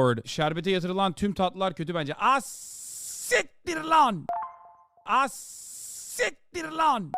Lord. Şerbete yatırılan tüm tatlılar kötü bence. Siktir lan. Siktir lan.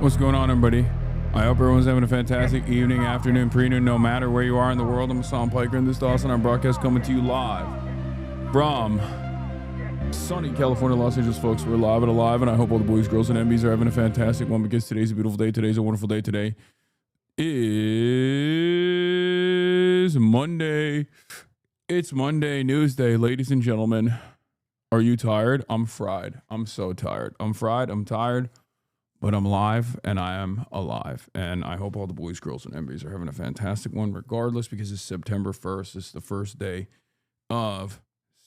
What's going on, everybody? I hope everyone's having a fantastic evening, afternoon, pre-noon, no matter where you are in the world. I'm Hasan Piker, and this is HasanAbi Broadcast coming to you live from sunny California, Los Angeles, folks. We're live and alive, and I hope all the boys, girls, and MBs are having a fantastic one because today's a beautiful day. Today's a wonderful day. Today is Monday. It's Monday, news day, ladies and gentlemen. Are you tired? I'm fried. I'm so tired. I'm fried. I'm tired. But I'm live, and I am alive. And I hope all the boys, girls, and MBs are having a fantastic one regardless, because it's September 1st. It's the first day of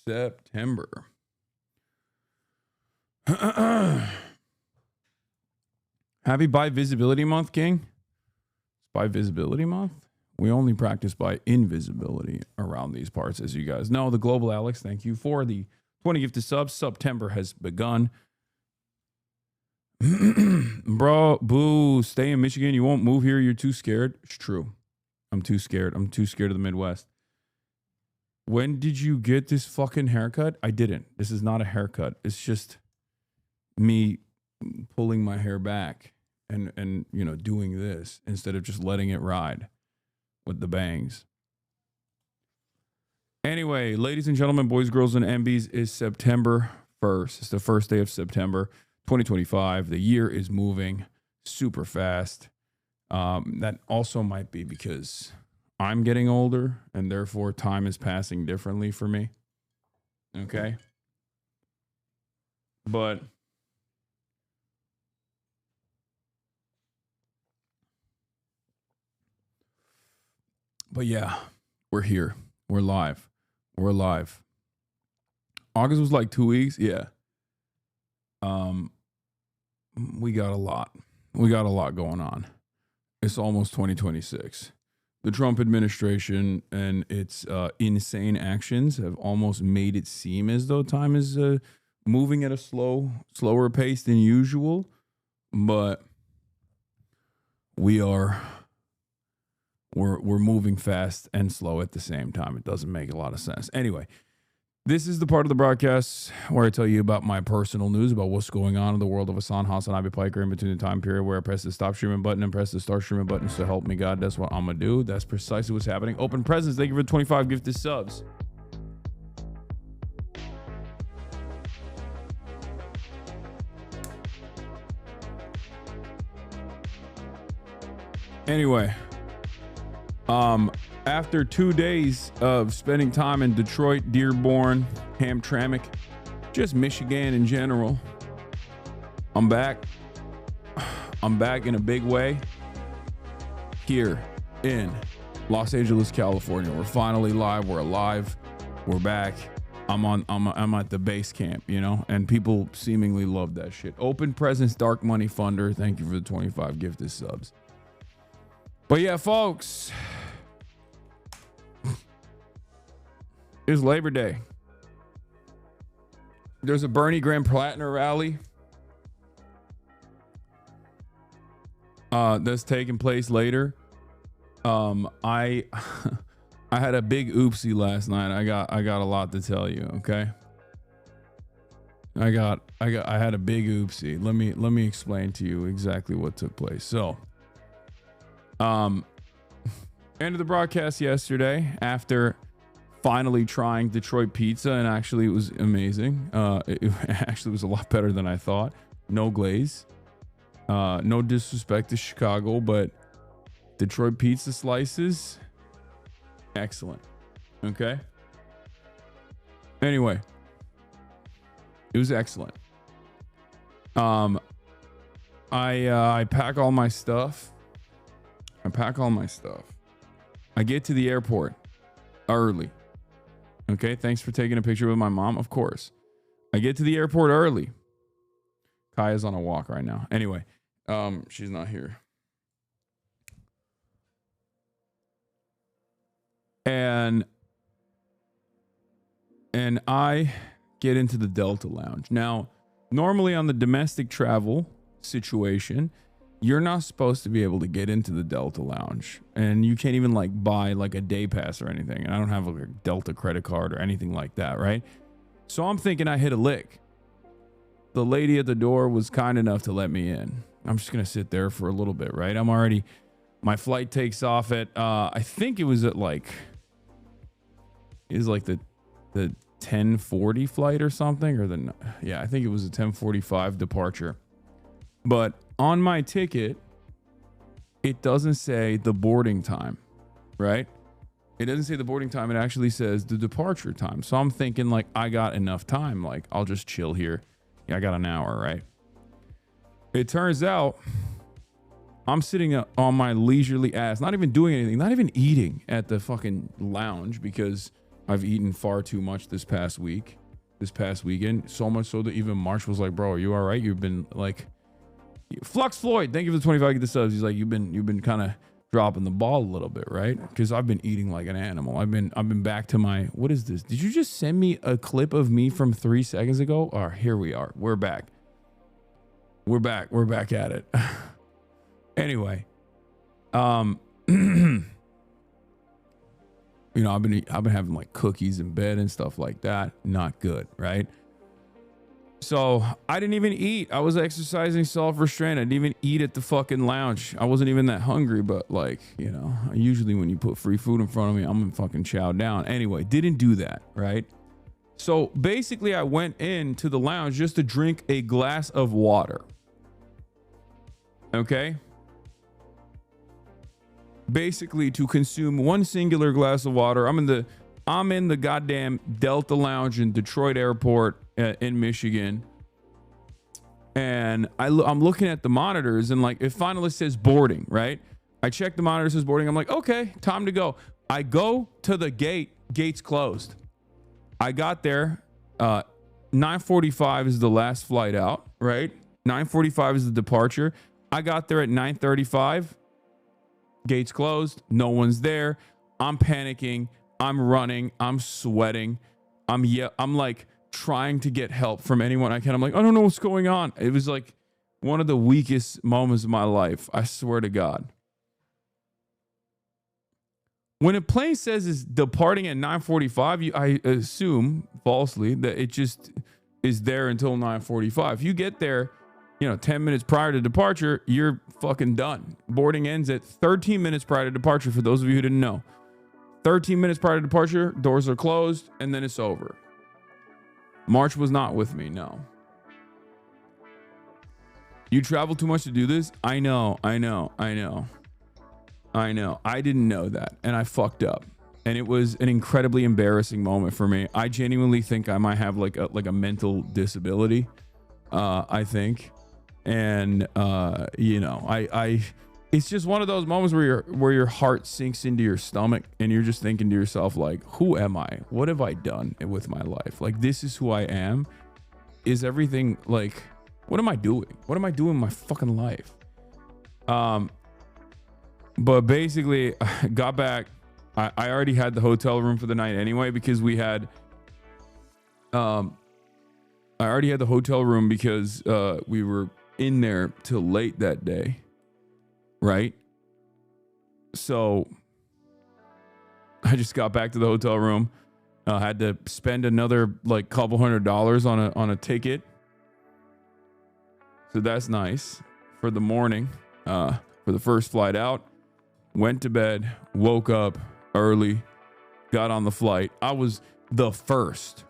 September. Happy By Visibility Month, King. It's By Visibility Month. We only practice by invisibility around these parts, as you guys know. The Global Alex, thank you for the 20 gifted subs. September has begun. Bro, boo, stay in Michigan. You won't move here. You're too scared. It's true. I'm too scared. I'm too scared of the Midwest. When did you get this fucking haircut? I didn't. This is not a haircut. It's just me pulling my hair back and you know, doing this instead of just letting it ride with the bangs. Anyway, ladies and gentlemen, boys, girls, and MBs, is September 1st. It's the first day of September 2025. The year is moving super fast. That also might be because I'm getting older and therefore time is passing differently for me. Okay. But yeah, we're here. We're live. We're live. August was like 2 weeks. Yeah. We got a lot. We got a lot going on. It's almost 2026. The Trump administration and its insane actions have almost made it seem as though time is moving at a slower pace than usual. But we're moving fast and slow at the same time. It doesn't make a lot of sense. Anyway, this is the part of the broadcast where I tell you about my personal news, about what's going on in the world of HasanAbi Piker in between the time period where I press the stop streaming button and press the start streaming button. So help me God, that's what I'm going to do. That's precisely what's happening. Open presents. Thank you for 25 gifted subs. Anyway, after 2 days of spending time in Detroit, Dearborn, Hamtramck, just Michigan in general, I'm back. I'm back in a big way here in Los Angeles, California. We're finally live. We're alive. We're back. I'm at the base camp, you know, and people seemingly love that shit. Open Presence, Dark Money Funder. Thank you for the 25 gifted subs. But yeah, folks, it's Labor Day. There's a Bernie Graham Plattner rally that's taking place later. I had a big oopsie last night. I got a lot to tell you. Okay. I had a big oopsie. Let me explain to you exactly what took place. So, end of the broadcast yesterday after finally trying Detroit pizza, and actually it was amazing. It actually was a lot better than I thought. No glaze. No disrespect to Chicago, but Detroit pizza slices, excellent. Okay. Anyway, it was excellent. I pack all my stuff. I get to the airport early. Okay, thanks for taking a picture with my mom. Of course. I get to the airport early. Kaya's on a walk right now. Anyway, she's not here. And I get into the Delta Lounge. Now, normally on the domestic travel situation, you're not supposed to be able to get into the Delta Lounge, and you can't even like buy like a day pass or anything. And I don't have like a Delta credit card or anything like that, right? So I'm thinking I hit a lick. The lady at the door was kind enough to let me in. I'm just gonna sit there for a little bit, right? My flight takes off at I think it was at like the 10:40 flight or something, or I think it was a 10:45 departure. But on my ticket, it doesn't say the boarding time, right? It doesn't say the boarding time. It actually says the departure time. So I'm thinking like I got enough time. Like I'll just chill here. Yeah, I got an hour, right? It turns out I'm sitting on my leisurely ass, not even doing anything, not even eating at the fucking lounge, because I've eaten far too much this past weekend. So much so that even March was like, bro, are you all right? You've been like, Flux Floyd, thank you for the 25 the subs. He's like, you've been kind of dropping the ball a little bit, right? Because I've been eating like an animal. I've been back to my, what is this? Did you just send me a clip of me from 3 seconds ago? Or here we are. We're back. We're back at it. Anyway, you know, I've been having like cookies in bed and stuff like that. Not good, right? So I didn't even eat. I was exercising self-restraint. I didn't even eat at the fucking lounge. I wasn't even that hungry, but like, you know, usually when you put free food in front of me, I'm gonna fucking chow down. Anyway, didn't do that, right? So basically I went into the lounge just to drink a glass of water. Okay? Basically to consume one singular glass of water. I'm in the goddamn Delta Lounge in Detroit Airport in Michigan, and I'm looking at the monitors, and like it finally says boarding, right? I check the monitor, says boarding. I'm like, okay, time to go. I go to the gate's closed. I got there 9:45 is the last flight out, right? 9:45 is the departure. I got there at 9:35. Gates closed. No one's there. I'm panicking. I'm running. I'm sweating. I'm like trying to get help from anyone I can. I'm like, I don't know what's going on. It was like one of the weakest moments of my life. I swear to God. When a plane says it's departing at 9:45, I assume falsely that it just is there until 9:45. If you get there, 10 minutes prior to departure, you're fucking done. Boarding ends at 13 minutes prior to departure, for those of you who didn't know. 13 minutes prior to departure, doors are closed, and then it's over. March was not with me, no. You travel too much to do this? I know. I didn't know that, and I fucked up. And it was an incredibly embarrassing moment for me. I genuinely think I might have like a mental disability, I think. And, it's just one of those moments where your heart sinks into your stomach and you're just thinking to yourself, like, who am I? What have I done with my life? Like, this is who I am. Is everything like, what am I doing? What am I doing in my fucking life? But basically, I got back. I already had the hotel room for the night anyway, because we had, I already had the hotel room because we were in there till late that day. Right. So I just got back to the hotel room. Had to spend another like couple $100 on a ticket. So that's nice for the morning, for the first flight out. Went to bed, woke up early, got on the flight. I was the first.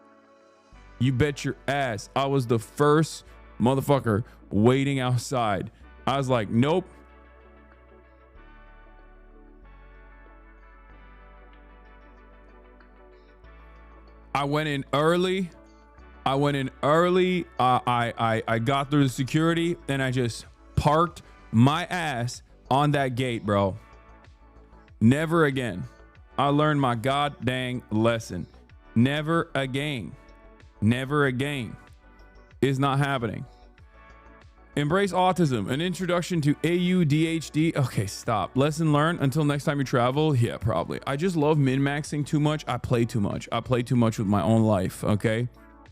You bet your ass. I was the first motherfucker waiting outside. I was like, nope. I went in early. I got through the security and I just parked my ass on that gate, bro. Never again. I learned my god dang lesson. Never again. Never again. Is not happening. Embrace autism. An introduction to AUDHD. Okay, stop. Lesson learned. Until next time you travel. Yeah, probably. I just love min-maxing too much. I play too much. I play too much with my own life. Okay.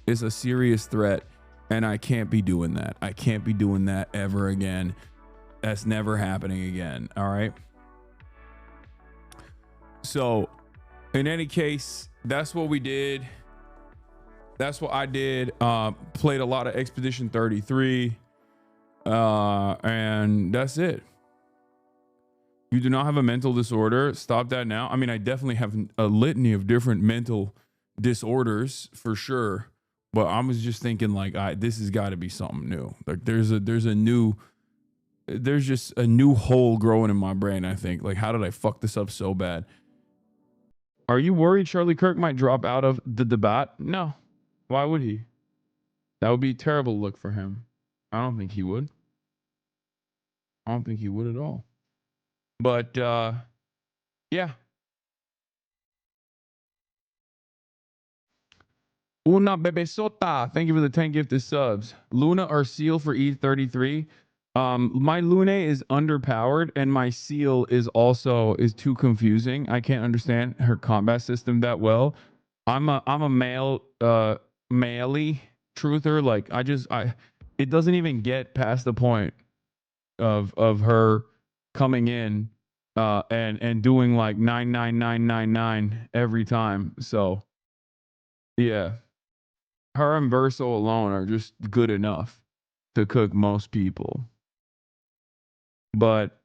It's a serious threat. And I can't be doing that. I can't be doing that ever again. That's never happening again. All right. So in any case, that's what we did. That's what I did. Played a lot of Expedition 33. And that's it. You do not have a mental disorder. Stop that now. I mean, I definitely have a litany of different mental disorders for sure. But I was just thinking like, this has got to be something new. Like there's just a new hole growing in my brain. I think like, how did I fuck this up so bad? Are you worried Charlie Kirk might drop out of the debate? No. Why would he? That would be a terrible look for him. I don't think he would. I don't think he would at all. But yeah. Una bebesota. Thank you for the 10 gifted subs. Luna or Seal for E33. My Lune is underpowered and my Seal is too confusing. I can't understand her combat system that well. I'm a male maley truther. Like it doesn't even get past the point of her coming in and doing like 99999 every time. So yeah. Her and Verso alone are just good enough to cook most people. But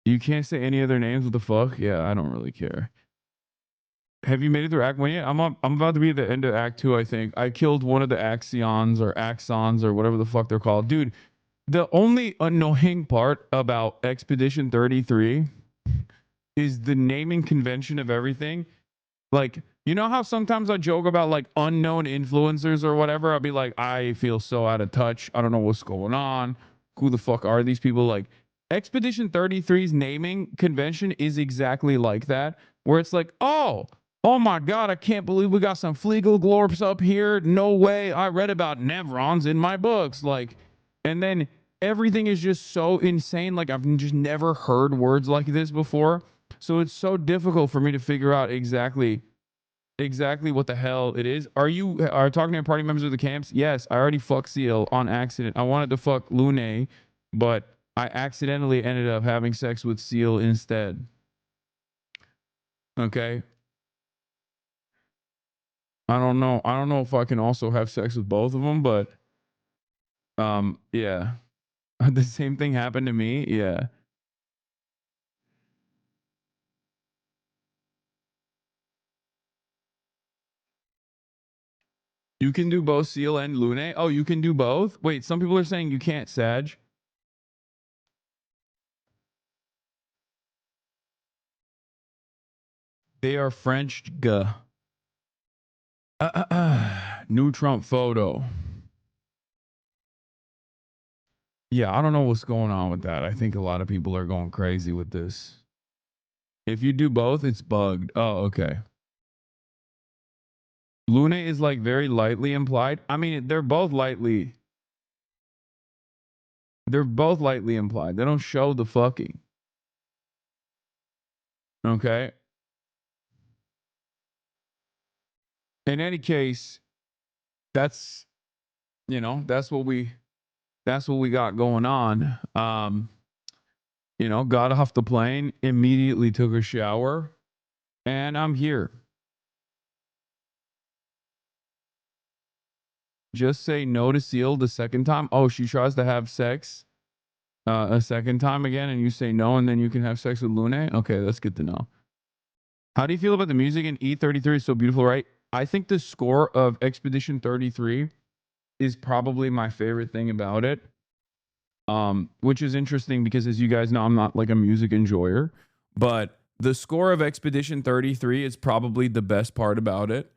you can't say any other names. What the fuck? Yeah, I don't really care. Have you made it through Act 1 yet? I'm about to be at the end of Act 2, I think. I killed one of the Axions or Axons or whatever the fuck they're called. Dude, the only annoying part about Expedition 33 is the naming convention of everything. Like, you know how sometimes I joke about like unknown influencers or whatever? I'll be like, I feel so out of touch. I don't know what's going on. Who the fuck are these people? Like, Expedition 33's naming convention is exactly like that, where it's like, oh my God, I can't believe we got some Fleagle Glorps up here. No way. I read about Nevrons in my books. Like, and then everything is just so insane. Like, I've just never heard words like this before. So it's so difficult for me to figure out exactly what the hell it is. Are talking to party members of the camps? Yes, I already fucked Seal on accident. I wanted to fuck Lune, but I accidentally ended up having sex with Seal instead. Okay. I don't know if I can also have sex with both of them, but yeah. The same thing happened to me. Yeah. You can do both Seal and Lune. Oh, you can do both? Wait, some people are saying you can't, Sag. They are French. New Trump photo. Yeah, I don't know what's going on with that. I think a lot of people are going crazy with this. If you do both, it's bugged. Oh, okay. Lune is like very lightly implied. I mean, they're both lightly implied. They don't show the fucking. Okay. In any case, that's that's what we got going on. Got off the plane, immediately took a shower, and I'm here. Just say no to Seal the second time. Oh, she tries to have sex a second time again, and you say no, and then you can have sex with Lune? Okay, that's good to know. How do you feel about the music in E33? Is so beautiful, right? I think the score of Expedition 33 is probably my favorite thing about it. Which is interesting because, as you guys know, I'm not like a music enjoyer, but the score of Expedition 33 is probably the best part about it.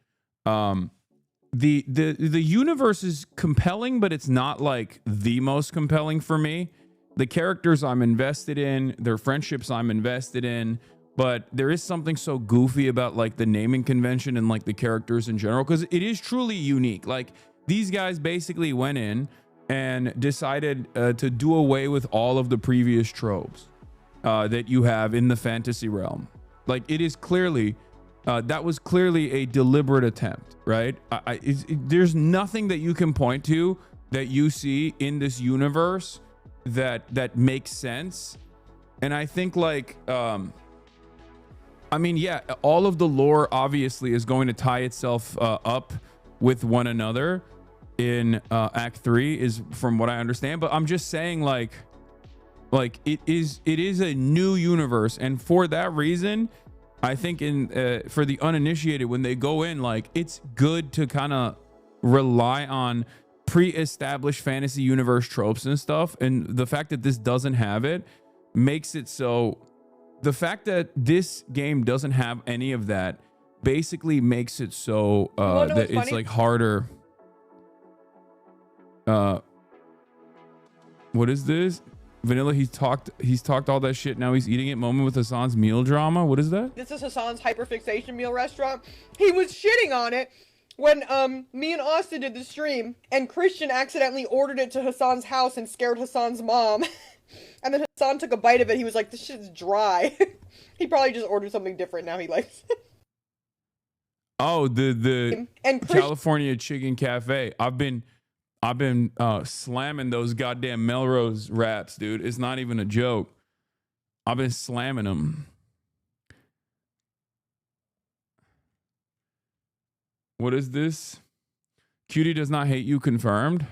The universe is compelling, but it's not like the most compelling for me. The characters I'm invested in, their friendships I'm invested in, but there is something so goofy about like the naming convention and like the characters in general, because it is truly unique. Like, these guys basically went in and decided to do away with all of the previous tropes that you have in the fantasy realm. Like, it is clearly that was clearly a deliberate attempt, right? There's nothing that you can point to that you see in this universe that makes sense. And I think like I mean, yeah, all of the lore obviously is going to tie itself up with one another in Act 3, is from what I understand. But I'm just saying, like it is a new universe, and for that reason, I think for the uninitiated, when they go in, like, it's good to kind of rely on pre-established fantasy universe tropes and stuff. And the fact that this doesn't have it makes it so. The fact that this game doesn't have any of that basically makes it so that it's like harder. What is this? Vanilla, he's talked all that shit. Now he's eating it. Moment with Hasan's meal drama. What is that? This is Hasan's hyperfixation meal restaurant. He was shitting on it when me and Austin did the stream, and Christian accidentally ordered it to Hasan's house and scared Hasan's mom. And then Hasan took a bite of it. He was like, "This shit's dry." He probably just ordered something different. Now he likes it. Oh, the California Chicken Cafe. I've been slamming those goddamn Melrose wraps, dude. It's not even a joke. I've been slamming them. What is this? Cutie does not hate you, confirmed.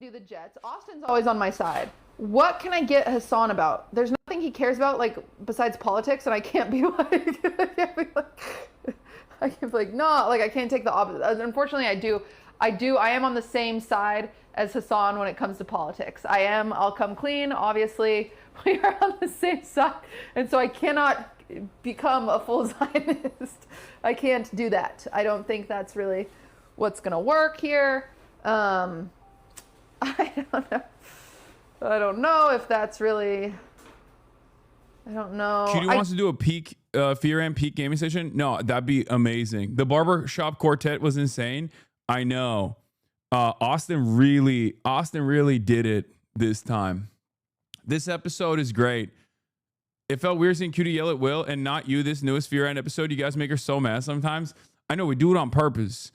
Do the Jets. Austin's always on my side. What can I get Hasan about? There's nothing he cares about, like, besides politics, and I can't be like, I can't take the opposite. Unfortunately, I am on the same side as Hasan when it comes to politics. I'll come clean, obviously. We are on the same side. And so I cannot become a full Zionist. I can't do that. I don't think that's really what's going to work here. I don't know if that's really. I don't know. Cutie wants to do a peak Fear and peak gaming session. No, that'd be amazing. The barbershop quartet was insane. I know. Austin really did it this time. This episode is great. It felt weird seeing Cutie yell at Will and not you. This newest Fear and episode, you guys make her so mad sometimes. I know we do it on purpose.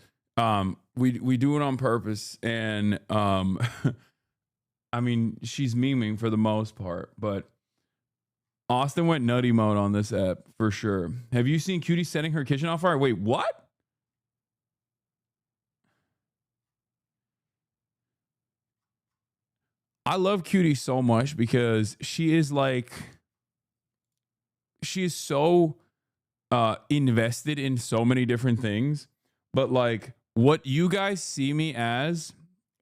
We do it on purpose, and I mean, she's memeing for the most part, but Austin went nutty mode on this app for sure. Have you seen Cutie setting her kitchen on fire? Wait, what? I love Cutie so much because she is so invested in so many different things, but like what you guys see me as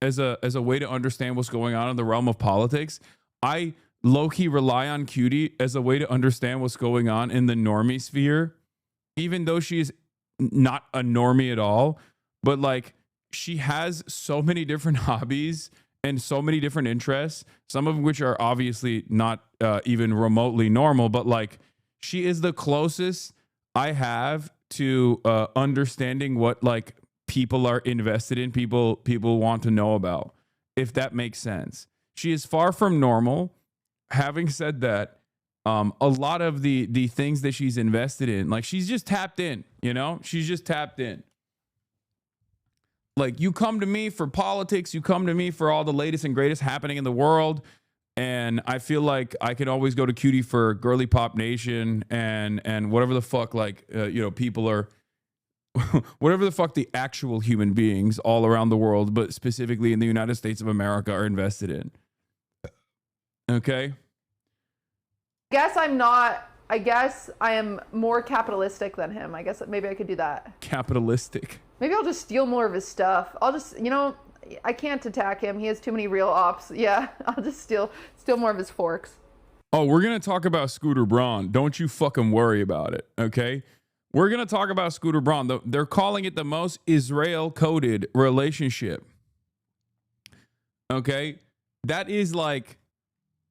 a way to understand what's going on in the realm of politics, I low-key rely on Cutie as a way to understand what's going on in the normie sphere, even though she's not a normie at all. But like, she has so many different hobbies and so many different interests, some of which are obviously not even remotely normal, but like she is the closest I have to understanding what like people are invested in, people want to know about, if that makes sense. She is far from normal. Having said that, a lot of the things that she's invested in, like she's just tapped in, you know, she's just tapped in. Like you come to me for politics, you come to me for all the latest and greatest happening in the world. And I feel like I can always go to Cutie for Girly Pop Nation and whatever the fuck, like, you know, people are, whatever the fuck the actual human beings all around the world, but specifically in the United States of America, are invested in. Okay. I guess I am more capitalistic than him. I guess maybe I could do that. Capitalistic. Maybe I'll just steal more of his stuff. I'll just, you know, I can't attack him. He has too many real ops. Yeah, I'll just steal more of his forks. Oh, we're going to talk about Scooter Braun. Don't you fucking worry about it, okay? We're going to talk about Scooter Braun. They're calling it the most Israel-coded relationship. Okay? That is like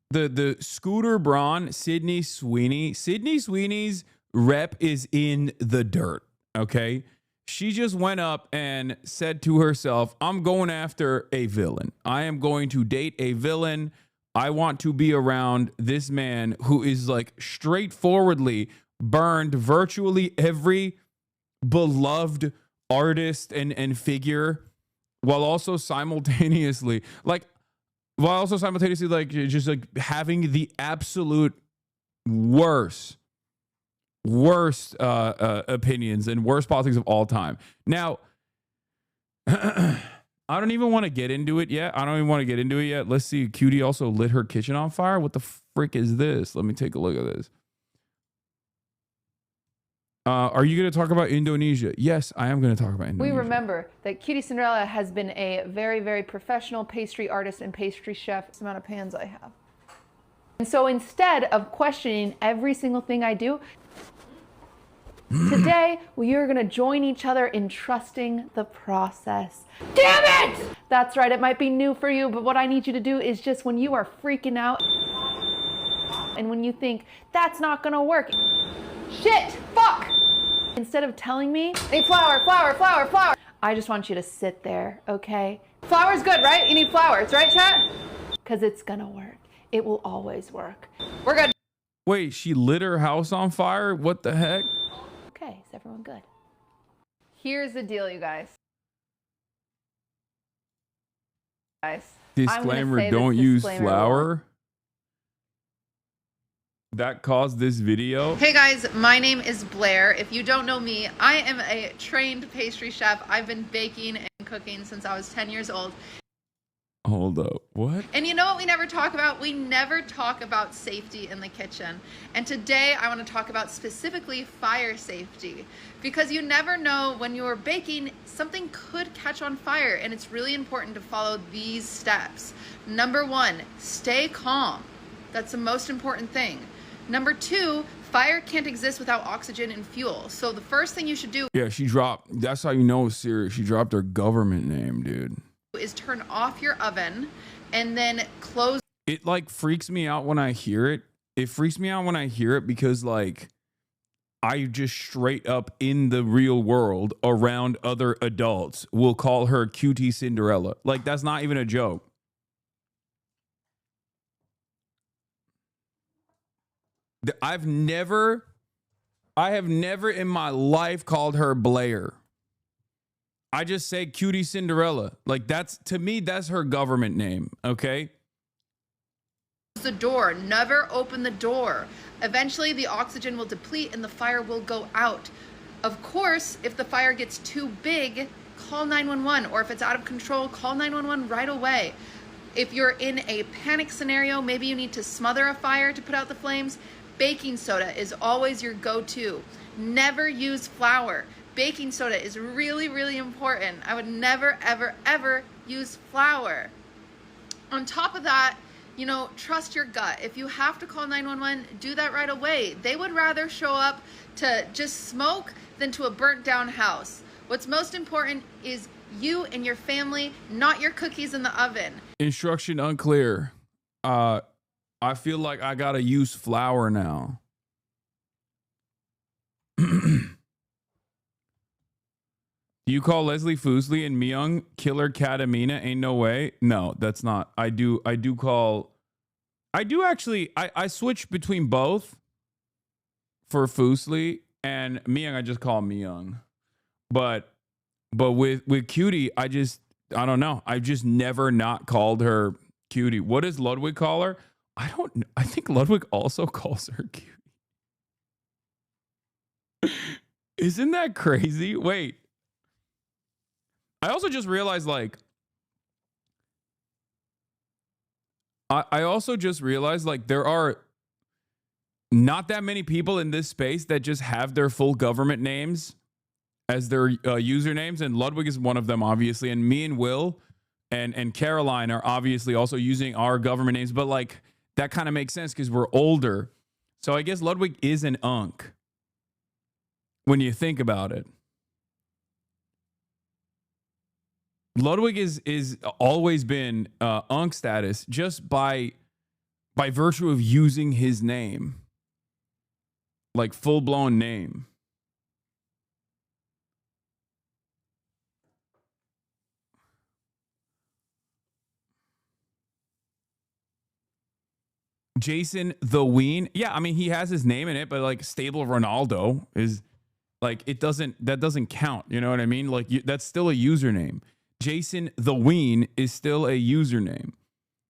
the Scooter Braun, Sydney Sweeney. Sydney Sweeney's rep is in the dirt, okay? She just went up and said to herself, I'm going after a villain. I am going to date a villain. I want to be around this man who is like straightforwardly burned virtually every beloved artist and figure while also simultaneously just like having the absolute worst opinions and worst politics of all time. Now, I don't even want to get into it yet. Let's see. Cutie also lit her kitchen on fire. What the frick is this? Let me take a look at this. Are you going to talk about Indonesia? Yes, I am going to talk about Indonesia. We remember that Cutie Cinderella has been a very, very professional pastry artist and pastry chef. That's the amount of pans I have. And so instead of questioning every single thing I do, today, we are going to join each other in trusting the process. Damn it! That's right, it might be new for you, but what I need you to do is just when you are freaking out and when you think, that's not going to work, shit, fuck! Instead of telling me, need flour, I just want you to sit there, okay? Flour's good, right? You need flowers, right, chat? Because it's going to work. It will always work. We're good. Wait, she lit her house on fire? What the heck? Okay, is everyone good? Here's the deal, you guys. Disclaimer, don't use flour. That caused this video. Hey guys, my name is Blair. If you don't know me, I am a trained pastry chef. I've been baking and cooking since I was 10 years old. Hold up, what? And you know what we never talk about? We never talk about safety in the kitchen. And today I want to talk about specifically fire safety, because you never know when you're baking, something could catch on fire, and it's really important to follow these steps. Number 1, stay calm. That's the most important thing. Number 2, fire can't exist without oxygen and fuel. So the first thing you should do, yeah, she dropped, that's how you know it's serious. She dropped her government name, dude. Is turn off your oven and then close. It like freaks me out when I hear it. It freaks me out when I hear it because like I just straight up in the real world around other adults will call her Cutie Cinderella. Like that's not even a joke. I have never in my life called her Blair. I just say Cutie Cinderella. Like that's, to me, that's her government name, okay? The door, never open the door. Eventually the oxygen will deplete and the fire will go out. Of course, if the fire gets too big, call 911, or if it's out of control, call 911 right away. If you're in a panic scenario, maybe you need to smother a fire to put out the flames, baking soda is always your go-to. Never use flour. Baking soda is really, really important. I would never, ever, ever use flour. On top of that, you know, trust your gut. If you have to call 911, do that right away. They would rather show up to just smoke than to a burnt down house. What's most important is you and your family, not your cookies in the oven. Instruction unclear. I feel like I gotta use flour now. Do you call Leslie Foosley and Myung Killer Katamina? Ain't no way. No, that's not. I do actually. I switch between both for Foosley and Myung. I just call Myung. But with Cutie, I don't know. I've just never not called her Cutie. What does Ludwig call her? I don't know. I think Ludwig also calls her Cutie. Isn't that crazy? Wait. I also just realized, like, I also just realized, like, there are not that many people in this space that just have their full government names as their usernames, and Ludwig is one of them, obviously, and me and Will and Caroline are obviously also using our government names, but, like, that kind of makes sense because we're older. So I guess Ludwig is an unk when you think about it. Ludwig is always been unk status just by virtue of using his name, like full-blown name. Jason the Ween. Yeah, I mean, he has his name in it, but like Stable Ronaldo is like, that doesn't count. You know what I mean? Like, that's still a username. Jason the Ween is still a username.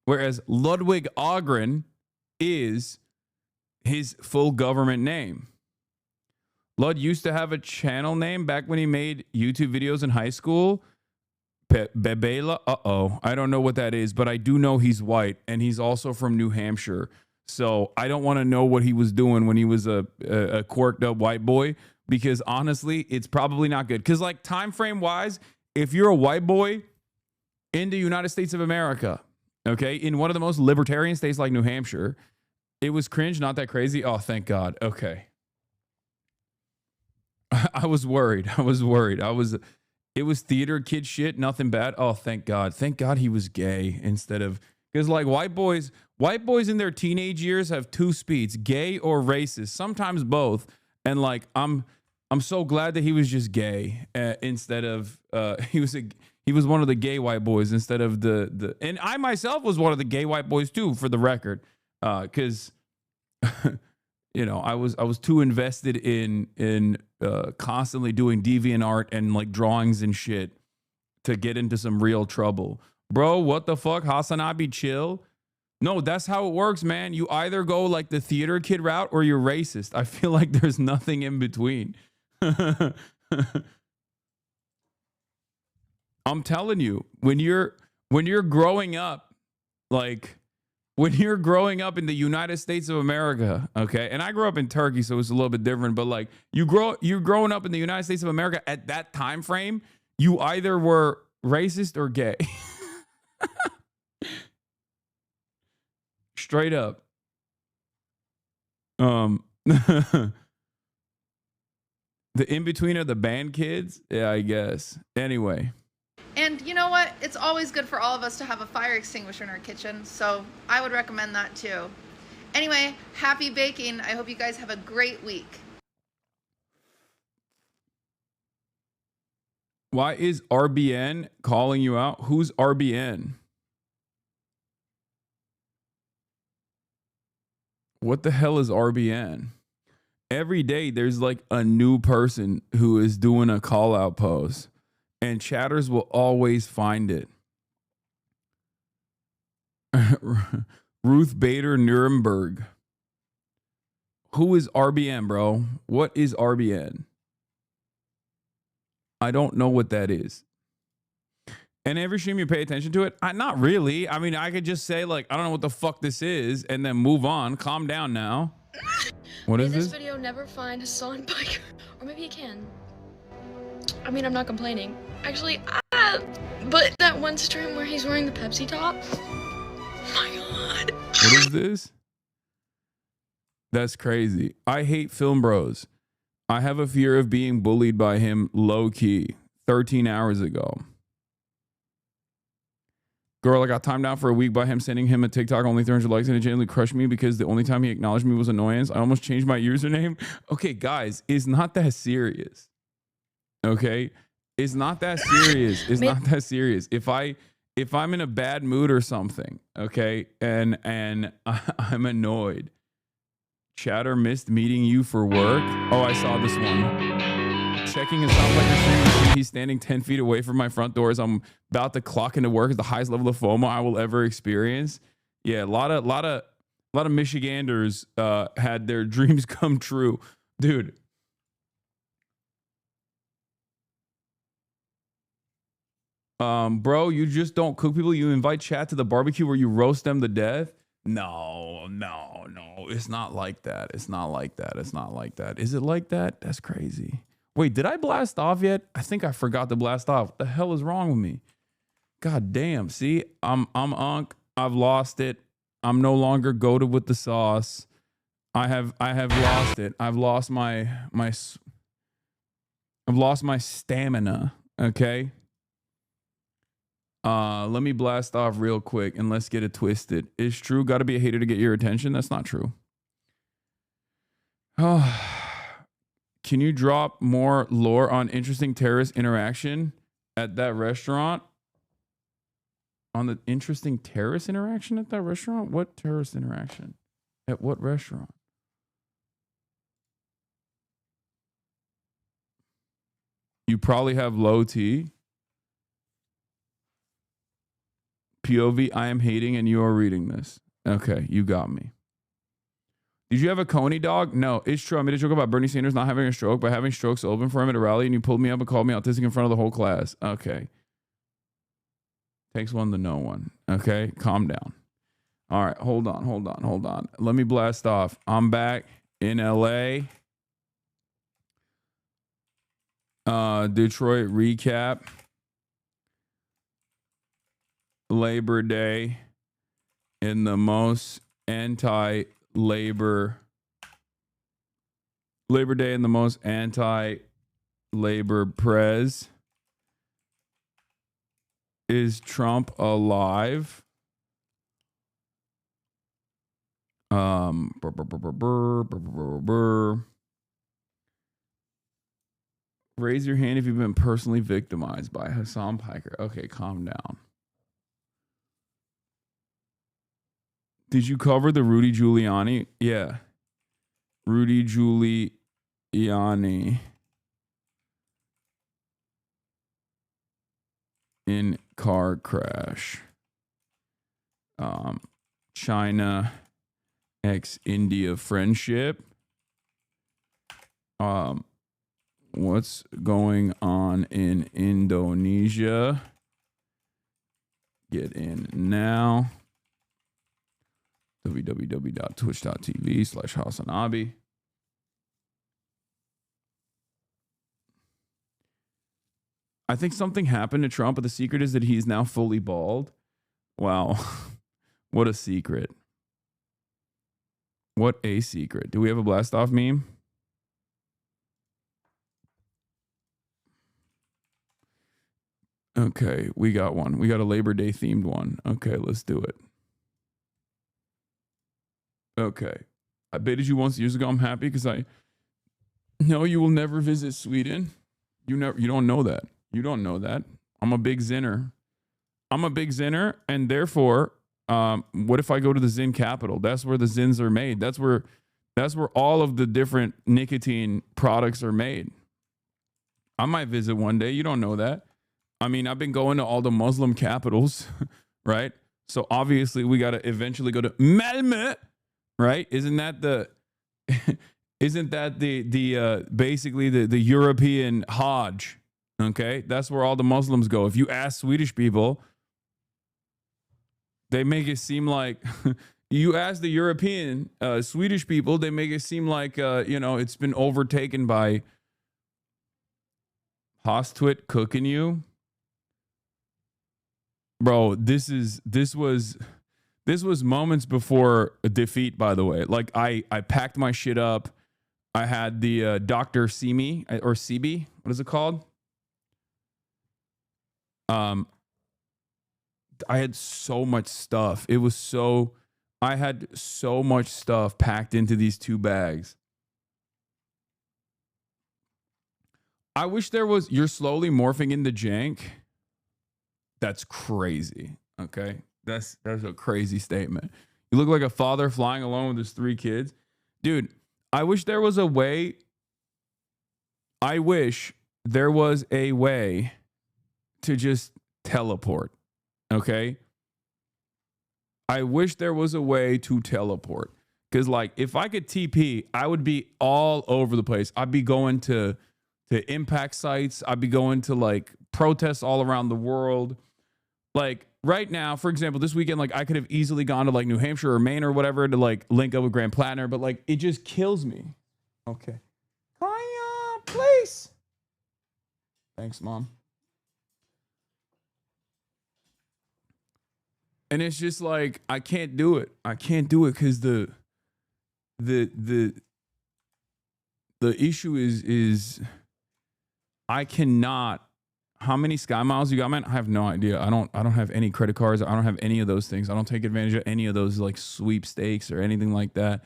Whereas Ludwig Ogren is his full government name. Lud used to have a channel name back when he made YouTube videos in high school. Bebela. I don't know what that is, but I do know he's white and he's also from New Hampshire. So I don't want to know what he was doing when he was a quirked up white boy, because honestly, it's probably not good. Because, like, time frame wise, if you're a white boy in the United States of America, okay, in one of the most libertarian states like New Hampshire, it was cringe, not that crazy. Oh, thank God. Okay. I was worried. It was theater kid shit, nothing bad. Oh, thank God. Thank God he was gay instead of, because, like, white boys in their teenage years have two speeds, gay or racist, sometimes both. And, like, I'm so glad that he was just gay instead of he was one of the gay white boys instead of the and I myself was one of the gay white boys too, for the record, because you know, I was too invested in constantly doing deviant art and, like, drawings and shit to get into some real trouble. Bro, what the fuck? HasanAbi, chill. No, that's how it works, man. You either go like the theater kid route or you're racist. I feel like there's nothing in between. I'm telling you, when you're growing up, like, when you're growing up in the United States of America, okay, and I grew up in Turkey, so it's a little bit different, but, like, you're growing up in the United States of America at that time frame, you either were racist or gay. Straight up. The in-between are the band kids? Yeah, I guess. Anyway. And you know what? It's always good for all of us to have a fire extinguisher in our kitchen, so I would recommend that too. Anyway, happy baking. I hope you guys have a great week. Why is RBN calling you out? Who's RBN? What the hell is RBN? Every day there's, like, a new person who is doing a call out post, and chatters will always find it. Ruth Bader Nuremberg. Who is RBN, bro? What is RBN? I don't know what that is. And every stream you pay attention to it? Not really. I mean, I could just say, like, I don't know what the fuck this is, and then move on. Calm down now. What is this? This video never find Hasan Piker. Or maybe you can. I mean, I'm not complaining. Actually, but that one stream where he's wearing the Pepsi top. Oh my God. What is this? That's crazy. I hate Film Bros. I have a fear of being bullied by him low key 13 hours ago. Girl, I got timed out for a week by him sending him a TikTok only 300 likes, and it genuinely crushed me because the only time he acknowledged me was annoyance. I almost changed my username. Okay, guys, it's not that serious. Okay, it's not that serious. It's not that serious. If I'm in a bad mood or something, okay, and I'm annoyed. Chatter missed meeting you for work. Oh, I saw this one. Checking his sound like stream. He's standing 10 feet away from my front door as I'm about to clock into work. Is the highest level of FOMO I will ever experience. Yeah, a lot of Michiganders had their dreams come true, dude. Bro, you just don't cook people. You invite chat to the barbecue where you roast them to death. No. It's not like that. It's not like that. Is it like that? That's crazy. Wait, did I blast off yet? I think I forgot to blast off. What the hell is wrong with me? God damn. See, I'm Unk. I've lost it. I'm no longer goated with the sauce. I have lost it. I've lost my stamina. Okay. Let me blast off real quick and let's get it twisted. It's true, got to be a hater to get your attention. That's not true. Oh, can you drop more lore on interesting terrorist interaction at that restaurant? On the interesting terrorist interaction at that restaurant? What terrorist interaction? At what restaurant? You probably have low T. POV, I am hating and you are reading this. Okay, you got me. Did you have a Coney dog? No, it's true. I made a joke about Bernie Sanders not having a stroke by having strokes open for him at a rally, and you pulled me up and called me autistic in front of the whole class. Okay. Takes one to know one. Okay, calm down. All right, hold on. Let me blast off. I'm back in LA. Detroit recap. Labor Day in the most anti-labor prez. Is Trump alive? Raise your hand if you've been personally victimized by Hasan Piker. Okay, calm down. Did you cover the Rudy Giuliani? Yeah. Rudy Giuliani in car crash. China ex India friendship. What's going on in Indonesia? Get in now. www.twitch.tv/HasanAbi. I think something happened to Trump, but the secret is that he's now fully bald. Wow. What a secret. What a secret. Do we have a blast off meme? Okay, we got one. We got a Labor Day themed one. Okay, let's do it. Okay. I baited you once years ago. I'm happy because I know you will never visit Sweden. You don't know that. You don't know that. I'm a big Zinner. And therefore, what if I go to the Zin capital? That's where the Zins are made. That's where all of the different nicotine products are made. I might visit one day. You don't know that. I mean, I've been going to all the Muslim capitals, right? So obviously we got to eventually go to Malmö, right? Isn't that the basically the European Hajj? Okay, that's where all the Muslims go. If you ask Swedish people, they make it seem like you ask the European Swedish people, they make it seem like it's been overtaken by Hostwit cooking you. Bro, this was moments before a defeat, by the way. Like I packed my shit up. I had the Dr. Simi or CB, what is it called? had so much stuff. I had so much stuff packed into these 2 bags. I wish there was, you're slowly morphing into jank. That's crazy. Okay. That's a crazy statement. You look like a father flying alone with his 3 kids. Dude, I wish there was a way. I wish there was a way to just teleport. Okay. I wish there was a way to teleport. Because, like, if I could TP, I would be all over the place. I'd be going to impact sites. I'd be going to, like, protests all around the world. Like, right now, for example, this weekend, like, I could have easily gone to, like, New Hampshire or Maine or whatever to, like, link up with Grand Platinum. But, like, it just kills me. Okay. Kaya, please. Thanks, Mom. And it's just like, I can't do it. I can't do it because the issue is I cannot. How many Sky Miles you got, man? I have no idea. I don't have any credit cards. I don't have any of those things. I don't take advantage of any of those like sweepstakes or anything like that.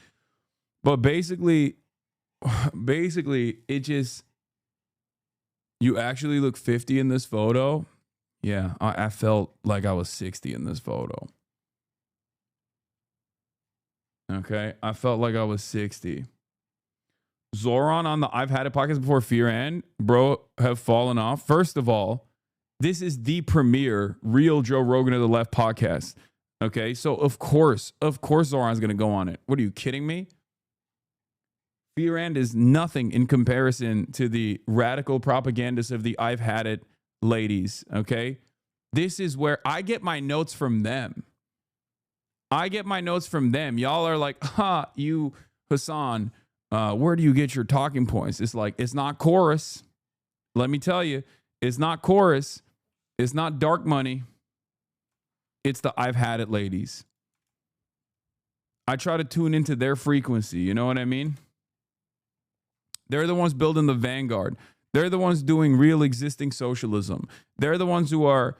But basically it just, you actually look 50 in this photo. Yeah, I felt like I was 60 in this photo. Okay, I felt like I was 60. Zoran on the I've Had It podcast before Fear and bro have fallen off. First of all, this is the premier real Joe Rogan of the Left podcast. Okay, so of course Zoran's gonna go on it. What are you kidding me? Fear and is nothing in comparison to the radical propagandists of the I've Had It ladies. Okay, this is where I get my notes from them. Y'all are like, you Hasan. Where do you get your talking points? It's like, it's not chorus. Let me tell you, it's not chorus. It's not dark money. It's the I've Had It ladies. I try to tune into their frequency. You know what I mean? They're the ones building the vanguard. They're the ones doing real existing socialism. They're the ones who are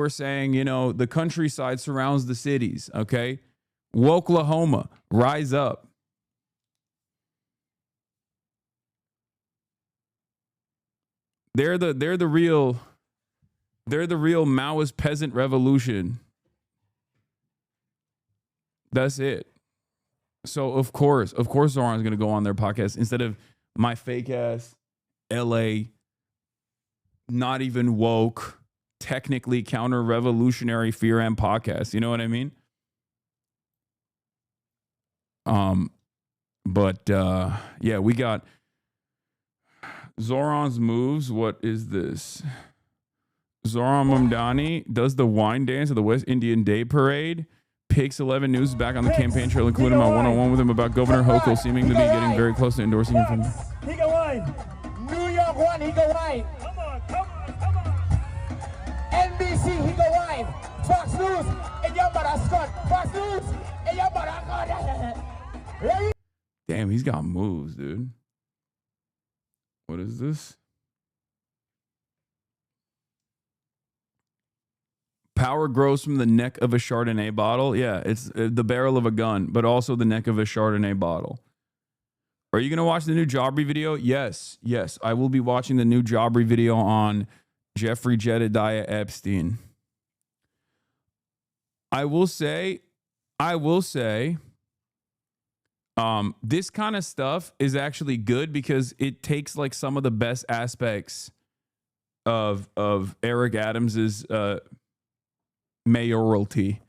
saying, you know, the countryside surrounds the cities. Okay. Woklahoma, rise up. They're the real Maoist peasant revolution. That's it. So of course Zoran's gonna go on their podcast instead of my fake ass LA, not even woke, technically counter-revolutionary Fear and podcast. You know what I mean? Yeah, we got Zoran's moves. What is this? Zoran Mamdani does the wine dance at the West Indian Day Parade. Pix 11 News is back on the campaign trail, including my one-on-one with him about Governor Hochul seeming to be getting very close to endorsing him from... He go wine. New York one, he go wine. Come on. NBC, he go wine. Fox News, and your mother Scott. Fox News, and your mother Scott. Damn, he's got moves, dude. What is this? Power grows from the neck of a Chardonnay bottle. Yeah, it's the barrel of a gun, but also the neck of a Chardonnay bottle. Are you going to watch the new Jabri video? Yes, I will be watching the new Jabri video on Jeffrey Jedediah Epstein. I will say, this kind of stuff is actually good because it takes like some of the best aspects of Eric Adams's mayoralty.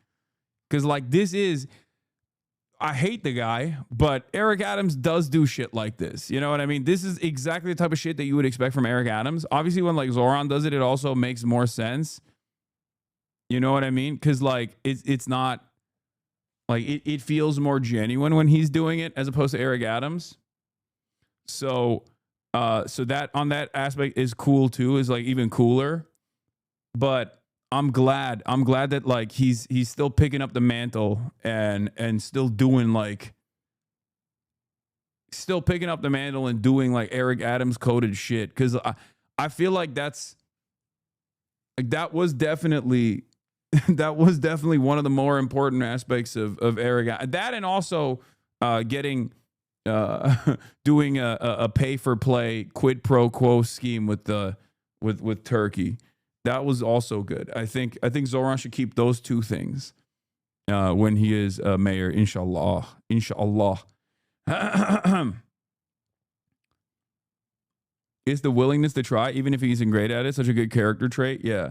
Because like this is, I hate the guy, but Eric Adams does do shit like this. You know what I mean? This is exactly the type of shit that you would expect from Eric Adams. Obviously, when like Zoran does it, it also makes more sense. You know what I mean? Because like it's not like it feels more genuine when he's doing it as opposed to Eric Adams. So that on that aspect is cool too. Is like even cooler. But I'm glad that like he's still picking up the mantle and still doing like and doing like Eric Adams coded shit. Because I feel like that was definitely that was definitely one of the more important aspects of Eric. That, and also getting doing a pay for play quid pro quo scheme with Turkey. That was also good. I think Zoran should keep those two things when he is mayor, inshallah. Is the willingness to try, even if he isn't great at it, such a good character trait? Yeah.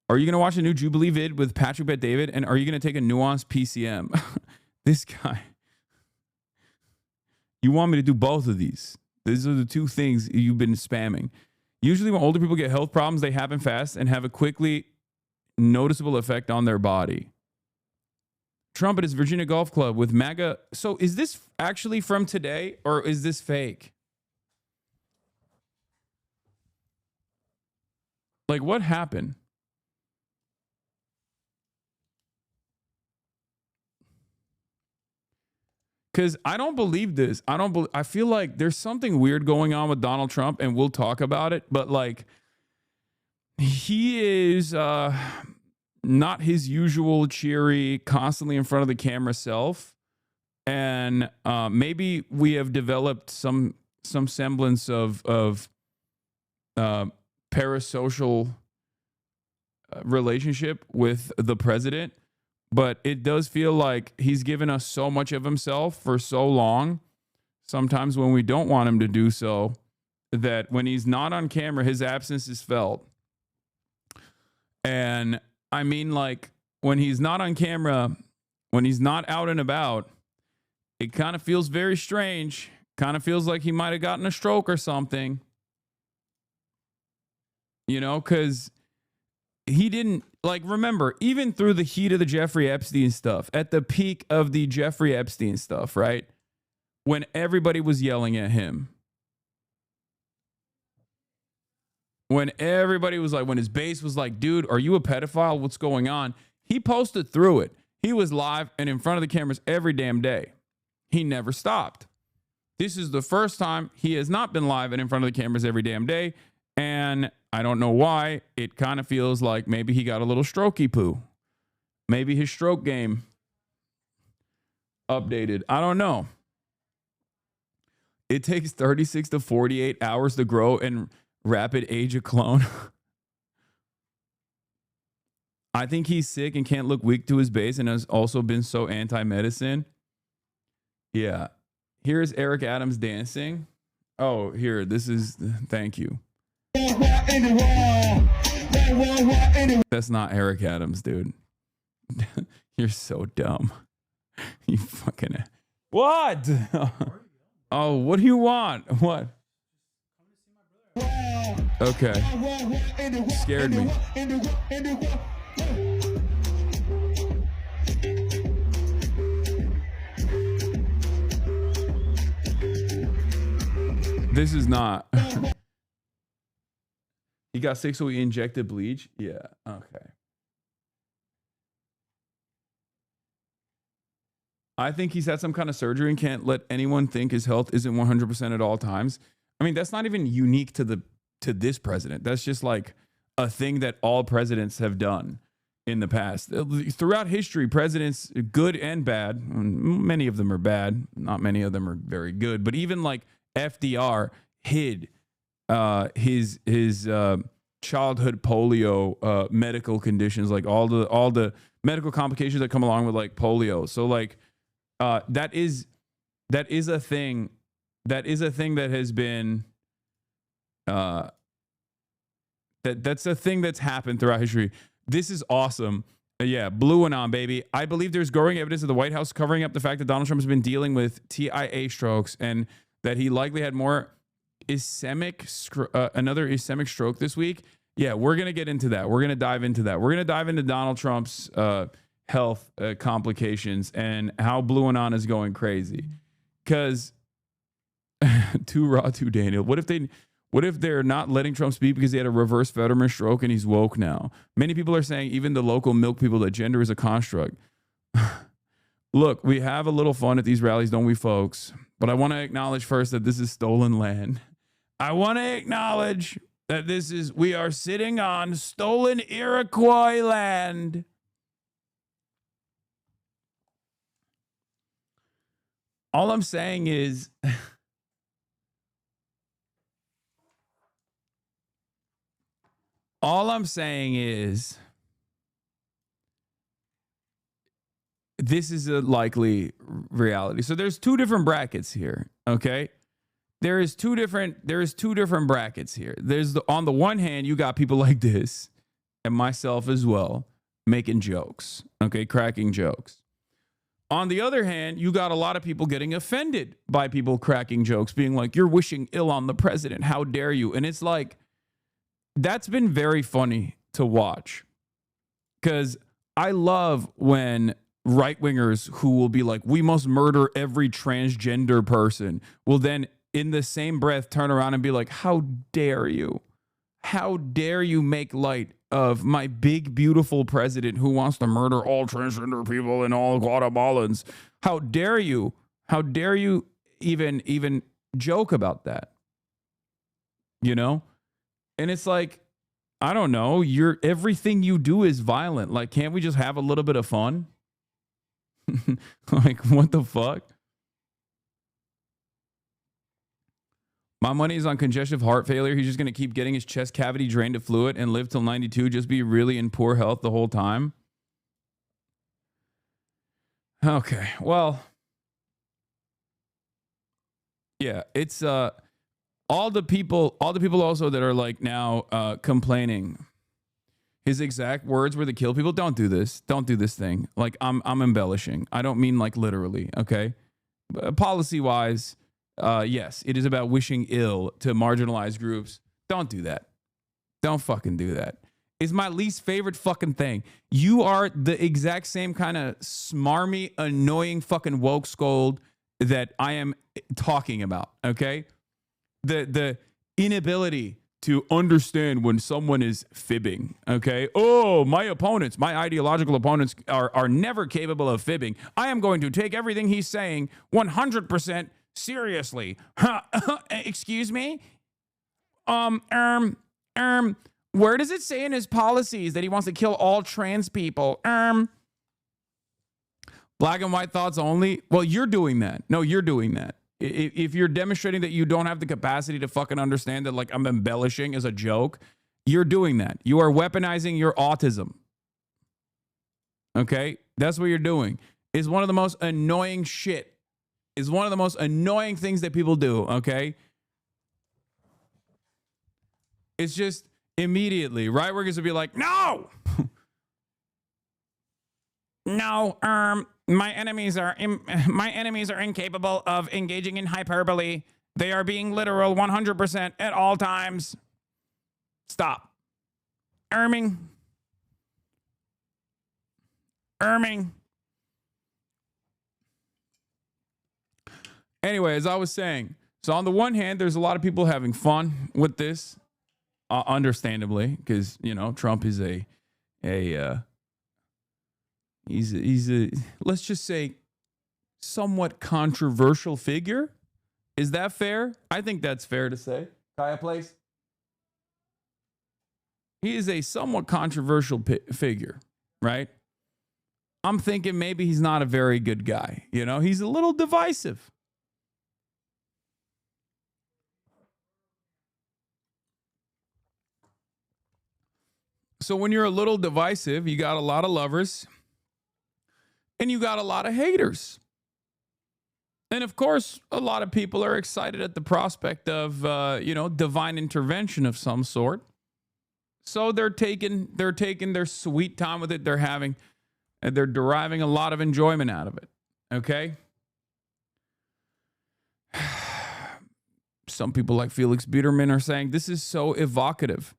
Are you going to watch a new Jubilee vid with Patrick Bet David? And are you going to take a nuanced PCM? This guy. You want me to do both of these? These are the two things you've been spamming. Usually when older people get health problems, they happen fast and have a quickly noticeable effect on their body. Trump at his Virginia Golf Club with MAGA. So is this actually from today or is this fake? Like, what happened? Because I don't believe this. I feel like there's something weird going on with Donald Trump, and we'll talk about it. But like, he is not his usual cheery, constantly in front of the camera self. And maybe we have developed some semblance of parasocial relationship with the president. But it does feel like he's given us so much of himself for so long, sometimes when we don't want him to do so, that when he's not on camera, his absence is felt. And I mean, like, when he's not on camera, when he's not out and about, it kind of feels very strange. Kind of feels like he might have gotten a stroke or something. You know, because he didn't, like, remember, even through the heat of the Jeffrey Epstein stuff, at the peak of the Jeffrey Epstein stuff, right? When everybody was yelling at him. When everybody was like, when his base was like, dude, are you a pedophile? What's going on? He posted through it. He was live and in front of the cameras every damn day. He never stopped. This is the first time he has not been live and in front of the cameras every damn day. And I don't know why. It kind of feels like maybe he got a little strokey poo. Maybe his stroke game updated. I don't know. It takes 36 to 48 hours to grow and rapid age a clone. I think he's sick and can't look weak to his base and has also been so anti-medicine. Yeah. Here's Eric Adams dancing. Oh, here. This is, thank you. That's not Eric Adams, dude. You're so dumb. You fucking... What? Oh, what do you want? What? Okay. Scared me. This is not... He got sick, so he injected bleach? Yeah, okay. I think he's had some kind of surgery and can't let anyone think his health isn't 100% at all times. I mean, that's not even unique to this president. That's just like a thing that all presidents have done in the past. Throughout history, presidents, good and bad, many of them are bad, not many of them are very good, but even like FDR hid his childhood polio medical conditions, like all the medical complications that come along with like polio. So like that is a thing that has been that's a thing that's happened throughout history. This is awesome. Yeah, blue and on, baby. I believe there's growing evidence of the White House covering up the fact that Donald Trump has been dealing with TIA strokes and that he likely had more another ischemic stroke this week. Yeah, we're going to get into that. We're going to dive into that. We're going to dive into Donald Trump's health complications and how Blue Anon is going crazy. Because too raw, too Daniel. What if they're not letting Trump speak because he had a reverse Fetterman stroke and he's woke now? Many people are saying, even the local milk people, that gender is a construct. Look, we have a little fun at these rallies, don't we, folks? But I want to acknowledge first that this is stolen land. I want to acknowledge that we are sitting on stolen Iroquois land. all I'm saying is this is a likely reality. So there's two different brackets here, okay? There is two different brackets here. There's on the one hand, you got people like this and myself as well making jokes, okay, cracking jokes. On the other hand, you got a lot of people getting offended by people cracking jokes, being like, you're wishing ill on the president. How dare you? And it's like, that's been very funny to watch, because I love when right-wingers who will be like, we must murder every transgender person, will then in the same breath turn around and be like, how dare you? How dare you make light of my big, beautiful president who wants to murder all transgender people and all Guatemalans? How dare you? How dare you even joke about that? You know? And it's like, I don't know, everything you do is violent. Like, can't we just have a little bit of fun? Like, what the fuck? My money is on congestive heart failure. He's just going to keep getting his chest cavity drained of fluid and live till 92, just be really in poor health the whole time. Okay, well, yeah, it's all the people also that are like now complaining. His exact words were to kill people. Don't do this thing. Like, I'm embellishing. I don't mean like literally, okay? Policy wise, yes, it is about wishing ill to marginalized groups. Don't do that. Don't fucking do that. It's my least favorite fucking thing. You are the exact same kind of smarmy, annoying fucking woke scold that I am talking about, okay? The inability to understand when someone is fibbing, okay? Oh, my ideological opponents are never capable of fibbing. I am going to take everything he's saying 100% seriously. Excuse me? Where does it say in his policies that he wants to kill all trans people? Black and white thoughts only? Well, you're doing that. No, you're doing that. If you're demonstrating that you don't have the capacity to fucking understand that, like, I'm embellishing as a joke, you're doing that. You are weaponizing your autism. Okay? That's what you're doing. It's one of the most annoying shit. It's one of the most annoying things that people do, okay? It's just immediately, right-wingers will be like, no! No, my enemies are incapable of engaging in hyperbole. They are being literal 100% at all times. Stop. Erming. Anyway, as I was saying, so on the one hand, there's a lot of people having fun with this, understandably, because, you know, Trump is he's a let's just say somewhat controversial figure. Is that fair? I think that's fair to say. Kaya, please. He is a somewhat controversial figure, right? I'm thinking maybe he's not a very good guy. You know, he's a little divisive. So when you're a little divisive, you got a lot of lovers and you got a lot of haters. And of course, a lot of people are excited at the prospect of, divine intervention of some sort. So they're taking their sweet time with it. They're deriving a lot of enjoyment out of it. Okay. Some people like Felix Biederman are saying this is so evocative.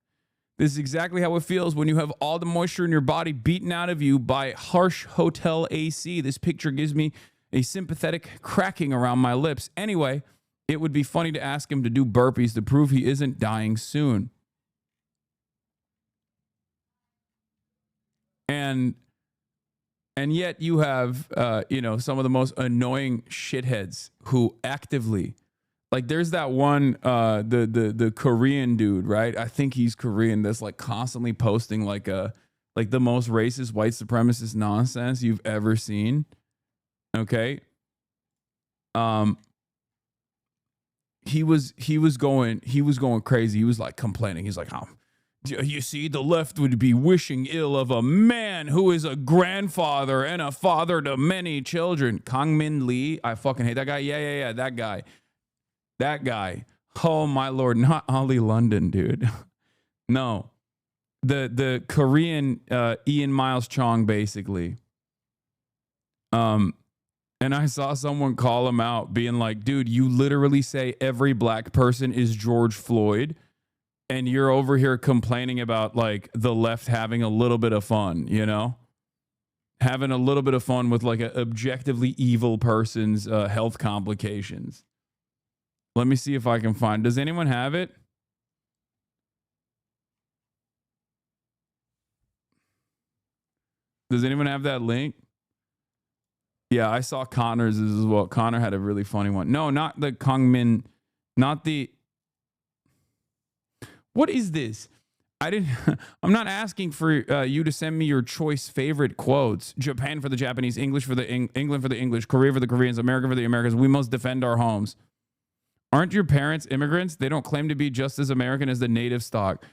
This is exactly how it feels when you have all the moisture in your body beaten out of you by harsh hotel AC. This picture gives me a sympathetic cracking around my lips. Anyway, it would be funny to ask him to do burpees to prove he isn't dying soon. And yet you have, some of the most annoying shitheads who actively, like, there's that one, the Korean dude, right? I think he's Korean. That's like constantly posting like the most racist white supremacist nonsense you've ever seen. Okay. He was going crazy. He was like complaining. He's like, oh, you see, the left would be wishing ill of a man who is a grandfather and a father to many children. Kang Min Lee, I fucking hate that guy. Yeah, that guy. Oh my lord, not Ollie London, dude. No, the Korean Ian Miles Chong, basically. And I saw someone call him out, being like, dude, you literally say every black person is George Floyd, and you're over here complaining about like the left having a little bit of fun, you know? Having a little bit of fun with like an objectively evil person's health complications. Let me see if I can find. Does anyone have it? Does anyone have that link? Yeah, I saw Connor's as well. Connor had a really funny one. No, not the Kangmin, not the. What is this? I'm not asking for you to send me your choice favorite quotes. Japan for the Japanese, English for the England for the English, Korea for the Koreans, America for the Americans. We must defend our homes. Aren't your parents immigrants? They don't claim to be just as American as the native stock.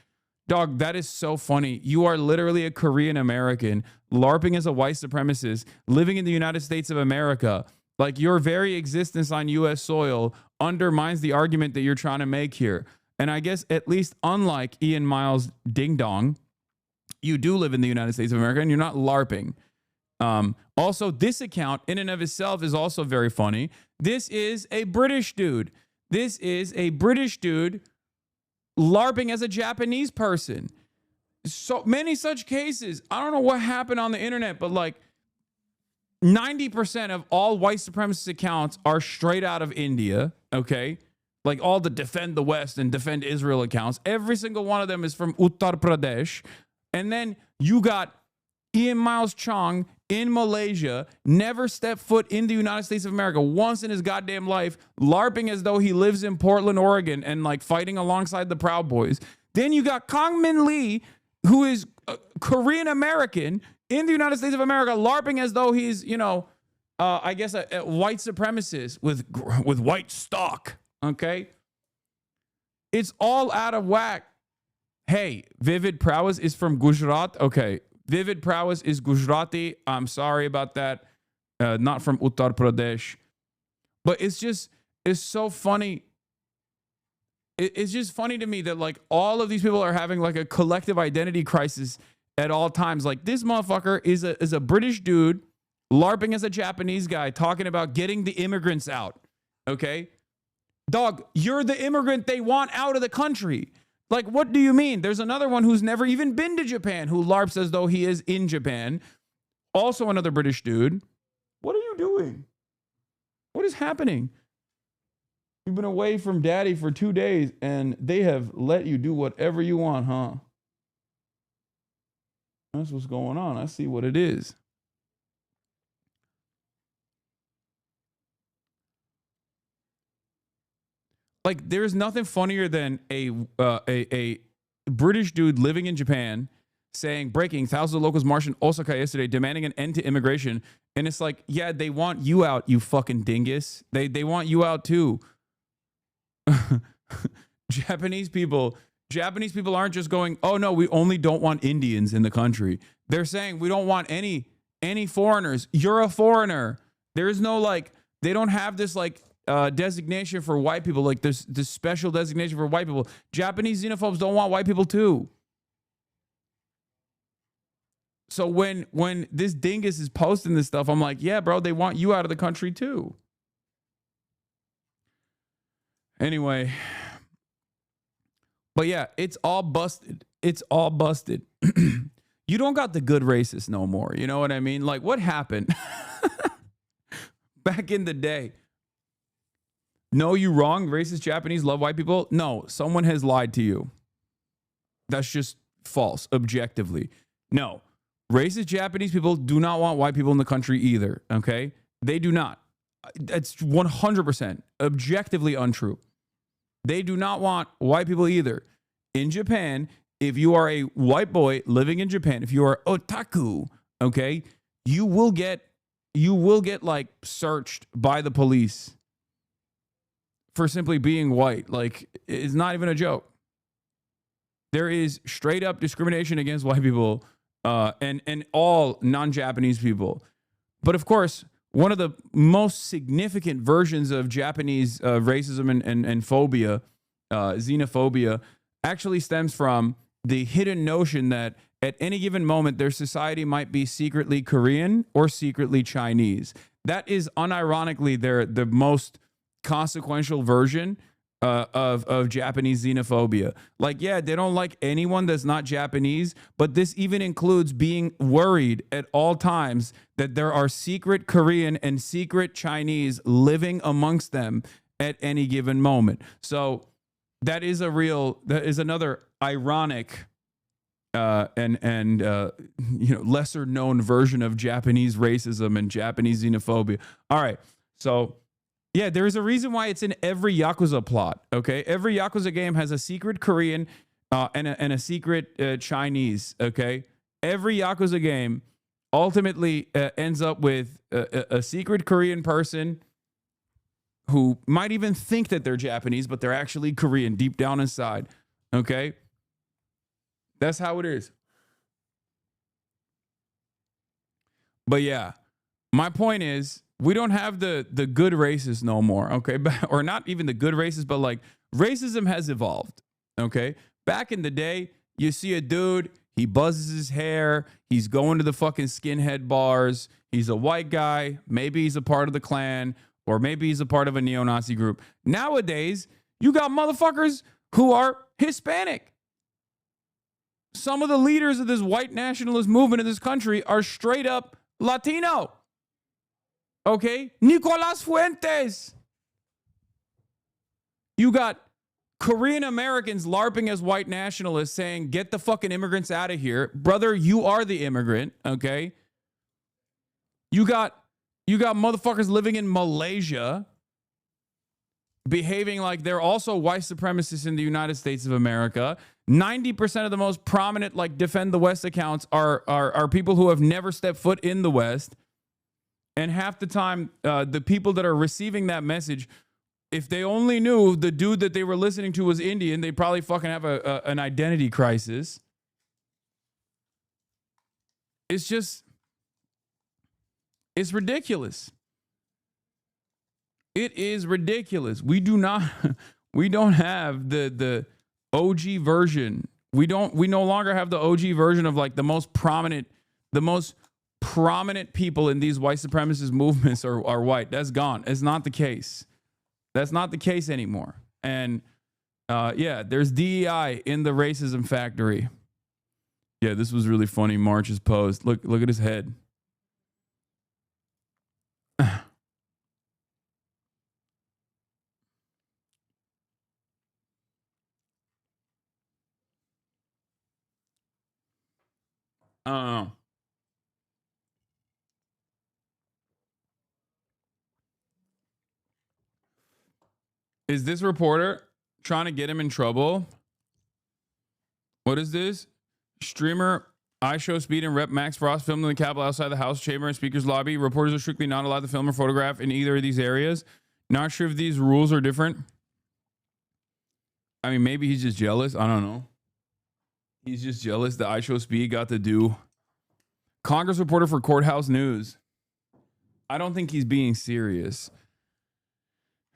Dog, that is so funny. You are literally a Korean American, LARPing as a white supremacist, living in the United States of America. Like, your very existence on U.S. soil undermines the argument that you're trying to make here. And I guess, at least unlike Ian Miles Ding Dong, you do live in the United States of America and you're not LARPing. Also, this account in and of itself is also very funny. This is a British dude. This is a British dude LARPing as a Japanese person. So many such cases. I don't know what happened on the internet, but like 90% of all white supremacist accounts are straight out of India, okay? Like all the Defend the West and Defend Israel accounts. Every single one of them is from Uttar Pradesh. And then you got Ian Miles Chong in Malaysia, never stepped foot in the United States of America once in his goddamn life, LARPing as though he lives in Portland, Oregon, and like fighting alongside the Proud Boys. Then you got Kang Min Lee, who is Korean American in the United States of America, LARPing as though he's, you know, I guess a white supremacist with white stock. Okay, it's all out of whack. Hey, Vivid Prowess is from Gujarat. Okay. Vivid Prowess is Gujarati. I'm sorry about that. Not from Uttar Pradesh. But it's so funny. It's just funny to me that like all of these people are having like a collective identity crisis at all times. Like, this motherfucker is a British dude LARPing as a Japanese guy talking about getting the immigrants out. Okay? Dog, you're the immigrant they want out of the country. Like, what do you mean? There's another one who's never even been to Japan who LARPs as though he is in Japan. Also another British dude. What are you doing? What is happening? You've been away from daddy for 2 days and they have let you do whatever you want, huh? That's what's going on. I see what it is. Like, there's nothing funnier than a British dude living in Japan saying, breaking, thousands of locals marched in Osaka yesterday demanding an end to immigration. And it's like, yeah, they want you out, you fucking dingus. They want you out too. Japanese people aren't just going, oh no, we only don't want Indians in the country. They're saying we don't want any foreigners. You're a foreigner. There's no like, they don't have this like designation for white people, like this special designation for white people. Japanese xenophobes don't want white people too. So when this dingus is posting this stuff, I'm like, yeah, bro, they want you out of the country too. Anyway, but yeah, it's all busted. It's all busted. You don't got the good racists no more. You know what I mean? Like, what happened back in the day? No, you wrong. Racist Japanese love white people. No, someone has lied to you. That's just false, objectively. No, racist Japanese people do not want white people in the country either. Okay? They do not. That's 100% objectively untrue. They do not want white people either. In Japan, if you are a white boy living in Japan, if you are otaku, okay, you will get like searched by the police for simply being white. Like, it's not even a joke. There is straight up discrimination against white people and all non-Japanese people. But of course, one of the most significant versions of Japanese racism and phobia, xenophobia, actually stems from the hidden notion that at any given moment, their society might be secretly Korean or secretly Chinese. That is unironically the most consequential version of Japanese xenophobia. Like, yeah, they don't like anyone that's not Japanese, but this even includes being worried at all times that there are secret Korean and secret Chinese living amongst them at any given moment. So that is another ironic and lesser known version of Japanese racism and Japanese xenophobia. All right, so yeah, there is a reason why it's in every Yakuza plot. Okay, every Yakuza game has a secret Korean and a secret Chinese. Okay, every Yakuza game ultimately ends up with a secret Korean person who might even think that they're Japanese, but they're actually Korean deep down inside. Okay, that's how it is. But yeah, my point is, we don't have the good races no more, okay? Or not even the good races, but like racism has evolved, okay? Back in the day, you see a dude, he buzzes his hair, he's going to the fucking skinhead bars, he's a white guy, maybe he's a part of the Klan, or maybe he's a part of a neo-Nazi group. Nowadays, you got motherfuckers who are Hispanic. Some of the leaders of this white nationalist movement in this country are straight up Latino. Okay? Nicolas Fuentes. You got Korean Americans LARPing as white nationalists saying, get the fucking immigrants out of here. Brother, you are the immigrant, okay? You got motherfuckers living in Malaysia behaving like they're also white supremacists in the United States of America. 90% of the most prominent, like, Defend the West accounts are people who have never stepped foot in the West. And half the time, the people that are receiving that message, if they only knew the dude that they were listening to was Indian, they'd probably fucking have an identity crisis. It's ridiculous. It is ridiculous. We don't have the OG version. We no longer have the OG version of like the most prominent people in these white supremacist movements are white. That's gone. It's not the case. That's not the case anymore. And yeah, there's DEI in the racism factory. Yeah, this was really funny. March's post. Look at his head. I don't know. Is this reporter trying to get him in trouble? What is this? Streamer I Show Speed and Rep Max Frost filmed in the Capitol outside the House chamber and Speaker's lobby. Reporters are strictly not allowed to film or photograph in either of these areas. Not sure if these rules are different. I mean, maybe he's just jealous. I don't know. He's just jealous that I Show Speed got to do. Congress reporter for Courthouse News. I don't think he's being serious.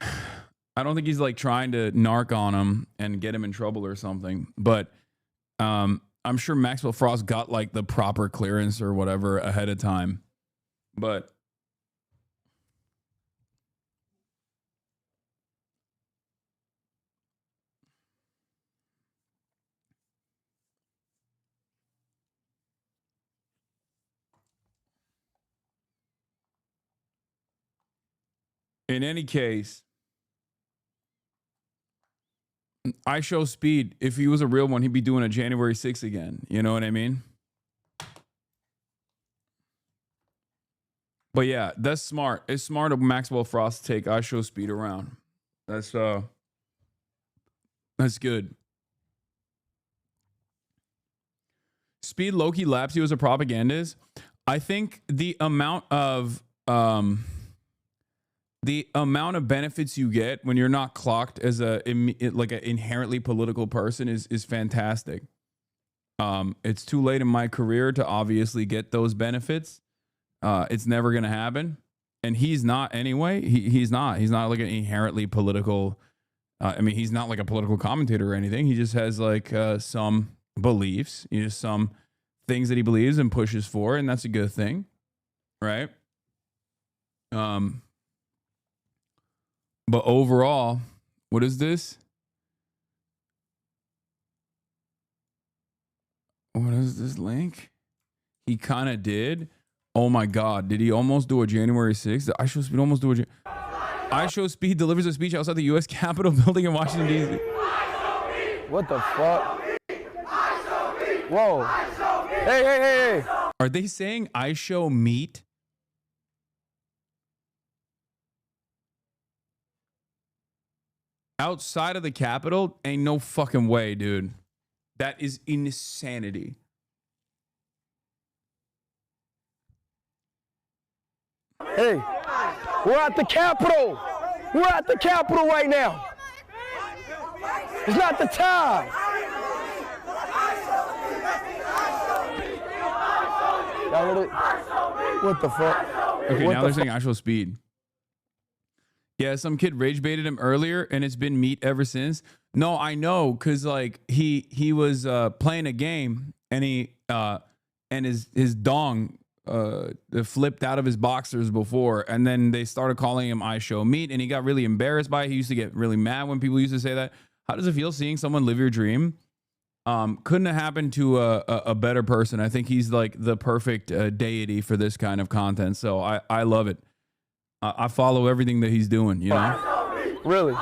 I don't think he's like trying to narc on him and get him in trouble or something. But I'm sure Maxwell Frost got like the proper clearance or whatever ahead of time. But in any case, I Show Speed, if he was a real one, he'd be doing a January 6th again. You know what I mean? But yeah, that's smart. It's smart of Maxwell Frost to take I Show Speed around. That's good. Speed Loki laps you as a propagandist. I think the amount of the amount of benefits you get when you're not clocked as like an inherently political person is fantastic. It's too late in my career to obviously get those benefits. It's never going to happen. And he's not anyway. He's not like an inherently political. I mean, he's not like a political commentator or anything. He just has like some beliefs, some things that he believes and pushes for, and that's a good thing, right? But overall, what is this? What is this link? He kind of did. Oh my God. Did he almost do a January 6th? Did iShowSpeed almost do a iShowSpeed delivers a speech outside the U.S. Capitol building in Washington, D.C. What the fuck? Whoa. Hey. Are they saying I show meat? Outside of the Capitol? Ain't no fucking way, dude. That is insanity. Hey, we're at the Capitol. We're at the Capitol right now. It's not the time. Y'all heard it? What the fuck? Okay, What now the they're saying actual speed. Yeah, some kid rage baited him earlier, and it's been meat ever since. No, I know, cause like he was playing a game, and and his dong flipped out of his boxers before, and then they started calling him I show meat, and he got really embarrassed by it. He used to get really mad when people used to say that. How does it feel seeing someone live your dream? Couldn't have happened to a better person. I think he's like the perfect deity for this kind of content. So I love it. I follow everything that he's doing, you know? Really?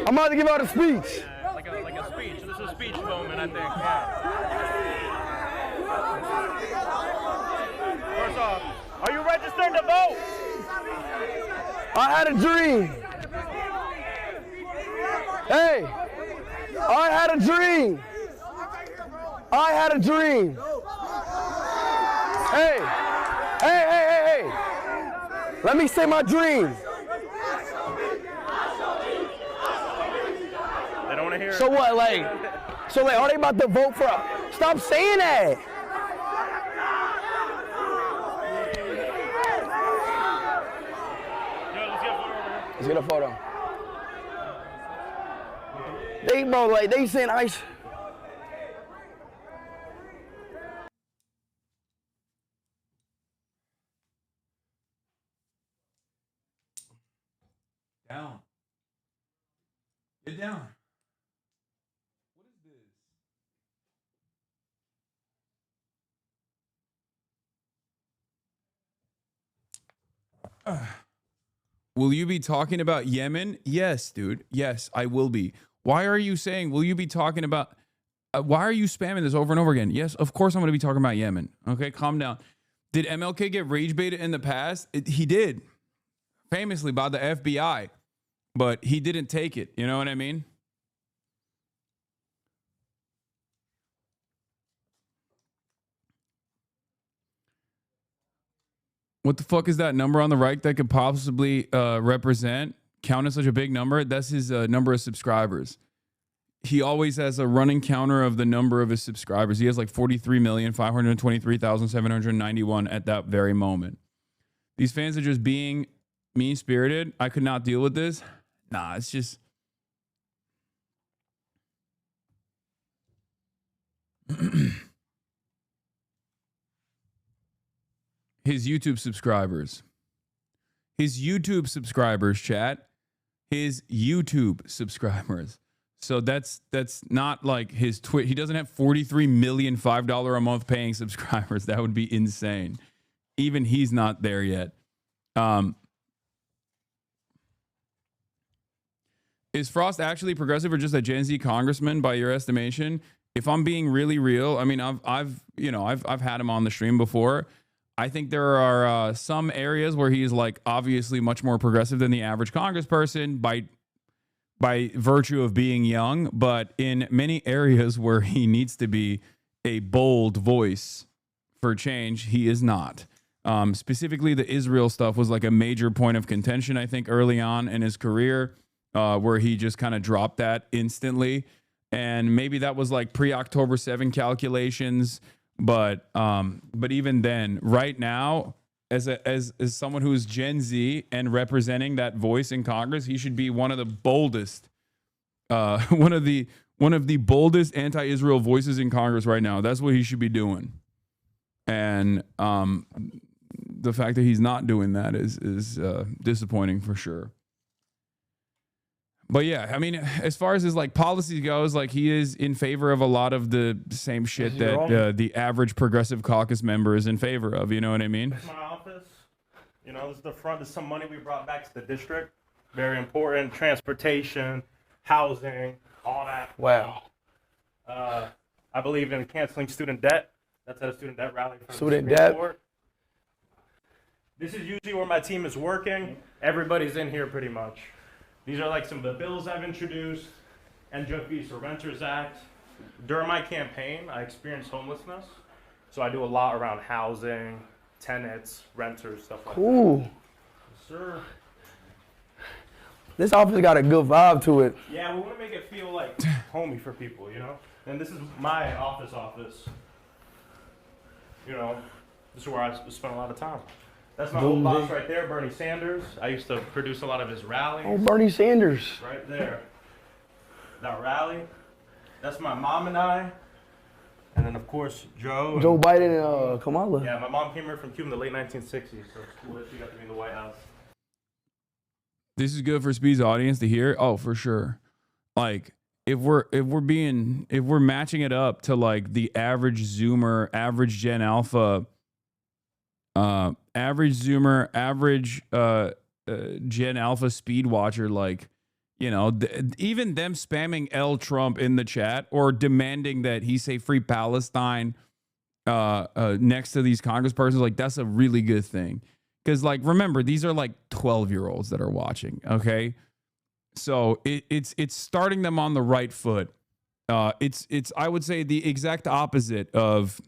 I'm about to give out a speech. Like a speech. This is a speech moment, I think. Yeah. First off, are you registered to vote? I had a dream. Hey, I had a dream. I had a dream. Hey. Let me say my dream. They don't want to hear it. So what, like, are they about to vote for Stop saying that. Yo, let's get a photo over here. Let's get a photo. They saying ice. Down. Get down. What is this? Will you be talking about Yemen? Yes, dude. Yes, I will be. Why are you saying, will you be talking about, why are you spamming this over and over again? Yes, of course I'm going to be talking about Yemen. Okay, calm down. Did MLK get rage baited in the past? He did. Famously by the FBI. But he didn't take it. You know what I mean? What the fuck is that number on the right that could possibly represent, count as such a big number? That's his number of subscribers. He always has a running counter of the number of his subscribers. He has like 43,523,791 at that very moment. These fans are just being mean-spirited. I could not deal with this. Nah, it's just... His YouTube subscribers. His YouTube subscribers, chat. His YouTube subscribers. So that's not like his Twitch. He doesn't have 43 million $5 a month paying subscribers. That would be insane. Even he's not there yet. Is Frost actually progressive or just a Gen Z congressman by your estimation? If I'm being really real, I mean, I've had him on the stream before. I think there are some areas where he's like obviously much more progressive than the average congressperson by virtue of being young, but in many areas where he needs to be a bold voice for change, he is not. Specifically, the Israel stuff was like a major point of contention, I think, early on in his career, where he just kind of dropped that instantly. And maybe that was like pre-October 7 calculations. But even then, right now, as someone who's Gen Z and representing that voice in Congress, he should be one of the boldest, one of the boldest anti-Israel voices in Congress right now. That's what he should be doing. And the fact that he's not doing that is disappointing for sure. But yeah, I mean, as far as his like policy goes, like he is in favor of a lot of the same shit that the average progressive caucus member is in favor of. You know what I mean? This is my office. You know, this is the front. This is some money we brought back to the district. Very important. Transportation, housing, all that. Wow. I believe in canceling student debt. That's at a student debt rally. Student debt. This is usually where my team is working. Everybody's in here pretty much. These are like some of the bills I've introduced. NJF Visa Renters Act. During my campaign, I experienced homelessness. So I do a lot around housing, tenants, renters, stuff like Cool. that. Yes, sir. This office got a good vibe to it. Yeah, we want to make it feel like homey for people, you know? And this is my office. You know, this is where I spend a lot of time. That's my old boss right there, Bernie Sanders. I used to produce a lot of his rallies. Oh, Bernie Sanders. Right there. That rally. That's my mom and I. And then, of course, Joe. Joe Biden and Kamala. Yeah, my mom came here from Cuba in the late 1960s, so it's cool that she got to be in the White House. This is good for Speed's audience to hear. Oh, for sure. Like if we're matching it up to like the average Zoomer, average Gen Alpha, average Zoomer, average Gen Alpha speed watcher, like, you know, even them spamming L Trump in the chat or demanding that he say free Palestine next to these congresspersons, like that's a really good thing. Because, like, remember, these are like 12-year-olds that are watching, okay? So it's starting them on the right foot. It's I would say the exact opposite of.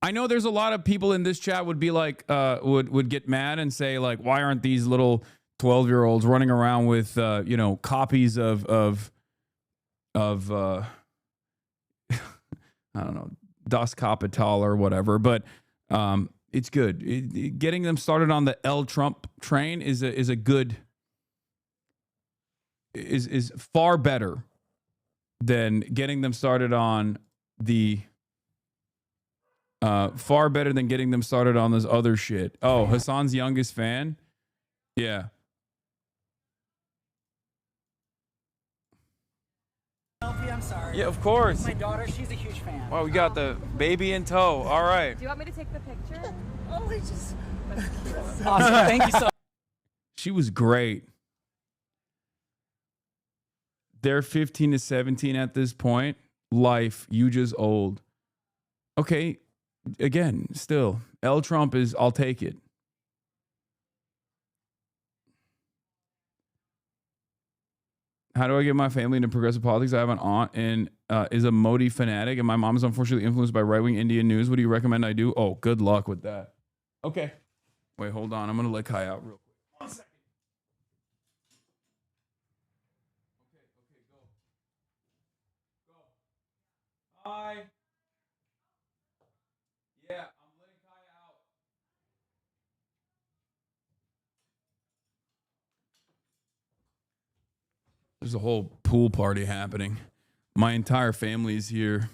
I know there's a lot of people in this chat would be like would get mad and say like, why aren't these little 12-year-olds running around with you know, copies of I don't know, Das Kapital or whatever, but it's good. Getting them started on the L Trump train is a good is far better than getting them started on the far better than getting them started on this other shit. Oh, Hasan's youngest fan? Yeah. I'm sorry. Yeah, of course. My daughter, she's a huge fan. Well, we got the baby in tow. All right. Do you want me to take the picture? Oh, it's just... Awesome. Thank you so much. She was great. They're 15 to 17 at this point. Life, you just old. Okay, again, still, L Trump is, I'll take it. How do I get my family into progressive politics? I have an aunt and is a Modi fanatic, and my mom is unfortunately influenced by right-wing Indian news. What do you recommend I do? Oh, good luck with that. Okay. Wait, hold on. I'm going to let Kai out real quick. 1 second. Okay, go. Go. Hi. Yeah, I'm letting Kai out. There's a whole pool party happening. My entire family is here.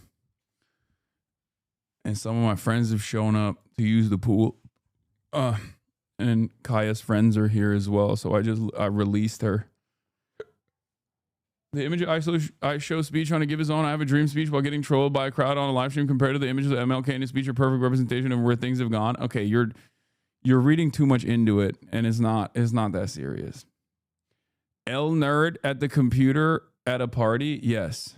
And some of my friends have shown up to use the pool. And Kaya's friends are here as well. So I released her. The image I show speech trying to give his own I have a dream speech while getting trolled by a crowd on a live stream compared to the images of MLK in his speech are perfect representation of where things have gone. Okay, you're reading too much into it, and it's not that serious. L nerd at the computer at a party? Yes.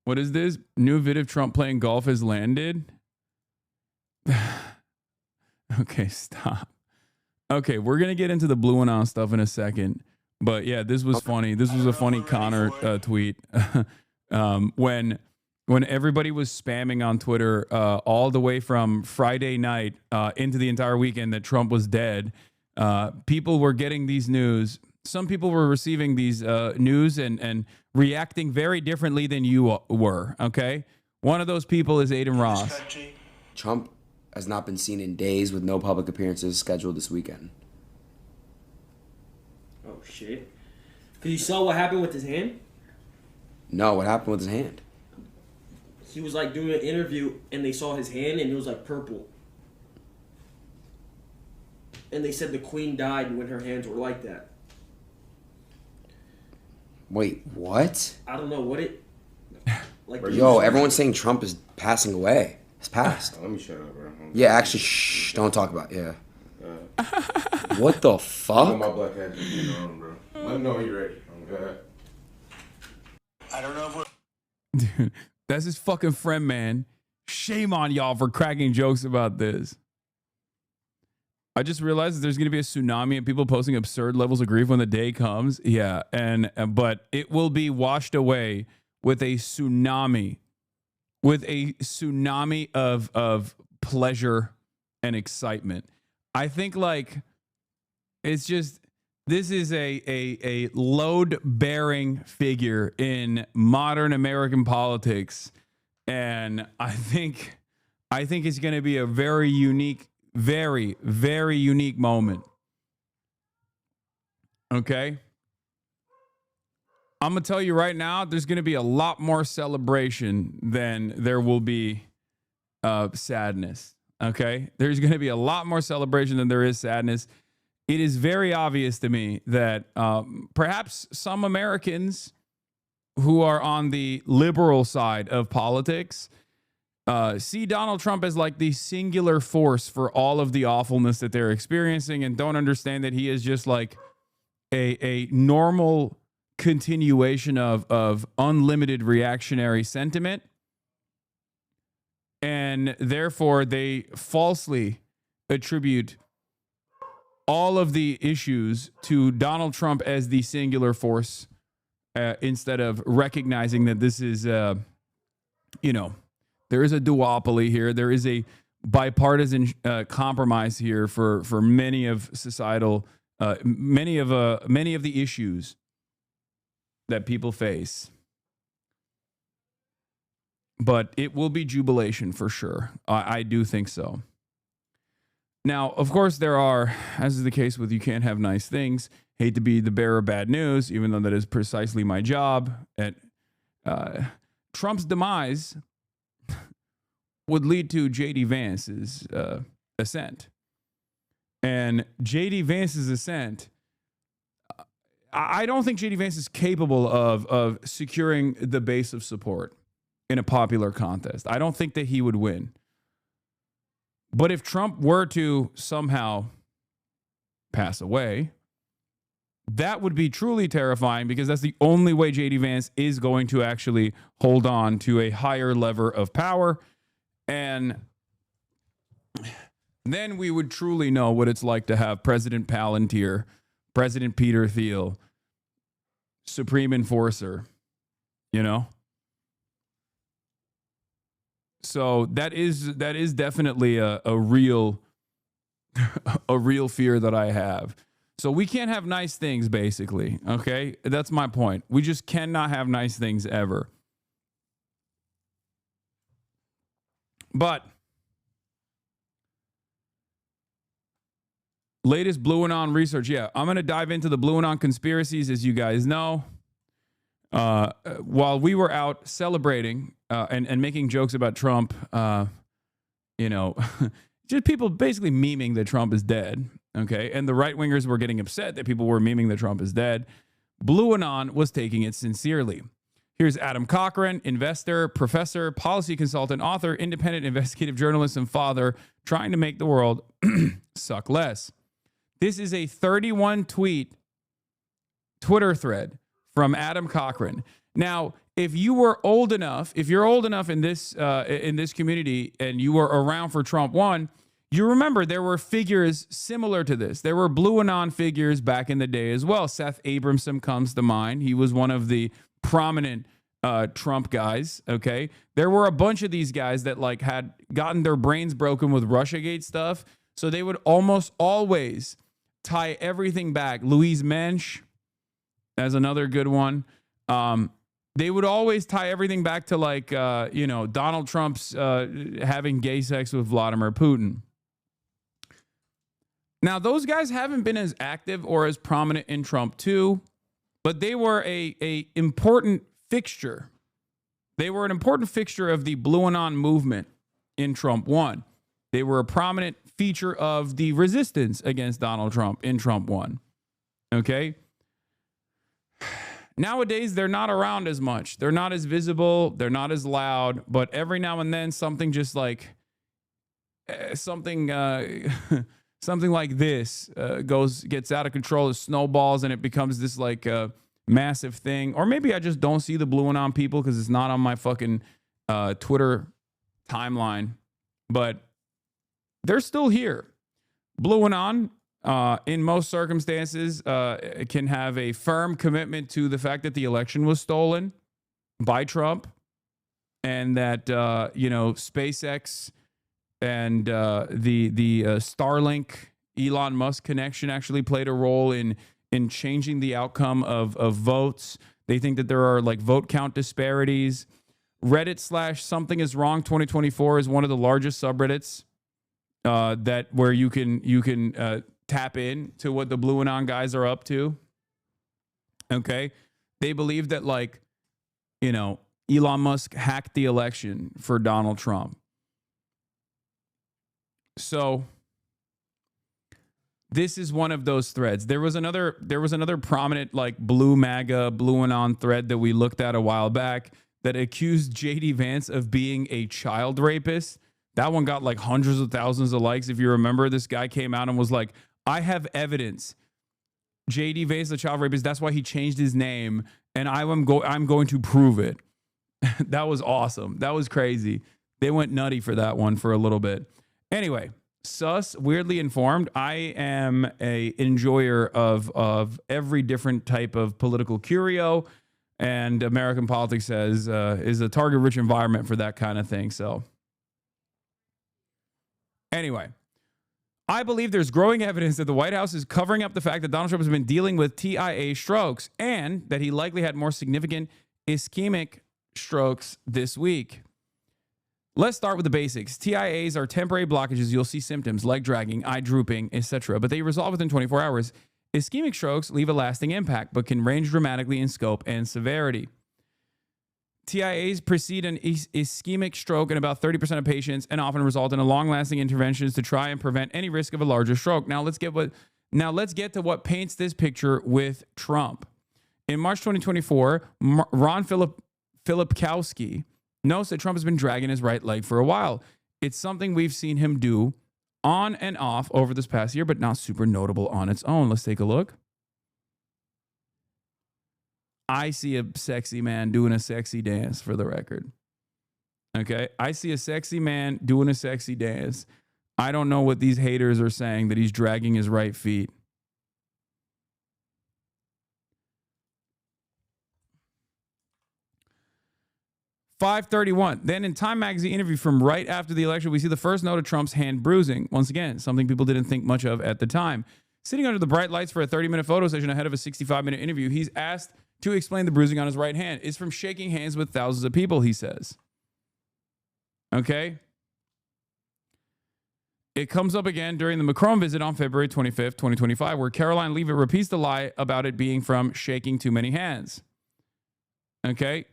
What is this? New vid of Trump playing golf has landed? Okay, stop. Okay, we're going to get into the blue and on stuff in a second. But yeah, this was funny. This was a funny Connor tweet. When when everybody was spamming on Twitter all the way from Friday night into the entire weekend that Trump was dead, people were getting these news. Some people were receiving these news and reacting very differently than you were, okay? One of those people is Aiden Ross. Trump has not been seen in days with no public appearances scheduled this weekend. Oh, shit. Because you saw what happened with his hand? No, what happened with his hand? He was like doing an interview and they saw his hand and it was like purple. And they said the queen died when her hands were like that. Wait, what? I don't know what it... Like, Yo, everyone's saying Trump is passing away. It's passed. Let me shut up, bro. Yeah, actually, shh, don't talk about it. Yeah. What the fuck? My black hat just on, bro. Let me know when you're ready. Okay. I don't know if we're... Dude, that's his fucking friend, man. Shame on y'all for cracking jokes about this. I just realized that there's going to be a tsunami of people posting absurd levels of grief when the day comes. Yeah, but it will be washed away with a tsunami, of pleasure and excitement. I think like it's just this is a load-bearing figure in modern American politics, and I think it's going to be a very unique. Very, very unique moment. Okay? I'm going to tell you right now, there's going to be a lot more celebration than there will be sadness. Okay? There's going to be a lot more celebration than there is sadness. It is very obvious to me that perhaps some Americans who are on the liberal side of politics see Donald Trump as like the singular force for all of the awfulness that they're experiencing and don't understand that he is just like a normal continuation of unlimited reactionary sentiment. And therefore, they falsely attribute all of the issues to Donald Trump as the singular force instead of recognizing that this is, there is a duopoly here. There is a bipartisan compromise here for many of societal, many of the issues that people face. But it will be jubilation for sure. I do think so. Now, of course, there are, as is the case with you can't have nice things. Hate to be the bearer of bad news, even though that is precisely my job. At Trump's demise would lead to J.D. Vance's ascent. And J.D. Vance's ascent, I don't think J.D. Vance is capable of securing the base of support in a popular contest. I don't think that he would win. But if Trump were to somehow pass away, that would be truly terrifying because that's the only way J.D. Vance is going to actually hold on to a higher lever of power. And then we would truly know what it's like to have President Palantir, President Peter Thiel, Supreme Enforcer, you know? So that is definitely a real fear that I have. So we can't have nice things, basically, okay? That's my point. We just cannot have nice things ever. But latest Blue Anon research. Yeah, I'm going to dive into the Blue Anon conspiracies, as you guys know. While we were out celebrating and making jokes about Trump, just people basically memeing that Trump is dead, okay? And the right-wingers were getting upset that people were memeing that Trump is dead. Blue Anon was taking it sincerely. Here's Adam Cochran, investor, professor, policy consultant, author, independent investigative journalist, and father, trying to make the world suck less. This is a 31-tweet Twitter thread from Adam Cochran. Now, if you're old enough in this community and you were around for Trump 1, you remember there were figures similar to this. There were Blue Anon figures back in the day as well. Seth Abramson comes to mind. He was one of the prominent Trump guys. Okay. There were a bunch of these guys that like had gotten their brains broken with Russiagate stuff. So they would almost always tie everything back. Louise Mensch, as another good one. They would always tie everything back to like, Donald Trump's having gay sex with Vladimir Putin. Now, those guys haven't been as active or as prominent in Trump 2, but they were a important fixture. They were an important fixture of the Blue Anon movement in Trump 1. They were a prominent feature of the resistance against Donald Trump in Trump 1. Okay? Nowadays, they're not around as much. They're not as visible. They're not as loud. But every now and then, something just like something like this gets out of control, it snowballs, and it becomes this like massive thing. Or maybe I just don't see the Blue Anon people because it's not on my fucking Twitter timeline. But they're still here. Blue Anon, in most circumstances, can have a firm commitment to the fact that the election was stolen by Trump, and that SpaceX and the Starlink Elon Musk connection actually played a role in changing the outcome of votes. They think that there are like vote count disparities. Reddit / something is wrong 2024 is one of the largest subreddits where you can tap in to what the Blue Anon guys are up to. Okay. They believe that Elon Musk hacked the election for Donald Trump. So this is one of those threads. There was another prominent like Blue MAGA, Blue Anon thread that we looked at a while back that accused JD Vance of being a child rapist. That one got like hundreds of thousands of likes. If you remember, this guy came out and was like, I have evidence. JD Vance is a child rapist. That's why he changed his name. And I'm going to prove it. That was awesome. That was crazy. They went nutty for that one for a little bit. Anyway, sus, weirdly informed. I am a enjoyer of every different type of political curio, and American politics is a target-rich environment for that kind of thing. So anyway, I believe there's growing evidence that the White House is covering up the fact that Donald Trump has been dealing with TIA strokes, and that he likely had more significant ischemic strokes this week. Let's start with the basics. TIAs are temporary blockages. You'll see symptoms, leg dragging, eye drooping, etc., but they resolve within 24 hours. Ischemic strokes leave a lasting impact, but can range dramatically in scope and severity. TIAs precede an ischemic stroke in about 30% of patients and often result in a long-lasting interventions to try and prevent any risk of a larger stroke. Now let's get to what paints this picture with Trump. In March 2024, Ron Filipkowski notes that Trump has been dragging his right leg for a while. It's something we've seen him do on and off over this past year, but not super notable on its own. Let's take a look. I see a sexy man doing a sexy dance, for the record. Okay? I see a sexy man doing a sexy dance. I don't know what these haters are saying, that he's dragging his right feet. .531. Then in Time magazine interview from right after the election, we see the first note of Trump's hand bruising. Once again, something people didn't think much of at the time. Sitting under the bright lights for a 30-minute photo session ahead of a 65-minute interview, he's asked to explain the bruising on his right hand. It's from shaking hands with thousands of people, he says. Okay? It comes up again during the Macron visit on February 25th, 2025, where Caroline Leavitt repeats the lie about it being from shaking too many hands. Okay?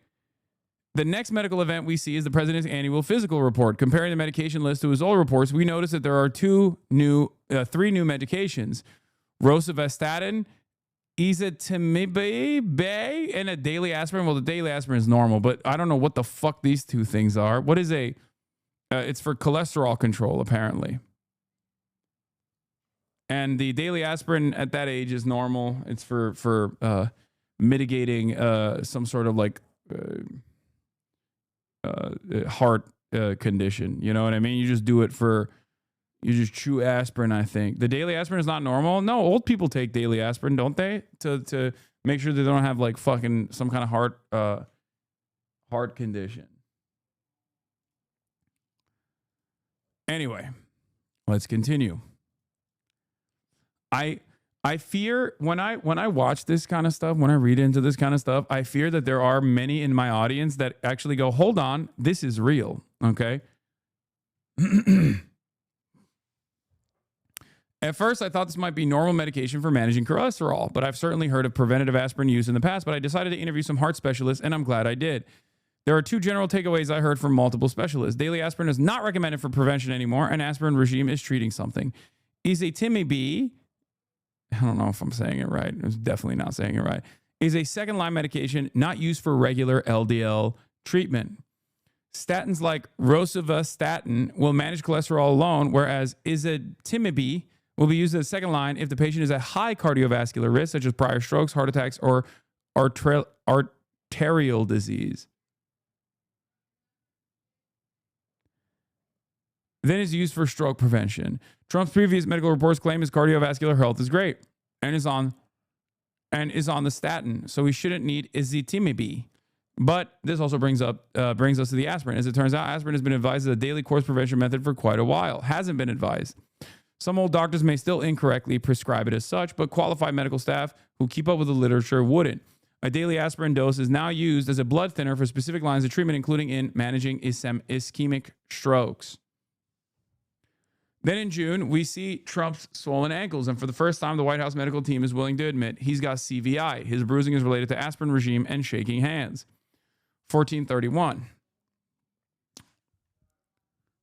The next medical event we see is the president's annual physical report. Comparing the medication list to his old reports, we notice that there are three new medications: rosuvastatin, ezetimibe, and a daily aspirin. Well, the daily aspirin is normal, but I don't know what the fuck these two things are. What is it's for cholesterol control, apparently. And the daily aspirin at that age is normal. It's for mitigating some sort of like heart condition. You know what I mean? You just do it you just chew aspirin, I think. The daily aspirin is not normal. No, old people take daily aspirin, don't they? To make sure they don't have like fucking some kind of heart heart condition. Anyway, let's continue. I fear when I watch this kind of stuff, when I read into this kind of stuff, I fear that there are many in my audience that actually go, hold on, this is real. Okay. At first, I thought this might be normal medication for managing cholesterol, but I've certainly heard of preventative aspirin use in the past, but I decided to interview some heart specialists, and I'm glad I did. There are two general takeaways I heard from multiple specialists. Daily aspirin is not recommended for prevention anymore. An aspirin regime is treating something. Ezetimibe, I don't know if I'm saying it right. I'm definitely not saying it right. Is a second-line medication not used for regular LDL treatment. Statins like rosuvastatin will manage cholesterol alone, whereas ezetimibe will be used as a second line if the patient is at high cardiovascular risk, such as prior strokes, heart attacks, or arterial disease. Then is used for stroke prevention. Trump's previous medical reports claim his cardiovascular health is great and is on the statin, so he shouldn't need ezetimibe. But this also brings us to the aspirin. As it turns out, aspirin has been advised as a daily course prevention method for quite a while. Hasn't been advised. Some old doctors may still incorrectly prescribe it as such, but qualified medical staff who keep up with the literature wouldn't. A daily aspirin dose is now used as a blood thinner for specific lines of treatment, including in managing ischemic strokes. Then in June, we see Trump's swollen ankles, and for the first time, the White House medical team is willing to admit he's got CVI. His bruising is related to aspirin regime and shaking hands. 1431.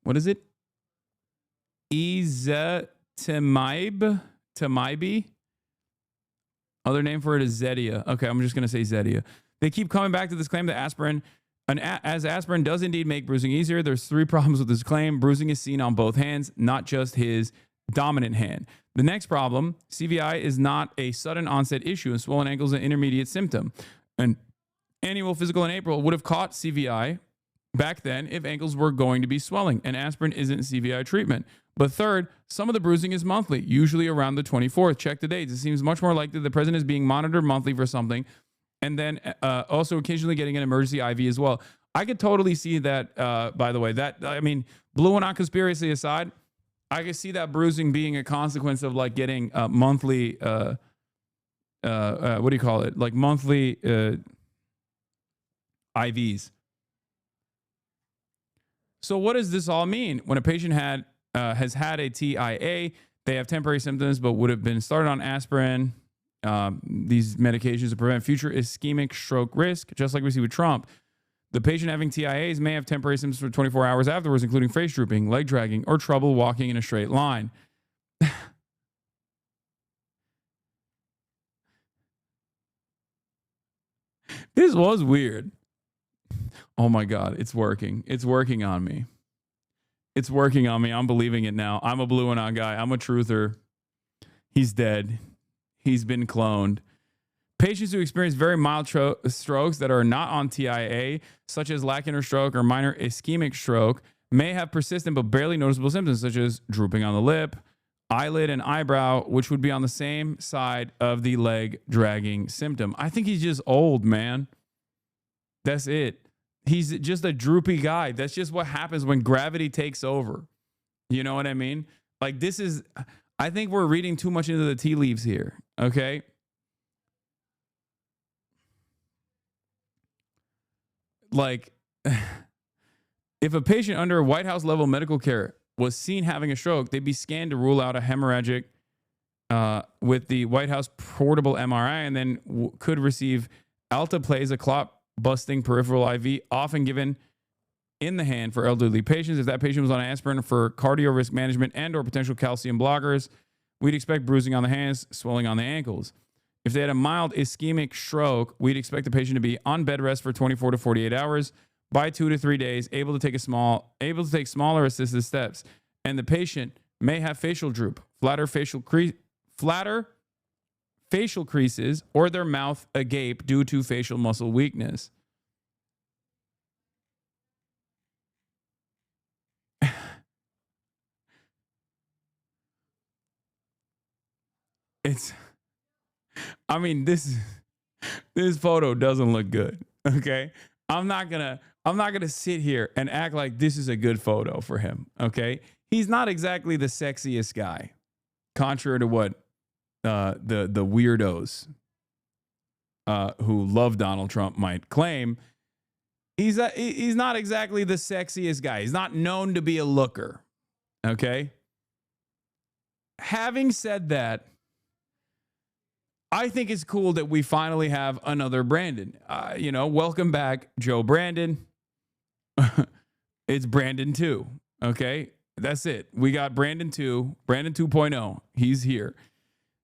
What is it? Ezetimibe? Other name for it is Zetia. Okay, I'm just going to say Zetia. They keep coming back to this claim that aspirin, as aspirin does indeed make bruising easier. There's three problems with this claim. Bruising is seen on both hands, not just his dominant hand. The next problem, CVI is not a sudden onset issue, and swollen ankles is an intermediate symptom. An annual physical in April would have caught CVI back then if ankles were going to be swelling, and aspirin isn't CVI treatment. But third, some of the bruising is monthly, usually around the 24th. Check the dates. It seems much more likely the president is being monitored monthly for something, and then also occasionally getting an emergency IV as well. I could totally see that, by the way. Blue and not conspiracy aside, I could see that bruising being a consequence of like getting monthly, what do you call it? Like monthly IVs. So what does this all mean? When a patient has had a TIA, they have temporary symptoms, but would have been started on aspirin, these medications to prevent future ischemic stroke risk, just like we see with Trump. The patient having TIAs may have temporary symptoms for 24 hours afterwards, including face drooping, leg dragging, or trouble walking in a straight line. This was weird. Oh my God, it's working. It's working on me. It's working on me. I'm believing it now. I'm a blue and on guy. I'm a truther. He's dead. He's been cloned. Patients who experience very mild strokes that are not on TIA, such as lacunar stroke or minor ischemic stroke, may have persistent but barely noticeable symptoms, such as drooping on the lip, eyelid, and eyebrow, which would be on the same side of the leg dragging symptom. I think he's just old, man. That's it. He's just a droopy guy. That's just what happens when gravity takes over. You know what I mean? Like I think we're reading too much into the tea leaves here. Okay. Like if a patient under White House level medical care was seen having a stroke, they'd be scanned to rule out a hemorrhagic with the White House portable MRI, and then could receive alteplase, clot busting peripheral IV, often given in the hand for elderly patients. If that patient was on aspirin for cardio risk management and or potential calcium blockers, we'd expect bruising on the hands, swelling on the ankles. If they had a mild ischemic stroke, we'd expect the patient to be on bed rest for 24 to 48 hours, by 2 to 3 days, able to take smaller assisted steps, and the patient may have facial droop, flatter facial creases, or their mouth agape due to facial muscle weakness. This photo doesn't look good. Okay. I'm not gonna sit here and act like this is a good photo for him. Okay, he's not exactly the sexiest guy, contrary to what the weirdos who love Donald Trump might claim. He's not exactly the sexiest guy. He's not known to be a looker. Okay. Having said that, I think it's cool that we finally have another Brandon. Welcome back, Joe Brandon. It's Brandon 2. Okay. That's it. We got Brandon 2, Brandon 2.0. He's here.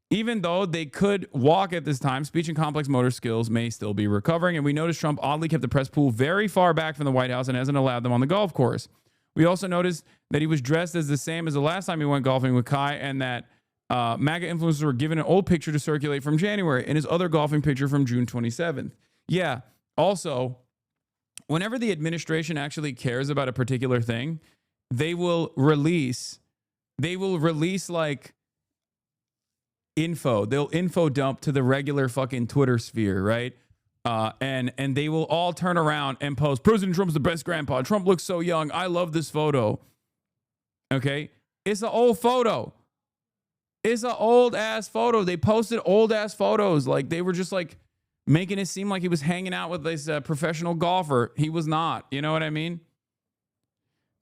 Even though they could walk at this time, speech and complex motor skills may still be recovering. And we noticed Trump oddly kept the press pool very far back from the White House and hasn't allowed them on the golf course. We also noticed that he was dressed as the same as the last time he went golfing with Kai, and that MAGA influencers were given an old picture to circulate from January and his other golfing picture from June 27th. Yeah. Also, whenever the administration actually cares about a particular thing, they will release like info. They'll info dump to the regular fucking Twitter sphere, right? And they will all turn around and post, President Trump's the best grandpa. Trump looks so young. I love this photo. Okay? It's an old photo. It's an old ass photo. They posted old ass photos. Like they were just like making it seem like he was hanging out with this professional golfer. He was not. You know what I mean?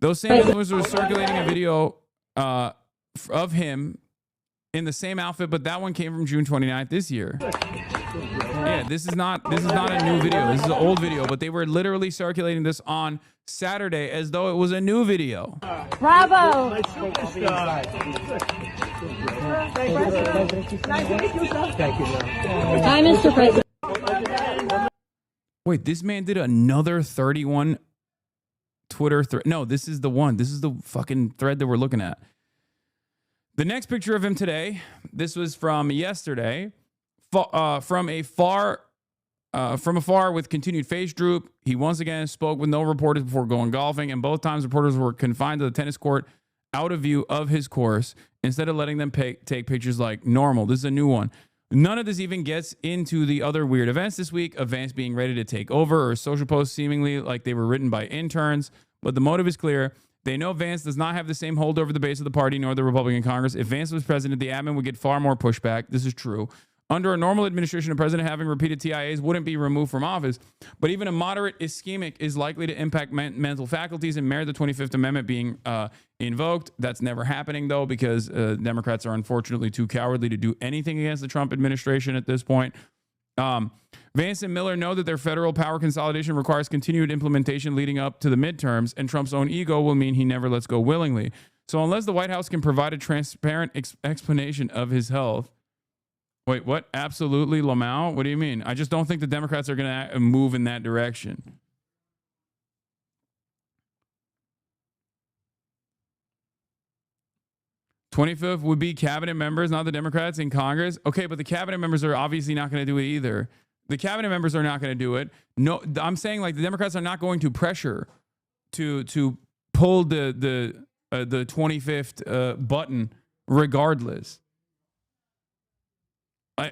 Those same influencers were circulating a video of him in the same outfit, but that one came from June 29th this year. Yeah, this is not a new video. This is an old video, but they were literally circulating this on Saturday as though it was a new video. Bravo! Hi, Mr. President. Wait, this man did another 31 Twitter thread. No, this is the one. This is the fucking thread that we're looking at. The next picture of him today, this was from yesterday, from afar with continued face droop. He once again spoke with no reporters before going golfing, and both times reporters were confined to the tennis court out of view of his course instead of letting them take pictures like normal. This is a new one. None of this even gets into the other weird events this week, of Vance being ready to take over, or social posts seemingly like they were written by interns. But the motive is clear. They know Vance does not have the same hold over the base of the party nor the Republican Congress. If Vance was president, the admin would get far more pushback. This is true. Under a normal administration, a president having repeated TIAs wouldn't be removed from office. But even a moderate ischemic is likely to impact mental faculties and merit the 25th Amendment being invoked. That's never happening, though, because Democrats are unfortunately too cowardly to do anything against the Trump administration at this point. Vance and Miller know that their federal power consolidation requires continued implementation leading up to the midterms, and Trump's own ego will mean he never lets go willingly. So unless the White House can provide a transparent explanation of his health. Wait, what? Absolutely, Lamau? What do you mean? I just don't think the Democrats are going to move in that direction. '25th would be cabinet members, not the Democrats in Congress. Okay, but the cabinet members are obviously not going to do it either. The cabinet members are not going to do it. No, I'm saying like the Democrats are not going to pressure to pull the 25th button regardless.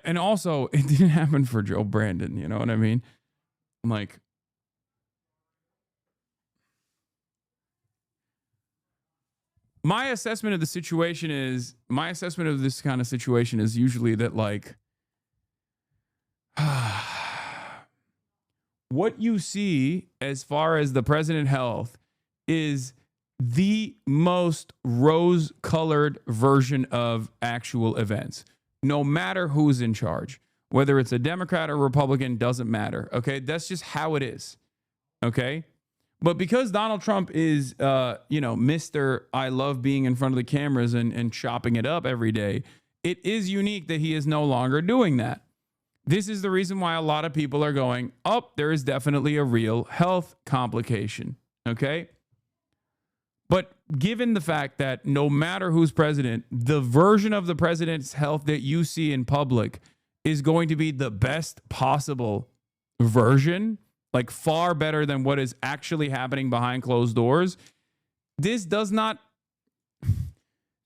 And also, it didn't happen for Joe Brandon. You know what I mean? I'm like, my assessment of this kind of situation is usually that, like, what you see as far as the president health is the most rose-colored version of actual events. No matter who's in charge, whether it's a Democrat or Republican, doesn't matter. Okay, that's just how it is. Okay. But because Donald Trump is, Mr. I love being in front of the cameras and chopping it up every day, it is unique that he is no longer doing that. This is the reason why a lot of people are going, oh, there is definitely a real health complication. Okay. But given the fact that no matter who's president, the version of the president's health that you see in public is going to be the best possible version, like far better than what is actually happening behind closed doors. This doesn't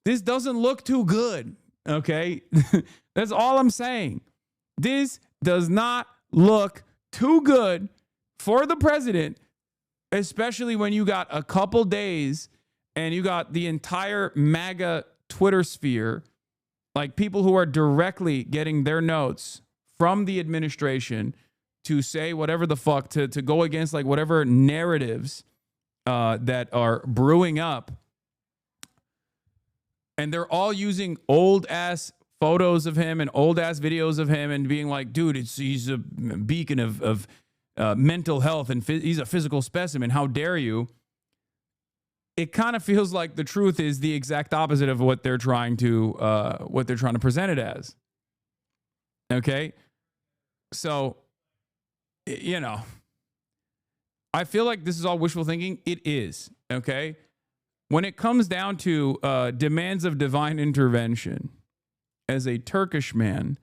look too good. Okay. That's all I'm saying. This does not look too good for the president, especially when you got a couple days and you got the entire MAGA Twitter sphere, like people who are directly getting their notes from the administration to say whatever the fuck, to go against like whatever narratives that are brewing up. And they're all using old ass photos of him and old ass videos of him and being like, dude, he's a beacon of mental health and he's a physical specimen. How dare you? It kind of feels like the truth is the exact opposite of what they're trying to present it as. Okay, so you know, I feel like this is all wishful thinking. It is. Okay, when it comes down to demands of divine intervention, as a Turkish man,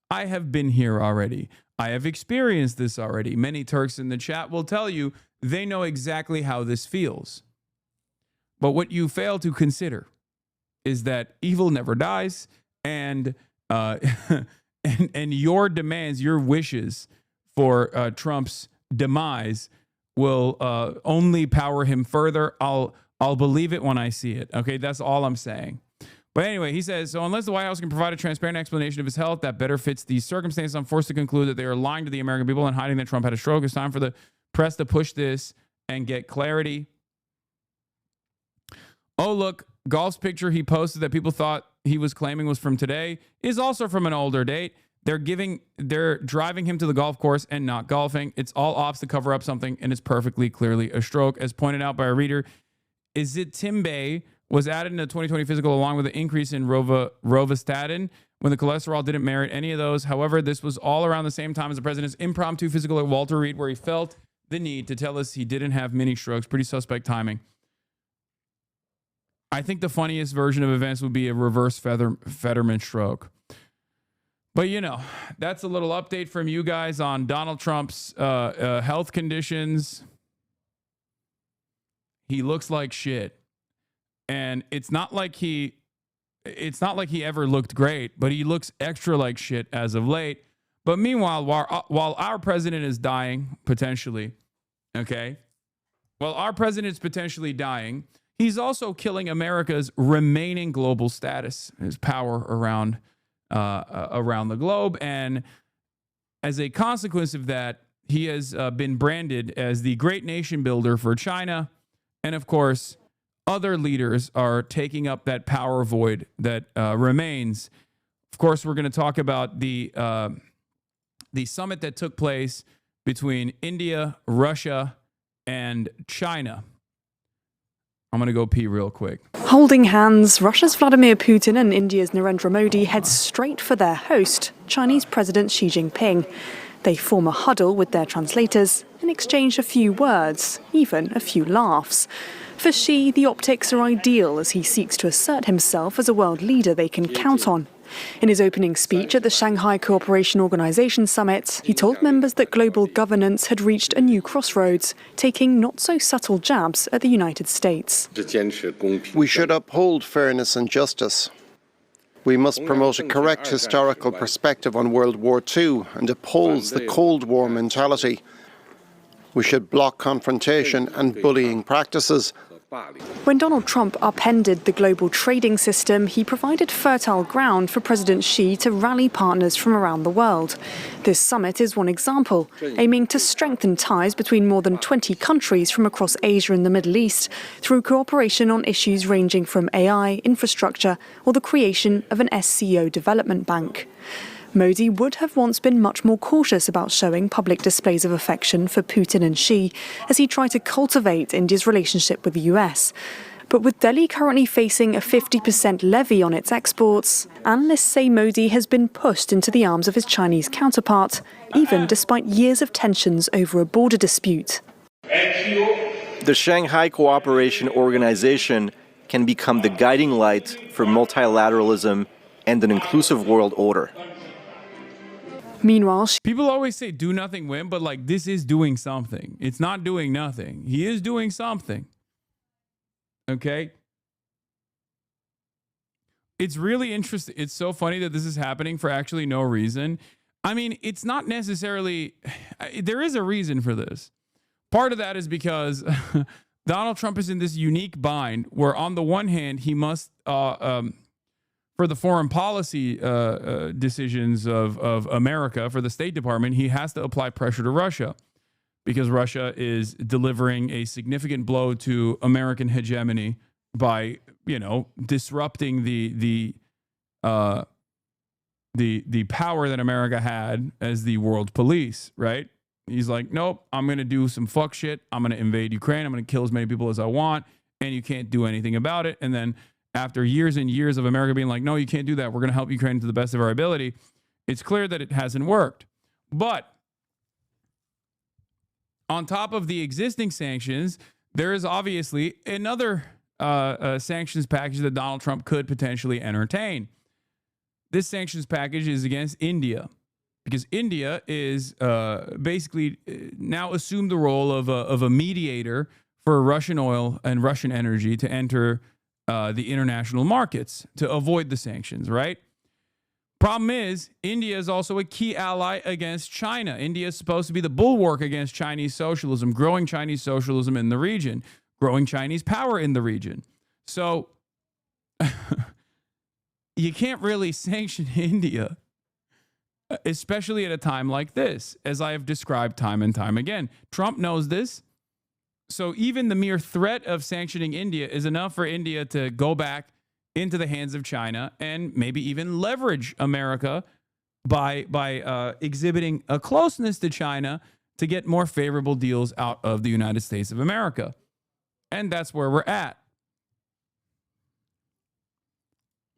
I have been here already. I have experienced this already. Many Turks in the chat will tell you they know exactly how this feels. But what you fail to consider is that evil never dies, and and your demands, your wishes for Trump's demise will only power him further. I'll believe it when I see it. Okay, that's all I'm saying. But anyway, he says, so unless the White House can provide a transparent explanation of his health that better fits these circumstances, I'm forced to conclude that they are lying to the American people and hiding that Trump had a stroke. It's time for the press to push this and get clarity. Oh, look, golf's picture he posted that people thought he was claiming was from today is also from an older date. They're driving him to the golf course and not golfing. It's all ops to cover up something, and it's perfectly clearly a stroke. As pointed out by a reader, Timbe was added in the 2020 physical along with an increase in rovastatin when the cholesterol didn't merit any of those. However, this was all around the same time as the president's impromptu physical at Walter Reed, where he felt the need to tell us he didn't have mini strokes. Pretty suspect timing. I think the funniest version of events would be a reverse Fetterman stroke. But, you know, that's a little update from you guys on Donald Trump's health conditions. He looks like shit. And it's not like he ever looked great, but he looks extra like shit as of late. But meanwhile, while our president is dying, potentially, okay, while our president is potentially dying, he's also killing America's remaining global status, his power around the globe. And as a consequence of that, he has been branded as the great nation builder for China. And of course, other leaders are taking up that power void that remains. Of course, we're going to talk about the summit that took place between India, Russia, and China. I'm going to go pee real quick. Holding hands, Russia's Vladimir Putin and India's Narendra Modi head straight for their host, Chinese President Xi Jinping. They form a huddle with their translators and exchange a few words, even a few laughs. For Xi, the optics are ideal as he seeks to assert himself as a world leader they can count on. In his opening speech at the Shanghai Cooperation Organization Summit, he told members that global governance had reached a new crossroads, taking not-so-subtle jabs at the United States. We should uphold fairness and justice. We must promote a correct historical perspective on World War II and oppose the Cold War mentality. We should block confrontation and bullying practices. When Donald Trump upended the global trading system, he provided fertile ground for President Xi to rally partners from around the world. This summit is one example, aiming to strengthen ties between more than 20 countries from across Asia and the Middle East through cooperation on issues ranging from AI, infrastructure, or the creation of an SCO development bank. Modi would have once been much more cautious about showing public displays of affection for Putin and Xi as he tried to cultivate India's relationship with the US. But with Delhi currently facing a 50% levy on its exports, analysts say Modi has been pushed into the arms of his Chinese counterpart, even despite years of tensions over a border dispute. The Shanghai Cooperation Organization can become the guiding light for multilateralism and an inclusive world order. Meanwhile, people always say do nothing win, but like this is doing something. It's not doing nothing. He is doing something. Okay? It's really interesting. It's so funny that this is happening for actually no reason. I mean, it's not necessarily, there is a reason for this. Part of that is because Donald Trump is in this unique bind where, on the one hand, he must, for the foreign policy decisions of America, for the State Department, he has to apply pressure to Russia because Russia is delivering a significant blow to American hegemony by, disrupting the power that America had as the world police, right? He's like, nope, I'm going to do some fuck shit. I'm going to invade Ukraine. I'm going to kill as many people as I want, and you can't do anything about it. And then after years and years of America being like, no, you can't do that. We're going to help Ukraine to the best of our ability. It's clear that it hasn't worked. But on top of the existing sanctions, there is obviously another sanctions package that Donald Trump could potentially entertain. This sanctions package is against India, because India is basically now assumed the role of a mediator for Russian oil and Russian energy to enter the international markets to avoid the sanctions, right? Problem is, India is also a key ally against China. India is supposed to be the bulwark against Chinese socialism, growing Chinese socialism in the region, growing Chinese power in the region. So you can't really sanction India, especially at a time like this, as I have described time and time again. Trump knows this. So even the mere threat of sanctioning India is enough for India to go back into the hands of China and maybe even leverage America by exhibiting a closeness to China to get more favorable deals out of the United States of America. And that's where we're at.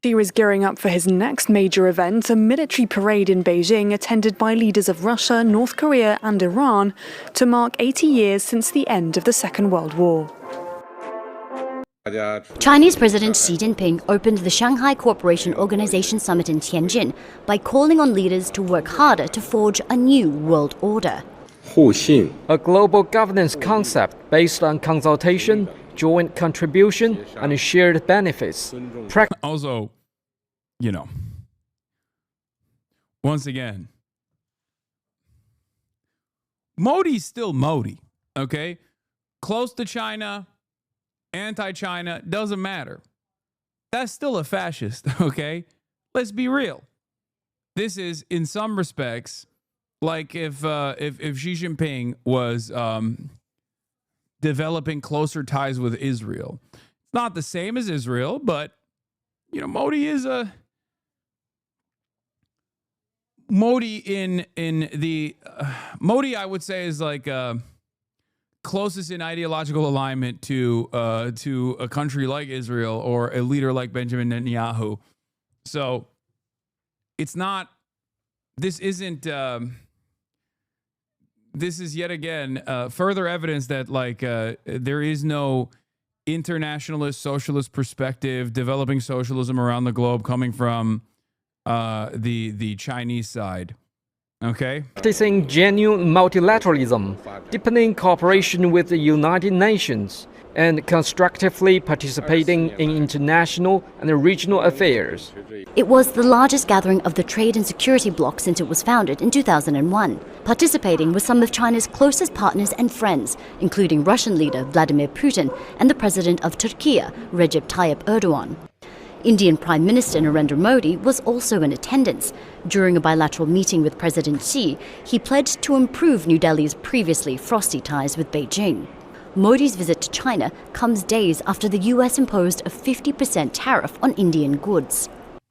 Xi is gearing up for his next major event, a military parade in Beijing attended by leaders of Russia, North Korea and Iran to mark 80 years since the end of the Second World War. Chinese President Xi Jinping opened the Shanghai Cooperation Organization Summit in Tianjin by calling on leaders to work harder to forge a new world order. A global governance concept based on consultation, joint contribution, and shared benefits. Also, once again, Modi's still Modi, okay? Close to China, anti-China, doesn't matter. That's still a fascist, okay? Let's be real. This is, in some respects, like if Xi Jinping was developing closer ties with Israel. It's not the same as Israel, but Modi is a Modi Modi, I would say, is like closest in ideological alignment to a country like Israel or a leader like Benjamin Netanyahu. So it's not. This isn't. This is yet again further evidence that there is no internationalist socialist perspective developing socialism around the globe coming from the Chinese side. Okay. Practicing genuine multilateralism, deepening cooperation with the United Nations, and constructively participating in international and regional affairs. It was the largest gathering of the trade and security bloc since it was founded in 2001, participating with some of China's closest partners and friends, including Russian leader Vladimir Putin and the president of Turkey, Recep Tayyip Erdogan. Indian Prime Minister Narendra Modi was also in attendance. During a bilateral meeting with President Xi, he pledged to improve New Delhi's previously frosty ties with Beijing. Modi's visit to China comes days after the US imposed a 50% tariff on Indian goods.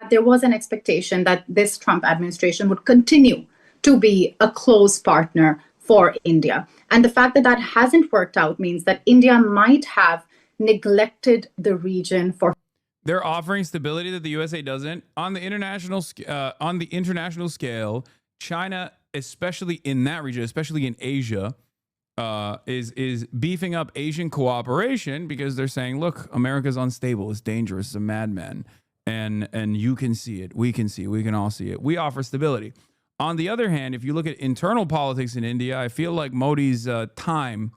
There was an expectation that this Trump administration would continue to be a close partner for India. And the fact that that hasn't worked out means that India might have neglected the region for. They're offering stability that the USA doesn't. On the international scale, China, especially in that region, especially in Asia, is beefing up Asian cooperation because they're saying, look, America's unstable, it's dangerous, it's a madman. And you can see it, we can see it, we can all see it. We offer stability. On the other hand, if you look at internal politics in India, I feel like Modi's time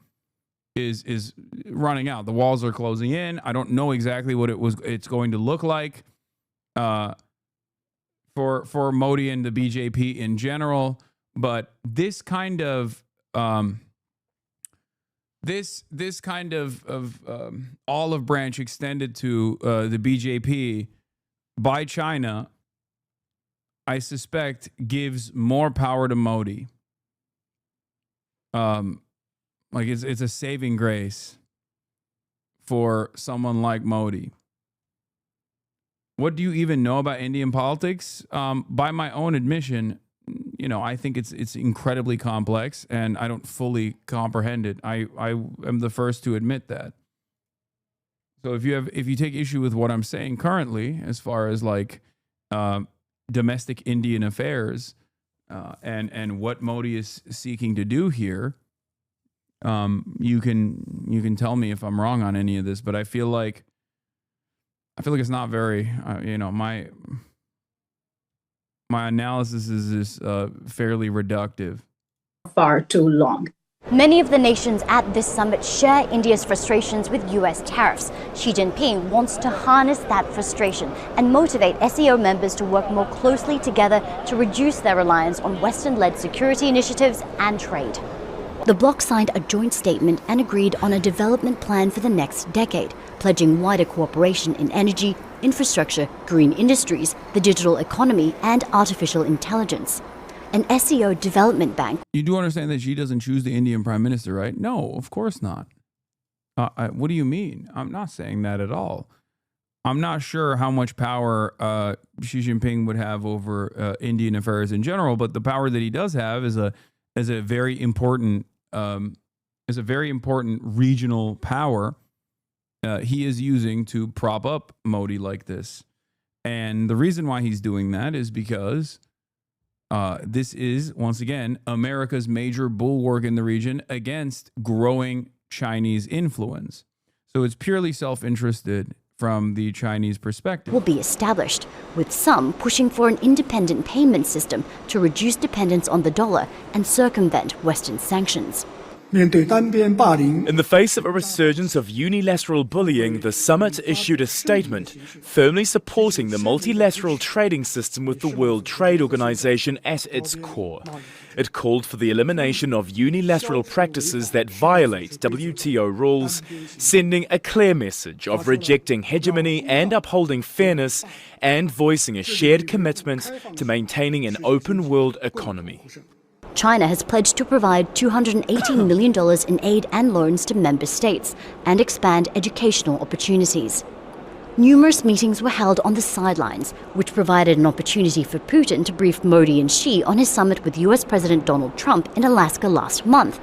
is running out. The walls are closing in. I don't know exactly what it's going to look like for Modi and the BJP in general, but this kind of this kind of olive branch extended to the BJP by China, I suspect, gives more power to Modi. Like it's a saving grace for someone like Modi. What do you even know about Indian politics? By my own admission, you know, I think it's incredibly complex, and I don't fully comprehend it. I am the first to admit that. So if you take issue with what I'm saying currently, as far as like domestic Indian affairs and what Modi is seeking to do here, you can tell me if I'm wrong on any of this, but I feel like it's not very, you know, my analysis is fairly reductive. Far too long. Many of the nations at this summit share India's frustrations with US tariffs. Xi Jinping wants to harness that frustration and motivate SCO members to work more closely together to reduce their reliance on Western-led security initiatives and trade. The bloc signed a joint statement and agreed on a development plan for the next decade, pledging wider cooperation in energy, infrastructure, green industries, the digital economy, and artificial intelligence. An SCO development bank. You do understand that Xi doesn't choose the Indian prime minister, right? No, of course not. What do you mean? I'm not saying that at all. I'm not sure how much power Xi Jinping would have over Indian affairs in general, but the power that he does have is a very important regional power he is using to prop up Modi like this. And the reason why he's doing that is because this is, once again, America's major bulwark in the region against growing Chinese influence. So it's purely self-interested from the Chinese perspective. Will be established, with some pushing for an independent payment system to reduce dependence on the dollar and circumvent Western sanctions. In the face of a resurgence of unilateral bullying, the summit issued a statement firmly supporting the multilateral trading system with the World Trade Organization at its core. It called for the elimination of unilateral practices that violate WTO rules, sending a clear message of rejecting hegemony and upholding fairness, and voicing a shared commitment to maintaining an open world economy. China has pledged to provide $218 million in aid and loans to member states and expand educational opportunities. Numerous meetings were held on the sidelines, which provided an opportunity for Putin to brief Modi and Xi on his summit with US President Donald Trump in Alaska last month,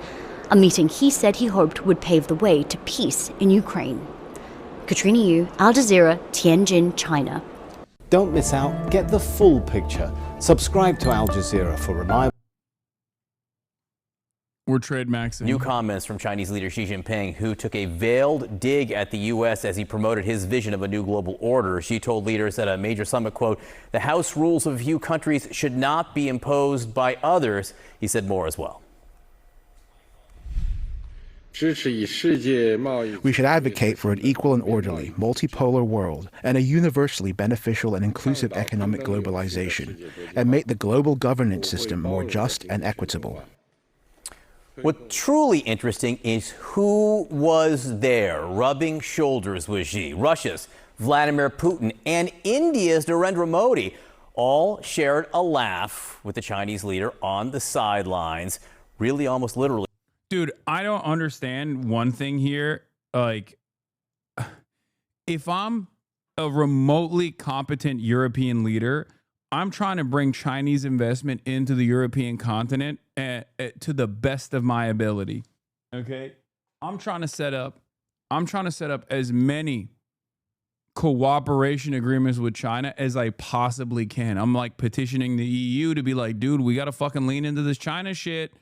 a meeting he said he hoped would pave the way to peace in Ukraine. Katrina Yu, Al Jazeera, Tianjin, China. Don't miss out. Get the full picture. Subscribe to Al Jazeera for reliable. We're trade maxing. New comments from Chinese leader Xi Jinping, who took a veiled dig at the U.S. as he promoted his vision of a new global order. Xi told leaders at a major summit, quote, "The house rules of a few countries should not be imposed by others." He said more as well. We should advocate for an equal and orderly, multipolar world and a universally beneficial and inclusive economic globalization, and make the global governance system more just and equitable. What's truly interesting is who was there rubbing shoulders with Xi. Russia's Vladimir Putin and India's Narendra Modi all shared a laugh with the Chinese leader on the sidelines, really almost literally. Dude, I don't understand one thing here. Like, if I'm a remotely competent European leader, I'm trying to bring Chinese investment into the European continent to the best of my ability. Okay, I'm trying to set up as many cooperation agreements with China as I possibly can. I'm like petitioning the EU to be like, dude, we got to fucking lean into this China shit.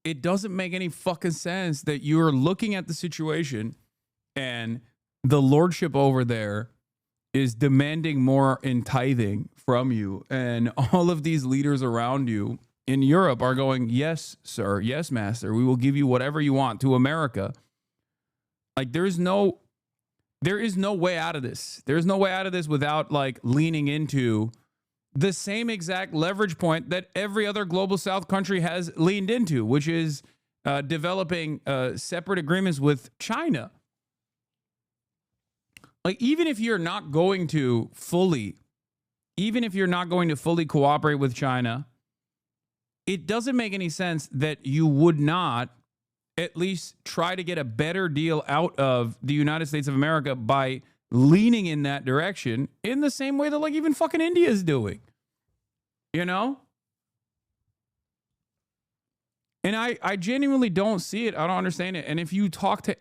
It doesn't make any fucking sense that you're looking at the situation and the lordship over there is demanding more in tithing from you. And all of these leaders around you in Europe are going, yes, sir. Yes, master. We will give you whatever you want to America. Like there is no way out of this. There's no way out of this without like leaning into the same exact leverage point that every other global South country has leaned into, which is developing separate agreements with China. Like, even if you're not going to fully cooperate with China, it doesn't make any sense that you would not at least try to get a better deal out of the United States of America by leaning in that direction in the same way that like even fucking India is doing, you know? And I genuinely don't see it. I don't understand it. And if you talk to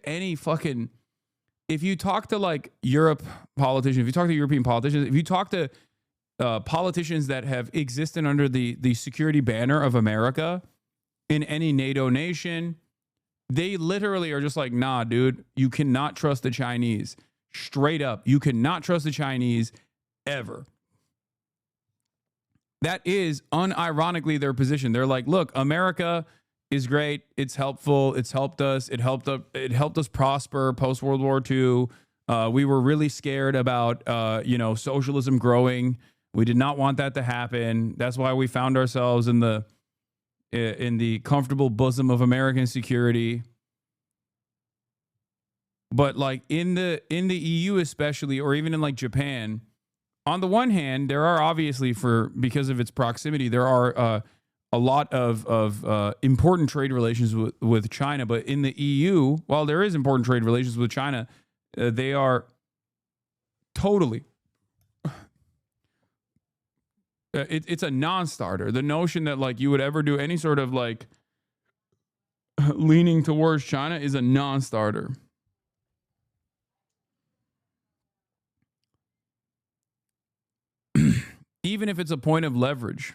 if you talk to like Europe politicians, if you talk to European politicians, if you talk to politicians that have existed under the security banner of America in any NATO nation, they literally are just like, nah, dude, you cannot trust the Chinese. Straight up, you cannot trust the Chinese ever. That is unironically their position. They're like, look, America is great. It's helpful. It's helped us. It helped us prosper post World War II. We were really scared about socialism growing. We did not want that to happen. That's why we found ourselves in the comfortable bosom of American security. But like in the EU especially, or even in like Japan, on the one hand, there are obviously because of its proximity, there are a lot of important trade relations with China. But in the EU, while there is important trade relations with China, they are totally. It's a non-starter. The notion that like you would ever do any sort of like leaning towards China is a non-starter. Even if it's a point of leverage.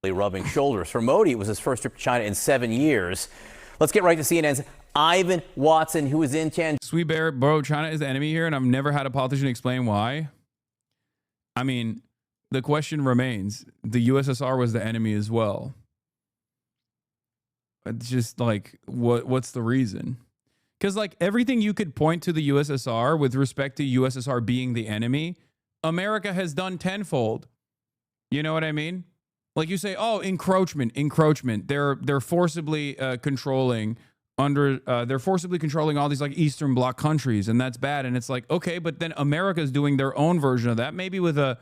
Rubbing shoulders. For Modi, it was his first trip to China in 7 years. Let's get right to CNN's Ivan Watson, who is in Tianjin. Sweet Bear, bro, China is the enemy here, and I've never had a politician explain why. I mean, the question remains, the USSR was the enemy as well. It's just like, what's the reason? Because like everything you could point to the USSR with respect to USSR being the enemy, America has done tenfold. You know what I mean? Like you say, oh, encroachment. They're forcibly controlling they're forcibly controlling all these like Eastern Bloc countries, and that's bad. And it's like, okay, but then America's doing their own version of that, maybe with a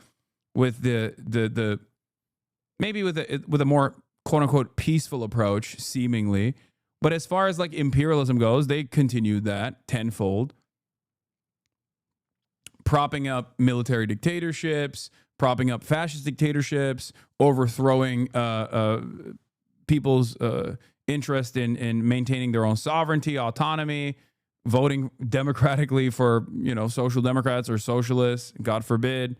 more quote unquote peaceful approach, seemingly. But as far as like imperialism goes, they continued that tenfold, propping up military dictatorships, propping up fascist dictatorships, overthrowing people's interest in maintaining their own sovereignty, autonomy, voting democratically for, social democrats or socialists, God forbid.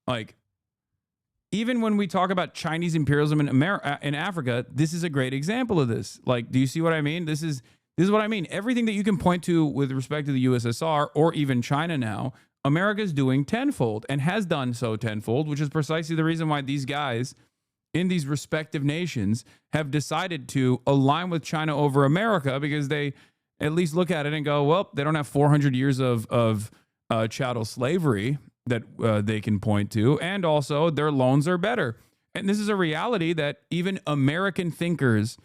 Like, even when we talk about Chinese imperialism in Africa, this is a great example of this. Like, do you see what I mean? This is what I mean. Everything that you can point to with respect to the USSR or even China now, America's doing tenfold and has done so tenfold, which is precisely the reason why these guys in these respective nations have decided to align with China over America, because they at least look at it and go, well, they don't have 400 years of chattel slavery that they can point to, and also their loans are better. And this is a reality that even American thinkers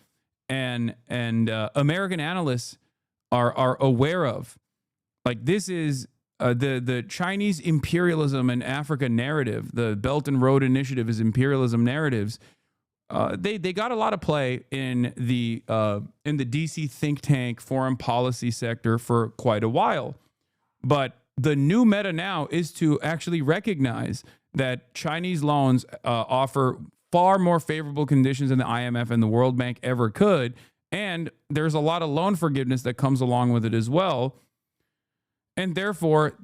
and American analysts are aware of. Like, this is the Chinese imperialism and Africa narrative. The Belt and Road Initiative is imperialism narratives. They got a lot of play in the DC think tank foreign policy sector for quite a while, but the new meta now is to actually recognize that Chinese loans offer far more favorable conditions than the IMF and the World Bank ever could. And there's a lot of loan forgiveness that comes along with it as well. And therefore,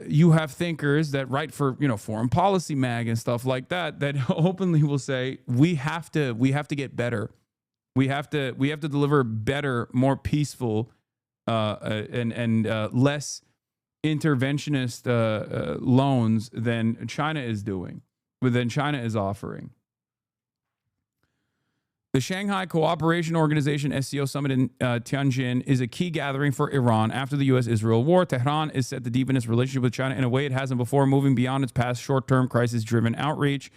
you have thinkers that write for, Foreign Policy Mag and stuff like that openly will say, we have to get better. We have to deliver better, more peaceful, and less interventionist loans than China is doing, than China is offering. The Shanghai Cooperation Organization SCO Summit in Tianjin is a key gathering for Iran after the U.S.-Israel war. Tehran is set to deepen its relationship with China in a way it hasn't before, moving beyond its past short-term crisis-driven outreach.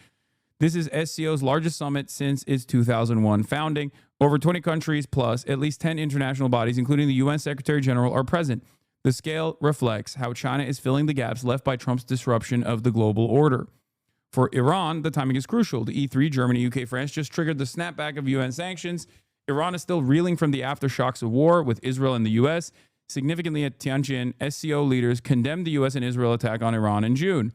This is SCO's largest summit since its 2001 founding. Over 20 countries plus at least 10 international bodies, including the UN Secretary General, are present. The scale reflects how China is filling the gaps left by Trump's disruption of the global order. For Iran, the timing is crucial. The E3, Germany, UK, France just triggered the snapback of UN sanctions. Iran is still reeling from the aftershocks of war with Israel and the US. Significantly at Tianjin, SCO leaders condemned the US and Israel attack on Iran in June.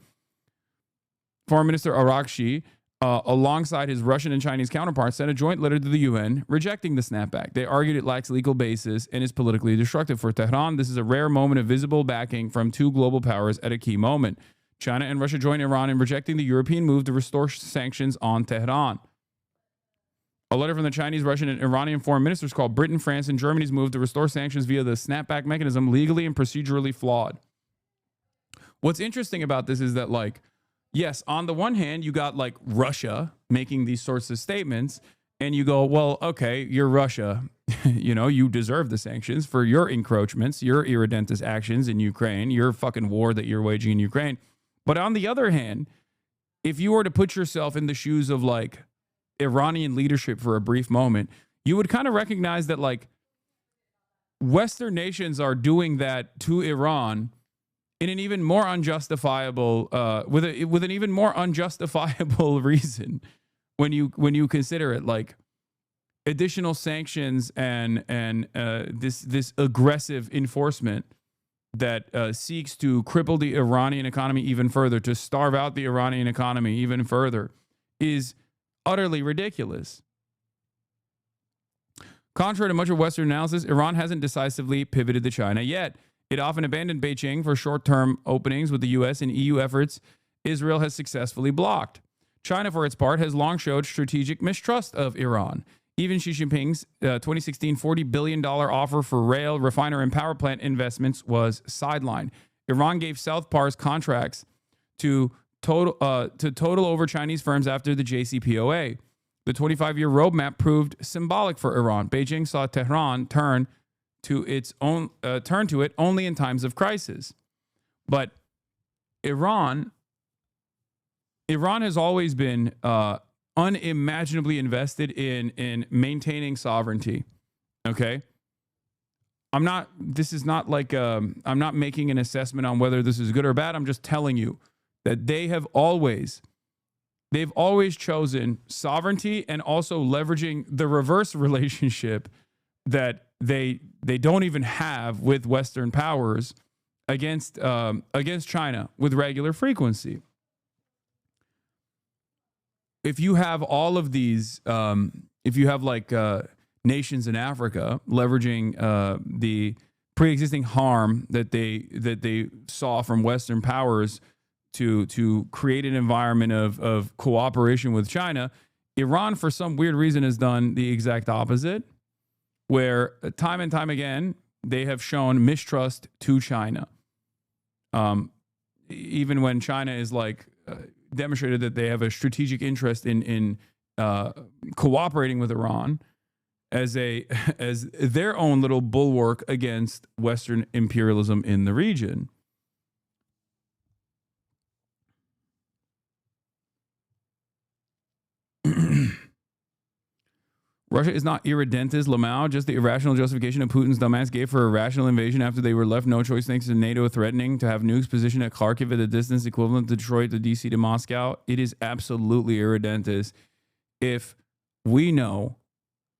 Foreign Minister Arakshi, alongside his Russian and Chinese counterparts, sent a joint letter to the UN rejecting the snapback. They argued it lacks legal basis and is politically destructive. For Tehran, this is a rare moment of visible backing from two global powers at a key moment. China and Russia joined Iran in rejecting the European move to restore sanctions on Tehran. A letter from the Chinese, Russian, and Iranian foreign ministers called Britain, France, and Germany's move to restore sanctions via the snapback mechanism legally and procedurally flawed. What's interesting about this is that, like, yes, on the one hand, you got like Russia making these sorts of statements, and you go, well, okay, you're Russia. You know, you deserve the sanctions for your encroachments, your irredentist actions in Ukraine, your fucking war that you're waging in Ukraine. But on the other hand, if you were to put yourself in the shoes of like Iranian leadership for a brief moment, you would kind of recognize that like Western nations are doing that to Iran in an even more unjustifiable, with an even more unjustifiable reason when you consider it, like additional sanctions and this aggressive enforcement that seeks to cripple the Iranian economy even further, to starve out the Iranian economy even further, is utterly ridiculous. Contrary to much of Western analysis, Iran hasn't decisively pivoted to China yet. It often abandoned Beijing for short-term openings with the U.S. and EU efforts Israel has successfully blocked. China, for its part, has long showed strategic mistrust of Iran. Even Xi Jinping's 2016 $40 billion offer for rail, refiner, and power plant investments was sidelined. Iran gave South Pars contracts to total over Chinese firms after the JCPOA. The 25-year roadmap proved symbolic for Iran. Beijing saw Tehran turn to it only in times of crisis. But Iran has always been unimaginably invested in maintaining sovereignty. Okay, I'm not making an assessment on whether this is good or bad. I'm just telling you that they've always chosen sovereignty and also leveraging the reverse relationship that they don't even have with Western powers against China with regular frequency. If you have all of these, if you have like nations in Africa leveraging the pre-existing harm that they saw from Western powers to create an environment of cooperation with China, Iran, for some weird reason, has done the exact opposite, where time and time again, they have shown mistrust to China. Even when China is like demonstrated that they have a strategic interest in cooperating with Iran as their own little bulwark against Western imperialism in the region. Russia is not irredentist, Lamau, just the irrational justification of Putin's dumbass gave for a rational invasion after they were left no choice thanks to NATO threatening to have nukes positioned at Kharkiv at a distance equivalent to Detroit to DC to Moscow. It is absolutely irredentist. If we know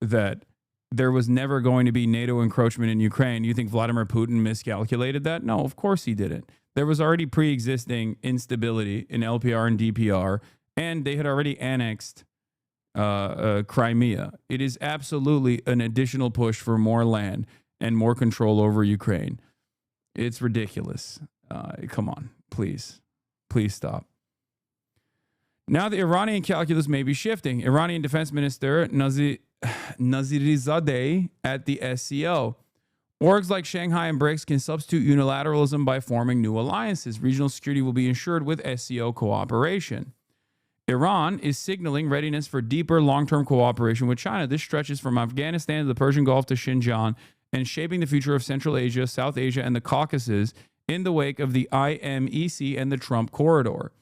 that there was never going to be NATO encroachment in Ukraine, you think Vladimir Putin miscalculated that? No, of course he didn't. There was already pre-existing instability in LPR and DPR, and they had already annexed Crimea. It is absolutely an additional push for more land and more control over Ukraine. It's ridiculous. Come on, please stop. Now the Iranian calculus may be shifting. Iranian Defense Minister Nazirizadeh at the SCO. Orgs like Shanghai and BRICS can substitute unilateralism by forming new alliances. Regional security will be ensured with SCO cooperation. Iran is signaling readiness for deeper long-term cooperation with China. This stretches from Afghanistan to the Persian Gulf to Xinjiang and shaping the future of Central Asia, South Asia, and the Caucasus in the wake of the IMEC and the Trump corridor.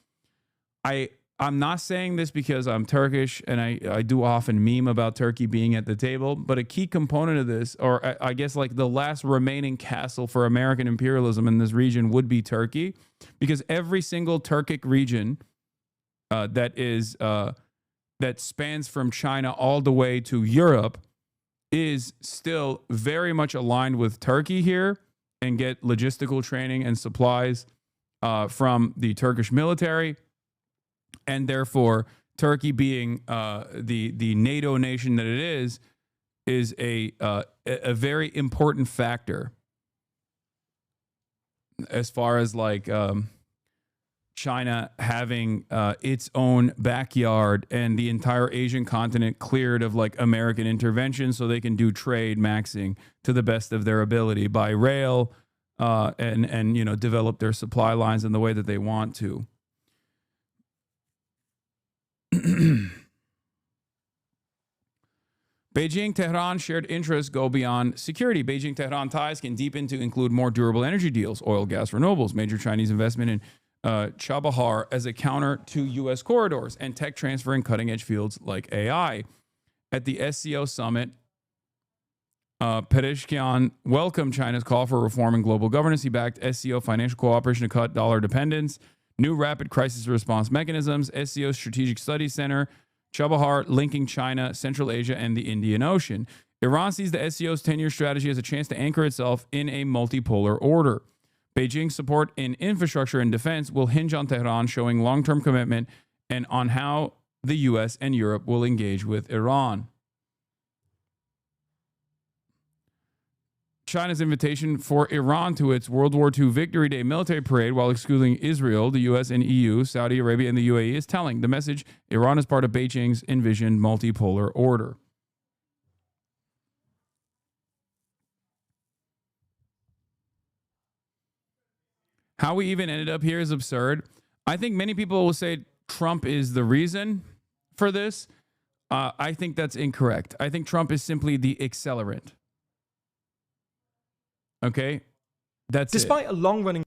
I I'm not saying this because I'm Turkish and I do often meme about Turkey being at the table, but a key component of this, or I guess like the last remaining castle for American imperialism in this region would be Turkey, because every single Turkic region that spans from China all the way to Europe is still very much aligned with Turkey here and get logistical training and supplies from the Turkish military. And therefore, Turkey being the NATO nation that it is a very important factor as far as like China having its own backyard and the entire Asian continent cleared of like American intervention, so they can do trade maxing to the best of their ability by rail and you know, develop their supply lines in the way that they want to. Beijing-Tehran shared interests go beyond security. Beijing-Tehran ties can deepen to include more durable energy deals, oil, gas, renewables, major Chinese investment in Chabahar as a counter to U.S. corridors, and tech transfer in cutting-edge fields like AI. At the SCO summit, Pezeshkian welcomed China's call for reform in global governance. He backed SCO financial cooperation to cut dollar dependence, new rapid crisis response mechanisms, SCO Strategic Studies Center, Chabahar linking China, Central Asia, and the Indian Ocean. Iran sees the SCO's 10-year strategy as a chance to anchor itself in a multipolar order. Beijing's support in infrastructure and defense will hinge on Tehran showing long-term commitment and on how the U.S. and Europe will engage with Iran. China's invitation for Iran to its World War II Victory Day military parade while excluding Israel, the U.S. and EU, Saudi Arabia, and the UAE is telling. The message: Iran is part of Beijing's envisioned multipolar order. How we even ended up here is absurd. I think many people will say Trump is the reason for this. I think that's incorrect. I think Trump is simply the accelerant. Okay? That's Despite a long-running...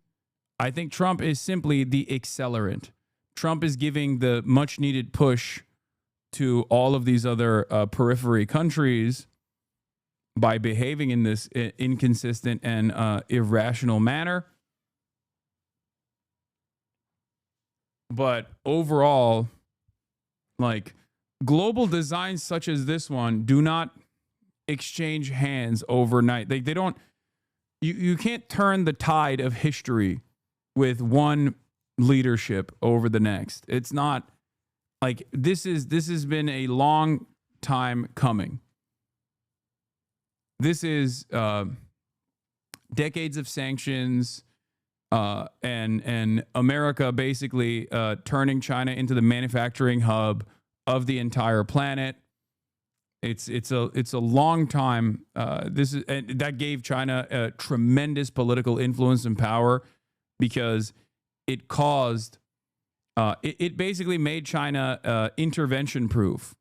I think Trump is simply the accelerant. Trump is giving the much-needed push to all of these other periphery countries by behaving in this inconsistent and irrational manner. But overall, like, global designs such as this one do not exchange hands overnight. They don't... You can't turn the tide of history with one leadership over the next. It's not like this has been a long time coming. This is decades of sanctions and America basically turning China into the manufacturing hub of the entire planet. It's a long time. That gave China a tremendous political influence and power because it caused it basically made China intervention proof.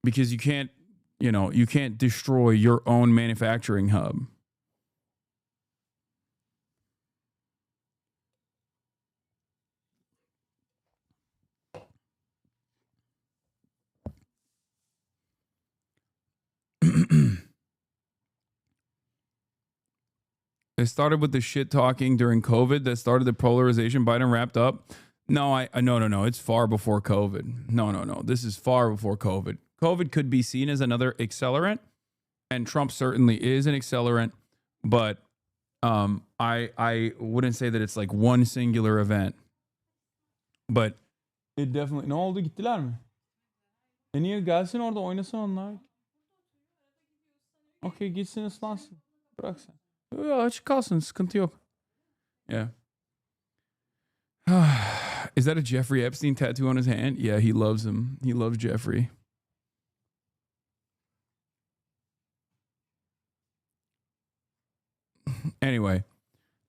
Because you can't destroy your own manufacturing hub. It started with the shit talking during COVID that started the polarization. Biden wrapped up. No. It's far before COVID. No. This is far before COVID. COVID could be seen as another accelerant, and Trump certainly is an accelerant. But I wouldn't say that it's like one singular event. But it definitely. Ne oldu, gittiler mi? Niye gelsin orada oynasın onlar? Okay, gitsin ıslansın. Bırak sen. Açık kalsın, sıkıntı yok. Yeah. Is that a Jeffrey Epstein tattoo on his hand? Yeah, he loves him. He loves Jeffrey. Anyway,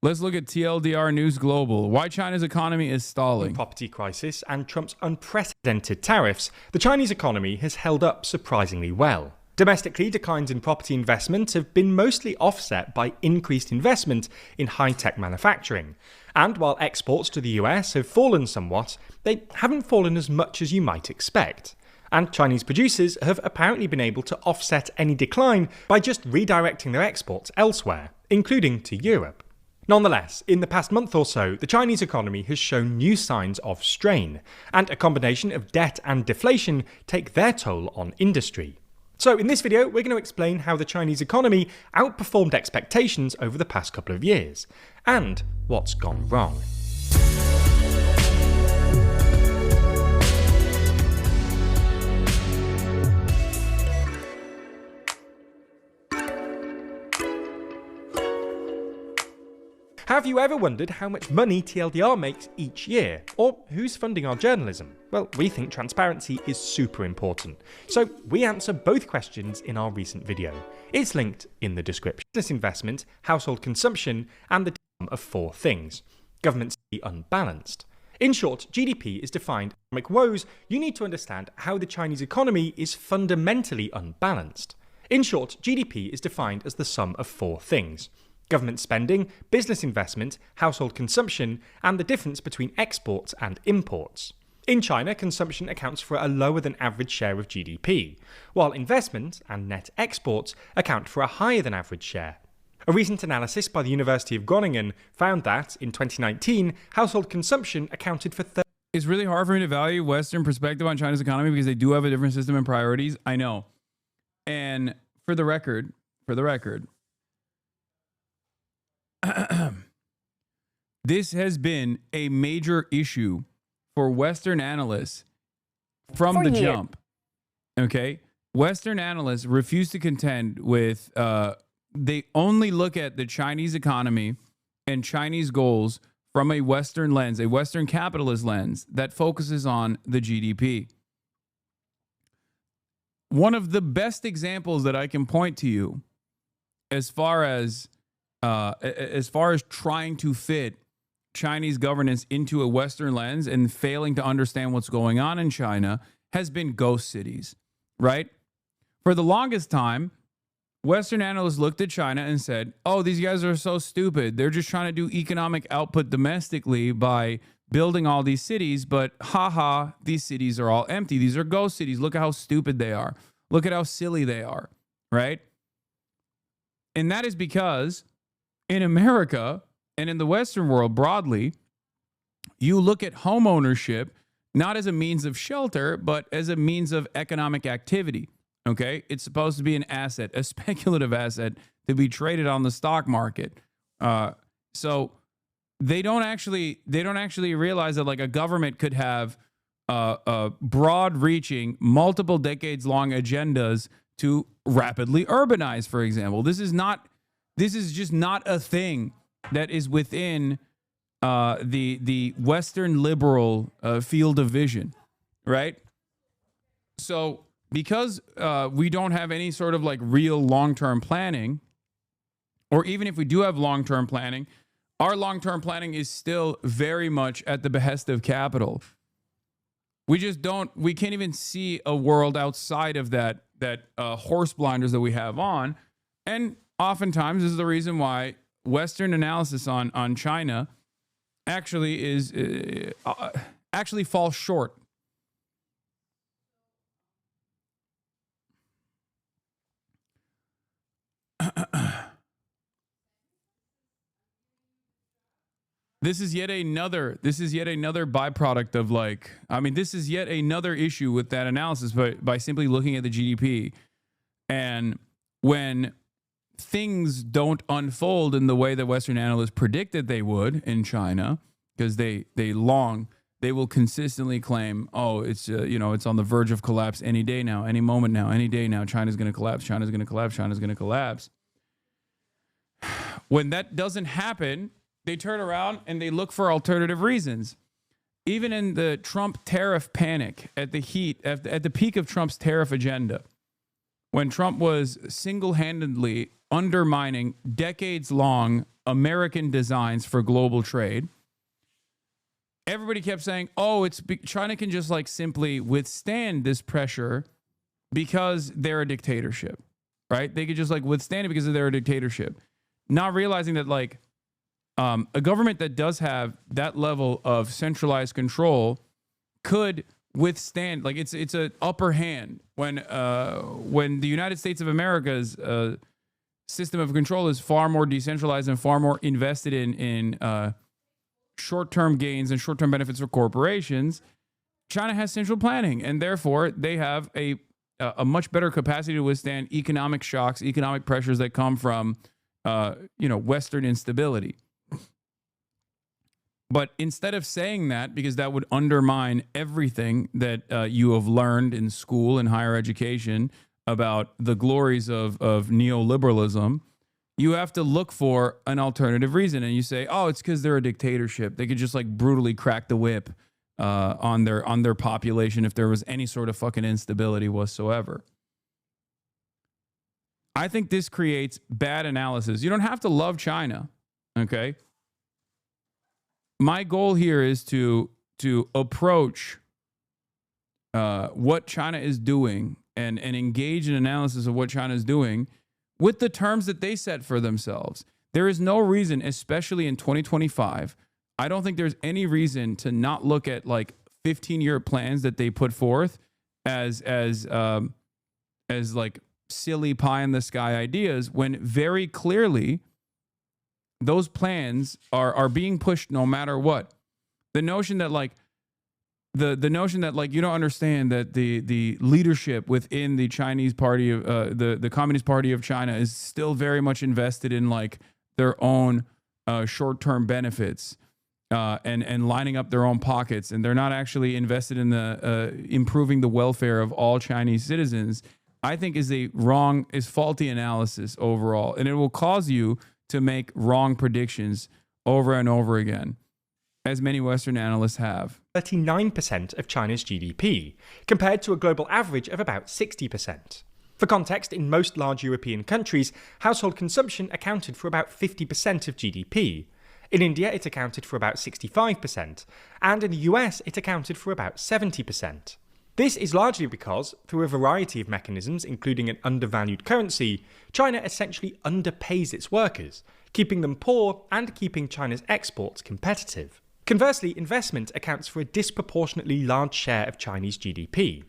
let's look at TLDR News Global. Why China's economy is stalling. Property crisis and Trump's unprecedented tariffs, the Chinese economy has held up surprisingly well. Domestically, declines in property investment have been mostly offset by increased investment in high-tech manufacturing. And while exports to the US have fallen somewhat, they haven't fallen as much as you might expect. And Chinese producers have apparently been able to offset any decline by just redirecting their exports elsewhere, including to Europe. Nonetheless, in the past month or so, the Chinese economy has shown new signs of strain, and a combination of debt and deflation take their toll on industry. So in this video, we're going to explain how the Chinese economy outperformed expectations over the past couple of years, and what's gone wrong. Have you ever wondered how much money TLDR makes each year? Or who's funding our journalism? Well, we think transparency is super important. So we answer both questions in our recent video. It's linked in the description. Business investment, household consumption, and the sum of four things. Governments be unbalanced. In short, GDP is defined as economic woes. You need to understand how the Chinese economy is fundamentally unbalanced. In short, GDP is defined as the sum of four things. Government spending, business investment, household consumption, and the difference between exports and imports. In China, consumption accounts for a lower than average share of GDP, while investment and net exports account for a higher than average share. A recent analysis by the University of Groningen found that, in 2019, household consumption accounted for It's really hard for me to value Western perspective on China's economy because they do have a different system and priorities. I know. And for the record, this has been a major issue for Western analysts from the jump. Okay? Western analysts refuse to contend with, they only look at the Chinese economy and Chinese goals from a Western lens, a Western capitalist lens that focuses on the GDP. One of the best examples that I can point to you as far as trying to fit Chinese governance into a Western lens and failing to understand what's going on in China has been ghost cities, right? For the longest time, Western analysts looked at China and said, oh, these guys are so stupid. They're just trying to do economic output domestically by building all these cities, but haha, these cities are all empty. These are ghost cities. Look at how stupid they are. Look at how silly they are, right? And that is because in America and in the Western world broadly, you look at home ownership not as a means of shelter, but as a means of economic activity. Okay? It's supposed to be an asset, a speculative asset to be traded on the stock market. So they don't actually realize that like a government could have broad-reaching, multiple decades-long agendas to rapidly urbanize, for example. This is just not a thing that is within the Western liberal field of vision, right? So because we don't have any sort of like real long-term planning, or even if we do have long-term planning, our long-term planning is still very much at the behest of capital. We can't even see a world outside of that horse blinders that we have on. And oftentimes this is the reason why Western analysis on China actually falls short. This is yet another byproduct of this is yet another issue with that analysis by simply looking at the GDP. And when things don't unfold in the way that Western analysts predicted they would in China, because they will consistently claim, oh, it's on the verge of collapse any day now, any moment now, any day now, China's going to collapse, China's going to collapse, China's going to collapse. When that doesn't happen, they turn around and they look for alternative reasons. Even in the Trump tariff panic, at the peak of Trump's tariff agenda, when Trump was single-handedly undermining decades-long American designs for global trade, everybody kept saying, oh, China can just like simply withstand this pressure because they're a dictatorship, right? They could just like withstand it because they're a dictatorship, not realizing that like a government that does have that level of centralized control could withstand, like it's an upper hand when the United States of America's system of control is far more decentralized and far more invested in short-term gains and short-term benefits for corporations. China has central planning, and therefore they have a much better capacity to withstand economic shocks, economic pressures that come from Western instability. But instead of saying that, because that would undermine everything that you have learned in school and higher education about the glories of neoliberalism, you have to look for an alternative reason. And you say, oh, it's because they're a dictatorship. They could just like brutally crack the whip on their population if there was any sort of fucking instability whatsoever. I think this creates bad analysis. You don't have to love China, okay? My goal here is to approach what China is doing and engage in analysis of what China is doing with the terms that they set for themselves. There is no reason, especially in 2025, I don't think there's any reason to not look at like 15-year plans that they put forth as like silly pie in the sky ideas, when very clearly those plans are being pushed no matter what. The notion that like the notion that like you don't understand that the leadership within the Chinese party of the Communist Party of China is still very much invested in like their own short-term benefits and lining up their own pockets, and they're not actually invested in the improving the welfare of all Chinese citizens, I think is faulty analysis overall, and it will cause you to make wrong predictions over and over again, as many Western analysts have. 39% of China's GDP, compared to a global average of about 60%. For context, in most large European countries, household consumption accounted for about 50% of GDP. In India, it accounted for about 65%, and in the US, it accounted for about 70%. This is largely because, through a variety of mechanisms, including an undervalued currency, China essentially underpays its workers, keeping them poor and keeping China's exports competitive. Conversely, investment accounts for a disproportionately large share of Chinese GDP.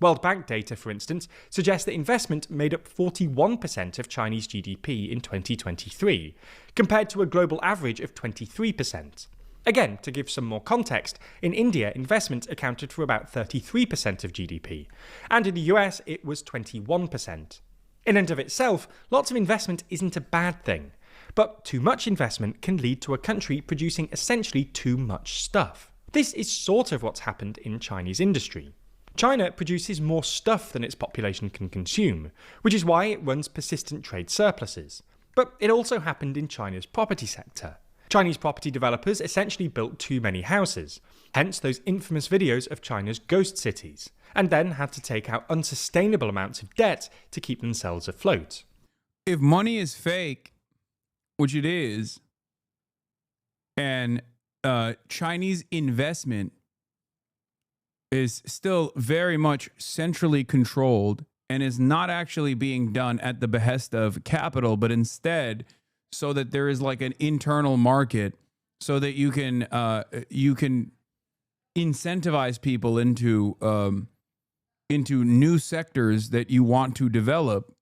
World Bank data, for instance, suggests that investment made up 41% of Chinese GDP in 2023, compared to a global average of 23%. Again, to give some more context, in India, investment accounted for about 33% of GDP, and in the US, it was 21%. In and of itself, lots of investment isn't a bad thing, but too much investment can lead to a country producing essentially too much stuff. This is sort of what's happened in Chinese industry. China produces more stuff than its population can consume, which is why it runs persistent trade surpluses. But it also happened in China's property sector. Chinese property developers essentially built too many houses, hence those infamous videos of China's ghost cities, and then had to take out unsustainable amounts of debt to keep themselves afloat. If money is fake, which it is, and Chinese investment is still very much centrally controlled and is not actually being done at the behest of capital, but instead so that there is like an internal market so that you can incentivize people into new sectors that you want to develop,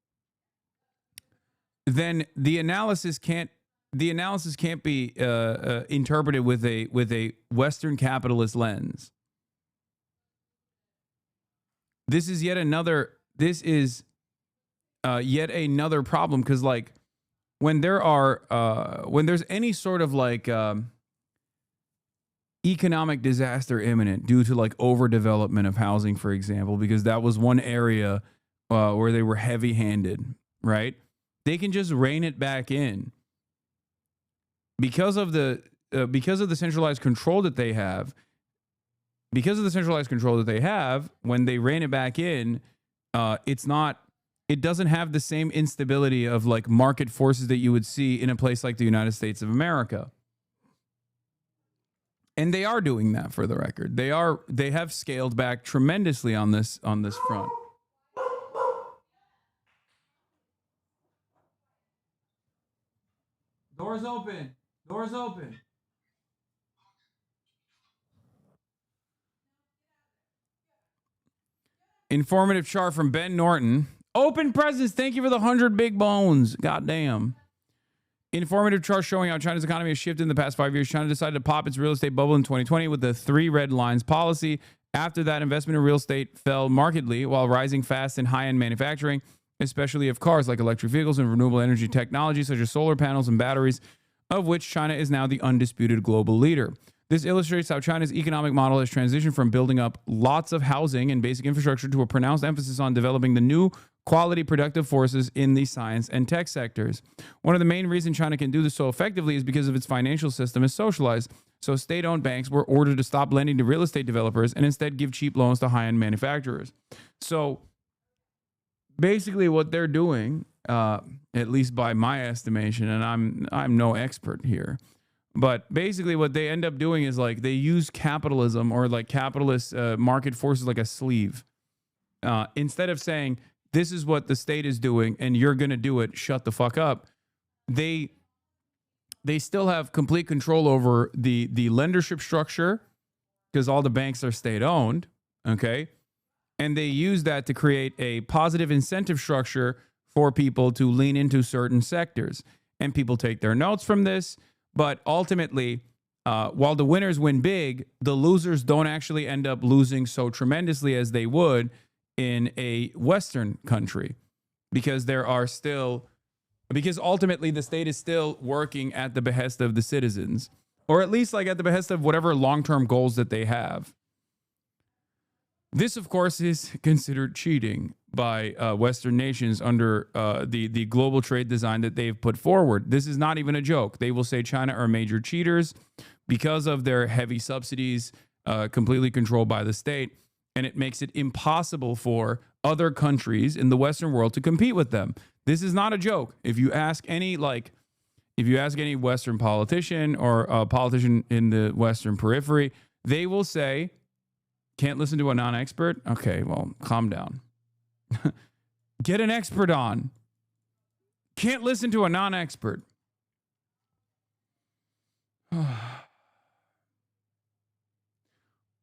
then the analysis can't be interpreted with a Western capitalist lens. This is yet another problem, because like when there's any sort of like economic disaster imminent due to like overdevelopment of housing, for example, because that was one area where they were heavy-handed, right? They can just rein it back in because of the centralized control that they have. Because of the centralized control that they have, when they rein it back in, it doesn't have the same instability of like market forces that you would see in a place like the United States of America. And they are doing that, for the record. They have scaled back tremendously on this front. Doors open. Doors open. Informative chart from Ben Norton. Open presents. Thank you for the 100 big bones. Goddamn. Informative chart showing how China's economy has shifted in the past 5 years. China decided to pop its real estate bubble in 2020 with the 3 red lines policy. After that, investment in real estate fell markedly while rising fast in high-end manufacturing, especially of cars like electric vehicles and renewable energy technology such as solar panels and batteries, of which China is now the undisputed global leader. This illustrates how China's economic model has transitioned from building up lots of housing and basic infrastructure to a pronounced emphasis on developing the new quality productive forces in the science and tech sectors. One of the main reasons China can do this so effectively is because of its financial system is socialized. So state-owned banks were ordered to stop lending to real estate developers and instead give cheap loans to high-end manufacturers. So basically what they're doing, at least by my estimation, and I'm no expert here, but basically what they end up doing is like they use capitalism or like capitalist market forces like a sleeve. Instead of saying, this is what the state is doing and you're going to do it, shut the fuck up, they still have complete control over the lendership structure because all the banks are state-owned, okay? And they use that to create a positive incentive structure for people to lean into certain sectors. And people take their notes from this. But ultimately, while the winners win big, the losers don't actually end up losing so tremendously as they would in a Western country, because ultimately the state is still working at the behest of the citizens, or at least like at the behest of whatever long-term goals that they have. This, of course, is considered cheating by Western nations under the global trade design that they've put forward. This is not even a joke. They will say China are major cheaters because of their heavy subsidies, completely controlled by the state, and it makes it impossible for other countries in the Western world to compete with them. This is not a joke. If you ask any Western politician or a politician in the Western periphery, they will say, can't listen to a non-expert? Okay, well, calm down. Get an expert on. Can't listen to a non-expert.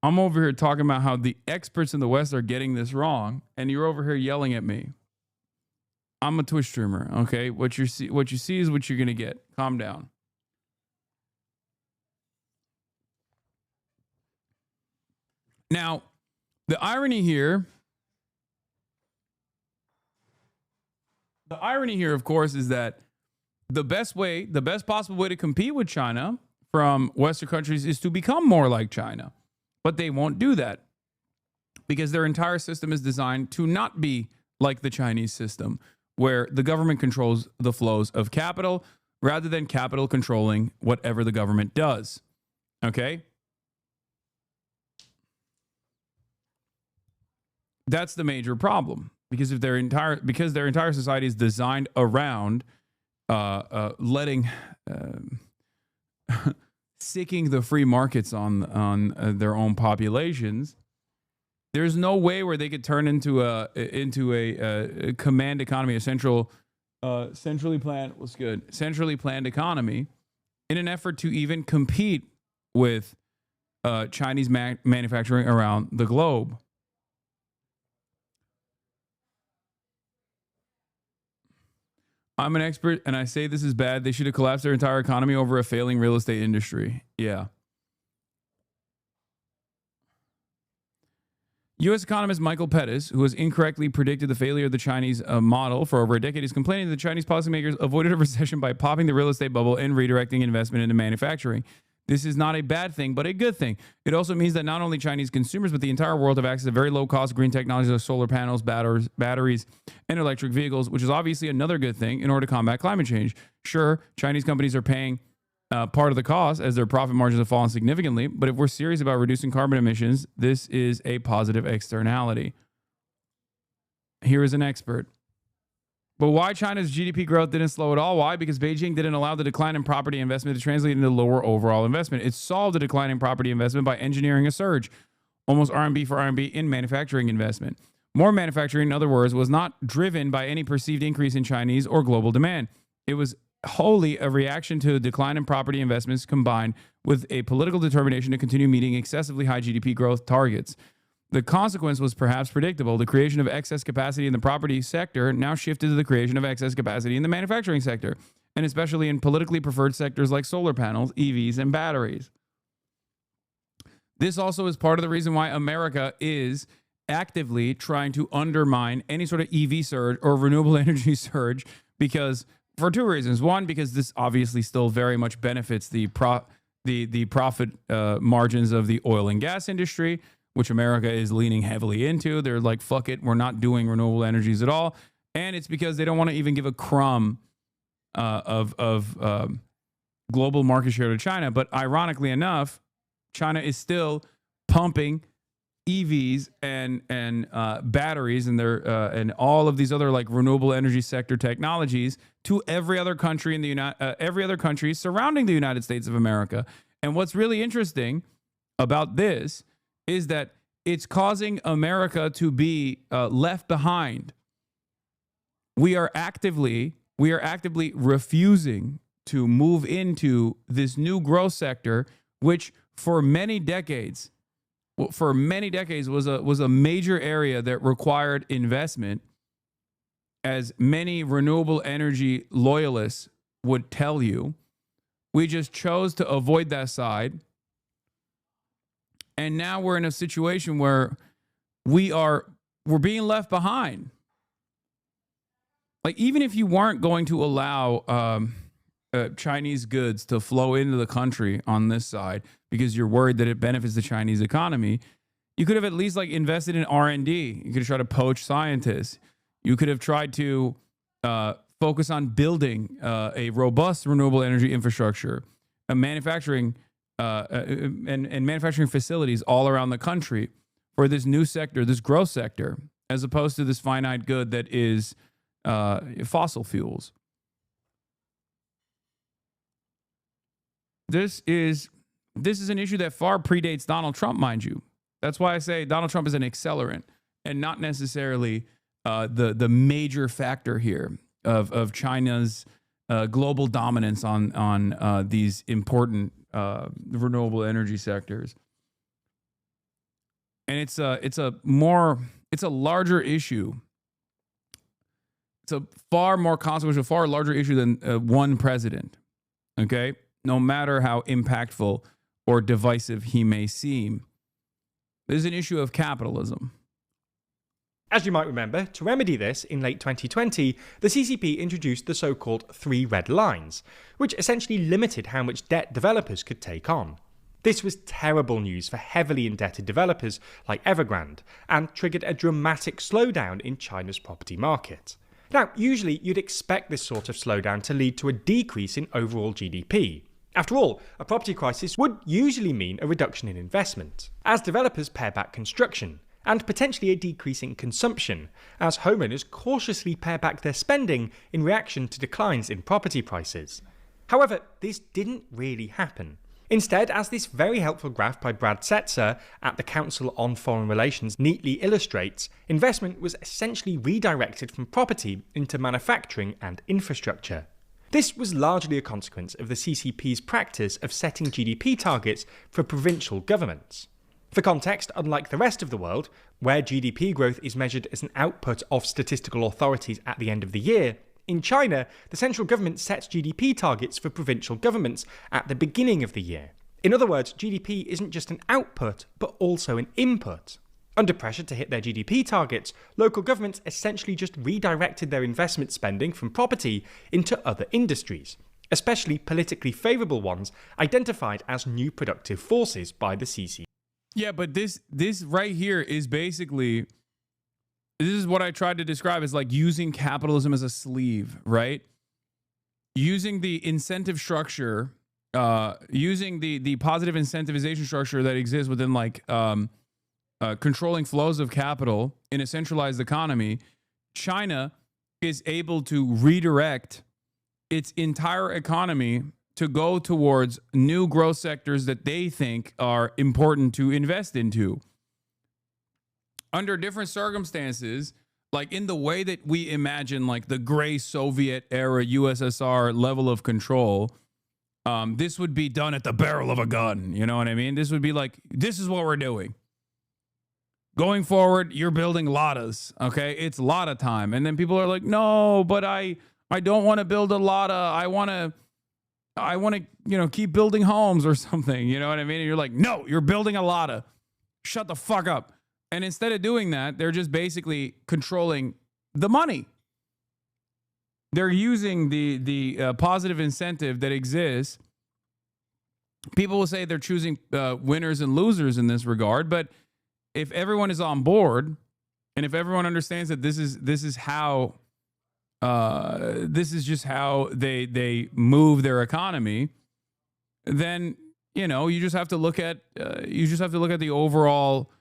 I'm over here talking about how the experts in the West are getting this wrong, and you're over here yelling at me. I'm a Twitch streamer, okay? What you see is what you're going to get. Calm down. Now, the irony here, of course, is that the best possible way to compete with China from Western countries is to become more like China. But they won't do that because their entire system is designed to not be like the Chinese system, where the government controls the flows of capital rather than capital controlling whatever the government does. Okay? That's the major problem, because if their entire society is designed around sicking the free markets on their own populations, there's no way where they could turn into a command economy, a centrally planned economy, in an effort to even compete with Chinese manufacturing around the globe. I'm an expert, and I say this is bad. They should have collapsed their entire economy over a failing real estate industry. Yeah. U.S. economist Michael Pettis, who has incorrectly predicted the failure of the Chinese model for over a decade, is complaining that the Chinese policymakers avoided a recession by popping the real estate bubble and redirecting investment into manufacturing. This is not a bad thing, but a good thing. It also means that not only Chinese consumers, but the entire world have access to very low-cost green technologies like solar panels, batteries, and electric vehicles, which is obviously another good thing in order to combat climate change. Sure, Chinese companies are paying part of the cost as their profit margins have fallen significantly, but if we're serious about reducing carbon emissions, this is a positive externality. Here is an expert. But why China's GDP growth didn't slow at all? Why? Because Beijing didn't allow the decline in property investment to translate into lower overall investment. It solved the decline in property investment by engineering a surge, almost RMB for RMB, in manufacturing investment. More manufacturing, in other words, was not driven by any perceived increase in Chinese or global demand. It was wholly a reaction to a decline in property investments combined with a political determination to continue meeting excessively high GDP growth targets. The consequence was perhaps predictable. The creation of excess capacity in the property sector now shifted to the creation of excess capacity in the manufacturing sector, and especially in politically preferred sectors like solar panels, EVs, and batteries. This also is part of the reason why America is actively trying to undermine any sort of EV surge or renewable energy surge, because for two reasons. One, because this obviously still very much benefits the profit margins of the oil and gas industry, which America is leaning heavily into. They're like, fuck it, we're not doing renewable energies at all. And it's because they don't want to even give a crumb of global market share to China. But ironically enough, China is still pumping EVs and batteries and and all of these other like renewable energy sector technologies to every other country in the every other country surrounding the United States of America. And what's really interesting about this is that it's causing America to be left behind. We are actively refusing to move into this new growth sector, which for many decades was a major area that required investment, as many renewable energy loyalists would tell you. We just chose to avoid that side. And now we're in a situation where we're being left behind. Like, even if you weren't going to allow Chinese goods to flow into the country on this side because you're worried that it benefits the Chinese economy, you could have at least like invested in R&D. You could have tried to poach scientists. You could have tried to focus on building a robust renewable energy infrastructure, a manufacturing and manufacturing facilities all around the country for this new sector, this growth sector, as opposed to this finite good that is fossil fuels. This is an issue that far predates Donald Trump, mind you. That's why I say Donald Trump is an accelerant and not necessarily the major factor here of China's global dominance on these important renewable energy sectors. And it's a larger issue. It's a far more consequential, far larger issue than one president. Okay, no matter how impactful or divisive he may seem, this is an issue of capitalism. As you might remember, to remedy this, in late 2020, the CCP introduced the so-called 3 red lines, which essentially limited how much debt developers could take on. This was terrible news for heavily indebted developers like Evergrande, and triggered a dramatic slowdown in China's property market. Now, usually you'd expect this sort of slowdown to lead to a decrease in overall GDP. After all, a property crisis would usually mean a reduction in investment, as developers pare back construction, and potentially a decrease in consumption, as homeowners cautiously pare back their spending in reaction to declines in property prices. However, this didn't really happen. Instead, as this very helpful graph by Brad Setzer at the Council on Foreign Relations neatly illustrates, investment was essentially redirected from property into manufacturing and infrastructure. This was largely a consequence of the CCP's practice of setting GDP targets for provincial governments. For context, unlike the rest of the world, where GDP growth is measured as an output of statistical authorities at the end of the year, in China, the central government sets GDP targets for provincial governments at the beginning of the year. In other words, GDP isn't just an output, but also an input. Under pressure to hit their GDP targets, local governments essentially just redirected their investment spending from property into other industries, especially politically favourable ones identified as new productive forces by the CCP. Yeah, but this right here is basically, this is what I tried to describe as like using capitalism as a sleeve, right? Using the incentive structure, using the positive incentivization structure that exists within like controlling flows of capital in a centralized economy. China is able to redirect its entire economy to go towards new growth sectors that they think are important to invest into. Under different circumstances, Like in the way that we imagine like the gray Soviet era USSR level of control, this would be done at the barrel of a gun. You know what I mean? This would be like, this is what we're doing. Going forward, you're building Ladas, okay? It's Lada time. And then people are like, no, but I don't want to build a Lada. I want to, you know, keep building homes or something. You know what I mean? And you're like, no, you're building a Lada. Shut the fuck up. And instead of doing that, they're just basically controlling the money. They're using the positive incentive that exists. People will say they're choosing winners and losers in this regard, but if everyone is on board, and if everyone understands that this is how this is just how they move their economy, then you know you just have to look at the overall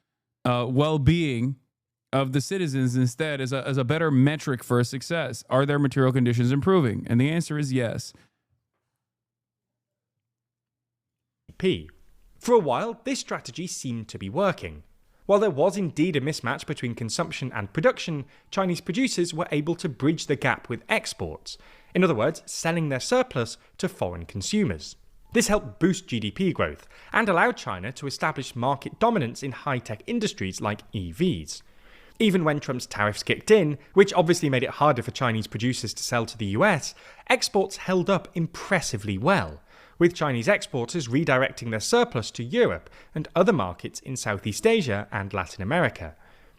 well-being of the citizens instead as a better metric for success. Are their material conditions improving? And the answer is yes. For a while, this strategy seemed to be working. While there was indeed a mismatch between consumption and production, Chinese producers were able to bridge the gap with exports. In other words, selling their surplus to foreign consumers. This helped boost GDP growth and allowed China to establish market dominance in high-tech industries like EVs. Even when Trump's tariffs kicked in, which obviously made it harder for Chinese producers to sell to the US, exports held up impressively well, with Chinese exporters redirecting their surplus to Europe and other markets in Southeast Asia and Latin America.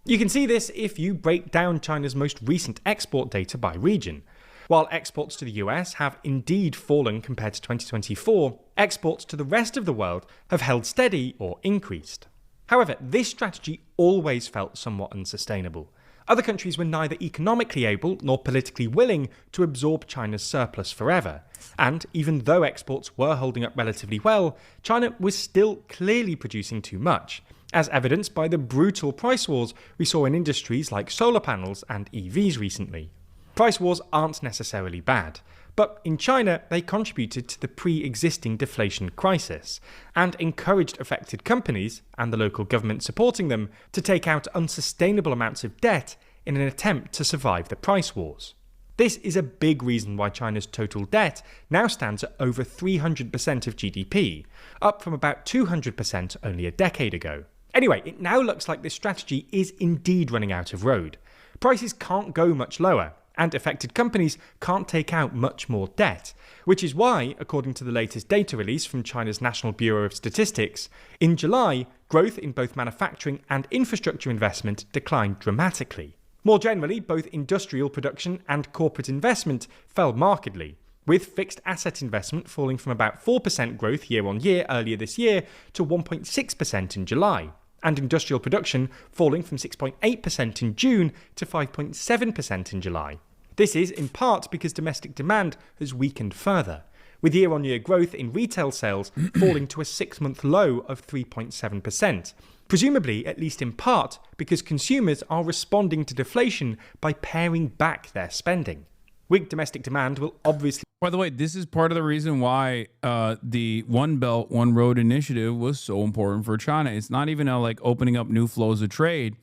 You can see this if you break down China's most recent export data by region. While exports to the US have indeed fallen compared to 2024, exports to the rest of the world have held steady or increased. However, this strategy always felt somewhat unsustainable. Other countries were neither economically able nor politically willing to absorb China's surplus forever. And even though exports were holding up relatively well, China was still clearly producing too much, as evidenced by the brutal price wars we saw in industries like solar panels and EVs recently. Price wars aren't necessarily bad, but in China they contributed to the pre-existing deflation crisis and encouraged affected companies, and the local government supporting them, to take out unsustainable amounts of debt in an attempt to survive the price wars. This is a big reason why China's total debt now stands at over 300% of GDP, up from about 200% only a decade ago. Anyway, it now looks like this strategy is indeed running out of road. Prices can't go much lower, and affected companies can't take out much more debt, which is why, according to the latest data release from China's National Bureau of Statistics, in July, growth in both manufacturing and infrastructure investment declined dramatically. More generally, both industrial production and corporate investment fell markedly, with fixed asset investment falling from about 4% growth year-on-year earlier this year to 1.6% in July, and industrial production falling from 6.8% in June to 5.7% in July. This is in part because domestic demand has weakened further, with year-on-year growth in retail sales falling to a 6-month low of 3.7%, presumably at least in part because consumers are responding to deflation by paring back their spending. Weak domestic demand will obviously... By the way, this is part of the reason why the One Belt, One Road initiative was so important for China. It's not even like opening up new flows of trade,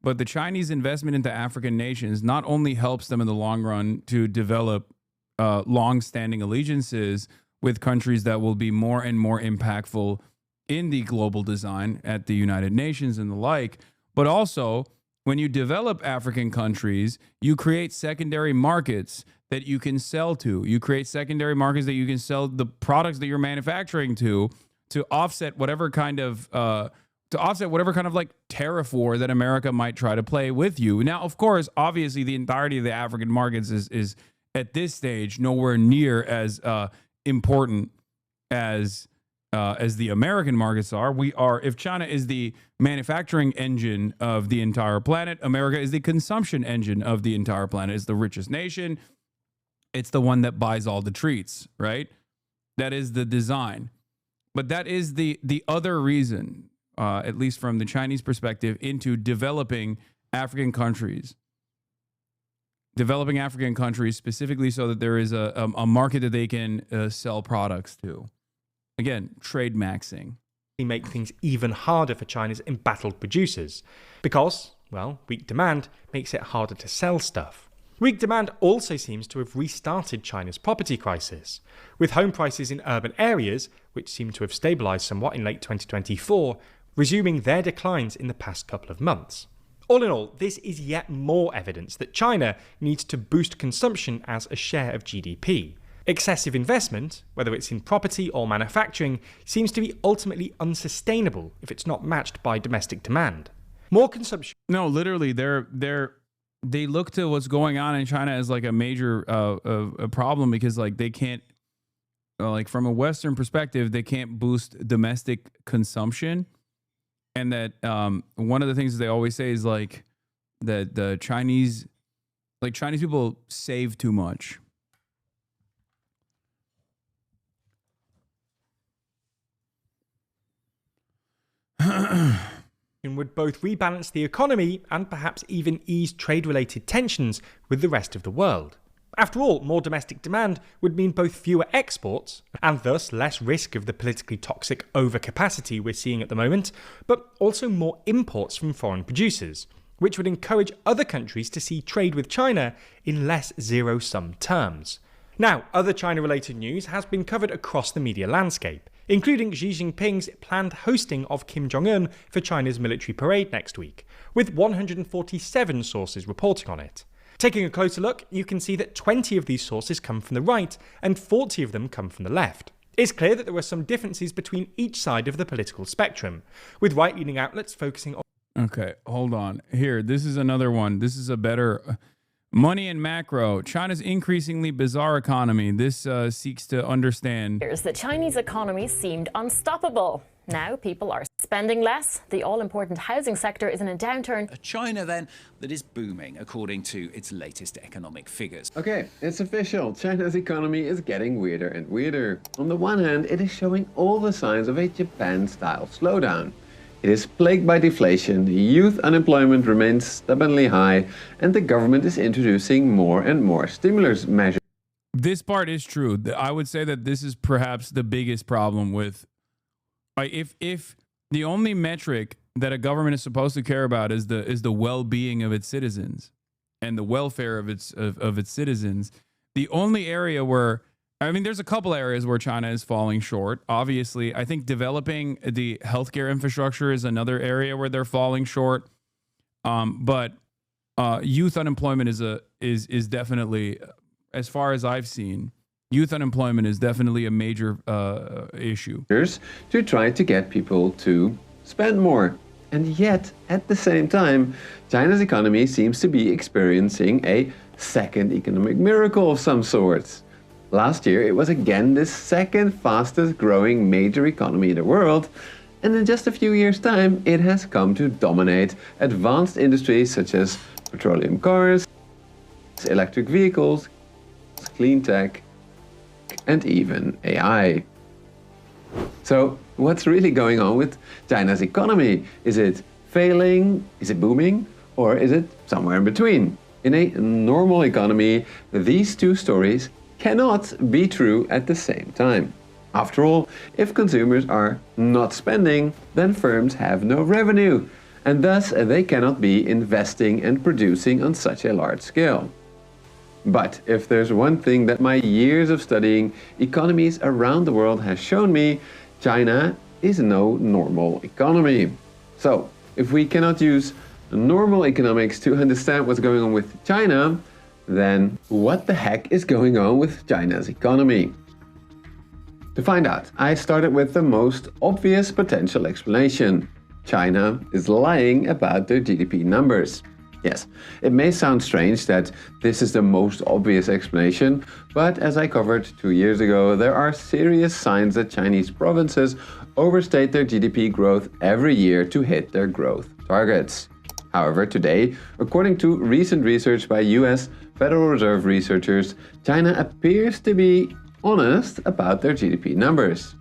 but the Chinese investment into African nations not only helps them in the long run to develop long-standing allegiances with countries that will be more and more impactful in the global design at the United Nations and the like, but also when you develop African countries, you create secondary markets that you can sell to. You create secondary markets that you can sell the products that you're manufacturing to offset whatever kind of like tariff war that America might try to play with you. Now, of course, obviously, the entirety of the African markets is at this stage nowhere near as important as the American markets are. If China is the manufacturing engine of the entire planet, America is the consumption engine of the entire planet. It's the richest nation. It's the one that buys all the treats, right? That is the design. But that is the other reason, at least from the Chinese perspective, into developing African countries. Developing African countries specifically so that there is a market that they can sell products to. Again, trade maxing. Make things even harder for China's embattled producers. Because, Well, weak demand makes it harder to sell stuff. Weak demand also seems to have restarted China's property crisis, with home prices in urban areas, which seem to have stabilised somewhat in late 2024, resuming their declines in the past couple of months. All in all, this is yet more evidence that China needs to boost consumption as a share of GDP. Excessive investment, whether it's in property or manufacturing, seems to be ultimately unsustainable if it's not matched by domestic demand. More consumption. No, literally, they look to what's going on in China as like a major a problem because like they can't, like from a Western perspective, they can't boost domestic consumption. And that one of the things they always say is like that the Chinese people save too much. Would both rebalance the economy and perhaps even ease trade-related tensions with the rest of the world. After all, more domestic demand would mean both fewer exports, and thus less risk of the politically toxic overcapacity we're seeing at the moment, but also more imports from foreign producers, which would encourage other countries to see trade with China in less zero-sum terms. Now, other China-related news has been covered across the media landscape, including Xi Jinping's planned hosting of Kim Jong-un for China's military parade next week, with 147 sources reporting on it. Taking a closer look, you can see that 20 of these sources come from the right and 40 of them come from the left. It's clear that there are some differences between each side of the political spectrum, with right-leaning outlets focusing on... Okay, hold on. Here, this is another one. This is a better... Money and macro. China's increasingly bizarre economy. This seeks to understand. The Chinese economy seemed unstoppable. Now people are spending less. The all-important housing sector is in a downturn. A China, then, that is booming, according to its latest economic figures. Okay, it's official. China's economy is getting weirder and weirder. On the one hand, it is showing all the signs of a Japan-style slowdown. It is plagued by deflation, youth unemployment remains stubbornly high, and the government is introducing more and more stimulus measures. This part is true. I would say that this is perhaps the biggest problem with... If the only metric that a government is supposed to care about is the well-being of its citizens and the welfare of its citizens, the only area where... I mean, there's a couple areas where China is falling short. Obviously, I think developing the healthcare infrastructure is another area where they're falling short. But youth unemployment is definitely, as far as I've seen, youth unemployment is definitely a major issue. To try to get people to spend more. And yet, at the same time, China's economy seems to be experiencing a second economic miracle of some sorts. Last year, it was again the second fastest growing major economy in the world, and in just a few years' time, it has come to dominate advanced industries such as petroleum cars, electric vehicles, clean tech, and even AI. So, what's really going on with China's economy? Is it failing? Is it booming? Or is it somewhere in between? In a normal economy, these two stories cannot be true at the same time. After all, if consumers are not spending, then firms have no revenue, and thus they cannot be investing and producing on such a large scale. But if there's one thing that my years of studying economies around the world has shown me, China is no normal economy. So, if we cannot use normal economics to understand what's going on with China, then what the heck is going on with China's economy? To find out, I started with the most obvious potential explanation. China is lying about their GDP numbers. Yes, it may sound strange that this is the most obvious explanation, but as I covered 2 years ago, there are serious signs that Chinese provinces overstate their GDP growth every year to hit their growth targets. However, today, according to recent research by US Federal Reserve researchers, China appears to be honest about their GDP numbers.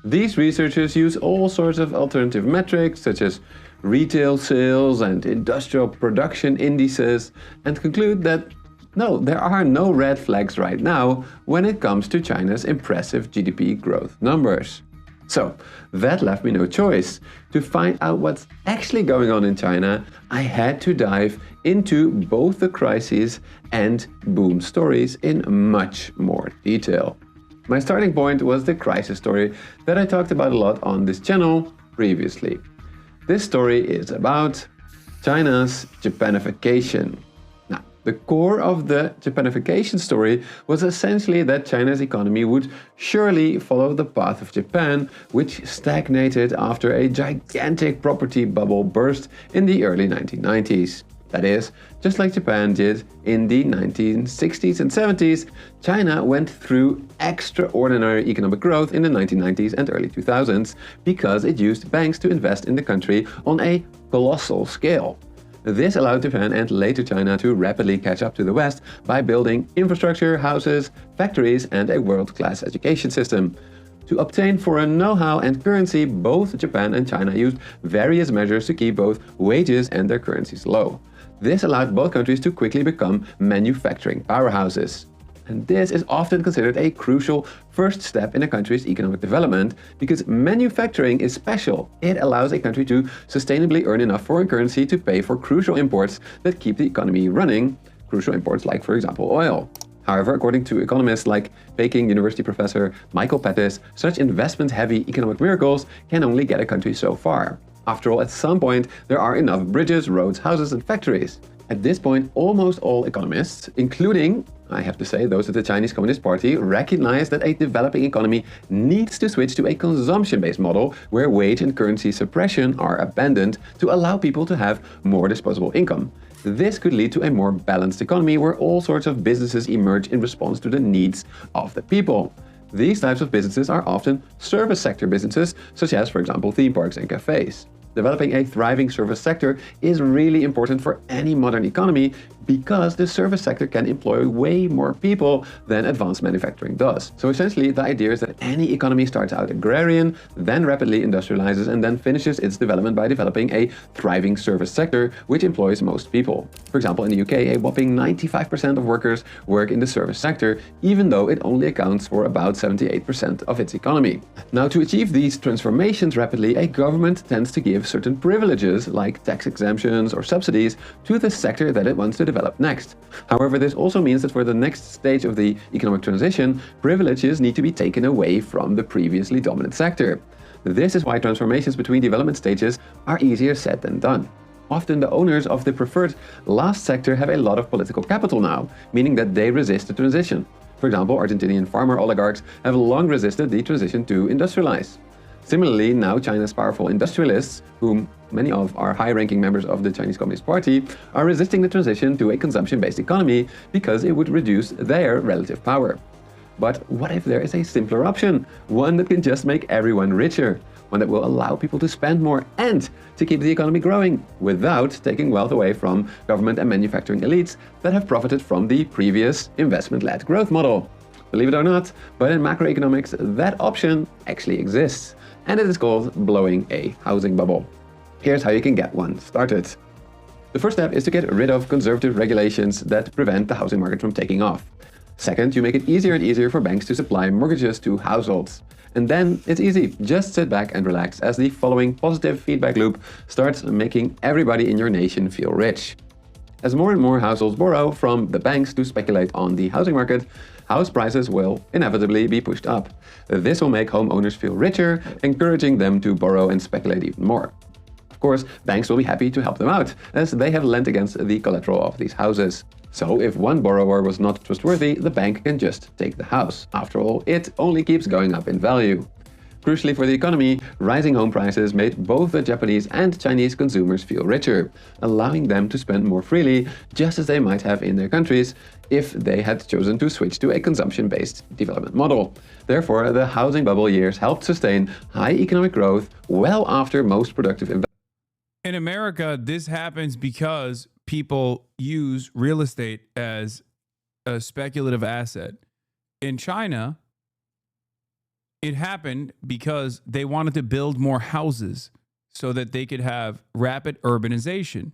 These researchers use all sorts of alternative metrics, such as retail sales and industrial production indices, and conclude that no, there are no red flags right now when it comes to China's impressive GDP growth numbers. So that left me no choice. To find out what's actually going on in China, I had to dive into both the crises and boom stories in much more detail. My starting point was the crisis story that I talked about a lot on this channel previously. This story is about China's Japanification. Now, the core of the Japanification story was essentially that China's economy would surely follow the path of Japan, which stagnated after a gigantic property bubble burst in the early 1990s. That is, just like Japan did in the 1960s and 70s, China went through extraordinary economic growth in the 1990s and early 2000s because it used banks to invest in the country on a colossal scale. This allowed Japan and later China to rapidly catch up to the West by building infrastructure, houses, factories, and a world-class education system. To obtain foreign know-how and currency, both Japan and China used various measures to keep both wages and their currencies low. This allowed both countries to quickly become manufacturing powerhouses. And this is often considered a crucial first step in a country's economic development because manufacturing is special. It allows a country to sustainably earn enough foreign currency to pay for crucial imports that keep the economy running, crucial imports like, for example, oil. However, according to economists like Peking University professor Michael Pettis, such investment-heavy economic miracles can only get a country so far. After all, at some point, there are enough bridges, roads, houses, and factories. At this point, almost all economists, including, I have to say, those of the Chinese Communist Party, recognize that a developing economy needs to switch to a consumption-based model where wage and currency suppression are abandoned to allow people to have more disposable income. This could lead to a more balanced economy where all sorts of businesses emerge in response to the needs of the people. These types of businesses are often service sector businesses, such as, for example, theme parks and cafes. Developing a thriving service sector is really important for any modern economy because the service sector can employ way more people than advanced manufacturing does. So essentially, the idea is that any economy starts out agrarian, then rapidly industrializes, and then finishes its development by developing a thriving service sector, which employs most people. For example, in the UK, a whopping 95% of workers work in the service sector, even though it only accounts for about 78% of its economy. Now, to achieve these transformations rapidly, a government tends to give certain privileges, like tax exemptions or subsidies, to the sector that it wants to develop next. However, this also means that for the next stage of the economic transition, privileges need to be taken away from the previously dominant sector. This is why transformations between development stages are easier said than done. Often the owners of the preferred last sector have a lot of political capital now, meaning that they resist the transition. For example, Argentinian farmer oligarchs have long resisted the transition to industrialize. Similarly, now China's powerful industrialists, whom many of are high-ranking members of the Chinese Communist Party, are resisting the transition to a consumption-based economy because it would reduce their relative power. But what if there is a simpler option? One that can just make everyone richer. One that will allow people to spend more and to keep the economy growing without taking wealth away from government and manufacturing elites that have profited from the previous investment-led growth model. Believe it or not, but in macroeconomics, that option actually exists. And it is called blowing a housing bubble. Here's how you can get one started. The first step is to get rid of conservative regulations that prevent the housing market from taking off. Second, you make it easier and easier for banks to supply mortgages to households. And then it's easy. Just sit back and relax as the following positive feedback loop starts making everybody in your nation feel rich. As more and more households borrow from the banks to speculate on the housing market, house prices will inevitably be pushed up. This will make homeowners feel richer, encouraging them to borrow and speculate even more. Of course, banks will be happy to help them out, as they have lent against the collateral of these houses. So if one borrower was not trustworthy, the bank can just take the house. After all, it only keeps going up in value. Crucially for the economy, rising home prices made both the Japanese and Chinese consumers feel richer, allowing them to spend more freely, just as they might have in their countries if they had chosen to switch to a consumption-based development model. Therefore, the housing bubble years helped sustain high economic growth well after most productive investment. In America, this happens because people use real estate as a speculative asset. In China, it happened because they wanted to build more houses so that they could have rapid urbanization.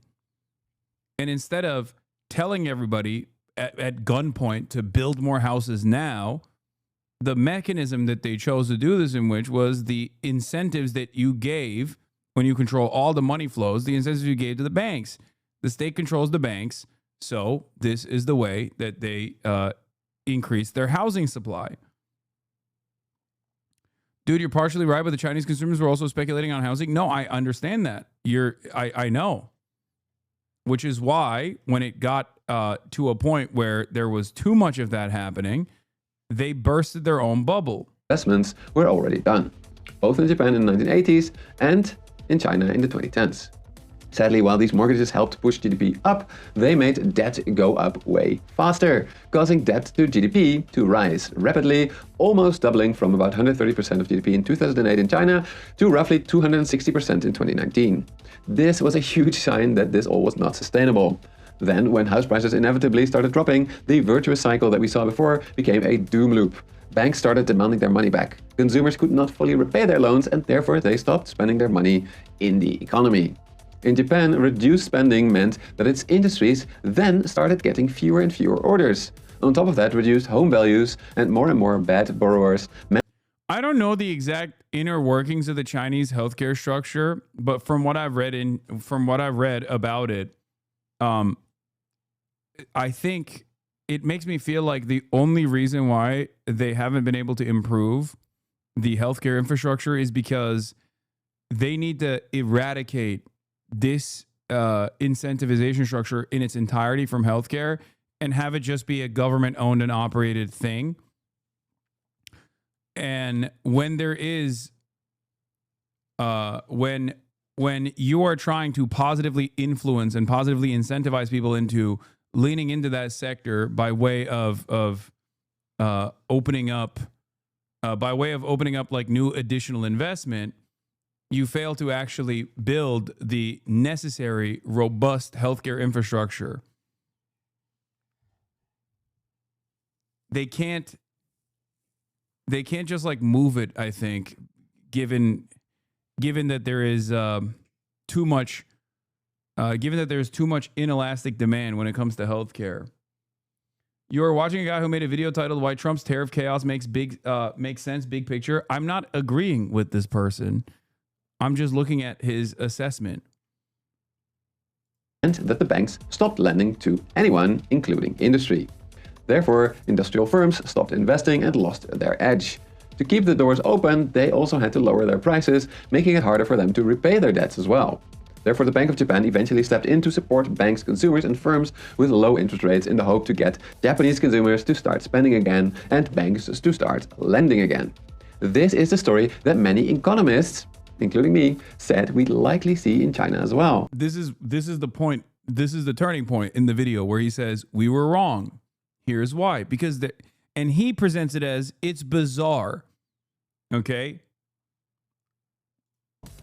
And instead of telling everybody at gunpoint to build more houses now, the mechanism that they chose to do this in, which was the incentives that you gave when you control all the money flows, the incentives you gave to the banks. The state controls the banks, so this is the way that they increase their housing supply. Dude, you're partially right, but the Chinese consumers were also speculating on housing. No, I understand that. I know. Which is why when it got to a point where there was too much of that happening, they bursted their own bubble. Investments were already done, both in Japan in the 1980s and in China in the 2010s. Sadly, while these mortgages helped push GDP up, they made debt go up way faster, causing debt to GDP to rise rapidly, almost doubling from about 130% of GDP in 2008 in China to roughly 260% in 2019. This was a huge sign that this all was not sustainable. Then, when house prices inevitably started dropping, the virtuous cycle that we saw before became a doom loop. Banks started demanding their money back. Consumers could not fully repay their loans, and therefore they stopped spending their money in the economy. In Japan, reduced spending meant that its industries then started getting fewer and fewer orders. On top of that, reduced home values and more bad borrowers meant I don't know the exact inner workings of the Chinese healthcare structure, but from what I've read about it, I think it makes me feel like the only reason why they haven't been able to improve the healthcare infrastructure is because they need to eradicate this incentivization structure in its entirety from healthcare and have it just be a government-owned and operated thing. And when there is, when you are trying to positively influence and positively incentivize people into leaning into that sector by way of opening up like new additional investment, you fail to actually build the necessary robust healthcare infrastructure. They can't just like move it, I think, given that there is too much inelastic demand when it comes to healthcare. You're watching a guy who made a video titled "Why Trump's Tariff Chaos Makes Sense, Big Picture." I'm not agreeing with this person. I'm just looking at his assessment. And that the banks stopped lending to anyone, including industry. Therefore, industrial firms stopped investing and lost their edge. To keep the doors open, they also had to lower their prices, making it harder for them to repay their debts as well. Therefore, the Bank of Japan eventually stepped in to support banks, consumers, and firms with low interest rates in the hope to get Japanese consumers to start spending again and banks to start lending again. This is the story that many economists, including me, said we'd likely see in China as well. This is the point. This is the turning point in the video where he says, we were wrong. Here's why. And he presents it as, it's bizarre. Okay?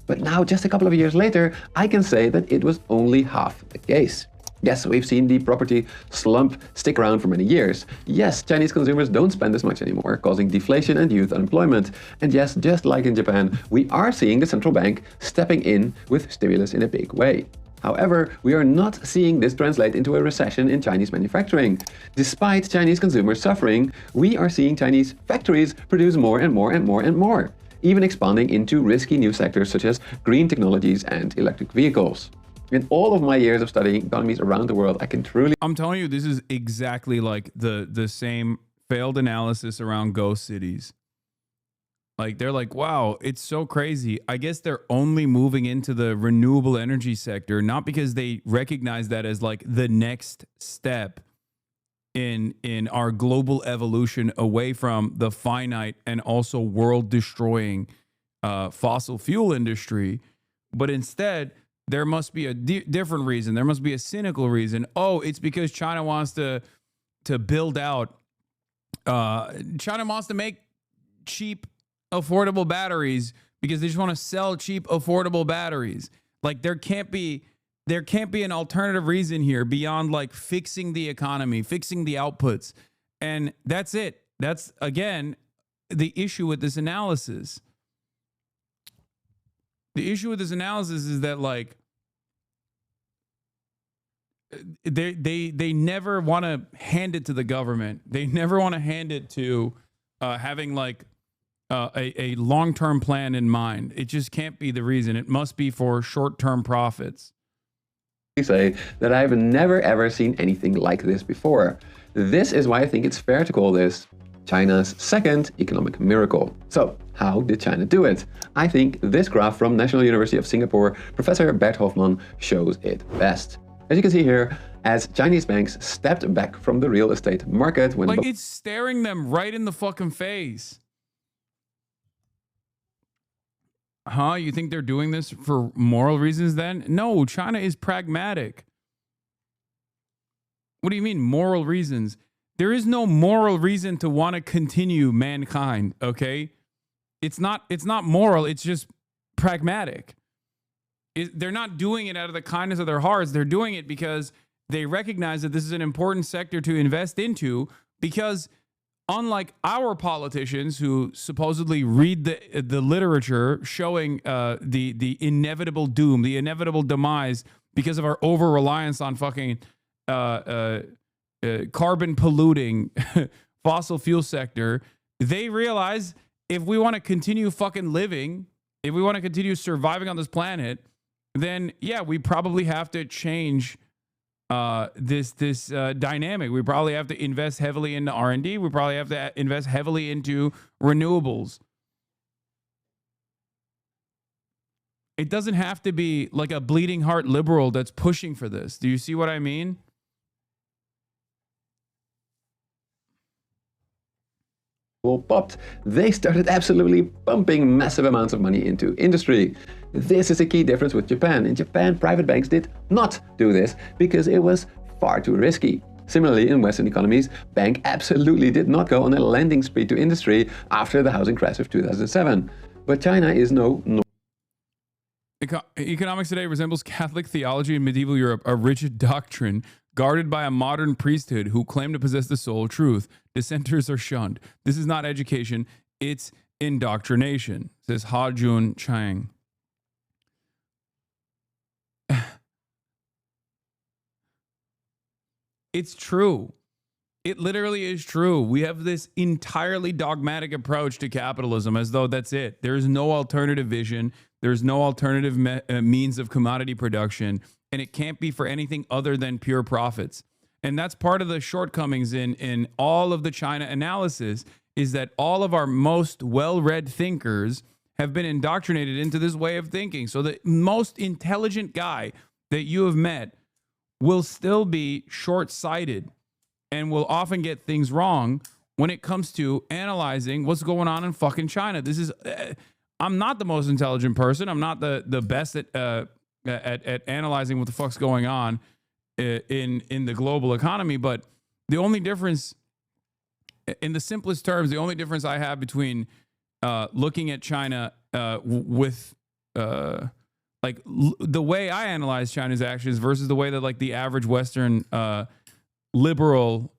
But now, just a couple of years later, I can say that it was only half the case. Yes, we've seen the property slump stick around for many years. Yes, Chinese consumers don't spend as much anymore, causing deflation and youth unemployment. And yes, just like in Japan, we are seeing the central bank stepping in with stimulus in a big way. However, we are not seeing this translate into a recession in Chinese manufacturing. Despite Chinese consumers suffering, we are seeing Chinese factories produce more and more and more and more, even expanding into risky new sectors such as green technologies and electric vehicles. In all of my years of studying economies around the world, I can truly... I'm telling you, this is exactly like the same failed analysis around ghost cities. Like, they're like, wow, it's so crazy. I guess they're only moving into the renewable energy sector, not because they recognize that as like the next step in our global evolution away from the finite and also world-destroying fossil fuel industry, but instead... there must be a different reason. There must be a cynical reason. Oh, it's because China wants to build out. China wants to make cheap, affordable batteries because they just want to sell cheap, affordable batteries. Like there can't be an alternative reason here beyond like fixing the economy, fixing the outputs, and that's it. That's again the issue with this analysis. The issue with this analysis is that like they never want to hand it to the government. They never want to hand it to having like a long-term plan in mind. It just can't be the reason. It must be for short-term profits. Say that I've never ever seen anything like this before. This is why I think it's fair to call this China's second economic miracle. So, how did China do it? I think this graph from National University of Singapore, Professor Bert Hoffman, shows it best. As you can see here, as Chinese banks stepped back from the real estate market when... Like, it's staring them right in the fucking face. Huh? You think they're doing this for moral reasons then? No, China is pragmatic. What do you mean moral reasons? There is no moral reason to want to continue mankind, okay? It's not moral, it's just pragmatic. They're not doing it out of the kindness of their hearts. They're doing it because they recognize that this is an important sector to invest into, because unlike our politicians who supposedly read the literature showing the inevitable doom, the inevitable demise because of our over-reliance on fucking carbon polluting fossil fuel sector, they realize if we want to continue fucking living, if we want to continue surviving on this planet, then yeah, we probably have to change this dynamic. We probably have to invest heavily into R&D. We probably have to invest heavily into renewables. It doesn't have to be like a bleeding heart liberal that's pushing for this. Do you see what I mean? Popped, they started absolutely pumping massive amounts of money into industry. This is a key difference with Japan. In Japan, private banks did not do this because it was far too risky. Similarly, in Western economies, banks absolutely did not go on a lending spree to industry after the housing crash of 2007. But China is no... Economics today resembles Catholic theology in medieval Europe, a rigid doctrine guarded by a modern priesthood who claim to possess the sole truth. Dissenters are shunned. This is not education, it's indoctrination, says Ha Jun Chang. It's true. It literally is true. We have this entirely dogmatic approach to capitalism as though that's it. There's no alternative vision. There's no alternative means of commodity production. And it can't be for anything other than pure profits. And that's part of the shortcomings in all of the China analysis, is that all of our most well-read thinkers have been indoctrinated into this way of thinking. So the most intelligent guy that you have met will still be short-sighted and will often get things wrong when it comes to analyzing what's going on in fucking China. This is, I'm not the most intelligent person. I'm not the best at analyzing what the fuck's going on in the global economy. But the only difference, in the simplest terms, the only difference I have between looking at China with the way I analyze China's actions versus the way that like the average Western liberal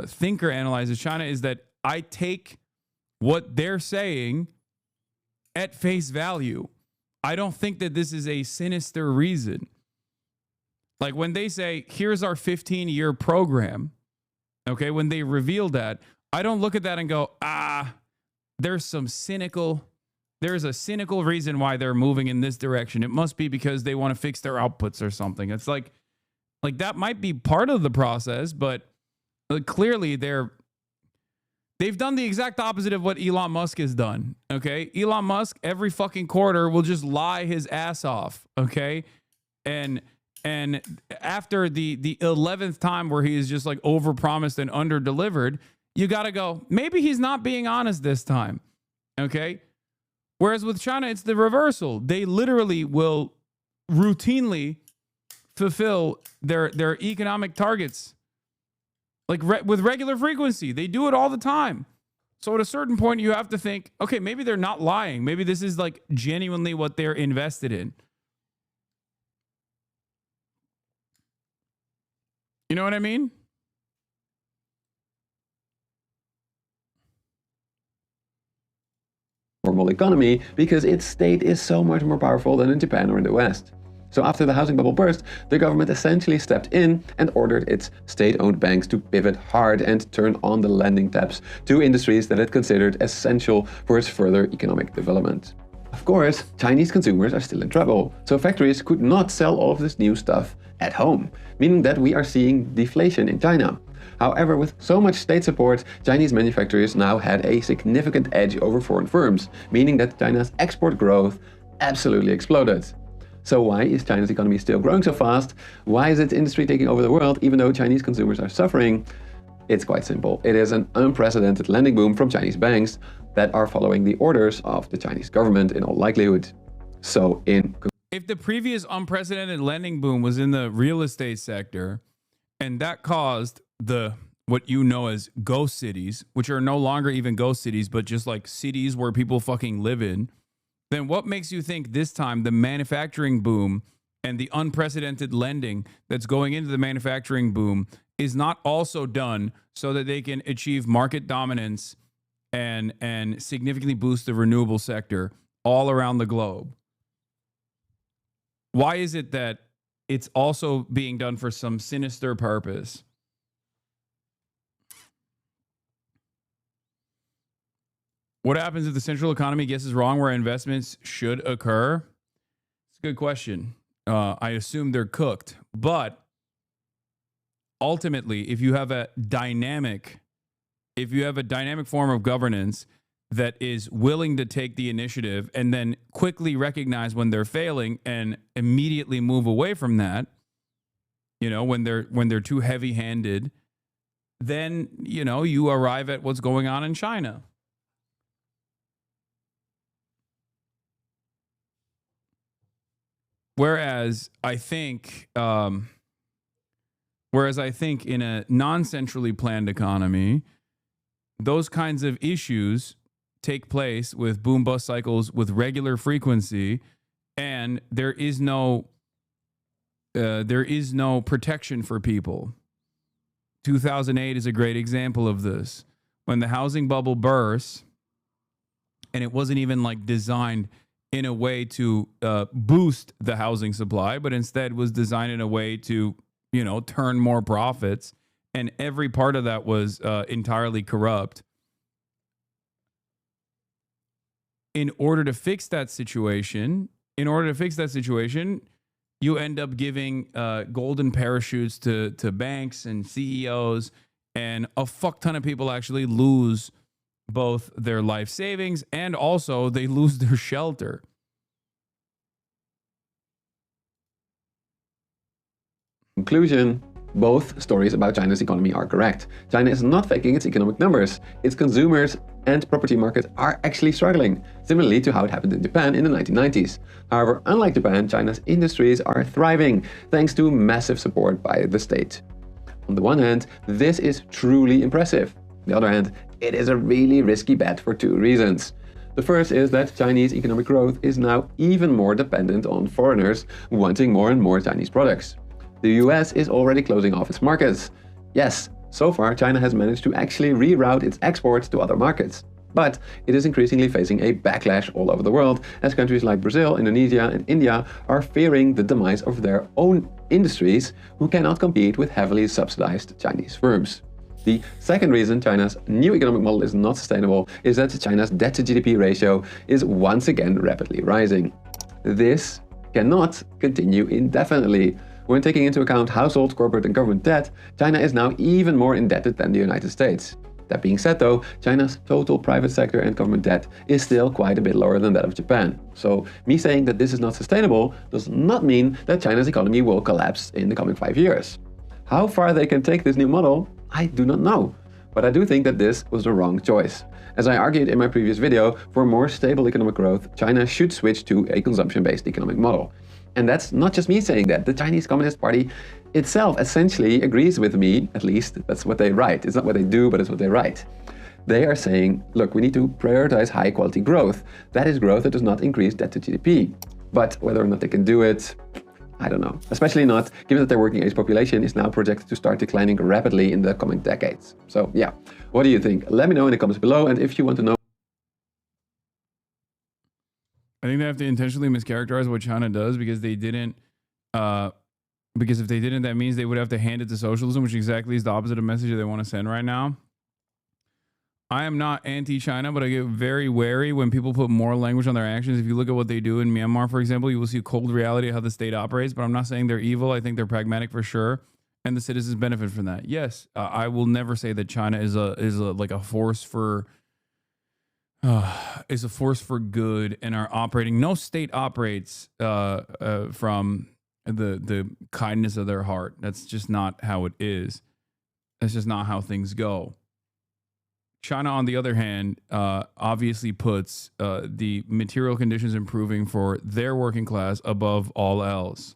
thinker analyzes China is that I take what they're saying at face value. I don't think that this is a sinister reason. Like when they say, here's our 15-year program, okay, when they reveal that, I don't look at that and go, there's a cynical reason why they're moving in this direction. It must be because they want to fix their outputs or something. It's like that might be part of the process, but clearly they've done the exact opposite of what Elon Musk has done, okay? Elon Musk, every fucking quarter, will just lie his ass off, okay? And after the 11th time where he is just like overpromised and underdelivered, you got to go, maybe he's not being honest this time, okay? Whereas with China, it's the reversal. They literally will routinely fulfill their economic targets like with regular frequency. They do it all the time. So at a certain point, you have to think, okay, maybe they're not lying. Maybe this is like genuinely what they're invested in. You know what I mean? Normal economy because its state is so much more powerful than in Japan or in the West. So after the housing bubble burst, the government essentially stepped in and ordered its state-owned banks to pivot hard and turn on the lending taps to industries that it considered essential for its further economic development. Of course, Chinese consumers are still in trouble, so factories could not sell all of this new stuff at home, meaning that we are seeing deflation in China. However, with so much state support, Chinese manufacturers now had a significant edge over foreign firms, meaning that China's export growth absolutely exploded. So why is China's economy still growing so fast? Why is its industry taking over the world even though Chinese consumers are suffering? It's quite simple. It is an unprecedented lending boom from Chinese banks that are following the orders of the Chinese government in all likelihood. So if the previous unprecedented lending boom was in the real estate sector, and that caused what you know as ghost cities, which are no longer even ghost cities, but just like cities where people fucking live in, then what makes you think this time the manufacturing boom and the unprecedented lending that's going into the manufacturing boom is not also done so that they can achieve market dominance and significantly boost the renewable sector all around the globe? Why is it that it's also being done for some sinister purpose? What happens if the central economy guesses wrong where investments should occur? It's a good question. I assume they're cooked. But ultimately, if you have a dynamic form of governance that is willing to take the initiative and then quickly recognize when they're failing and immediately move away from that, you know, when they're too heavy-handed, then, you know, you arrive at what's going on in China. Whereas I think in a non-centrally planned economy, those kinds of issues take place with boom-bust cycles with regular frequency, and there is no protection for people. 2008 is a great example of this. When the housing bubble burst, and it wasn't even like designed in a way to boost the housing supply, but instead was designed in a way to, you know, turn more profits. And every part of that was entirely corrupt. In order to fix that situation, you end up giving golden parachutes to banks and CEOs, and a fuck ton of people actually lose both their life savings and also they lose their shelter. Conclusion, both stories about China's economy are correct. China is not faking its economic numbers. Its consumers and property markets are actually struggling, similarly to how it happened in Japan in the 1990s. However, unlike Japan, China's industries are thriving thanks to massive support by the state. On the one hand, this is truly impressive. On the other hand, it is a really risky bet for two reasons. The first is that Chinese economic growth is now even more dependent on foreigners wanting more and more Chinese products. The US is already closing off its markets. Yes, so far China has managed to actually reroute its exports to other markets. But it is increasingly facing a backlash all over the world as countries like Brazil, Indonesia and India are fearing the demise of their own industries who cannot compete with heavily subsidized Chinese firms. The second reason China's new economic model is not sustainable is that China's debt to GDP ratio is once again rapidly rising. This cannot continue indefinitely. When taking into account household, corporate and government debt, China is now even more indebted than the United States. That being said though, China's total private sector and government debt is still quite a bit lower than that of Japan. So me saying that this is not sustainable does not mean that China's economy will collapse in the coming 5 years. How far they can take this new model, I do not know. But I do think that this was the wrong choice. As I argued in my previous video, for more stable economic growth, China should switch to a consumption-based economic model. And that's not just me saying that. The Chinese Communist Party itself essentially agrees with me, at least that's what they write. It's not what they do, but it's what they write. They are saying, look, we need to prioritize high quality growth. That is growth that does not increase debt to GDP. But whether or not they can do it, I don't know. Especially not given that their working age population is now projected to start declining rapidly in the coming decades. So yeah, what do you think? Let me know in the comments below. And if you want to know, I think they have to intentionally mischaracterize what China does because they didn't Because if they didn't, that means they would have to hand it to socialism, which exactly is the opposite of message that they want to send right now. I am not anti-China, but I get very wary when people put moral language on their actions. If you look at what they do in Myanmar, for example, you will see a cold reality of how the state operates. But I'm not saying they're evil. I think they're pragmatic for sure, and the citizens benefit from that. Yes, I will never say that China is a force for good and are operating. No state operates from the kindness of their heart. That's just not how it is. That's just not how things go. China, on the other hand, obviously puts the material conditions improving for their working class above all else.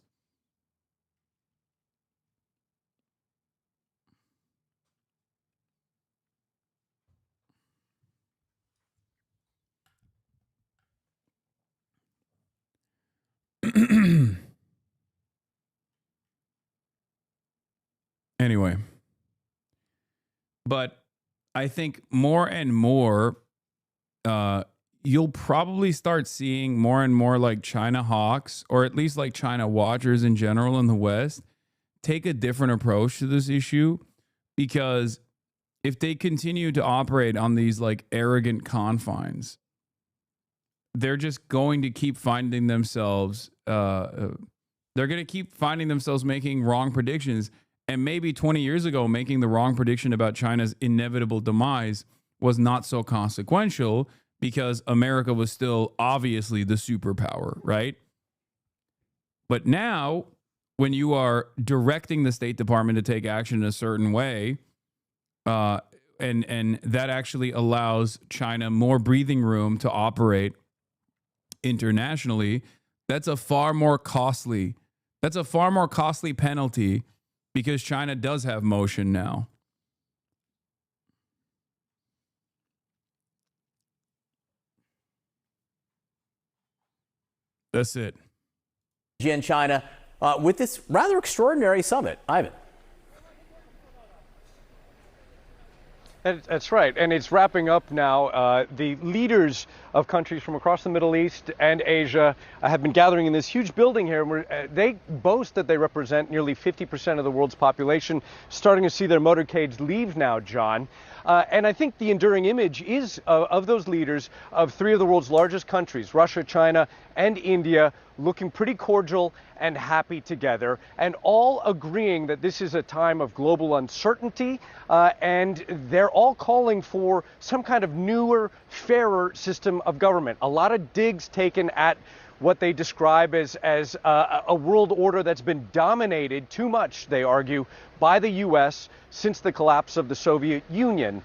Anyway, but I think more and more, you'll probably start seeing more and more like China hawks, or at least like China watchers in general in the West, take a different approach to this issue, because if they continue to operate on these like arrogant confines, they're just going to keep finding themselves, they're going to keep finding themselves making wrong predictions. And maybe 20 years ago, making the wrong prediction about China's inevitable demise was not so consequential because America was still obviously the superpower, right? But now, when you are directing the State Department to take action in a certain way, and that actually allows China more breathing room to operate internationally, that's a far more costly penalty, because China does have motion now. That's it. In China with this rather extraordinary summit. Ivan. That's right, and it's wrapping up now. The leaders of countries from across the Middle East and Asia have been gathering in this huge building here, where they boast that they represent nearly 50% of the world's population, starting to see their motorcades leave now, John. And I think the enduring image is of those leaders of three of the world's largest countries, Russia, China, and India, looking pretty cordial and happy together, and all agreeing that this is a time of global uncertainty, and they're all calling for some kind of newer, fairer system of government. A lot of digs taken at what they describe as a world order that's been dominated too much, they argue, by the U.S. since the collapse of the Soviet Union.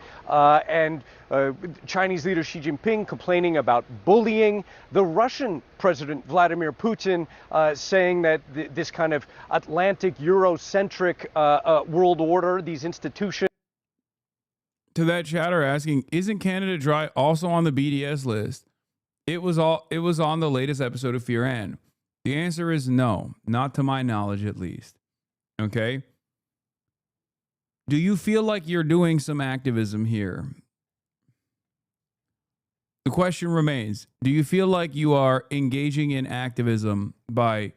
Chinese leader Xi Jinping complaining about bullying. The Russian President Vladimir Putin saying that this kind of Atlantic Eurocentric world order, these institutions. To that chatter asking, isn't Canada Dry also on the BDS list? It was on the latest episode of Fear and. The answer is no, not to my knowledge at least. Okay? Do you feel like you're doing some activism here? The question remains, do you feel like you are engaging in activism by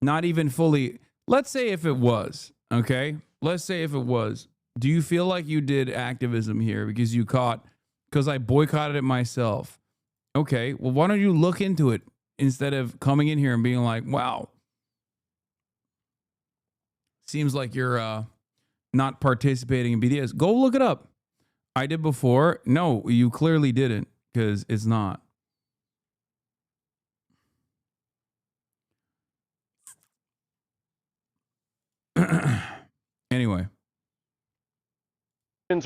not even fully, let's say if it was, okay? Let's say if it was. Do you feel like you did activism here because I boycotted it myself? Okay, well, why don't you look into it instead of coming in here and being like, wow, seems like you're not participating in BDS. Go look it up. I did before. No, you clearly didn't, because it's not. Anyway.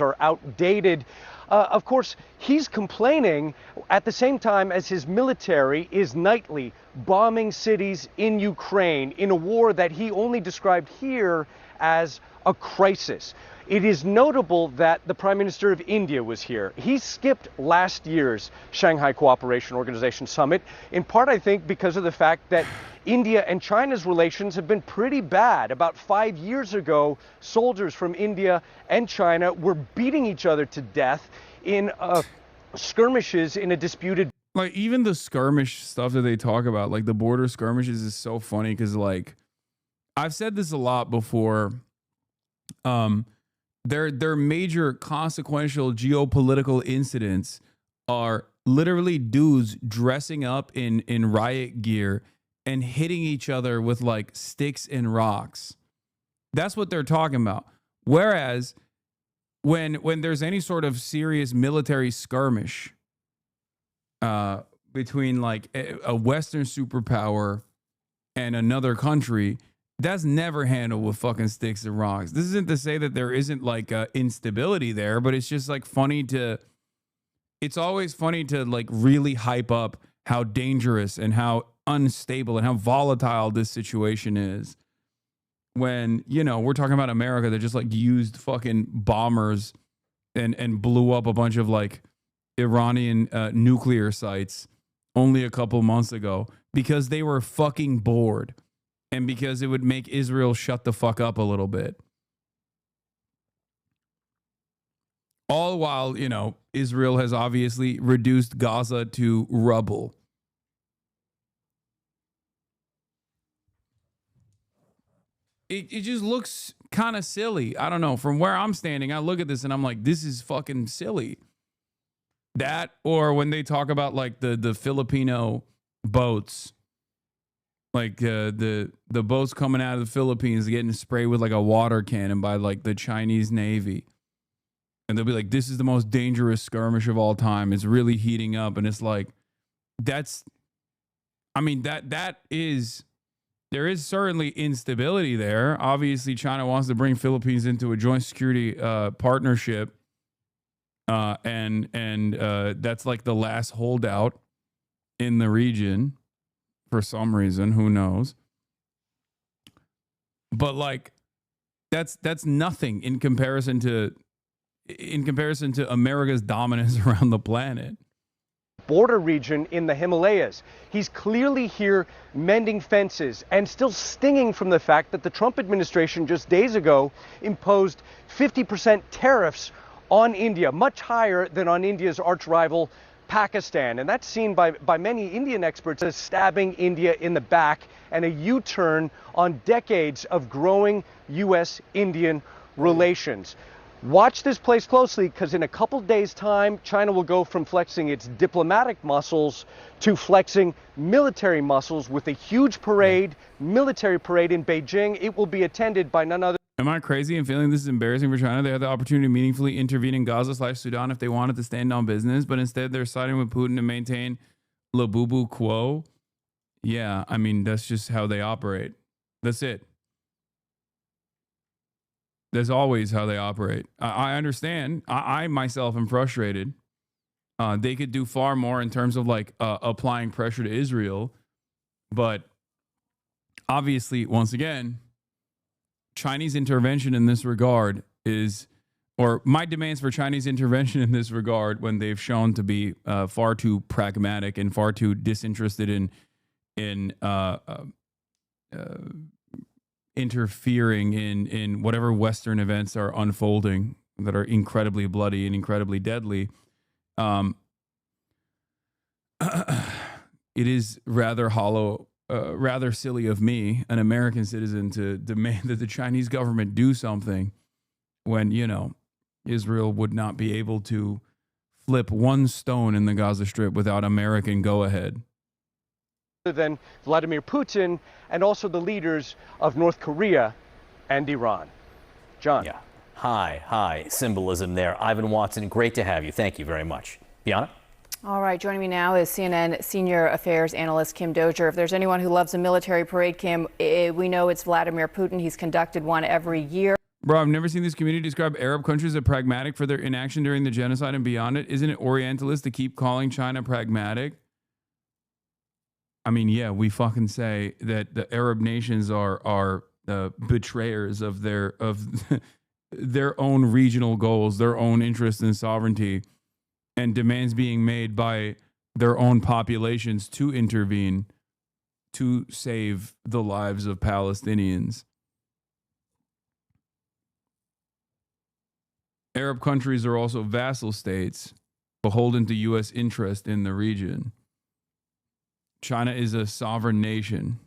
Are outdated. Of course, he's complaining at the same time as his military is nightly bombing cities in Ukraine in a war that he only described here as a crisis. It is notable that the Prime Minister of India was here. He skipped last year's Shanghai Cooperation Organization summit, in part, I think, because of the fact that India and China's relations have been pretty bad. About 5 years ago, soldiers from India and China were beating each other to death in skirmishes in a disputed. Like, even the skirmish stuff that they talk about, like the border skirmishes, is so funny because, like, I've said this a lot before. Their major consequential geopolitical incidents are literally dudes dressing up in riot gear and hitting each other with like sticks and rocks. That's what they're talking about. Whereas when there's any sort of serious military skirmish between like a Western superpower and another country, that's never handled with fucking sticks and rocks. This isn't to say that there isn't like instability there, but it's just like it's always funny to like really hype up how dangerous and how unstable and how volatile this situation is. When, you know, we're talking about America that just like used fucking bombers and blew up a bunch of like Iranian nuclear sites only a couple months ago because they were fucking bored and because it would make Israel shut the fuck up a little bit. All while, you know, Israel has obviously reduced Gaza to rubble. It just looks kind of silly. I don't know. From where I'm standing, I look at this and I'm like, this is fucking silly. That, or when they talk about like the Filipino boats, like the boats coming out of the Philippines getting sprayed with like a water cannon by like the Chinese Navy. And they'll be like, this is the most dangerous skirmish of all time. It's really heating up. And it's like, there is certainly instability there. Obviously, China wants to bring Philippines into a joint security partnership. And that's like the last holdout in the region for some reason. Who knows? But like, that's nothing in comparison to America's dominance around the planet. Border region in the Himalayas. He's clearly here mending fences and still stinging from the fact that the Trump administration just days ago imposed 50% tariffs on India, much higher than on India's arch rival Pakistan. And that's seen by many Indian experts as stabbing India in the back and a U-turn on decades of growing U.S.-Indian relations. Watch this place closely, because in a couple days' time, China will go from flexing its diplomatic muscles to flexing military muscles with a huge parade, military parade in Beijing. It will be attended by none other. Am I crazy in feeling this is embarrassing for China? They had the opportunity to meaningfully intervene in Gaza/Sudan if they wanted to stand on business, but instead they're siding with Putin to maintain le bubu quo. Yeah, I mean, that's just how they operate. That's it. That's always how they operate. I understand. I myself am frustrated. They could do far more in terms of like applying pressure to Israel. But obviously, once again, Chinese intervention in this regard is, or my demands for Chinese intervention in this regard, when they've shown to be far too pragmatic and far too disinterested in interfering in whatever Western events are unfolding that are incredibly bloody and incredibly deadly. It is rather hollow, rather silly of me, an American citizen, to demand that the Chinese government do something when, you know, Israel would not be able to flip one stone in the Gaza Strip without American go-ahead. Than Vladimir Putin and also the leaders of North Korea and Iran. John. Yeah. Hi. Symbolism there. Ivan Watson, great to have you. Thank you very much. Bianna? All right, joining me now is CNN senior affairs analyst Kim Dozier. If there's anyone who loves a military parade, Kim, we know it's Vladimir Putin. He's conducted one every year. Bro, I've never seen this community describe Arab countries as pragmatic for their inaction during the genocide and beyond it. Isn't it Orientalist to keep calling China pragmatic? I mean, yeah, we fucking say that the Arab nations are betrayers of their own regional goals, their own interests and sovereignty, and demands being made by their own populations to intervene to save the lives of Palestinians. Arab countries are also vassal states, beholden to U.S. interest in the region. China is a sovereign nation.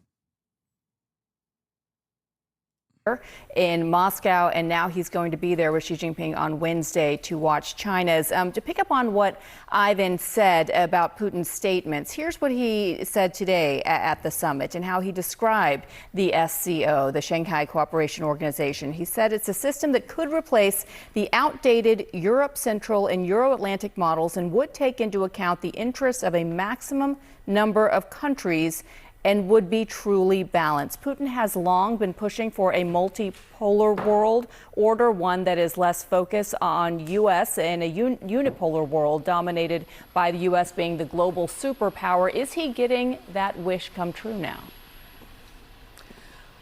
in Moscow, and now he's going to be there with Xi Jinping on Wednesday to watch China's. To pick up on what Ivan said about Putin's statements, here's what he said today at the summit and how he described the SCO, the Shanghai Cooperation Organization. He said it's a system that could replace the outdated Europe Central and Euro-Atlantic models and would take into account the interests of a maximum number of countries and would be truly balanced. Putin has long been pushing for a multipolar world order, one that is less focused on U.S. and a unipolar world dominated by the U.S. being the global superpower. Is he getting that wish come true now?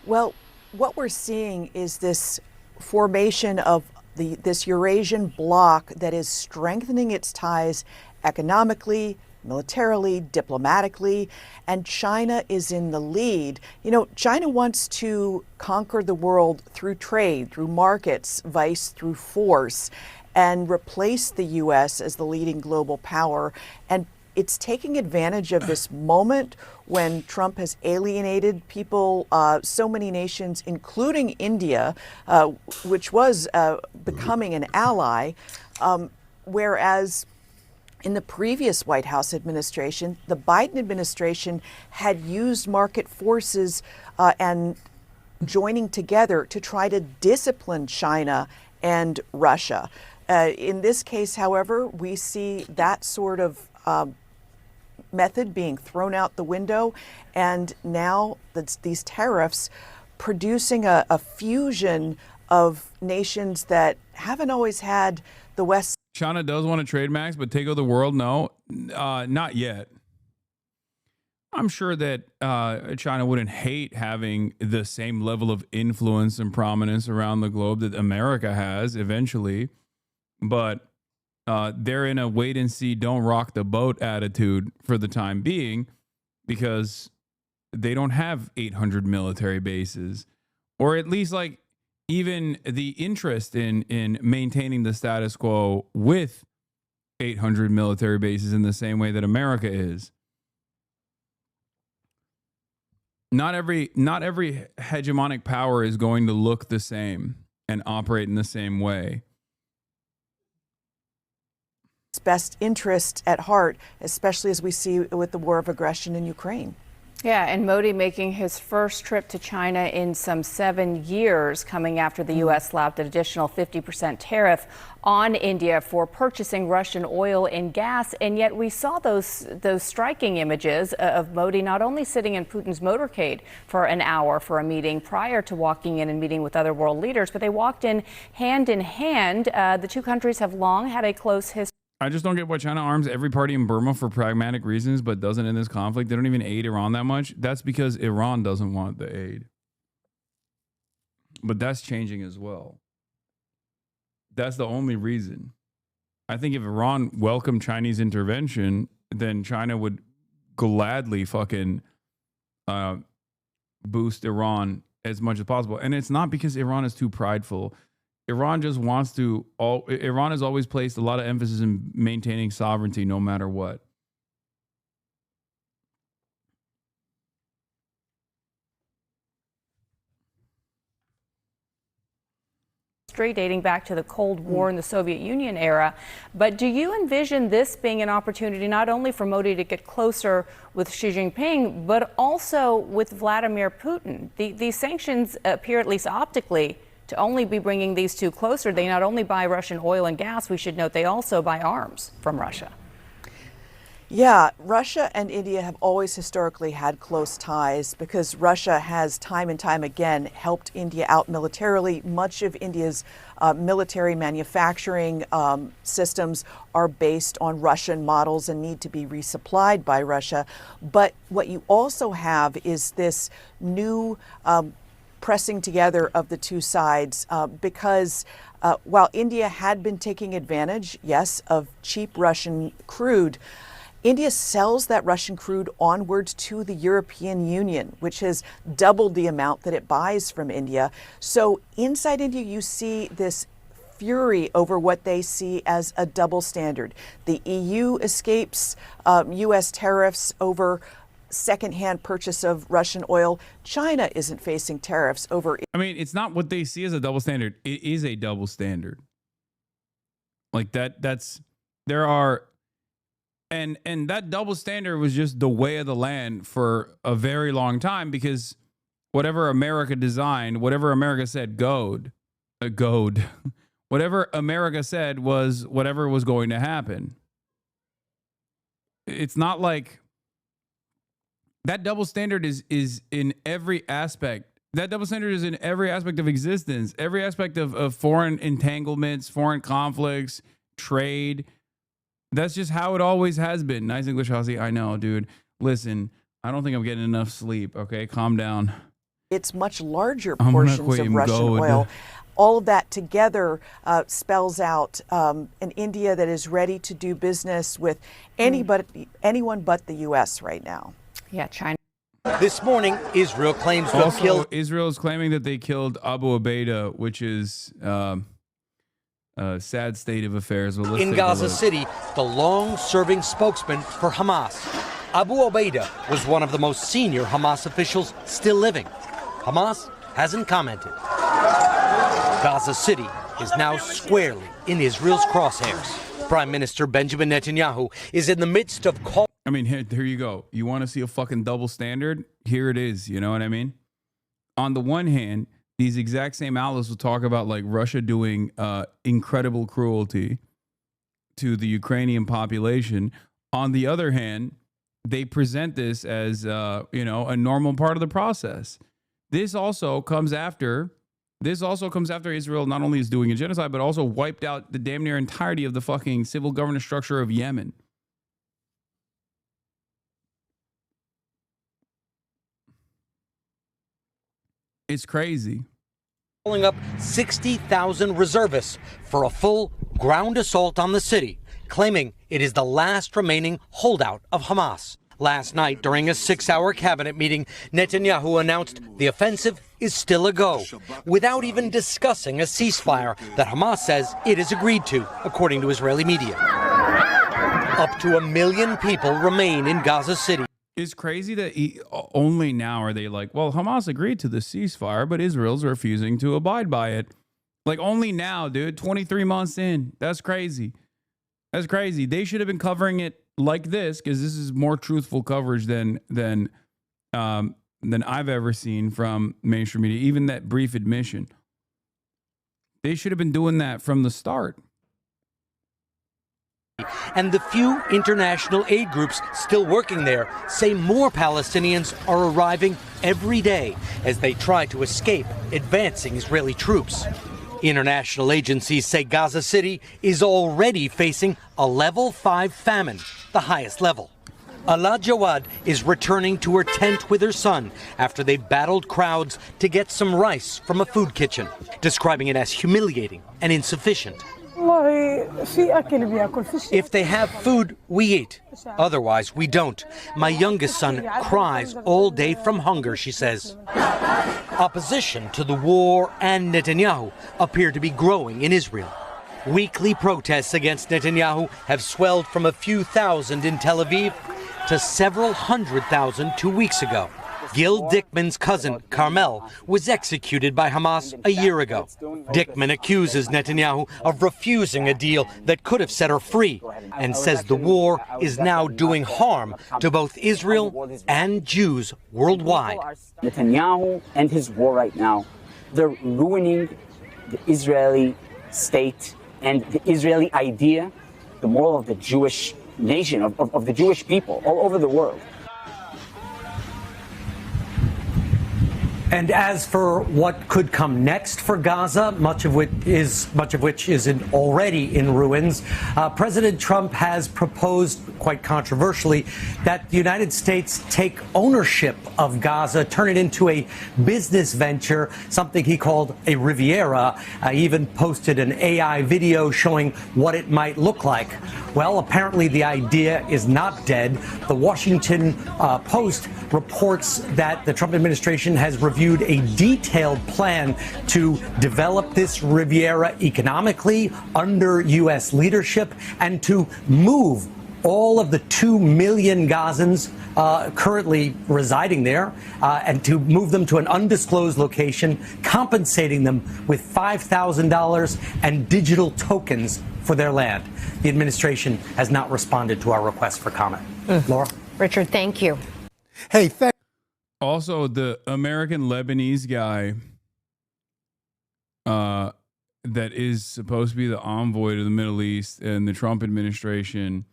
Well, what we're seeing is this formation of this Eurasian bloc that is strengthening its ties economically, militarily, diplomatically, and China is in the lead. You know, China wants to conquer the world through trade, through markets, vice through force, and replace the U.S. as the leading global power. And it's taking advantage of this moment when Trump has alienated people, so many nations, including India, which was becoming an ally, whereas in the previous White House administration, the Biden administration had used market forces and joining together to try to discipline China and Russia. In this case, however, we see that sort of method being thrown out the window, and now these tariffs producing a fusion of nations that haven't always had the West. China does want to trade, Max, but take over the world? No, not yet. I'm sure that China wouldn't hate having the same level of influence and prominence around the globe that America has eventually, but they're in a wait and see, don't rock the boat attitude for the time being because they don't have 800 military bases, or at least like even the interest in maintaining the status quo with 800 military bases in the same way that America is. Not every hegemonic power is going to look the same and operate in the same way. Best interest at heart, especially as we see with the war of aggression in Ukraine. Yeah, and Modi making his first trip to China in some 7 years, coming after the U.S. slapped an additional 50% tariff on India for purchasing Russian oil and gas. And yet we saw those striking images of Modi not only sitting in Putin's motorcade for an hour for a meeting prior to walking in and meeting with other world leaders, but they walked in hand. The two countries have long had a close history. I just don't get why China arms every party in Burma for pragmatic reasons, but doesn't in this conflict. They don't even aid Iran that much. That's because Iran doesn't want the aid. But that's changing as well. That's the only reason. I think if Iran welcomed Chinese intervention, then China would gladly fucking boost Iran as much as possible. And it's not because Iran is too prideful. Iran just wants to. Iran has always placed a lot of emphasis in maintaining sovereignty no matter what. Dating back to the Cold War in the Soviet Union era. But do you envision this being an opportunity not only for Modi to get closer with Xi Jinping, but also with Vladimir Putin? These sanctions appear, at least optically, to only be bringing these two closer. They not only buy Russian oil and gas, we should note they also buy arms from Russia. Yeah, Russia and India have always historically had close ties because Russia has time and time again helped India out militarily. Much of India's military manufacturing systems are based on Russian models and need to be resupplied by Russia. But what you also have is this new pressing together of the two sides because while India had been taking advantage, yes, of cheap Russian crude, India sells that Russian crude onwards to the European Union, which has doubled the amount that it buys from India. So inside India, you see this fury over what they see as a double standard. The EU escapes U.S. tariffs over secondhand purchase of Russian oil. China isn't facing tariffs over. I mean, it's not what they see as a double standard. It is a double standard. Like that's there are, and that double standard was just the way of the land for a very long time, because whatever America designed, whatever America said whatever America said was whatever was going to happen. It's not like that double standard is in every aspect. That double standard is in every aspect of existence, every aspect of foreign entanglements, foreign conflicts, trade. That's just how it always has been. Nice English, Hasi. I know, dude. Listen, I don't think I'm getting enough sleep. Okay, calm down. It's much larger portions of Russian oil. All of that together spells out an India that is ready to do business with anyone but the U.S. right now. Yeah, China. This morning, Israel claims to have killed. Israel is claiming that they killed Abu Ubaidah, which is a sad state of affairs. Well, in Gaza City, the long-serving spokesman for Hamas. Abu Ubaidah was one of the most senior Hamas officials still living. Hamas hasn't commented. Gaza City is now squarely in Israel's crosshairs. Prime Minister Benjamin Netanyahu is in the midst of call. I mean, here you go. You want to see a fucking double standard? Here it is. You know what I mean? On the one hand, these exact same outlets will talk about like Russia doing incredible cruelty to the Ukrainian population. On the other hand, they present this as a normal part of the process. This also comes after Israel not only is doing a genocide, but also wiped out the damn near entirety of the fucking civil governance structure of Yemen. It's crazy. Calling up 60,000 reservists for a full ground assault on the city, claiming it is the last remaining holdout of Hamas. Last night, during a 6-hour cabinet meeting, Netanyahu announced the offensive is still a go, without even discussing a ceasefire that Hamas says it has agreed to, according to Israeli media. Up to 1 million people remain in Gaza City. It's crazy that only now are they like, well, Hamas agreed to the ceasefire, but Israel's refusing to abide by it. Like, only now, dude, 23 months in. That's crazy. That's crazy. They should have been covering it like this, because this is more truthful coverage than I've ever seen from mainstream media. Even that brief admission, they should have been doing that from the start. And the few international aid groups still working there say more Palestinians are arriving every day as they try to escape advancing Israeli troops. International agencies say Gaza City is already facing a level 5 famine, the highest level. Ala Jawad is returning to her tent with her son after they battled crowds to get some rice from a food kitchen, describing it as humiliating and insufficient. If they have food, we eat. Otherwise, we don't. My youngest son cries all day from hunger, she says. Opposition to the war and Netanyahu appear to be growing in Israel. Weekly protests against Netanyahu have swelled from a few thousand in Tel Aviv to several 100,000 2 weeks ago. Gil Dickman's cousin, Carmel, was executed by Hamas a year ago. Dickman accuses Netanyahu of refusing a deal that could have set her free and says the war is now doing harm to both Israel and Jews worldwide. Netanyahu and his war right now, they're ruining the Israeli state and the Israeli idea, the moral of the Jewish nation, of the Jewish people all over the world. And as for what could come next for Gaza, much of which is already in ruins, President Trump has proposed, quite controversially, that the United States take ownership of Gaza, turn it into a business venture, something he called a Riviera. He even posted an AI video showing what it might look like. Well, apparently the idea is not dead. The Washington Post reports that the Trump administration has reviewed a detailed plan to develop this Riviera economically under U.S. leadership and to move all of the 2 million Gazans currently residing there and to move them to an undisclosed location, compensating them with $5,000 and digital tokens for their land. The administration has not responded to our request for comment. Laura? Richard, thank you. Hey, also, the American Lebanese guy that is supposed to be the envoy to the Middle East and the Trump administration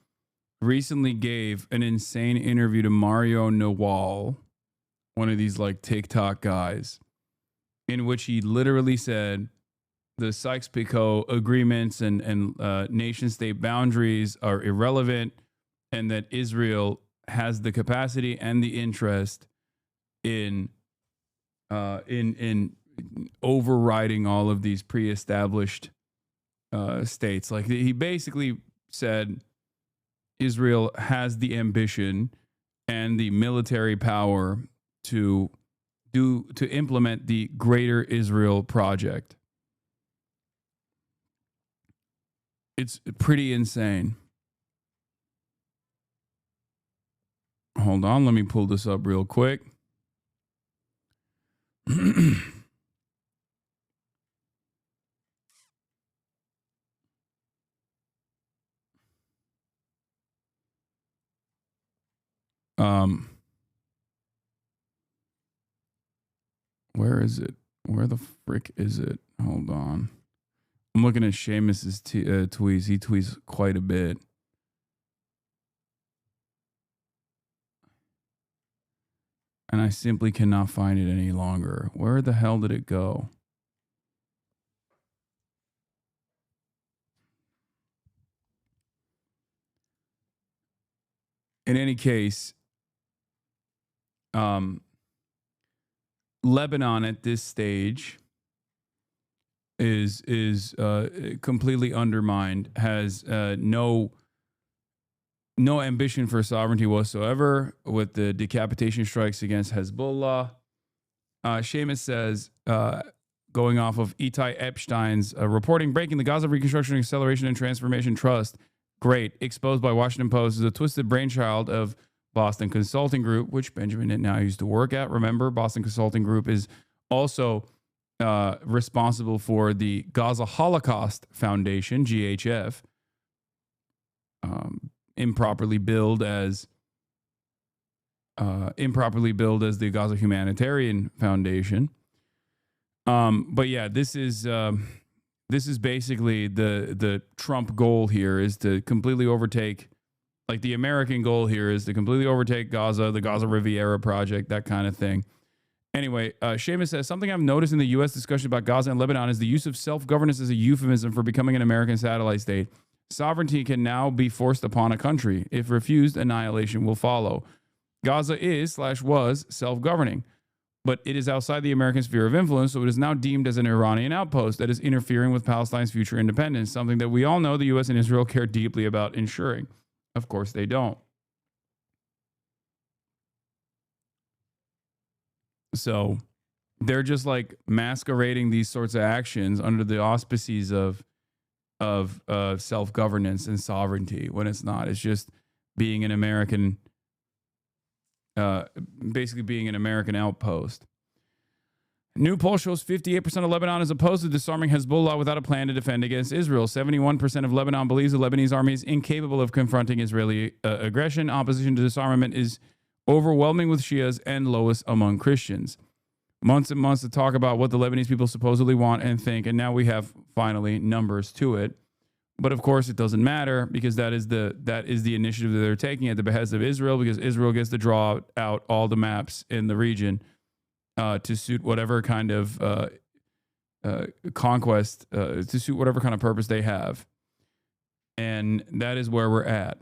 recently gave an insane interview to Mario Nawal, one of these like TikTok guys, in which he literally said the Sykes-Picot agreements and nation-state boundaries are irrelevant, and that Israel has the capacity and the interest in overriding all of these pre-established states. Like, he basically said Israel has the ambition and the military power to implement the Greater Israel Project. It's pretty insane. Hold on, let me pull this up real quick. Where is it? Where the frick is it? Hold on. I'm looking at Seamus's tweets. He tweets quite a bit. And I simply cannot find it any longer. Where the hell did it go? In any case, Lebanon at this stage is completely undermined, has no ambition for sovereignty whatsoever, with the decapitation strikes against Hezbollah. Seamus says, going off of Itai Epstein's reporting, breaking the Gaza Reconstruction, Acceleration, and Transformation Trust, great, exposed by Washington Post, is a twisted brainchild of Boston Consulting Group, which Benjamin Netanyahu used to work at. Remember, Boston Consulting Group is also responsible for the Gaza Holocaust Foundation, GHF, improperly billed as the Gaza Humanitarian Foundation. But yeah, this is basically the Trump goal here, is to completely overtake. Like, the American goal here is to completely overtake Gaza, the Gaza Riviera Project, that kind of thing. Anyway, Seamus says, something I've noticed in the U.S. discussion about Gaza and Lebanon is the use of self-governance as a euphemism for becoming an American satellite state. Sovereignty can now be forced upon a country. If refused, annihilation will follow. Gaza is/was self-governing, but it is outside the American sphere of influence, so it is now deemed as an Iranian outpost that is interfering with Palestine's future independence, something that we all know the U.S. and Israel care deeply about ensuring. Of course they don't. So they're just like masquerading these sorts of actions under the auspices of self-governance and sovereignty, when it's not. It's just being an American, basically being an American outpost. New poll shows 58% of Lebanon is opposed to disarming Hezbollah without a plan to defend against Israel. 71% of Lebanon believes the Lebanese army is incapable of confronting Israeli aggression. Opposition to disarmament is overwhelming with Shias and lowest among Christians. Months and months to talk about what the Lebanese people supposedly want and think, and now we have finally numbers to it. But of course, it doesn't matter, because that is the initiative that they're taking at the behest of Israel, because Israel gets to draw out all the maps in the region to suit whatever kind of conquest, to suit whatever kind of purpose they have. And that is where we're at.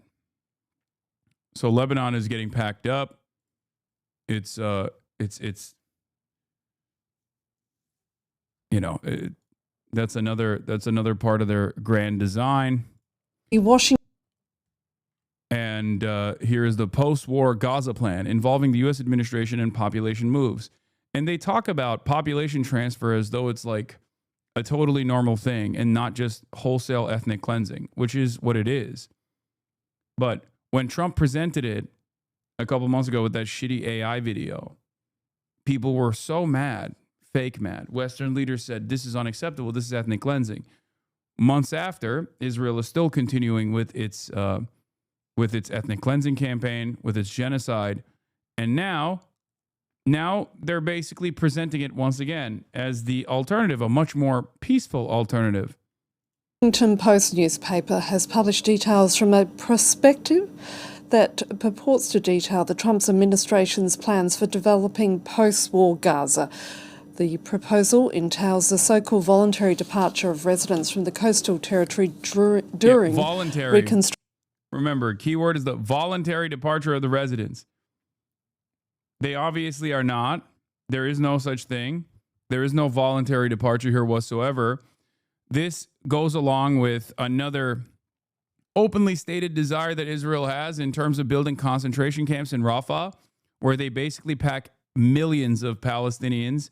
So Lebanon is getting packed up. It's you know, that's another part of their grand design. And here is the post-war Gaza plan involving the U.S. administration and population moves. And they talk about population transfer as though it's like a totally normal thing and not just wholesale ethnic cleansing, which is what it is. But When Trump presented it a couple months ago with that shitty AI video, people were so mad, fake mad. Western leaders said, this is unacceptable. This is ethnic cleansing. Months after, Israel is still continuing with its ethnic cleansing campaign, with its genocide. And now they're basically presenting it once again as the alternative, a much more peaceful alternative. The Washington Post newspaper has published details from a perspective that purports to detail the Trump administration's plans for developing post-war Gaza. The proposal entails the so-called voluntary departure of residents from the coastal territory during voluntary reconstruction. Remember, keyword is the voluntary departure of the residents. They obviously are not. There is no such thing. There is no voluntary departure here whatsoever. This goes along with another openly stated desire that Israel has in terms of building concentration camps in Rafah, where they basically pack millions of Palestinians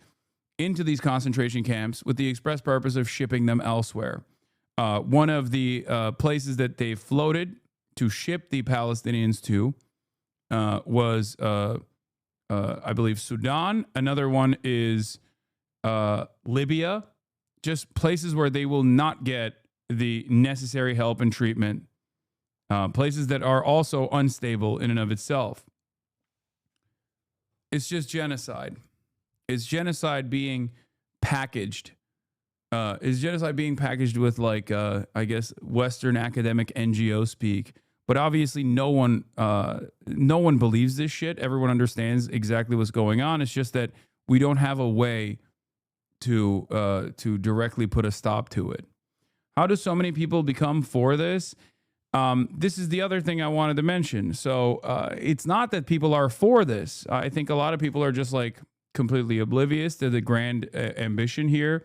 into these concentration camps with the express purpose of shipping them elsewhere. One of the places that they floated to ship the Palestinians to was, I believe, Sudan. Another one is Libya. Just places where they will not get the necessary help and treatment. Places that are also unstable in and of itself. It's just genocide. Is genocide being packaged? Is genocide being packaged with I guess Western academic NGO speak? But obviously, no one believes this shit. Everyone understands exactly what's going on. It's just that we don't have a way to directly put a stop to it. How do so many people become for this? This is the other thing I wanted to mention. So it's not that people are for this. I think a lot of people are just completely oblivious to the grand ambition here,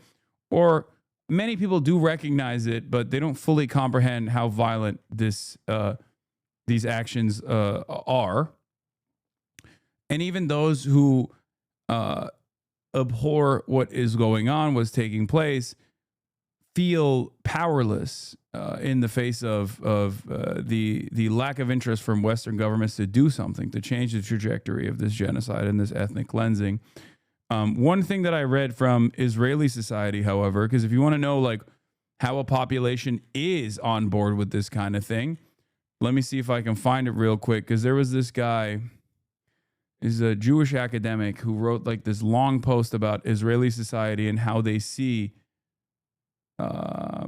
or many people do recognize it, but they don't fully comprehend how violent these actions are. And even those who abhor what is going on, what's taking place, feel powerless in the face of the lack of interest from Western governments to do something to change the trajectory of this genocide and this ethnic cleansing. One thing that I read from Israeli society, however, because if you want to know how a population is on board with this kind of thing, let me see if I can find it real quick, because there was this guy, is a Jewish academic, who wrote this long post about Israeli society and how they see how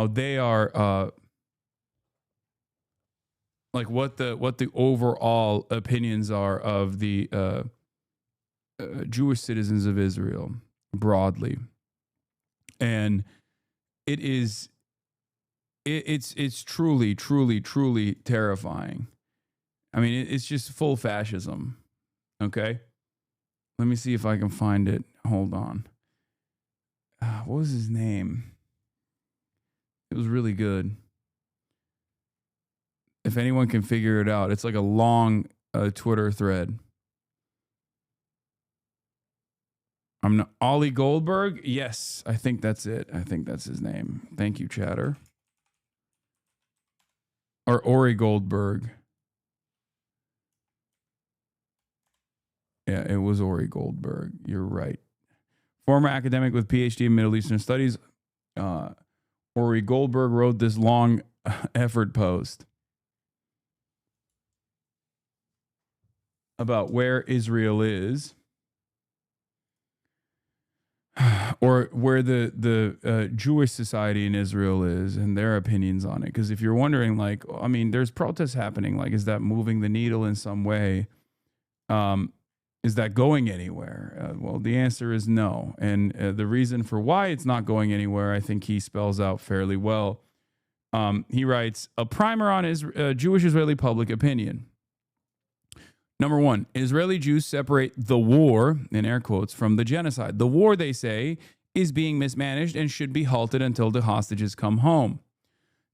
they are what the overall opinions are of the Jewish citizens of Israel broadly. And it's truly terrifying. I mean, it's just full fascism. Okay, let me see if I can find it. Hold on. What was his name? It was really good. If anyone can figure it out, it's like a long Twitter thread. I'm not Ollie Goldberg. Yes, I think that's it. I think that's his name. Thank you, chatter. Or Ori Goldberg. Yeah, it was Ori Goldberg. You're right. Former academic with PhD in Middle Eastern Studies, Ori Goldberg wrote this long effort post about where Israel is, or where the Jewish society in Israel is, and their opinions on it. Because if you're wondering, there's protests happening. Is that moving the needle in some way? Is that going anywhere? Well, the answer is no. And the reason for why it's not going anywhere, I think he spells out fairly well. He writes, a primer on Jewish-Israeli public opinion. Number one, Israeli Jews separate the war, in air quotes, from the genocide. The war, they say, is being mismanaged and should be halted until the hostages come home.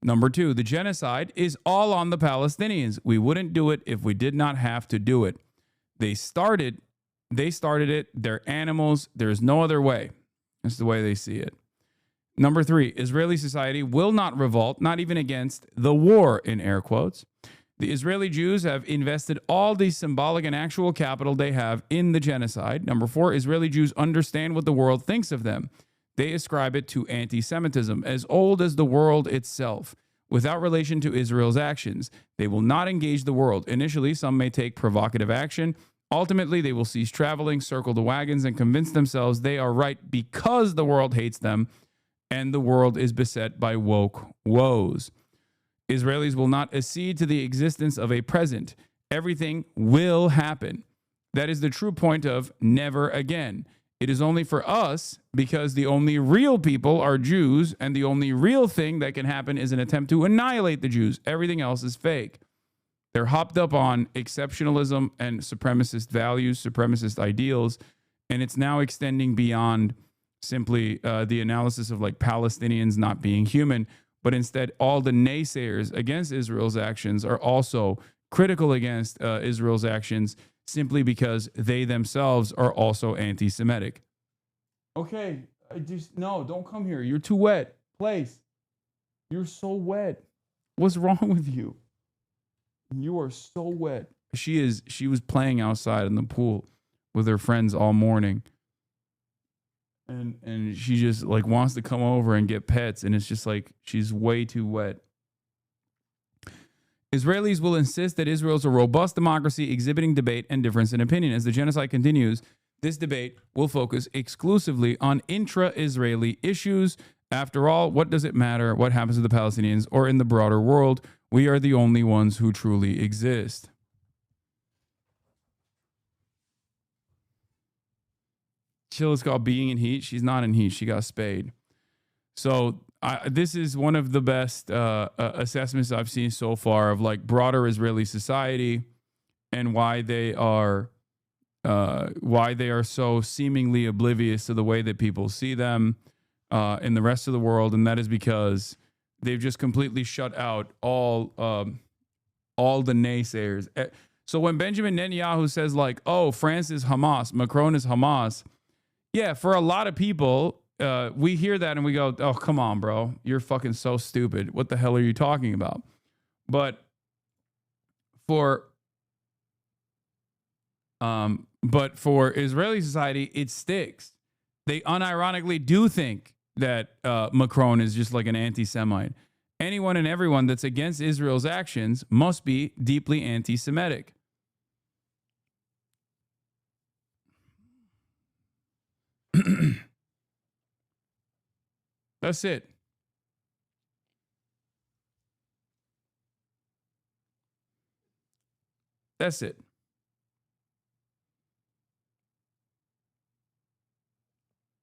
Number two, the genocide is all on the Palestinians. We wouldn't do it if we did not have to do it. They started it. They're animals. There's no other way. That's the way they see it. Number 3, Israeli society will not revolt, not even against the war, in air quotes. The Israeli Jews have invested all the symbolic and actual capital they have in the genocide. Number 4, Israeli Jews understand what the world thinks of them. They ascribe it to anti-Semitism, as old as the world itself, without relation to Israel's actions. They will not engage the world. Initially, some may take provocative action. Ultimately, they will cease traveling, circle the wagons, and convince themselves they are right because the world hates them and the world is beset by woke woes. Israelis will not accede to the existence of a present. Everything will happen. That is the true point of never again. It is only for us because the only real people are Jews, and the only real thing that can happen is an attempt to annihilate the Jews. Everything else is fake. They're hopped up on exceptionalism and supremacist values, supremacist ideals, and it's now extending beyond simply the analysis of like Palestinians not being human, but instead all the naysayers against Israel's actions are also critical against Israel's actions simply because they themselves are also anti-Semitic. Okay, no, don't come here. You're too wet. Place. You're so wet. What's wrong with you? You are so wet. She was playing outside in the pool with her friends all morning. And she just like wants to come over and get pets, and it's just like she's way too wet. Israelis will insist that Israel is a robust democracy exhibiting debate and difference in opinion. As the genocide continues, this debate will focus exclusively on intra-Israeli issues. After all, what does it matter what happens to the Palestinians or in the broader world? We are the only ones who truly exist. Chill is called Being in Heat. She's not in heat. She got spayed. So this is one of the best assessments I've seen so far of like broader Israeli society and why they are so seemingly oblivious to the way that people see them in the rest of the world, and that is because they've just completely shut out all the naysayers. So when Benjamin Netanyahu says like, "Oh, France is Hamas, Macron is Hamas," yeah, for a lot of people, we hear that and we go, "Oh, come on, bro. You're fucking so stupid. What the hell are you talking about?" But for Israeli society, it sticks. They unironically do think that Macron is just like an anti-Semite. Anyone and everyone that's against Israel's actions must be deeply anti-Semitic. That's it. That's it.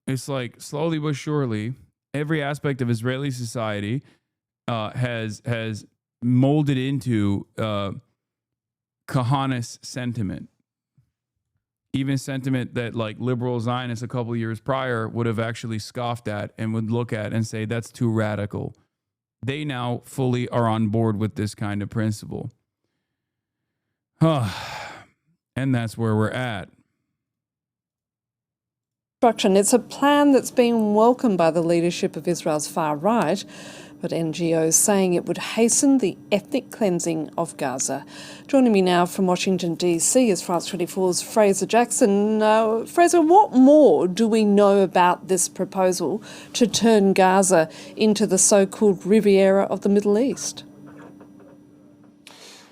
It's like slowly but surely, every aspect of Israeli society has molded into Kahanist sentiment. Even sentiment that like liberal Zionists a couple of years prior would have actually scoffed at and would look at and say that's too radical. They now fully are on board with this kind of principle. And that's where we're at. It's a plan that's been welcomed by the leadership of Israel's far right, but NGOs saying it would hasten the ethnic cleansing of Gaza. Joining me now from Washington, D.C. is France 24's Fraser Jackson. Fraser, what more do we know about this proposal to turn Gaza into the so-called Riviera of the Middle East?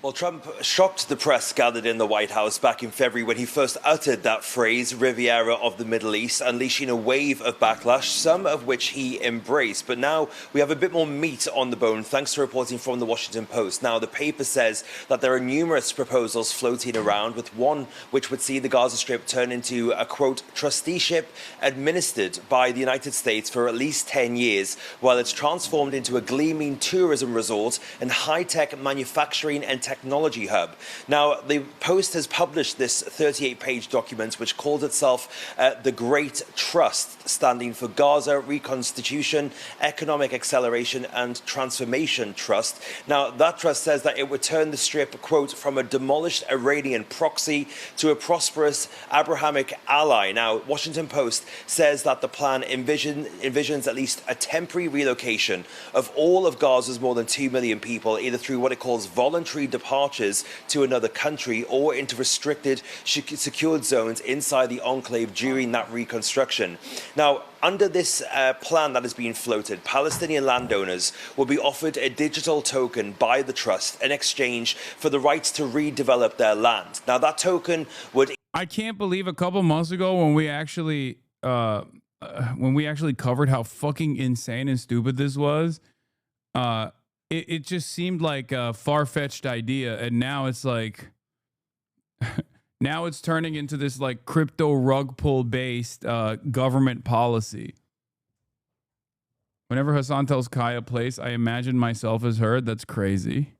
Well, Trump shocked the press gathered in the White House back in February when he first uttered that phrase, Riviera of the Middle East, unleashing a wave of backlash, some of which he embraced. But now we have a bit more meat on the bone, thanks to reporting from the Washington Post. Now, the paper says that there are numerous proposals floating around, with one which would see the Gaza Strip turn into a, quote, trusteeship administered by the United States for at least 10 years, while it's transformed into a gleaming tourism resort and high-tech manufacturing and technology technology hub. Now, the Post has published this 38-page document, which calls itself the Great Trust, standing for Gaza Reconstitution, Economic Acceleration and Transformation Trust. Now, that trust says that it would turn the Strip, quote, from a demolished Iranian proxy to a prosperous Abrahamic ally. Now, Washington Post says that the plan envisions at least a temporary relocation of all of Gaza's more than 2 million people, either through what it calls voluntary departures to another country or into restricted, secured zones inside the enclave during that reconstruction. Now, under this plan that has been floated, Palestinian landowners will be offered a digital token by the trust in exchange for the rights to redevelop their land. Now, that token would... I can't believe a couple months ago when we actually covered how fucking insane and stupid this was, it just seemed like a far-fetched idea, and now it's like... Now it's turning into this like crypto rug pull based government policy. Whenever Hasan tells Kaya place, I imagine myself as her. That's crazy.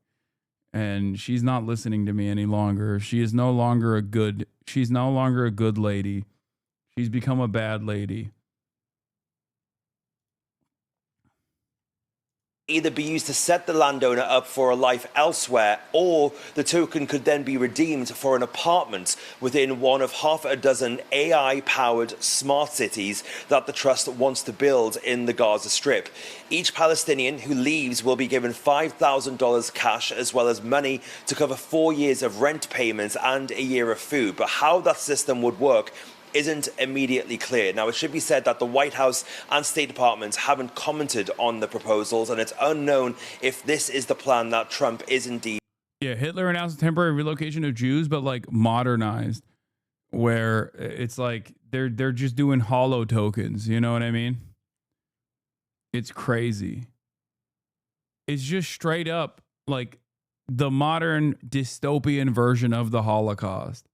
And she's not listening to me any longer. She is no longer a good, she's no longer a good lady. She's become a bad lady. Either be used to set the landowner up for a life elsewhere, or the token could then be redeemed for an apartment within one of half a dozen AI-powered smart cities that the trust wants to build in the Gaza Strip. Each Palestinian who leaves will be given $5,000 cash, as well as money to cover 4 years of rent payments and a year of food. But how that system would work isn't immediately clear. Now, it should be said that the White House and State Departments haven't commented on the proposals, and it's unknown if this is the plan that Trump is indeed. Yeah, Hitler announced a temporary relocation of Jews, but like modernized, where it's like they're just doing hollow tokens. You know what I mean? It's crazy. It's just straight up like the modern dystopian version of the Holocaust.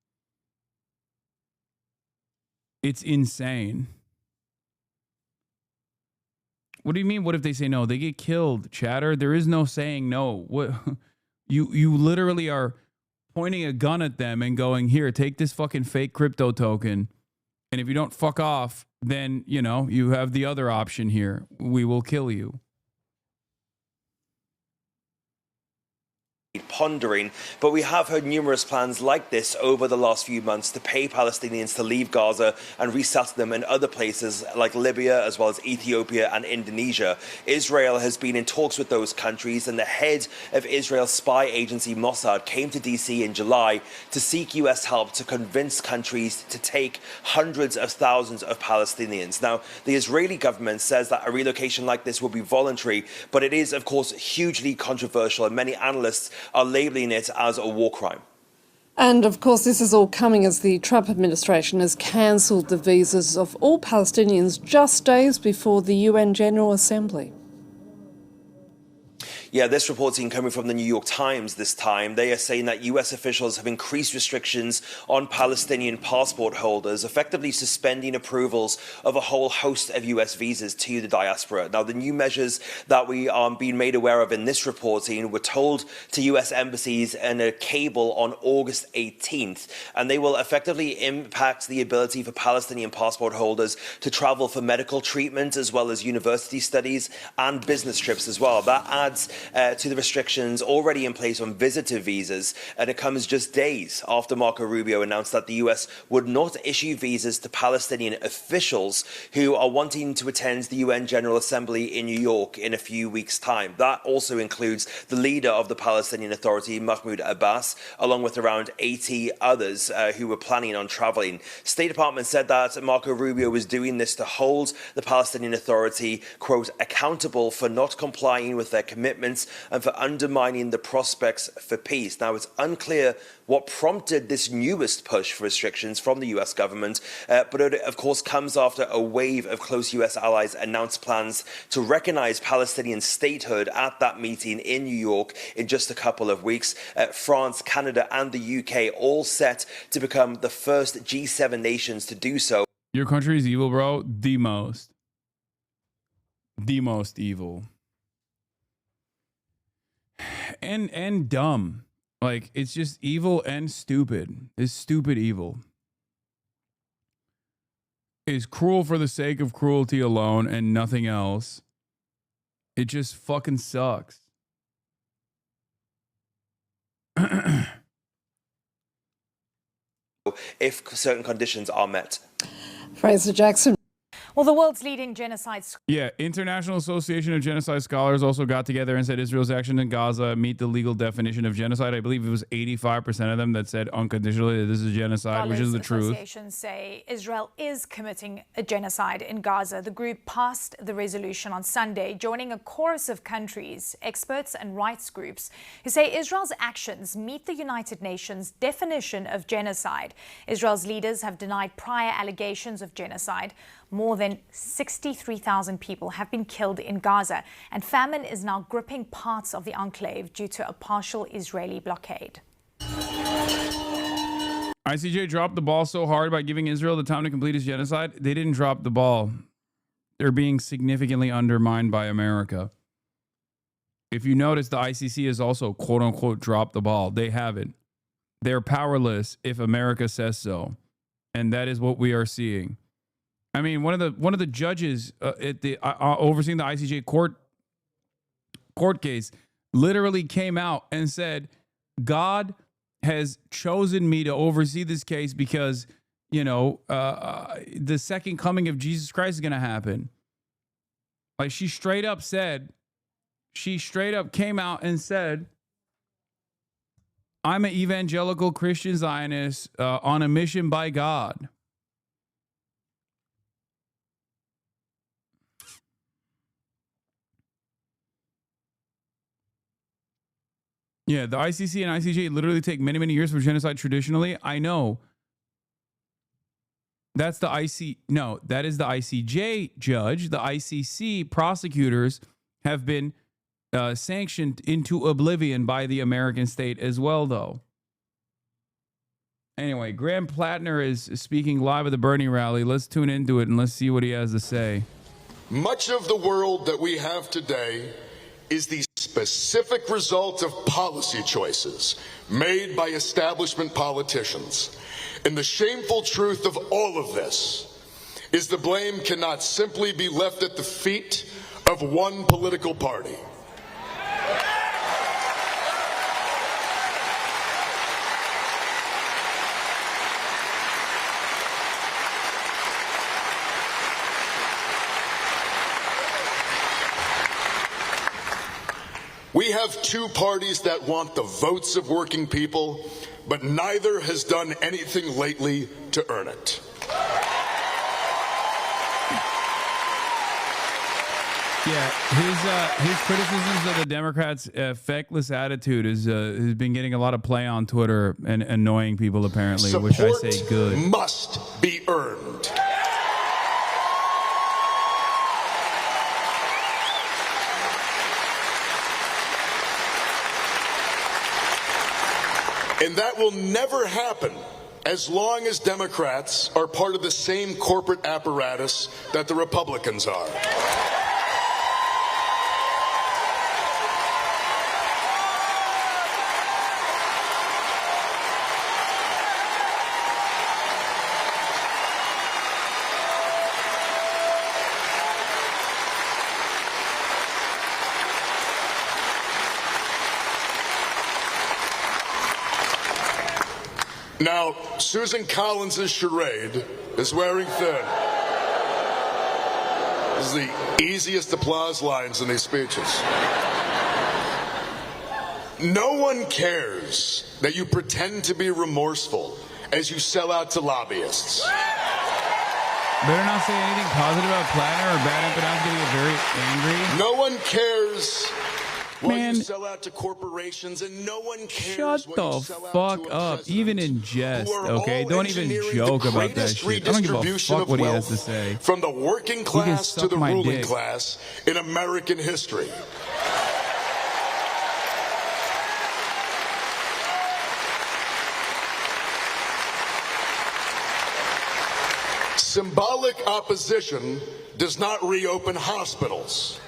It's insane. What do you mean? What if they say no? They get killed, chatter. There is no saying no. What you literally are pointing a gun at them and going, here, take this fucking fake crypto token. And if you don't fuck off, then, you know, you have the other option here. We will kill you. Pondering, but we have heard numerous plans like this over the last few months to pay Palestinians to leave Gaza and resettle them in other places like Libya, as well as Ethiopia and Indonesia. Israel has been in talks with those countries, and the head of Israel's spy agency Mossad came to DC in July to seek US help to convince countries to take hundreds of thousands of Palestinians. Now, the Israeli government says that a relocation like this will be voluntary, but it is, of course, hugely controversial, and many analysts are labeling it as a war crime. And of course, this is all coming as the Trump administration has cancelled the visas of all Palestinians just days before the UN General Assembly. Yeah, this reporting coming from the New York Times this time. They are saying that US officials have increased restrictions on Palestinian passport holders, effectively suspending approvals of a whole host of US visas to the diaspora. Now, the new measures that we are being made aware of in this reporting were told to US embassies in a cable on August 18th, and they will effectively impact the ability for Palestinian passport holders to travel for medical treatment, as well as university studies and business trips as well. That adds to the restrictions already in place on visitor visas, and it comes just days after Marco Rubio announced that the US would not issue visas to Palestinian officials who are wanting to attend the UN General Assembly in New York in a few weeks' time. That also includes the leader of the Palestinian Authority, Mahmoud Abbas, along with around 80 others who were planning on traveling. State Department said that Marco Rubio was doing this to hold the Palestinian Authority, quote, accountable for not complying with their commitments and for undermining the prospects for peace. Now, it's unclear what prompted this newest push for restrictions from the US government, but it, of course, comes after a wave of close US allies announced plans to recognize Palestinian statehood at that meeting in New York in just a couple of weeks. France, Canada, and the UK all set to become the first G7 nations to do so. Your country is evil, bro. The most evil. And dumb. Like, it's just evil and stupid. It's stupid evil. It's cruel for the sake of cruelty alone and nothing else. It just fucking sucks. If certain conditions are met. Fraser Jackson. Well, the world's leading genocide. Yeah, International Association of Genocide Scholars also got together and said Israel's actions in Gaza meet the legal definition of genocide. I believe it was 85% of them that said unconditionally that this is genocide, which is the truth. Associations say Israel is committing a genocide in Gaza. The group passed the resolution on Sunday, joining a chorus of countries, experts and rights groups who say Israel's actions meet the United Nations definition of genocide. Israel's leaders have denied prior allegations of genocide. More than 63,000 people have been killed in Gaza, and famine is now gripping parts of the enclave due to a partial Israeli blockade. ICJ dropped the ball so hard by giving Israel the time to complete its genocide. They didn't drop the ball. They're being significantly undermined by America. If you notice, the ICC has also, quote unquote, dropped the ball. They haven't. They're powerless if America says so. And that is what we are seeing. I mean, one of the judges at the overseeing the ICJ court case literally came out and said, God has chosen me to oversee this case because, you know, the second coming of Jesus Christ is going to happen. Like, she straight up came out and said, I'm an evangelical Christian Zionist on a mission by God. Yeah, the ICC and ICJ literally take many, many years for genocide traditionally. I know. That's the that is the ICJ judge. The ICC prosecutors have been sanctioned into oblivion by the American state as well, though. Anyway, Graham Plattner is speaking live at the Bernie rally. Let's tune into it and let's see what he has to say. Much of the world that we have today is the specific result of policy choices made by establishment politicians. And the shameful truth of all of this is the blame cannot simply be left at the feet of one political party. We have two parties that want the votes of working people, but neither has done anything lately to earn it. Yeah, his criticisms of the Democrats' feckless attitude has been getting a lot of play on Twitter and annoying people apparently, Support which I say good. Must be earned. And that will never happen as long as Democrats are part of the same corporate apparatus that the Republicans are. Now, Susan Collins' charade is wearing thin. This is the easiest applause lines in these speeches. No one cares that you pretend to be remorseful as you sell out to lobbyists. Better not say anything positive about Plattner or bad Impedan's going to get very angry. No one cares Man, what you sell out to corporations, and no one cares shut what the you sell out fuck to up, even in jest, who are okay? all Don't even engineering joke the about that greatest shit. I don't give a redistribution fuck of what he has wealth to say. from the working He can class to suck the my ruling dick. class in American history. Symbolic opposition does not reopen hospitals.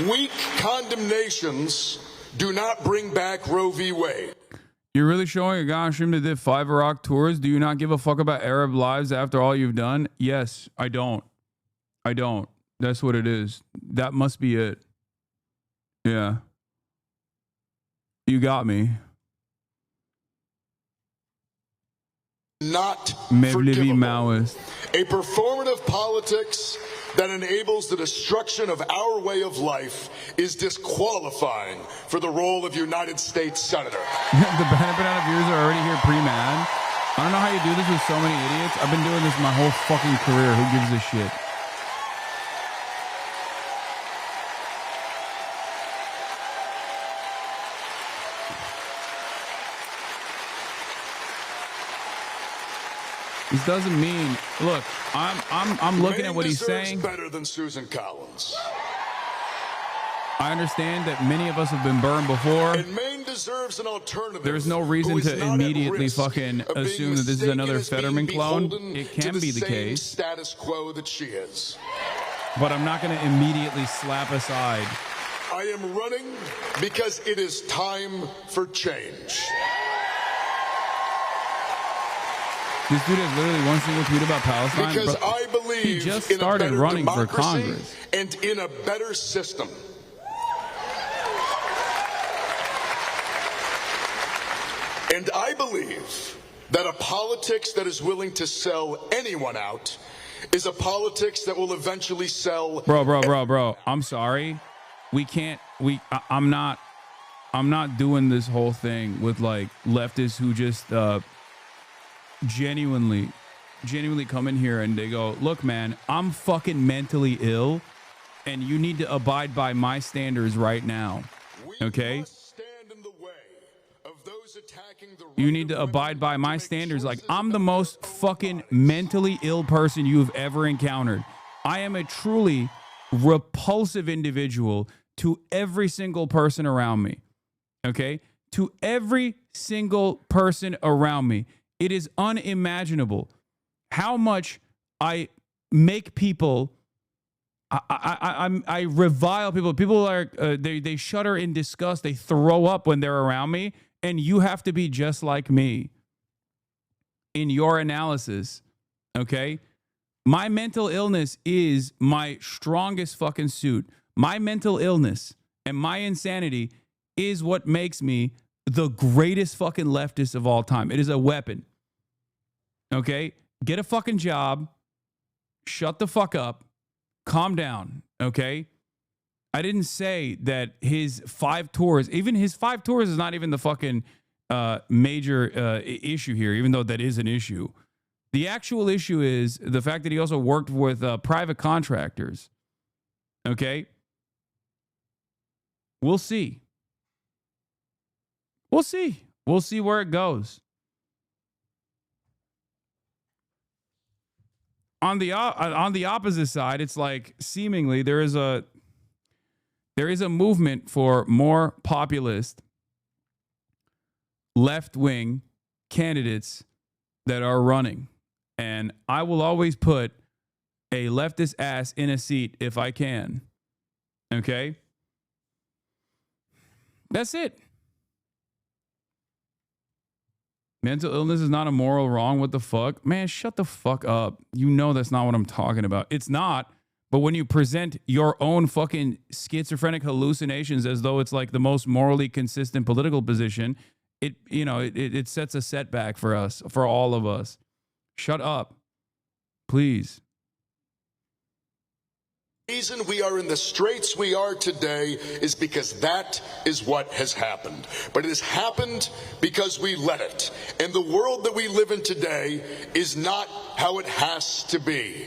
Weak condemnations do not bring back Roe v. Wade. You're really showing a guy on stream that did 5 Iraq tours? Do you not give a fuck about Arab lives after all you've done? Yes, I don't. I don't. That's what it is. That must be it. Yeah. You got me. Not forgivable. Maoist. A performative politics that enables the destruction of our way of life is disqualifying for the role of United States Senator. The banana viewers are already here pre-mad. I don't know how you do this with so many idiots. I've been doing this my whole fucking career. Who gives a shit? This doesn't mean. Look, I'm looking at what he's saying. Better than Susan Collins. I understand that many of us have been burned before. And Maine deserves an alternative. There's no reason to immediately fucking assume that this is another Fetterman clone. It can be the case. Status quo that she is. But I'm not going to immediately slap aside. I am running because it is time for change. This dude has literally one single tweet about Palestine. Because I believe he just started running for Congress. And in a better system. And I believe that a politics that is willing to sell anyone out is a politics that will eventually sell. Bro. I'm sorry. We can't. I'm not doing this whole thing with like leftists who just genuinely come in here and they go, look, man, I'm fucking mentally ill, and you need to abide by my standards right now. Okay? You need to abide by my standards. Like, I'm the most fucking mentally ill person you've ever encountered. I am a truly repulsive individual to every single person around me. Okay? To every single person around me. It is unimaginable how much I make people. I revile people. People are they shudder in disgust. They throw up when they're around me. And you have to be just like me in your analysis, okay? My mental illness is my strongest fucking suit. My mental illness and my insanity is what makes me the greatest fucking leftist of all time. It is a weapon, okay? Get a fucking job. Shut the fuck up. Calm down, okay? I didn't say that his 5 tours, even his 5 tours is not even the fucking major issue here, even though that is an issue. The actual issue is the fact that he also worked with private contractors. Okay? We'll see. We'll see. We'll see where it goes. On the opposite side, it's like seemingly there is a movement for more populist, left-wing candidates that are running. And I will always put a leftist ass in a seat if I can. Okay? That's it. Mental illness is not a moral wrong. What the fuck? Man, shut the fuck up. You know that's not what I'm talking about. It's not. But when you present your own fucking schizophrenic hallucinations as though it's like the most morally consistent political position, it sets a setback for us, for all of us. Shut up, please. The reason we are in the straits we are today is because that is what has happened. But it has happened because we let it. And the world that we live in today is not how it has to be.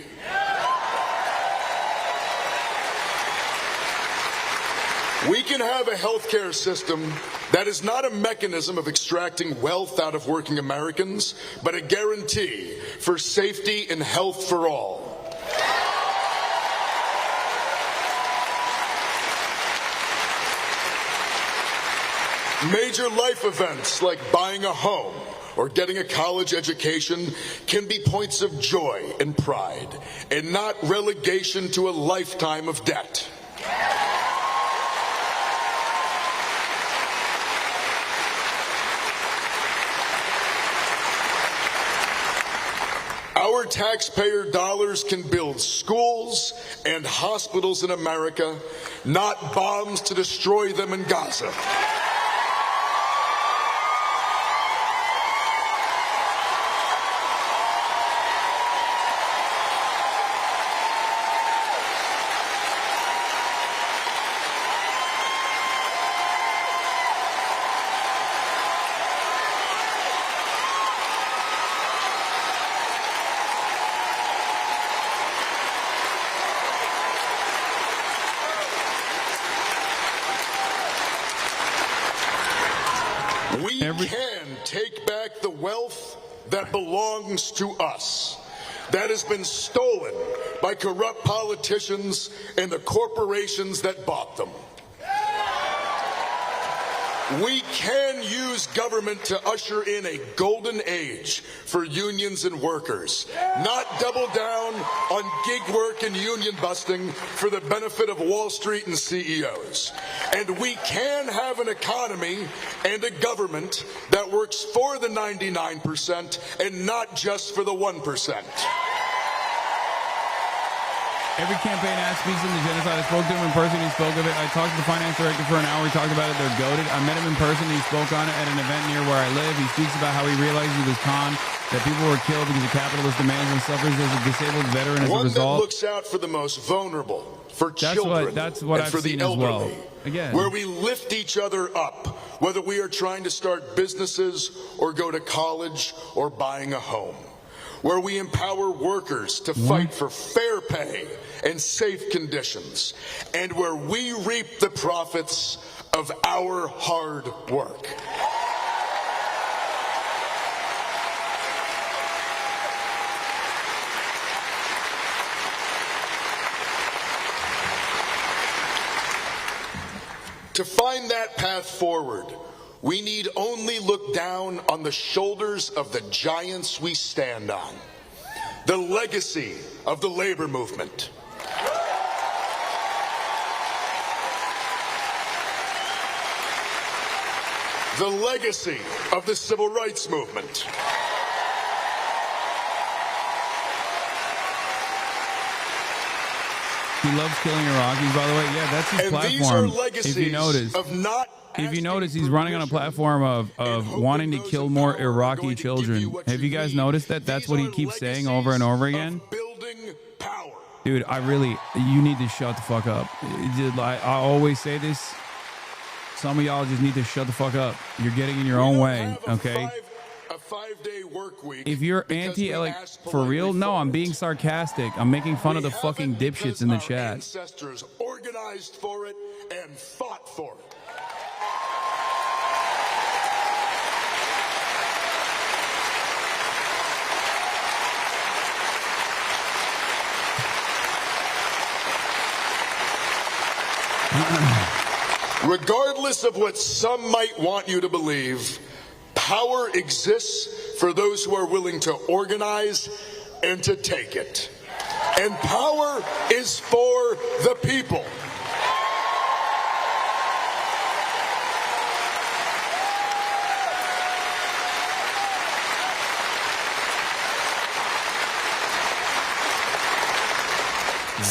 We can have a healthcare system that is not a mechanism of extracting wealth out of working Americans, but a guarantee for safety and health for all. Major life events like buying a home or getting a college education can be points of joy and pride, and not relegation to a lifetime of debt. our taxpayer dollars can build schools and hospitals in America, not bombs to destroy them in Gaza. We can take back the wealth that belongs to us, that has been stolen by corrupt politicians and the corporations that bought them. We can use government to usher in a golden age for unions and workers, not double down on gig work and union busting for the benefit of Wall Street and CEOs. And we can have an economy and a government that works for the 99% and not just for the 1%. Every campaign ad speaks in the genocide. I spoke to him in person. He spoke of it. I talked to the finance director for an hour. We talked about it. They're goated. I met him in person. He spoke on it at an event near where I live. He speaks about how he realized he was conned, that people were killed because of capitalist demands, and suffers as a disabled veteran as a One result. that looks out for the most vulnerable, for children, that's what and I've for the seen as well. elderly. Again, where we lift each other up, whether we are trying to start businesses or go to college or buying a home. Where we empower workers to fight for fair pay and safe conditions, and where we reap the profits of our hard work. To find that path forward, we need only look down on the shoulders of the giants we stand on. The legacy of the labor movement. The legacy of the civil rights movement. he loves killing Iraqis, by the way. Yeah, that's his And platform. these are legacies If you notice, he's running on a platform of wanting to kill more Iraqi children. Have you guys noticed that? That's what he keeps saying over and over again. Dude, you need to shut the fuck up. I always say this. Some of y'all just need to shut the fuck up. You're getting in your own way, okay? If you're for real, no, I'm being sarcastic. I'm making fun of the fucking dipshits in the chat. Ancestors organized for it and fought for it. Regardless of what some might want you to believe, power exists for those who are willing to organize and to take it. And power is for the people.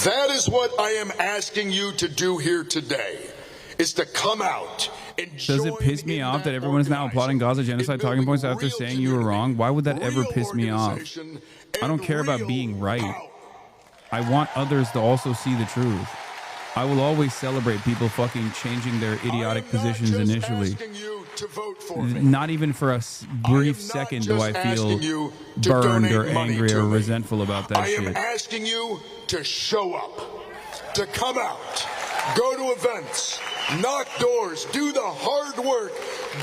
That is what I am asking you to do here today, is to come out and Does it piss me off that everyone is now applauding Gaza genocide talking points after saying you were wrong? Why would that ever piss me off? I don't care about being right. I want others to also see the truth. I will always celebrate people fucking changing their idiotic positions initially. Not even for a brief second do I feel burned or angry or resentful about that I am shit. asking you to show up, to come out, go to events, knock doors, do the hard work,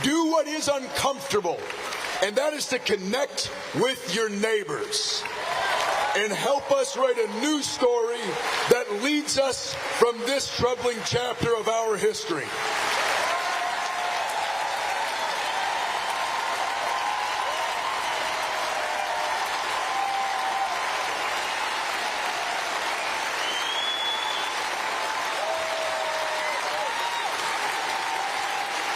do what is uncomfortable, and that is to connect with your neighbors and help us write a new story that leads us from this troubling chapter of our history.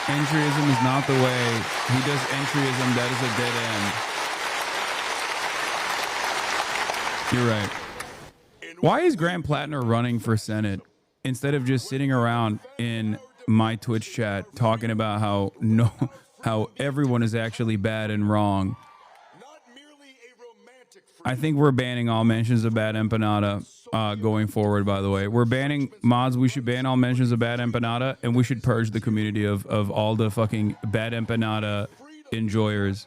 Entryism is not the way. He does entryism. That is a dead end. You're right. Why is Graham Plattner running for Senate instead of just sitting around in my Twitch chat talking about how everyone is actually bad and wrong? I think we're banning all mentions of bad empanada going forward, by the way. We're banning mods. We should ban all mentions of bad empanada, and we should purge the community of all the fucking bad empanada enjoyers.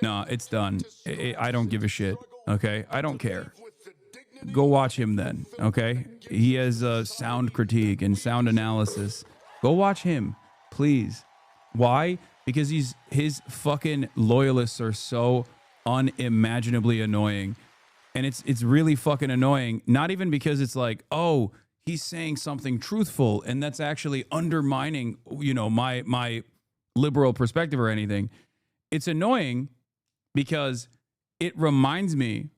No, it's done. I don't give a shit, okay? I don't care. Go watch him then, okay? He has sound critique and sound analysis. Go watch him, please. Why? Because his fucking loyalists are so unimaginably annoying. And it's really fucking annoying. Not even because it's like, oh, he's saying something truthful and that's actually undermining, you know, my liberal perspective or anything. It's annoying because it reminds me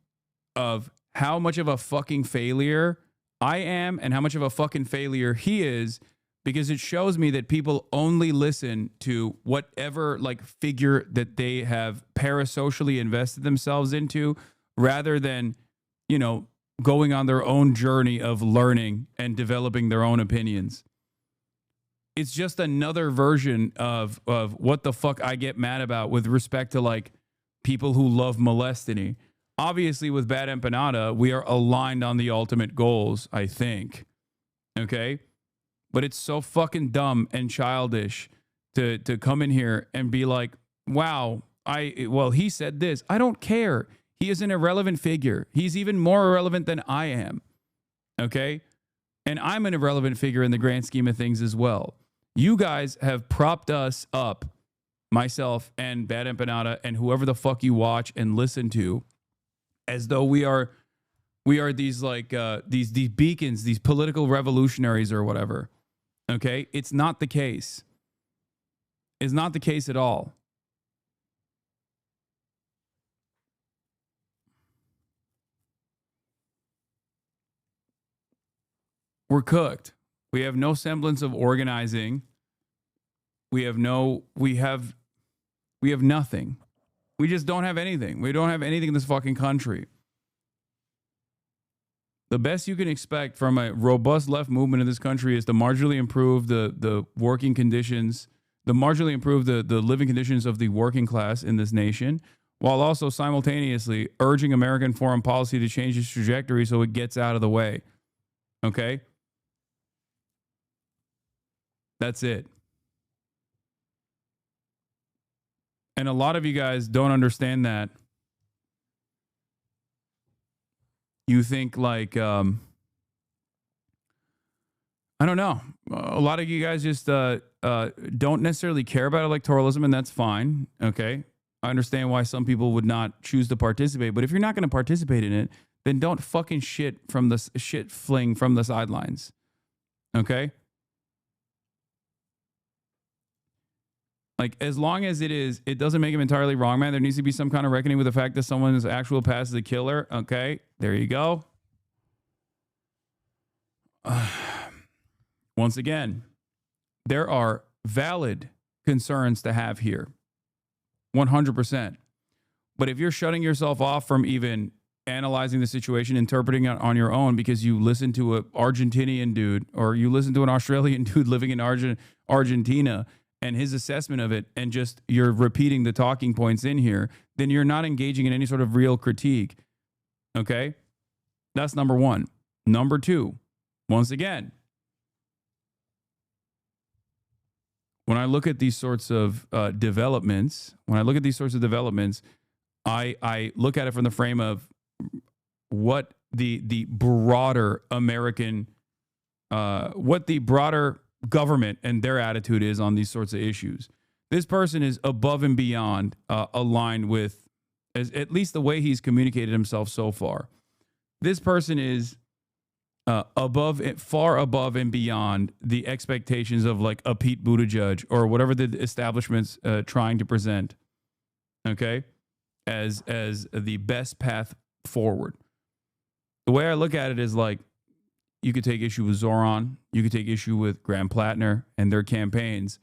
of how much of a fucking failure I am and how much of a fucking failure he is, because it shows me that people only listen to whatever like figure that they have parasocially invested themselves into, rather than, you know, going on their own journey of learning and developing their own opinions. It's just another version of what the fuck I get mad about with respect to like people who love molestiny. Obviously, with Bad Empanada, we are aligned on the ultimate goals, I think. Okay? But it's so fucking dumb and childish to come in here and be like, wow, he said this. I don't care. He is an irrelevant figure. He's even more irrelevant than I am. Okay? And I'm an irrelevant figure in the grand scheme of things as well. You guys have propped us up, myself and Bad Empanada and whoever the fuck you watch and listen to, as though we are these like these beacons, these political revolutionaries or whatever. Okay? It's not the case. It's not the case at all. We're cooked. We have no semblance of organizing. We have nothing. We just don't have anything. We don't have anything in this fucking country. The best you can expect from a robust left movement in this country is to marginally improve the working conditions, marginally improve the living conditions of the working class in this nation, while also simultaneously urging American foreign policy to change its trajectory so it gets out of the way. Okay? That's it. And a lot of you guys don't understand that. You think like, I don't know. A lot of you guys just don't necessarily care about electoralism, and that's fine. Okay. I understand why some people would not choose to participate, but if you're not going to participate in it, then don't fucking shit fling from the sidelines. Okay. Like, as long as it doesn't make him entirely wrong, man. There needs to be some kind of reckoning with the fact that someone's actual past is a killer. Okay, there you go. Once again, there are valid concerns to have here. 100%. But if you're shutting yourself off from even analyzing the situation, interpreting it on your own because you listen to an Argentinian dude or you listen to an Australian dude living in Argentina and his assessment of it, and just you're repeating the talking points in here, then you're not engaging in any sort of real critique. Okay? That's number one. Number two, once again, when I look at these sorts of developments, I look at it from the frame of what the broader American, what the broader government and their attitude is on these sorts of issues. This person is above and beyond aligned with, at least the way he's communicated himself so far. This person is far above and beyond the expectations of like a Pete Buttigieg or whatever the establishment's trying to present, okay, as the best path forward. The way I look at it is like, you could take issue with Zoran, you could take issue with Graham Plattner and their campaigns,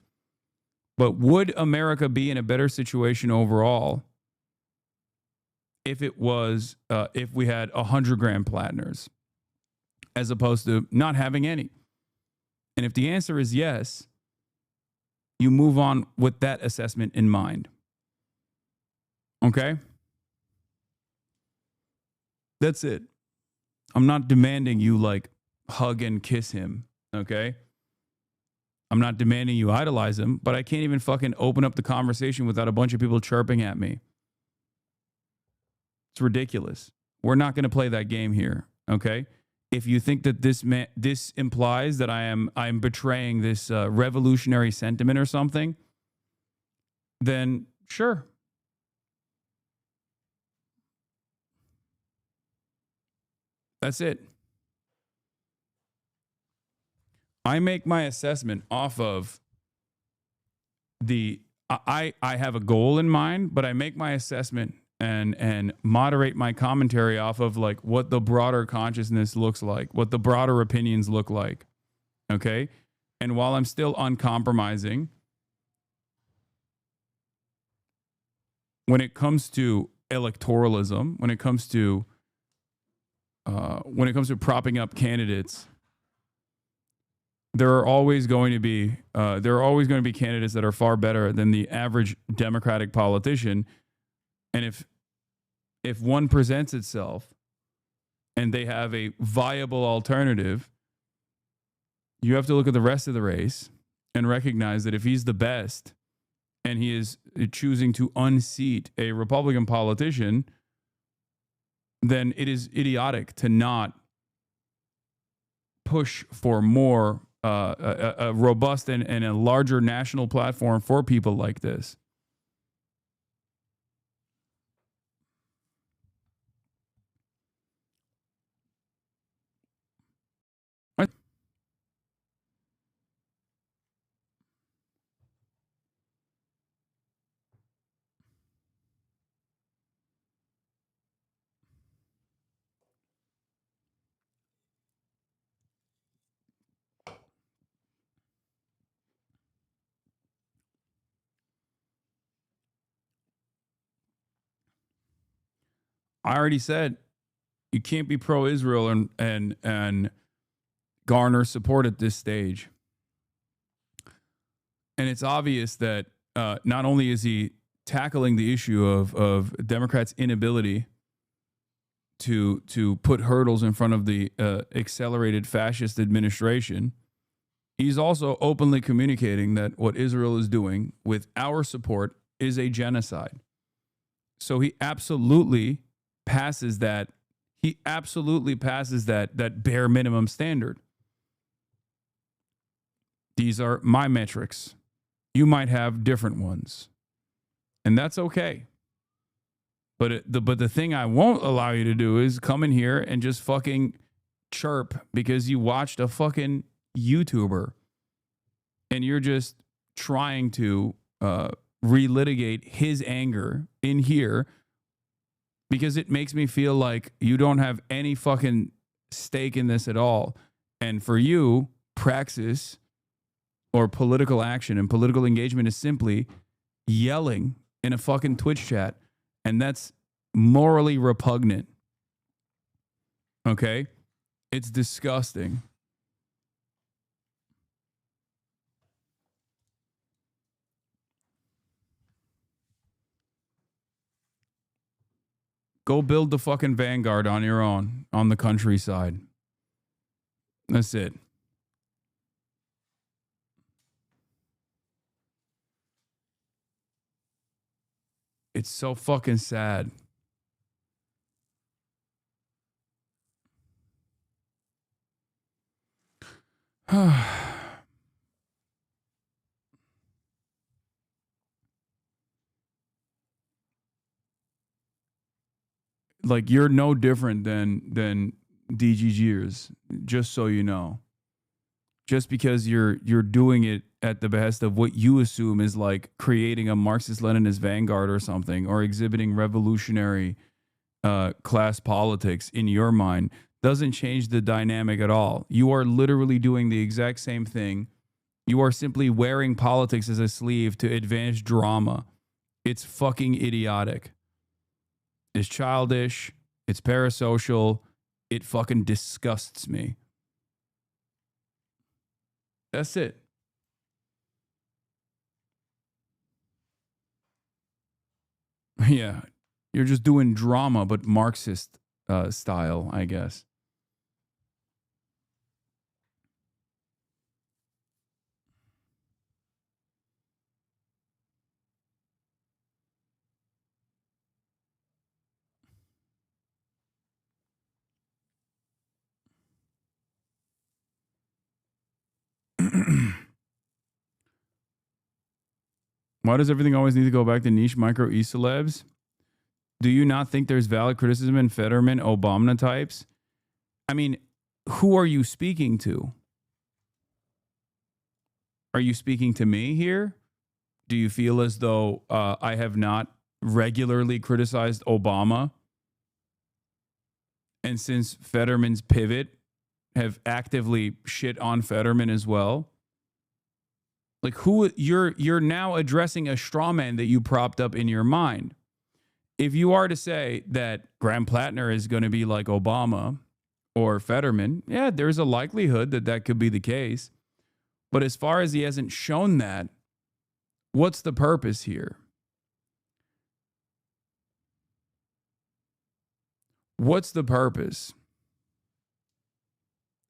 but would America be in a better situation overall if it was if we had 100-gram platiners as opposed to not having any? And if the answer is yes, you move on with that assessment in mind. Okay? That's it. I'm not demanding you like hug and kiss him, okay? I'm not demanding you idolize him, but I can't even fucking open up the conversation without a bunch of people chirping at me. It's ridiculous. We're not going to play that game here, okay? If you think that this implies that I'm betraying this revolutionary sentiment or something, then sure. That's it. I make my assessment off of I have a goal in mind, but I make my assessment and moderate my commentary off of like what the broader consciousness looks like, what the broader opinions look like. Okay? And while I'm still uncompromising, when it comes to electoralism, when it comes to propping up candidates, there are always going to be candidates that are far better than the average Democratic politician. And if one presents itself and they have a viable alternative, you have to look at the rest of the race and recognize that if he's the best and he is choosing to unseat a Republican politician, then it is idiotic to not push for more a robust and a larger national platform for people like this. I already said you can't be pro-Israel and garner support at this stage. And it's obvious that not only is he tackling the issue of Democrats' inability to put hurdles in front of the accelerated fascist administration, he's also openly communicating that what Israel is doing with our support is a genocide. So he absolutely passes that. He absolutely passes that bare minimum standard. These are my metrics. You might have different ones, and that's okay. But the thing I won't allow you to do is come in here and just fucking chirp because you watched a fucking YouTuber and you're just trying to relitigate his anger in here because it makes me feel like you don't have any fucking stake in this at all. And for you, praxis or political action and political engagement is simply yelling in a fucking Twitch chat. And that's morally repugnant. Okay? It's disgusting. Go build the fucking Vanguard on your own, on the countryside. That's it. It's so fucking sad. Like, you're no different than DGGers, just so you know. Just because you're doing it at the behest of what you assume is like creating a Marxist-Leninist vanguard or something, or exhibiting revolutionary class politics in your mind, doesn't change the dynamic at all. You are literally doing the exact same thing. You are simply wearing politics as a sleeve to advance drama. It's fucking idiotic. is childish. It's parasocial. It fucking disgusts me. That's it. Yeah. You're just doing drama, but Marxist style, I guess. Why does everything always need to go back to niche micro e-celebs? Do you not think there's valid criticism in Fetterman, Obama types? I mean, who are you speaking to? Are you speaking to me here? Do you feel as though I have not regularly criticized Obama? And since Fetterman's pivot, have actively shit on Fetterman as well? Like, who you're now addressing a straw man that you propped up in your mind. If you are to say that Graham Plattner is going to be like Obama or Fetterman, yeah, there's a likelihood that that could be the case. But as far as he hasn't shown that, what's the purpose here? What's the purpose?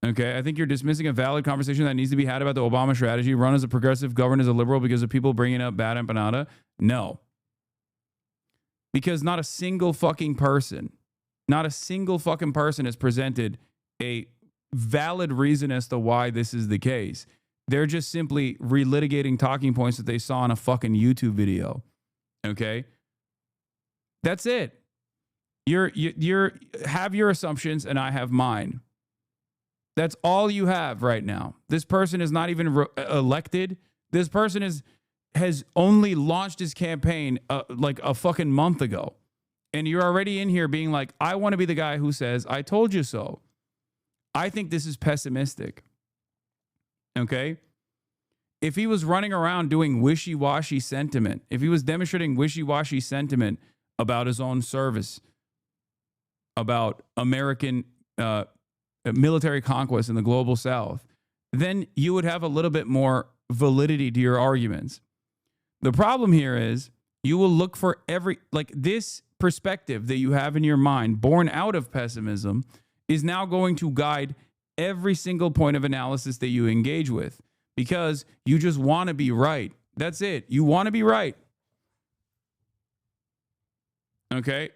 Okay, I think you're dismissing a valid conversation that needs to be had about the Obama strategy. Run as a progressive, govern as a liberal because of people bringing up bad empanada? No. Because not a single fucking person has presented a valid reason as to why this is the case. They're just simply relitigating talking points that they saw in a fucking YouTube video. Okay? That's it. You're have your assumptions and I have mine. That's all you have right now. This person is not even elected. This person has only launched his campaign like a fucking month ago. And you're already in here being like, I want to be the guy who says, I told you so. I think this is pessimistic. Okay? If he was running around doing wishy-washy sentiment, if he was demonstrating wishy-washy sentiment about his own service, about American military conquest in the global south, then you would have a little bit more validity to your arguments. The problem here is you will look for this perspective that you have in your mind born out of pessimism is now going to guide every single point of analysis that you engage with because you just want to be right. That's it. You want to be right. Okay?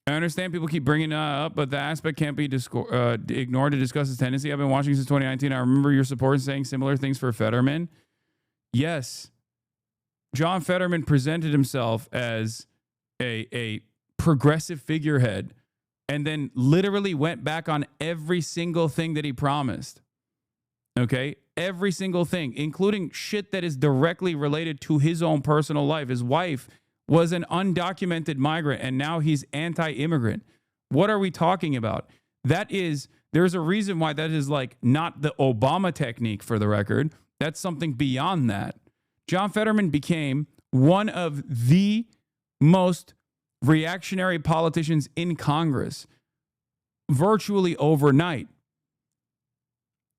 I understand people keep bringing it up, but the aspect can't be ignored to discuss his tendency. I've been watching since 2019. I remember your supporters saying similar things for Fetterman. Yes. John Fetterman presented himself as a progressive figurehead and then literally went back on every single thing that he promised. Okay? Every single thing, including shit that is directly related to his own personal life. His wife was an undocumented migrant, and now he's anti-immigrant. What are we talking about? There's a reason why that is like not the Obama technique, for the record. That's something beyond that. John Fetterman became one of the most reactionary politicians in Congress virtually overnight.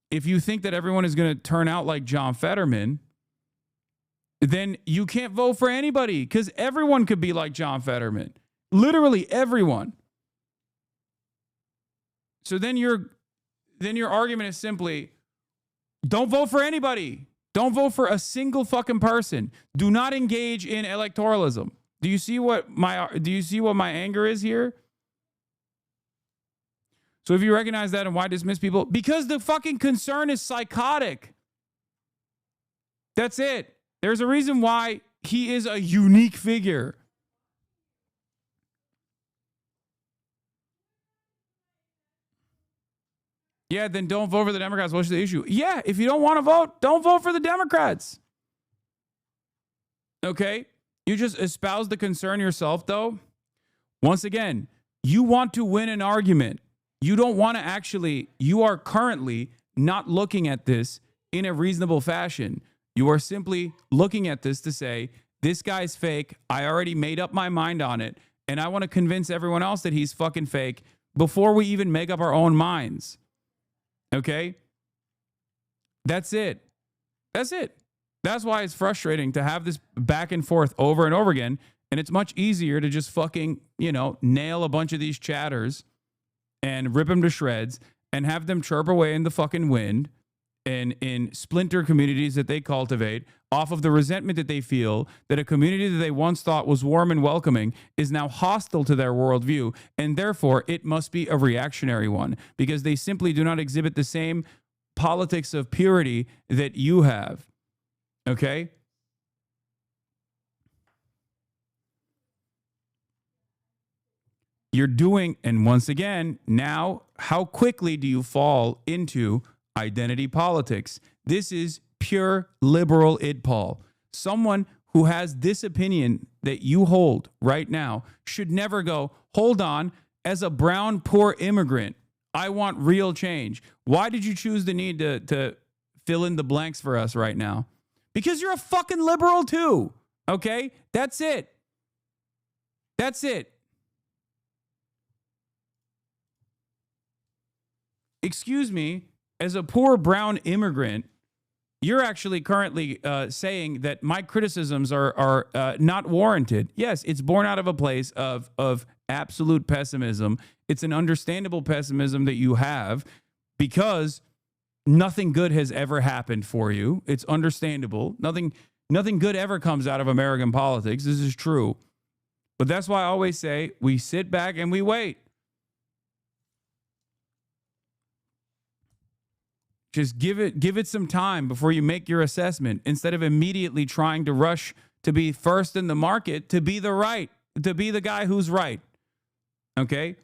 If you think that everyone is going to turn out like John Fetterman, then you can't vote for anybody because everyone could be like John Fetterman. Literally everyone. So then your argument is simply, don't vote for anybody. Don't vote for a single fucking person. Do not engage in electoralism. Do you see what my anger is here? So if you recognize that, and why dismiss people? Because the fucking concern is psychotic. That's it. There's a reason why he is a unique figure. Yeah, then don't vote for the Democrats. What's the issue? Yeah, if you don't want to vote, don't vote for the Democrats. Okay? You just espouse the concern yourself, though. Once again, you want to win an argument. You don't want to you are currently not looking at this in a reasonable fashion. You are simply looking at this to say, this guy's fake. I already made up my mind on it. and I want to convince everyone else that he's fucking fake before we even make up our own minds. Okay? That's it. That's it. That's why it's frustrating to have this back and forth over and over again. And it's much easier to just fucking, nail a bunch of these chatters and rip them to shreds and have them chirp away in the fucking wind and in splinter communities that they cultivate off of the resentment that they feel that a community that they once thought was warm and welcoming is now hostile to their worldview. And therefore, it must be a reactionary one because they simply do not exhibit the same politics of purity that you have. Okay? You're doing, and once again, now, how quickly do you fall into identity politics? This is pure liberal idpol. Someone who has this opinion that you hold right now should never go, hold on, as a brown, poor immigrant, I want real change. Why did you choose the need to fill in the blanks for us right now? Because you're a fucking liberal too, okay? That's it. That's it. Excuse me, as a poor brown immigrant, you're actually currently saying that my criticisms are not warranted. Yes, it's born out of a place of absolute pessimism. It's an understandable pessimism that you have because nothing good has ever happened for you. It's understandable. Nothing good ever comes out of American politics. This is true. But that's why I always say we sit back and we wait. Just give it some time before you make your assessment instead of immediately trying to rush to be first in the market, to be the guy who's right. Okay?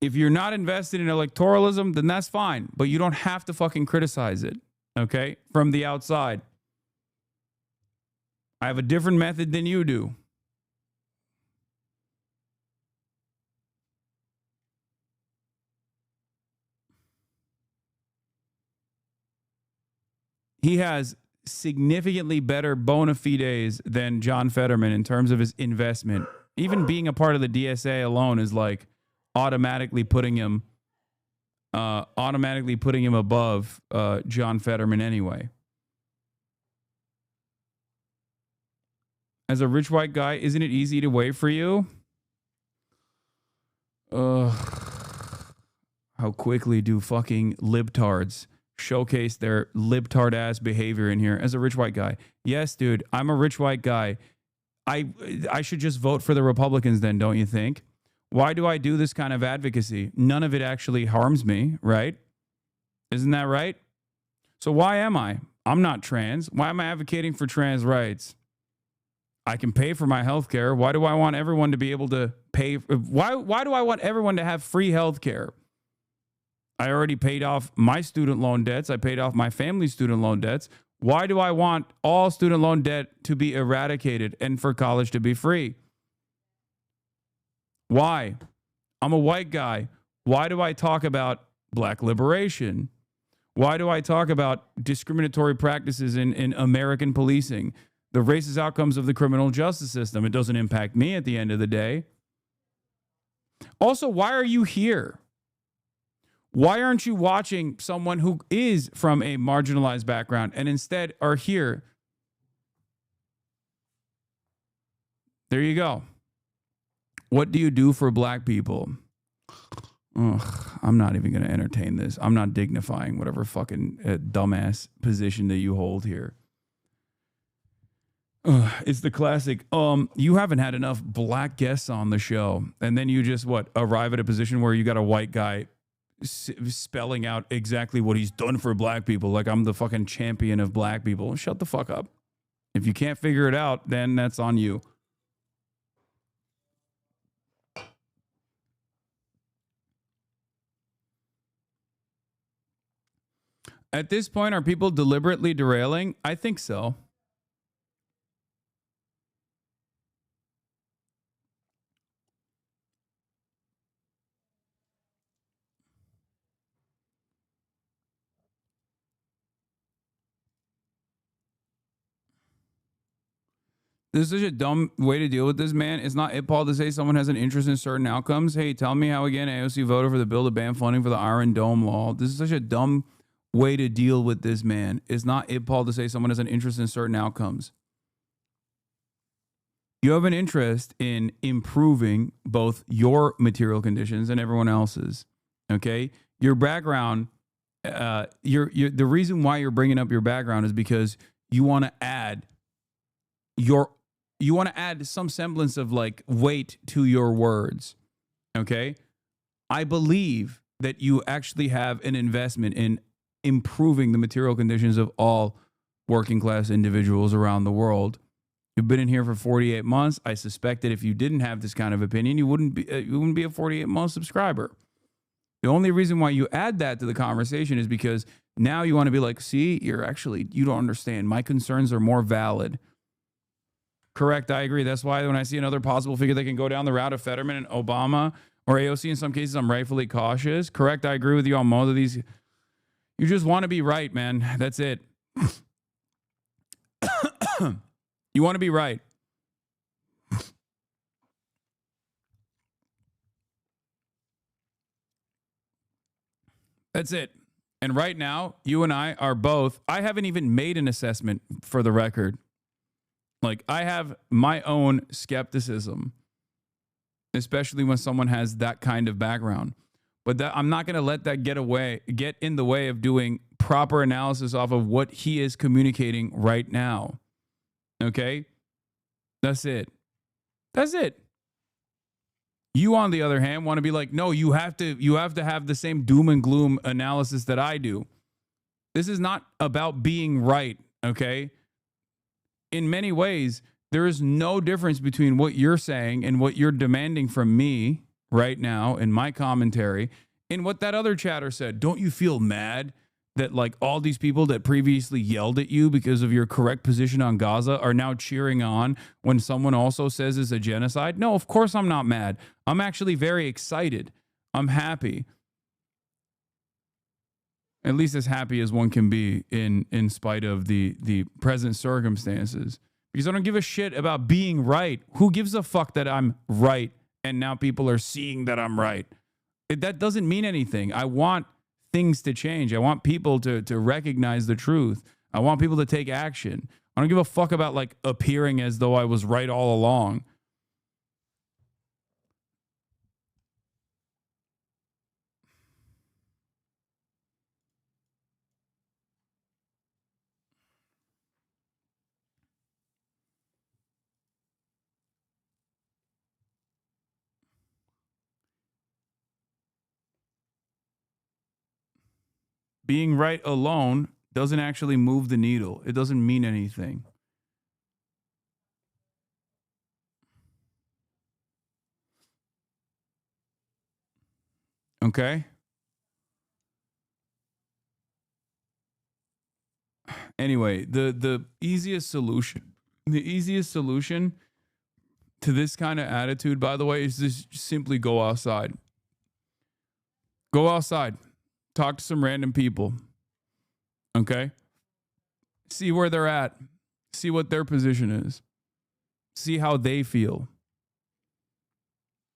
If you're not invested in electoralism, then that's fine, but you don't have to fucking criticize it, okay? From the outside. I have a different method than you do. He has significantly better bona fides than John Fetterman in terms of his investment. Even being a part of the DSA alone is like automatically putting him above John Fetterman anyway. As a rich white guy, isn't it easy to wait for you? How quickly do fucking libtards showcase their libtard ass behavior in here as a rich white guy? Yes, dude, I'm a rich white guy. I should just vote for the Republicans then, don't you think? Why do I do this kind of advocacy? None of it actually harms me, right? Isn't that right? So why am I? I'm not trans. Why am I advocating for trans rights? I can pay for my health care. Why do I want everyone to be able to pay? Why do I want everyone to have free health care? I already paid off my student loan debts. I paid off my family's student loan debts. Why do I want all student loan debt to be eradicated and for college to be free? Why? I'm a white guy. Why do I talk about black liberation? Why do I talk about discriminatory practices in American policing? The racist outcomes of the criminal justice system. It doesn't impact me at the end of the day. Also, why are you here? Why aren't you watching someone who is from a marginalized background and instead are here? There you go. What do you do for black people? Ugh, I'm not even going to entertain this. I'm not dignifying whatever fucking dumbass position that you hold here. It's the classic, you haven't had enough black guests on the show. And then you just, arrive at a position where you got a white guy spelling out exactly what he's done for black people. Like I'm the fucking champion of black people. Shut the fuck up. If you can't figure it out, then that's on you. At this point, are people deliberately derailing? I think so. This is such a dumb way to deal with this, man. It's not it, Paul, to say someone has an interest in certain outcomes. Hey, tell me how again AOC voted for the bill to ban funding for the Iron Dome law. This is such a dumb way to deal with this, man. It's not it, Paul, to say someone has an interest in certain outcomes. You have an interest in improving both your material conditions and everyone else's. Okay, your background. The reason why you're bringing up your background is because you want to add some semblance of like weight to your words. Okay, I believe that you actually have an investment in improving the material conditions of all working class individuals around the world. You've been in here for 48 months. I suspect that if you didn't have this kind of opinion, you wouldn't be a 48-month subscriber. The only reason why you add that to the conversation is because now you want to be like, see, you don't understand. My concerns are more valid. Correct, I agree. That's why when I see another possible figure that can go down the route of Fetterman and Obama or AOC in some cases, I'm rightfully cautious. Correct, I agree with you on most of these. You just want to be right, man. That's it. You want to be right. That's it. And right now, you and I are both, I haven't even made an assessment for the record. Like, I have my own skepticism, especially when someone has that kind of background. But that, I'm not going to let that get in the way of doing proper analysis off of what he is communicating right now. Okay? That's it. That's it. You, on the other hand, want to be like, no, you have to have the same doom and gloom analysis that I do. This is not about being right, okay? In many ways, there is no difference between what you're saying and what you're demanding from me right now in my commentary and what that other chatter said. Don't you feel mad that like all these people that previously yelled at you because of your correct position on Gaza are now cheering on when someone also says it's a genocide? No, of course I'm not mad. I'm actually very excited. I'm happy. At least as happy as one can be in spite of the present circumstances. Because I don't give a shit about being right. Who gives a fuck that I'm right and now people are seeing that I'm right? That doesn't mean anything. I want things to change. I want people to recognize the truth. I want people to take action. I don't give a fuck about like appearing as though I was right all along. Being right alone doesn't actually move the needle. It doesn't mean anything. Okay? Anyway, the easiest solution to this kind of attitude, by the way, is just simply go outside. Go outside. Talk to some random people. Okay? See where they're at. See what their position is. See how they feel.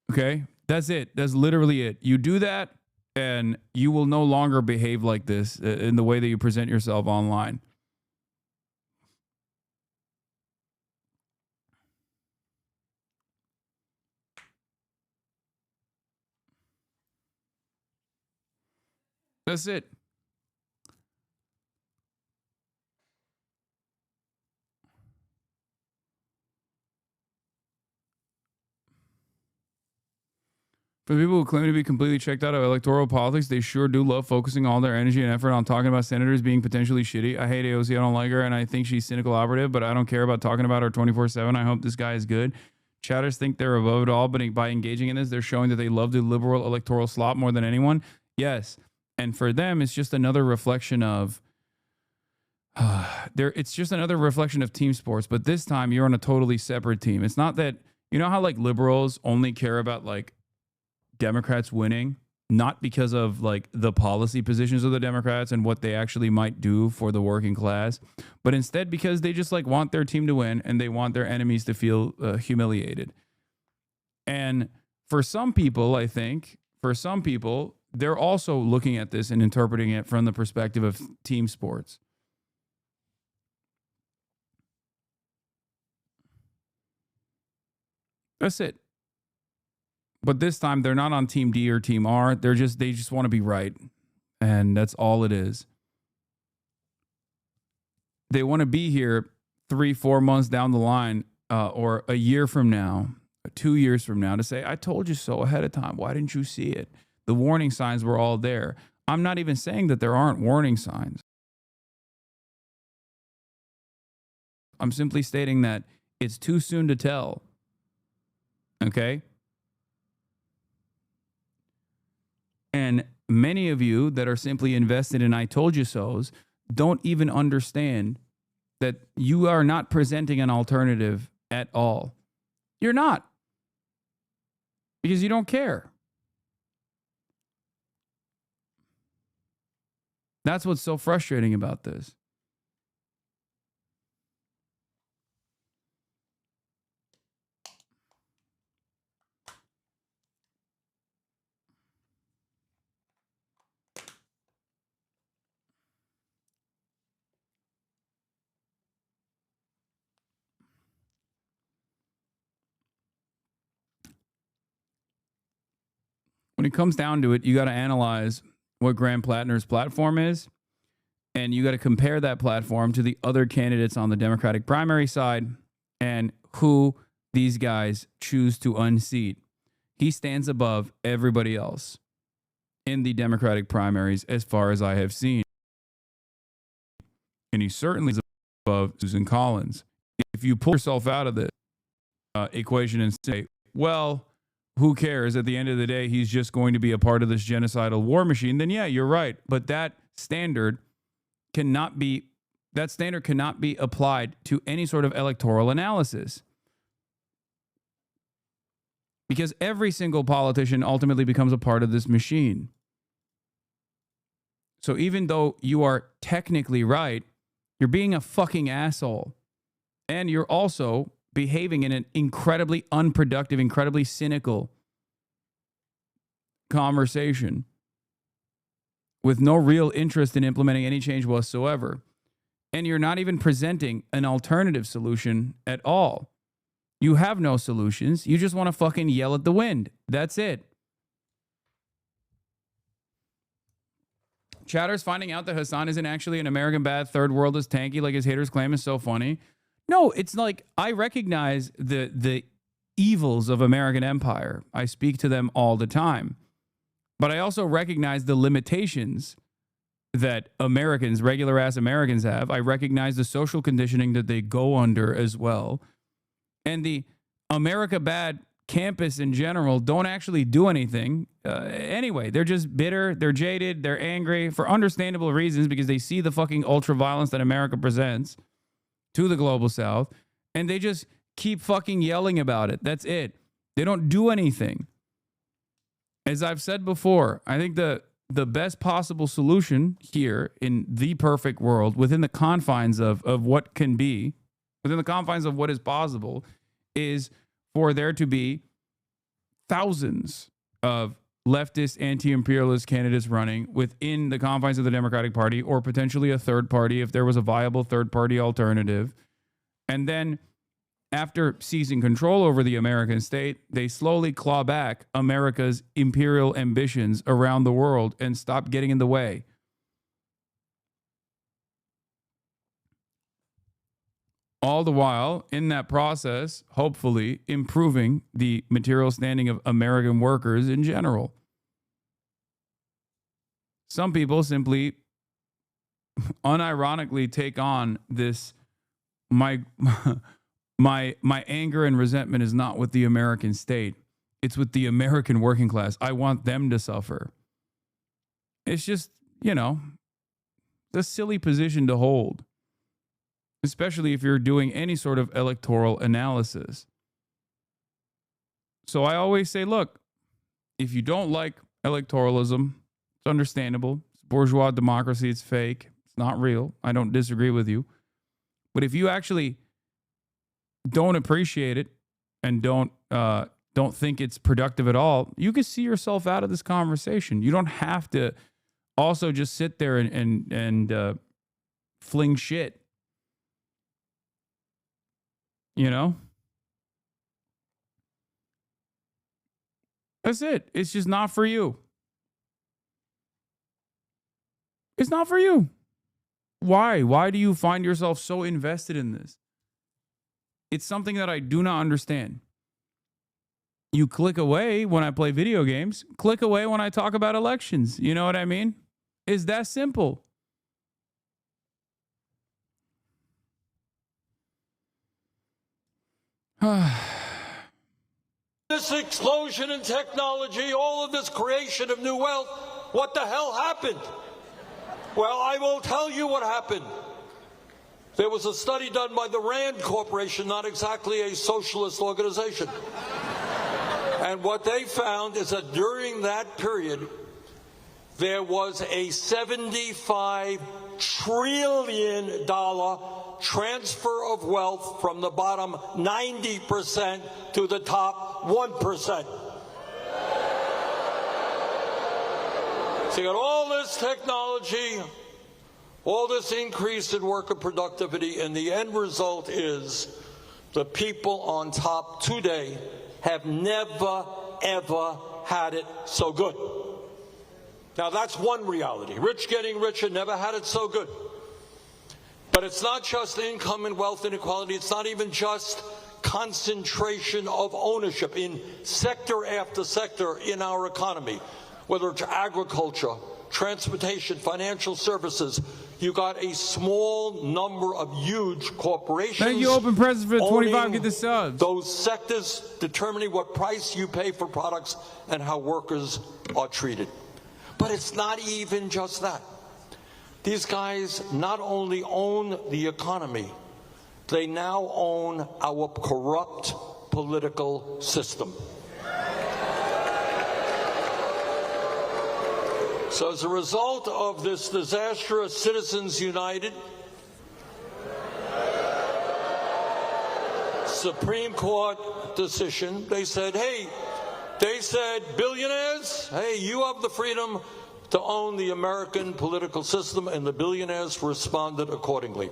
Okay? That's it. That's literally it. You do that, and you will no longer behave like this in the way that you present yourself online. That's it. For the people who claim to be completely checked out of electoral politics, they sure do love focusing all their energy and effort on talking about senators being potentially shitty. I hate AOC. I don't like her, and I think she's cynical operative, but I don't care about talking about her 24/7. I hope this guy is good. Chatters think they're above it all, but by engaging in this, they're showing that they love the liberal electoral slop more than anyone. Yes. And for them, it's just another reflection of it's just another reflection of team sports. But this time, you're on a totally separate team. It's not that, you know how like liberals only care about like Democrats winning? not because of like the policy positions of the Democrats and what they actually might do for the working class, but instead because they just like want their team to win and they want their enemies to feel humiliated. And for some people, I think, they're also looking at this and interpreting it from the perspective of team sports. That's it. But this time they're not on team D or team R. They just want to be right. And that's all it is. They want to be here 3-4 months down the line, or a year from now, 2 years from now, to say, I told you so ahead of time. Why didn't you see it? The warning signs were all there. I'm not even saying that there aren't warning signs. I'm simply stating that it's too soon to tell. Okay? And many of you that are simply invested in I told you so's don't even understand that you are not presenting an alternative at all. You're not. Because you don't care. That's what's so frustrating about this. When it comes down to it, you got to analyze what Graham Plattner's platform is, and you got to compare that platform to the other candidates on the Democratic primary side and who these guys choose to unseat. He stands above everybody else in the Democratic primaries as far as I have seen. And he certainly is above Susan Collins. If you pull yourself out of the equation and say, well, who cares? At the end of the day, he's just going to be a part of this genocidal war machine. Then yeah, you're right. But that standard cannot be applied to any sort of electoral analysis. Because every single politician ultimately becomes a part of this machine. So even though you are technically right, you're being a fucking asshole. And you're also behaving in an incredibly unproductive, incredibly cynical conversation with no real interest in implementing any change whatsoever. And you're not even presenting an alternative solution at all. You have no solutions. You just want to fucking yell at the wind. That's it. Chatter's finding out that Hasan isn't actually an American bad third world is tanky like his haters claim is so funny. No, it's like I recognize the evils of American empire. I speak to them all the time. But I also recognize the limitations that Americans, regular ass Americans have. I recognize the social conditioning that they go under as well. And the America bad campus in general don't actually do anything. Anyway, they're just bitter, they're jaded, they're angry for understandable reasons because they see the fucking ultra violence that America presents to the global south, and they just keep fucking yelling about it. That's it. They don't do anything. As I've said before, I think the best possible solution here in the perfect world, within the confines of what can be, within the confines of what is possible, is for there to be thousands of leftist, anti-imperialist candidates running within the confines of the Democratic Party, or potentially a third party if there was a viable third party alternative. And then after seizing control over the American state, they slowly claw back America's imperial ambitions around the world and stop getting in the way. All the while, in that process, hopefully improving the material standing of American workers in general. Some people simply unironically take on this, my anger and resentment is not with the American state. It's with the American working class. I want them to suffer. It's just, a silly position to hold, especially if you're doing any sort of electoral analysis. So I always say, look, if you don't like electoralism. It's understandable. It's bourgeois democracy. It's fake. It's not real. I don't disagree with you. But if you actually don't appreciate it and don't think it's productive at all, you can see yourself out of this conversation. You don't have to also just sit there and fling shit. You know? That's it. It's just not for you. It's not for you. Why? Why do you find yourself so invested in this? It's something that I do not understand. You click away when I play video games. Click away when I talk about elections. You know what I mean? It's that simple. This explosion in technology, all of this creation of new wealth, what the hell happened? Well, I will tell you what happened. There was a study done by the Rand Corporation, not exactly a socialist organization. And what they found is that during that period, there was a $75 trillion transfer of wealth from the bottom 90% to the top 1%. So you got all this technology, all this increase in worker productivity, and the end result is the people on top today have never, ever had it so good. Now, that's one reality. Rich getting richer, never had it so good. But it's not just income and wealth inequality. It's not even just concentration of ownership in sector after sector in our economy, whether it's agriculture, transportation, financial services. You got a small number of huge corporations. Thank you, Open President, for 25. Get the subs. Those sectors determining what price you pay for products and how workers are treated. But it's not even just that. These guys not only own the economy, they now own our corrupt political system. So as a result of this disastrous Citizens United Supreme Court decision, they said, billionaires, hey, you have the freedom to own the American political system, and the billionaires responded accordingly.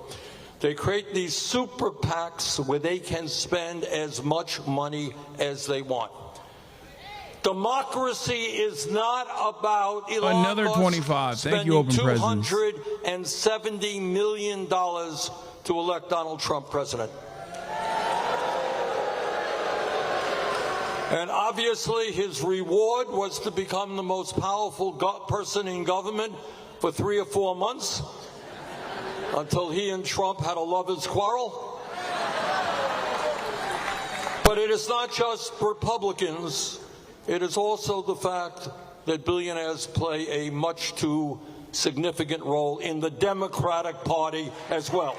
They create these super PACs where they can spend as much money as they want. Democracy is not about Elon Another Musk 25. Thank you, Open spending Presidents. $270 million to elect Donald Trump president. And obviously his reward was to become the most powerful person in government for 3 or 4 months until he and Trump had a lover's quarrel. But it is not just Republicans. It is also the fact that billionaires play a much too significant role in the Democratic Party as well.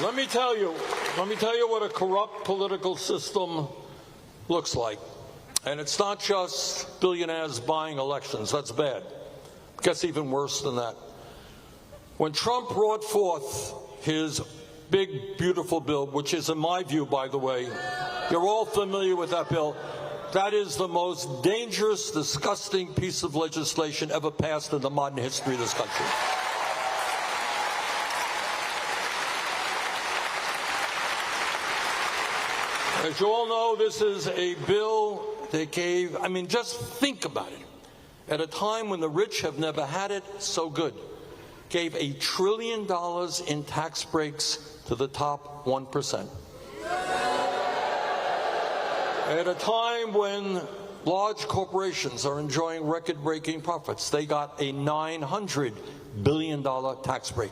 Let me tell you what a corrupt political system looks like. And it's not just billionaires buying elections. That's bad. It gets even worse than that. When Trump brought forth his big, beautiful bill, which is, in my view, by the way, you're all familiar with that bill, that is the most dangerous, disgusting piece of legislation ever passed in the modern history of this country. As you all know, this is a bill that gave, just think about it. At a time when the rich have never had it so good, gave $1 trillion in tax breaks to the top 1%. At a time when large corporations are enjoying record-breaking profits, they got a $900 billion tax break.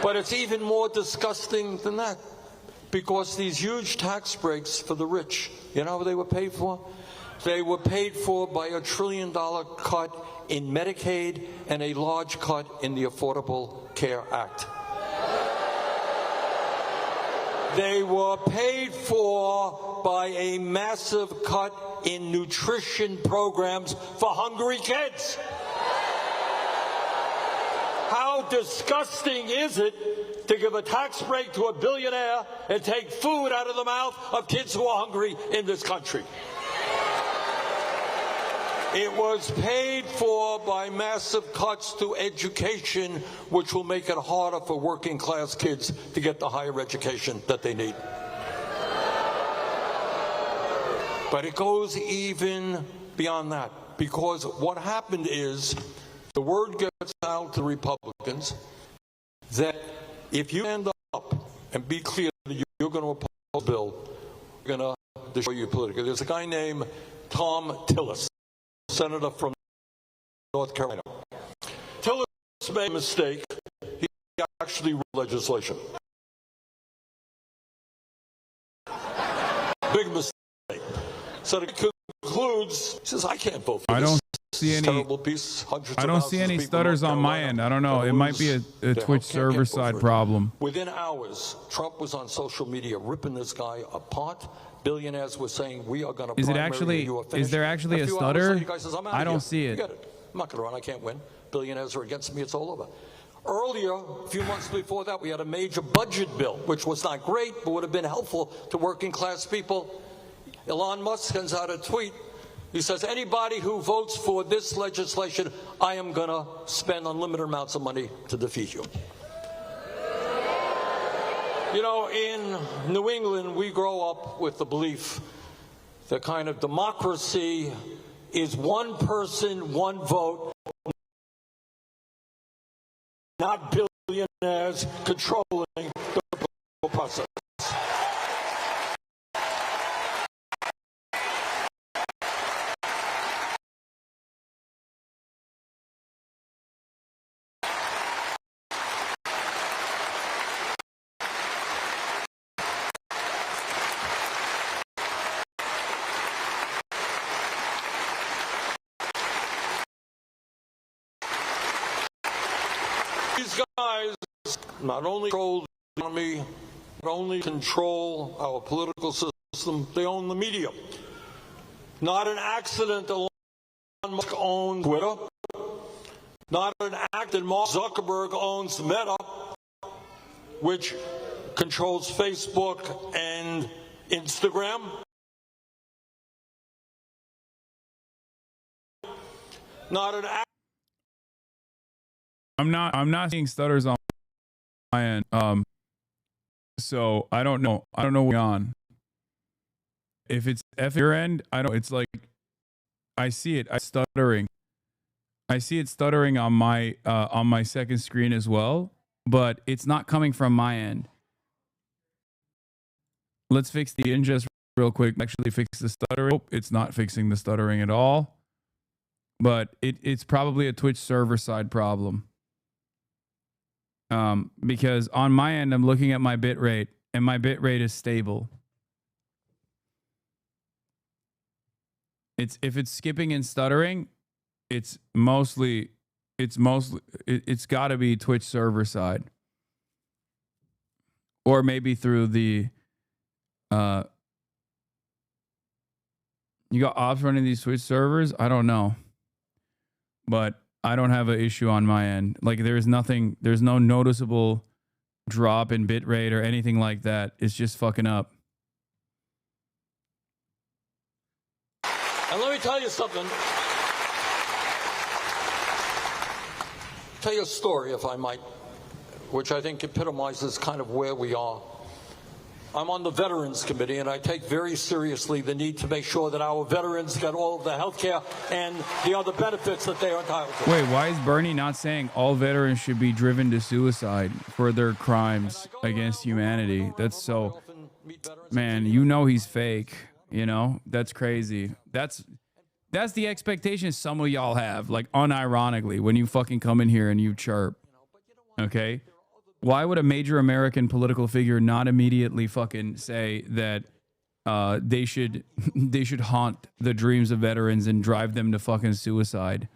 But it's even more disgusting than that. because these huge tax breaks for the rich, you know how they were paid for? They were paid for by a $1 trillion cut in Medicaid and a large cut in the Affordable Care Act. They were paid for by a massive cut in nutrition programs for hungry kids. How disgusting is it to give a tax break to a billionaire and take food out of the mouth of kids who are hungry in this country? It was paid for by massive cuts to education, which will make it harder for working class kids to get the higher education that they need. But it goes even beyond that, because what happened is the word gets out to Republicans that if you end up and be clear that you're going to oppose the bill, you're going to destroy you politically. There's a guy named Tom Tillis, senator from North Carolina. Tillis made a mistake. He actually wrote legislation. Big mistake. So it concludes, he says, I can't vote for this. See any, terrible piece. I don't see any stutters on my end. I don't know. It might be a Twitch server side problem. Within hours, Trump was on social media ripping this guy apart. Billionaires were saying, we are going to Is it actually, is there actually a stutter? I don't see it. I'm not going to run. I can't win. Billionaires are against me. It's all over. Earlier, a few months before that, we had a major budget bill, which was not great, but would have been helpful to working class people. Elon Musk sends out a tweet. He says, anybody who votes for this legislation, I am going to spend unlimited amounts of money to defeat you. You know, in New England, we grow up with the belief that kind of democracy is one person, one vote, not billionaires controlling the political process. These guys not only control the economy, not only control our political system, they own the media. Not an accident Elon Musk owns Twitter. Not an accident Mark Zuckerberg owns Meta, which controls Facebook and Instagram. Not an I'm not seeing stutters on my end. So I don't know. I don't know what's going on. If it's F your end, I don't. It's like I see it. Stuttering. I see it stuttering on my second screen as well, but it's not coming from my end. Let's fix the ingest real quick. Actually, fix the stuttering. Oh, it's not fixing the stuttering at all. But it's probably a Twitch server side problem. Because on my end, I'm looking at my bit rate, and my bit rate is stable. If it's skipping and stuttering, it's got to be Twitch server side, or maybe through the you got ops running these Twitch servers. I don't know, but I don't have an issue on my end. Like there's no noticeable drop in bit rate or anything like that. It's just fucking up. And let me tell you something. Tell you a story, if I might, which I think epitomizes kind of where we are. I'm on the Veterans Committee, and I take very seriously the need to make sure that our veterans get all of the health care and the other benefits that they are entitled to. Wait, why is Bernie not saying all veterans should be driven to suicide for their crimes against humanity? That's so... Man, you know he's fake. You know? That's crazy. That's the expectation some of y'all have, like unironically, when you fucking come in here and you chirp. Okay? Why would a major American political figure not immediately fucking say that they should haunt the dreams of veterans and drive them to fucking suicide?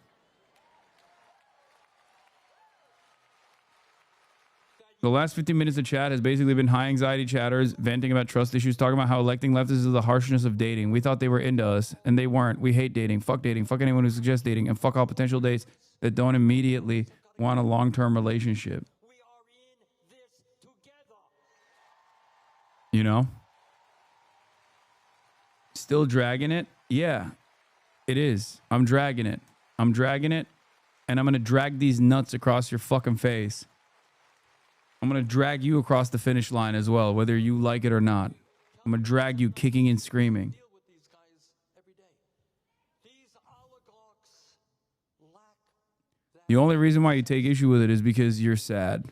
The last 15 minutes of chat has basically been high anxiety chatters venting about trust issues, talking about how electing leftists is the harshness of dating. We thought they were into us, and they weren't. We hate dating. Fuck dating. Fuck anyone who suggests dating, and fuck all potential dates that don't immediately want a long-term relationship. You know? Still dragging it? Yeah, it is. I'm dragging it. I'm dragging it, and I'm going to drag these nuts across your fucking face. I'm going to drag you across the finish line as well, whether you like it or not. I'm going to drag you kicking and screaming. The only reason why you take issue with it is because you're sad.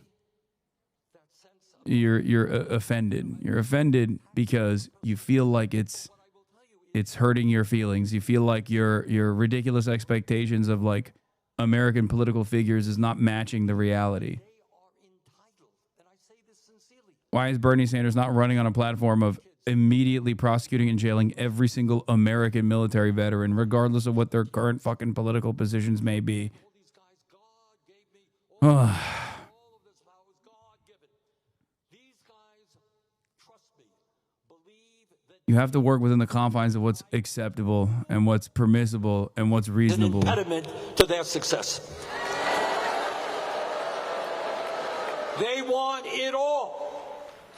You're offended. You're offended because you feel like it's hurting your feelings. You feel like your ridiculous expectations of like American political figures is not matching the reality. Why is Bernie Sanders not running on a platform of immediately prosecuting and jailing every single American military veteran, regardless of what their current fucking political positions may be? You have to work within the confines of what's acceptable and what's permissible and what's reasonable. An impediment to their success. They want it all.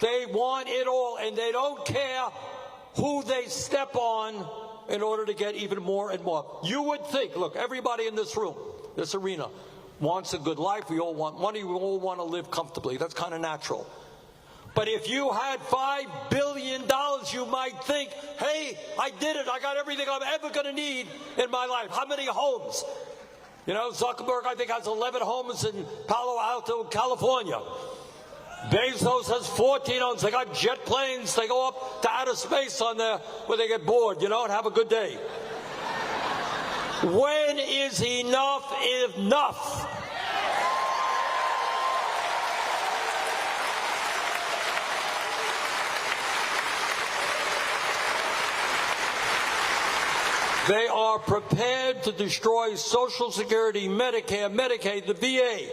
They want it all, and they don't care who they step on in order to get even more and more. You would think, look, everybody in this room, this arena, wants a good life. We all want money. We all want to live comfortably. That's kind of natural. But if you had $5 billion, you might think, hey, I did it. I got everything I'm ever going to need in my life. How many homes? You know, Zuckerberg, I think, has 11 homes in Palo Alto, California. Bezos has 14 homes. They got jet planes. They go up to outer space on there where they get bored, you know, and have a good day. When is enough enough? They are prepared to destroy Social Security, Medicare, Medicaid, the VA,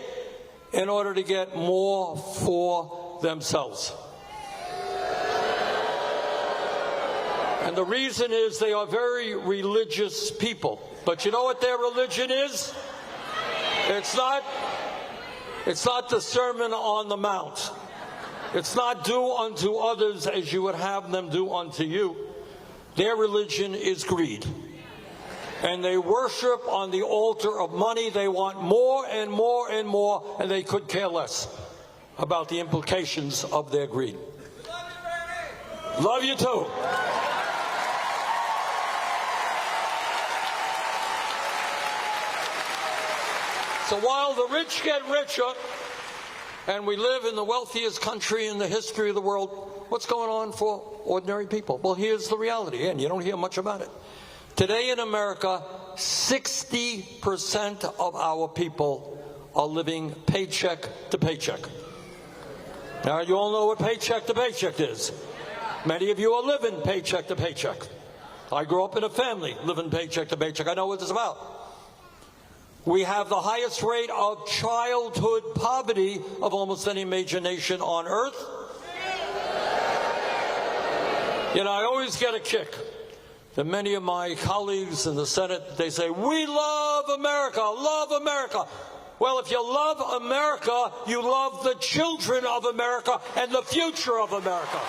in order to get more for themselves. And the reason is they are very religious people. But you know what their religion is? It's not the Sermon on the Mount. It's not do unto others as you would have them do unto you. Their religion is greed. And they worship on the altar of money. They want more and more and more, and they could care less about the implications of their greed. Love you too. So while the rich get richer, and we live in the wealthiest country in the history of the world, what's going on for ordinary people? Well, here's the reality, and you don't hear much about it. Today in America, 60% of our people are living paycheck to paycheck. Now, you all know what paycheck to paycheck is. Many of you are living paycheck to paycheck. I grew up in a family living paycheck to paycheck. I know what it's about. We have the highest rate of childhood poverty of almost any major nation on earth. You know, I always get a kick. And many of my colleagues in the Senate, they say, we love America, love America. Well, if you love America, you love the children of America and the future of America.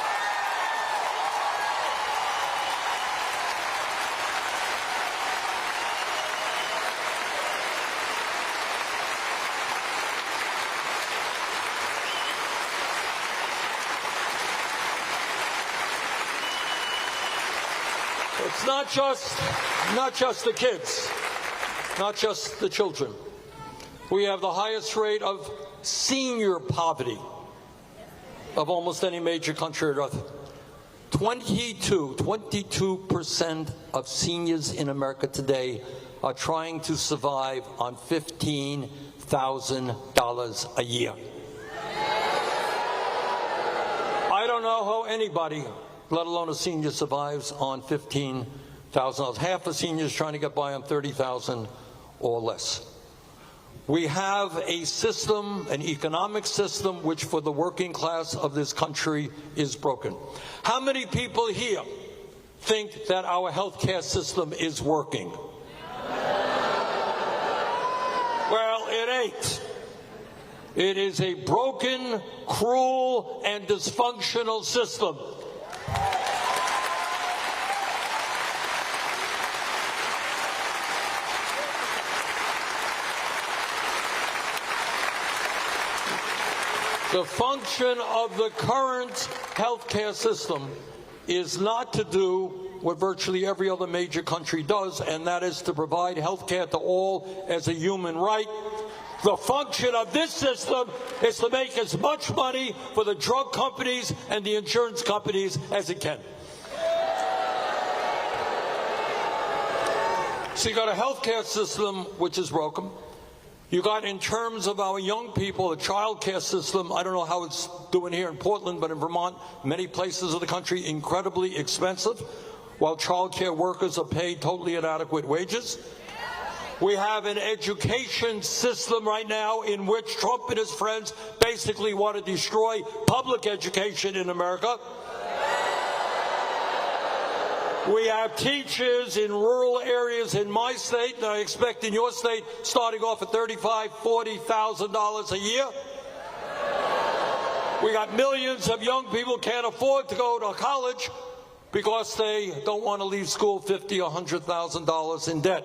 It's not just the kids, not just the children. We have the highest rate of senior poverty of almost any major country on earth. 22% of seniors in America today are trying to survive on $15,000 a year. know how anybody, let alone a senior, survives on $15,000. Half of seniors trying to get by on $30,000 or less. We have a system, an economic system, which for the working class of this country is broken. How many people here think that our health care system is working? Well, it ain't. It is a broken, cruel, and dysfunctional system. The function of the current healthcare system is not to do what virtually every other major country does, and that is to provide health care to all as a human right. The function of this system is to make as much money for the drug companies and the insurance companies as it can. So you got a health care system which is broken. You got, in terms of our young people, a child care system. I don't know how it's doing here in Portland, but in Vermont, many places of the country, incredibly expensive, while child care workers are paid totally inadequate wages. We have an education system right now in which Trump and his friends basically want to destroy public education in America. We have teachers in rural areas in my state, and I expect in your state, starting off at $35,000, $40,000 a year. We got millions of young people can't afford to go to college because they don't want to leave school $50,000 or $100,000 in debt.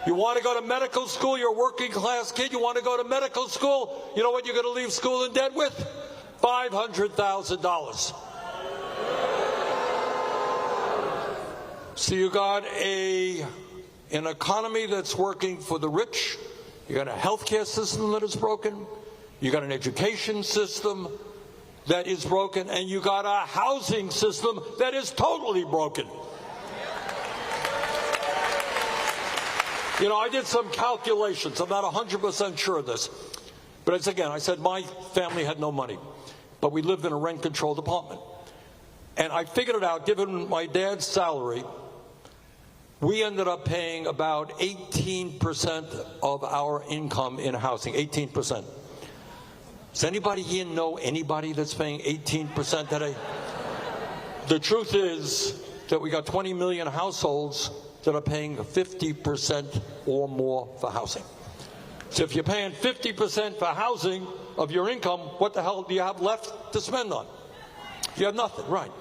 You want to go to medical school, you're a working class kid, you want to go to medical school, you know what you're going to leave school in debt with? $500,000. So you got an economy that's working for the rich, you got a healthcare system that is broken, you got an education system that is broken, and you got a housing system that is totally broken. You know, I did some calculations. I'm not 100% sure of this. But it's, again, I said my family had no money, but we lived in a rent-controlled apartment. And I figured it out, given my dad's salary, we ended up paying about 18% of our income in housing, 18%. Does anybody here know anybody that's paying 18% today? The truth is that we got 20 million households that are paying 50% or more for housing. So if you're paying 50% for housing of your income, what the hell do you have left to spend on? You have nothing, right?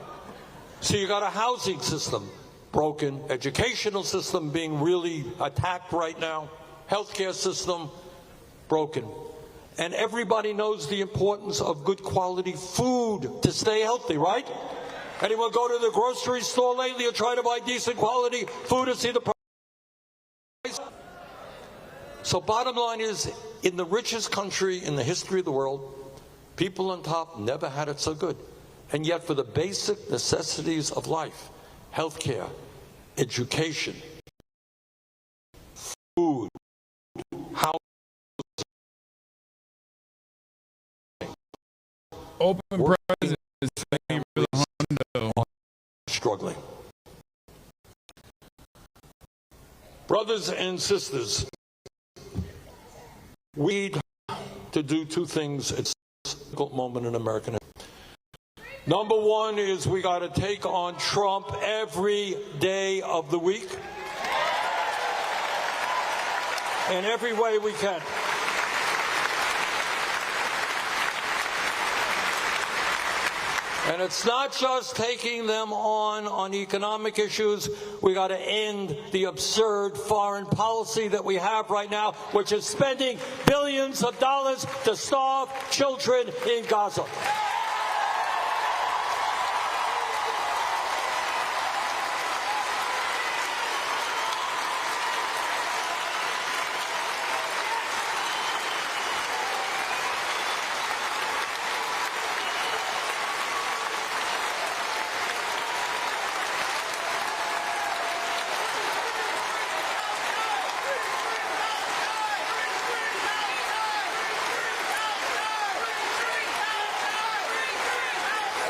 So you got a housing system broken, educational system being really attacked right now, healthcare system broken. And everybody knows the importance of good quality food to stay healthy, right? Anyone go to the grocery store lately or try to buy decent quality food and see the price? So bottom line is, in the richest country in the history of the world, people on top never had it so good. And yet for the basic necessities of life, healthcare, education, food, housing, open presence is paying for the hundo. Struggling. Brothers and sisters, we need to do two things at this difficult moment in American history. Number one is we got to take on Trump every day of the week in every way we can. And it's not just taking them on economic issues. We got to end the absurd foreign policy that we have right now, which is spending billions of dollars to starve children in Gaza.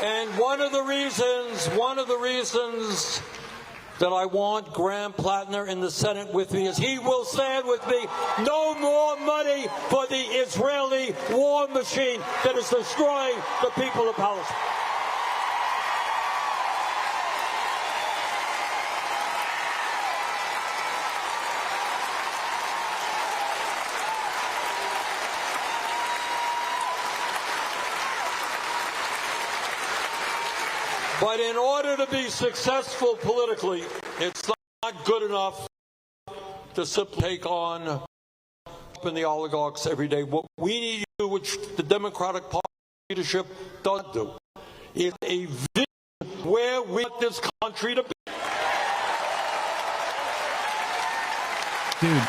And one of the reasons that I want Graham Plattner in the Senate with me is he will stand with me. No more money for the Israeli war machine that is destroying the people of Palestine. But in order to be successful politically, it's not good enough to simply take on the oligarchs every day. What we need to do, which the Democratic Party leadership doesn't do, is a vision where we want this country to be. Dude.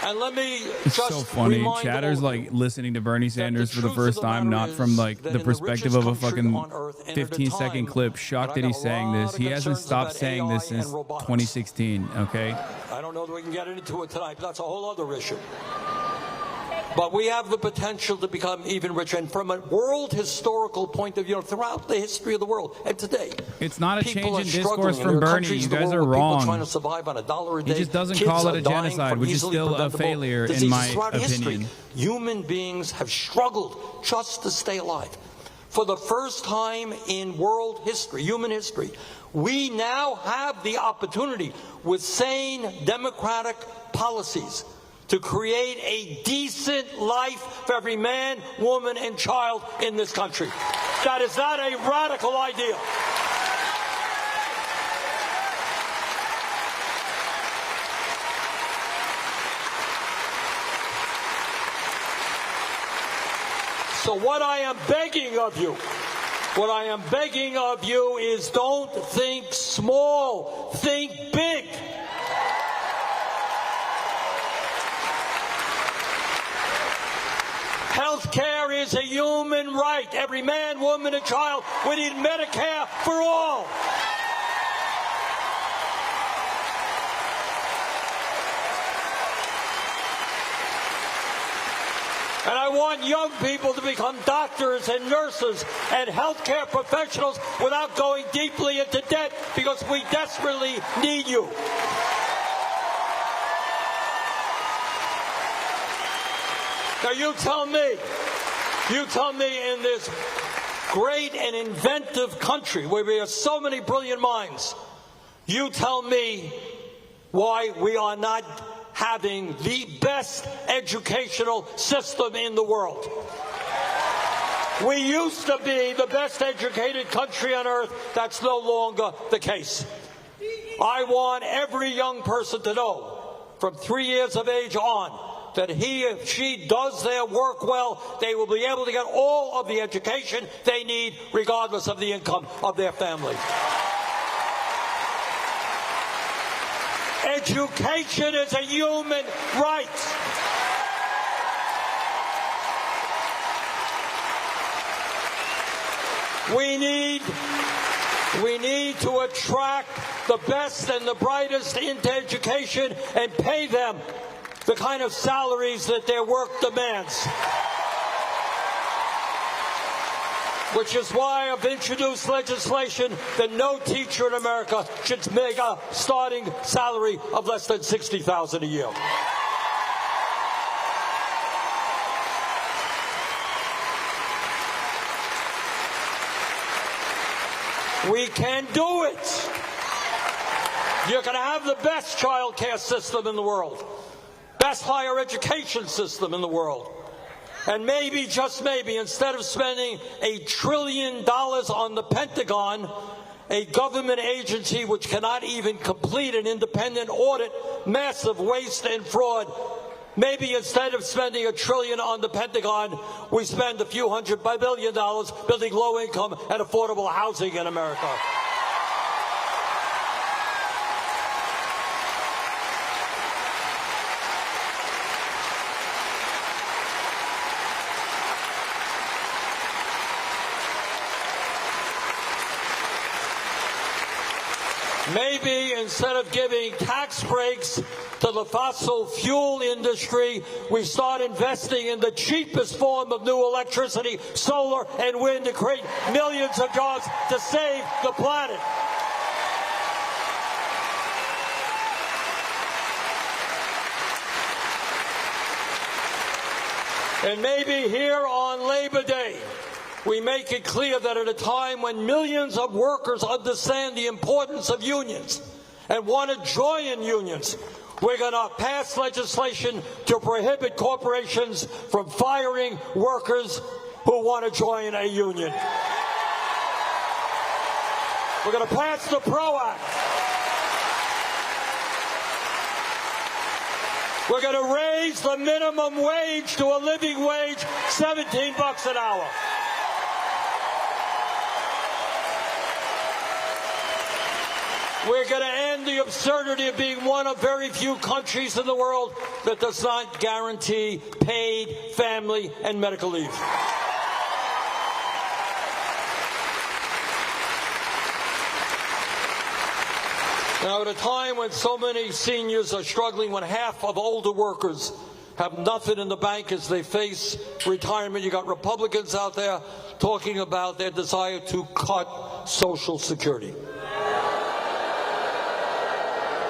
And let me It's just so funny. remind Chatter's like listening to Bernie Sanders for the first time, not from like the perspective of a fucking 15-second clip. Shocked that he's saying this. He hasn't stopped saying this since 2016, okay? I don't know that we can get into it tonight, but that's a whole other issue. But we have the potential to become even richer. And from a world historical point of view, throughout the history of the world, and today, it's not a change people in are discourse struggling. from There Bernie. countries You in the guys world are where people wrong. trying to survive on $1 a day. He just doesn't Kids call it are a dying genocide, from which is easily still a preventable failure in diseases my throughout history. opinion. Human beings have struggled just to stay alive. For the first time in world history, human history, we now have the opportunity with sane democratic policies to create a decent life for every man, woman, and child in this country. That is not a radical idea. So what I am begging of you is don't think small, think big. Health care is a human right. Every man, woman, and child. We need Medicare for all. And I want young people to become doctors and nurses and healthcare professionals without going deeply into debt, because we desperately need you. Now you tell me in this great and inventive country where we have so many brilliant minds, you tell me why we are not having the best educational system in the world. We used to be the best educated country on earth. That's no longer the case. I want every young person to know, from 3 years of age on, that he or she does their work well, they will be able to get all of the education they need, regardless of the income of their family. Education is a human right. We need to attract the best and the brightest into education and pay them the kind of salaries that their work demands. Which is why I've introduced legislation that no teacher in America should make a starting salary of less than $60,000 a year. We can do it. You're going to have the best child care system in the world, best higher education system in the world. And maybe, just maybe, instead of spending $1 trillion on the Pentagon, a government agency which cannot even complete an independent audit, massive waste and fraud, maybe instead of spending $1 trillion on the Pentagon, we spend a few $100 billion building low-income and affordable housing in America. Maybe instead of giving tax breaks to the fossil fuel industry. We start investing in the cheapest form of new electricity, solar and wind, to create millions of jobs to save the planet. And maybe here on Labor Day, we make it clear that at a time when millions of workers understand the importance of unions and want to join unions, we're going to pass legislation to prohibit corporations from firing workers who want to join a union. We're going to pass the PRO Act. We're going to raise the minimum wage to a living wage, $17 an hour. We're going to end the absurdity of being one of very few countries in the world that does not guarantee paid family and medical leave. Now, at a time when so many seniors are struggling, when half of older workers have nothing in the bank as they face retirement, you got Republicans out there talking about their desire to cut Social Security.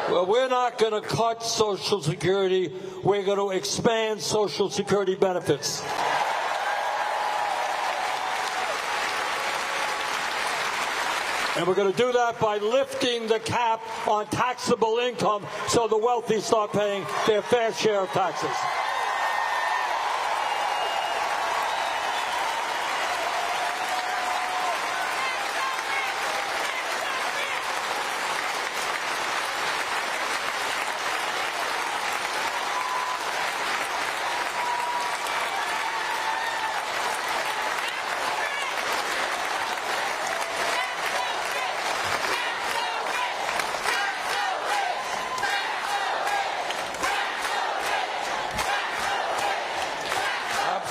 Well, we're not going to cut Social Security. We're going to expand Social Security benefits. And we're going to do that by lifting the cap on taxable income so the wealthy start paying their fair share of taxes.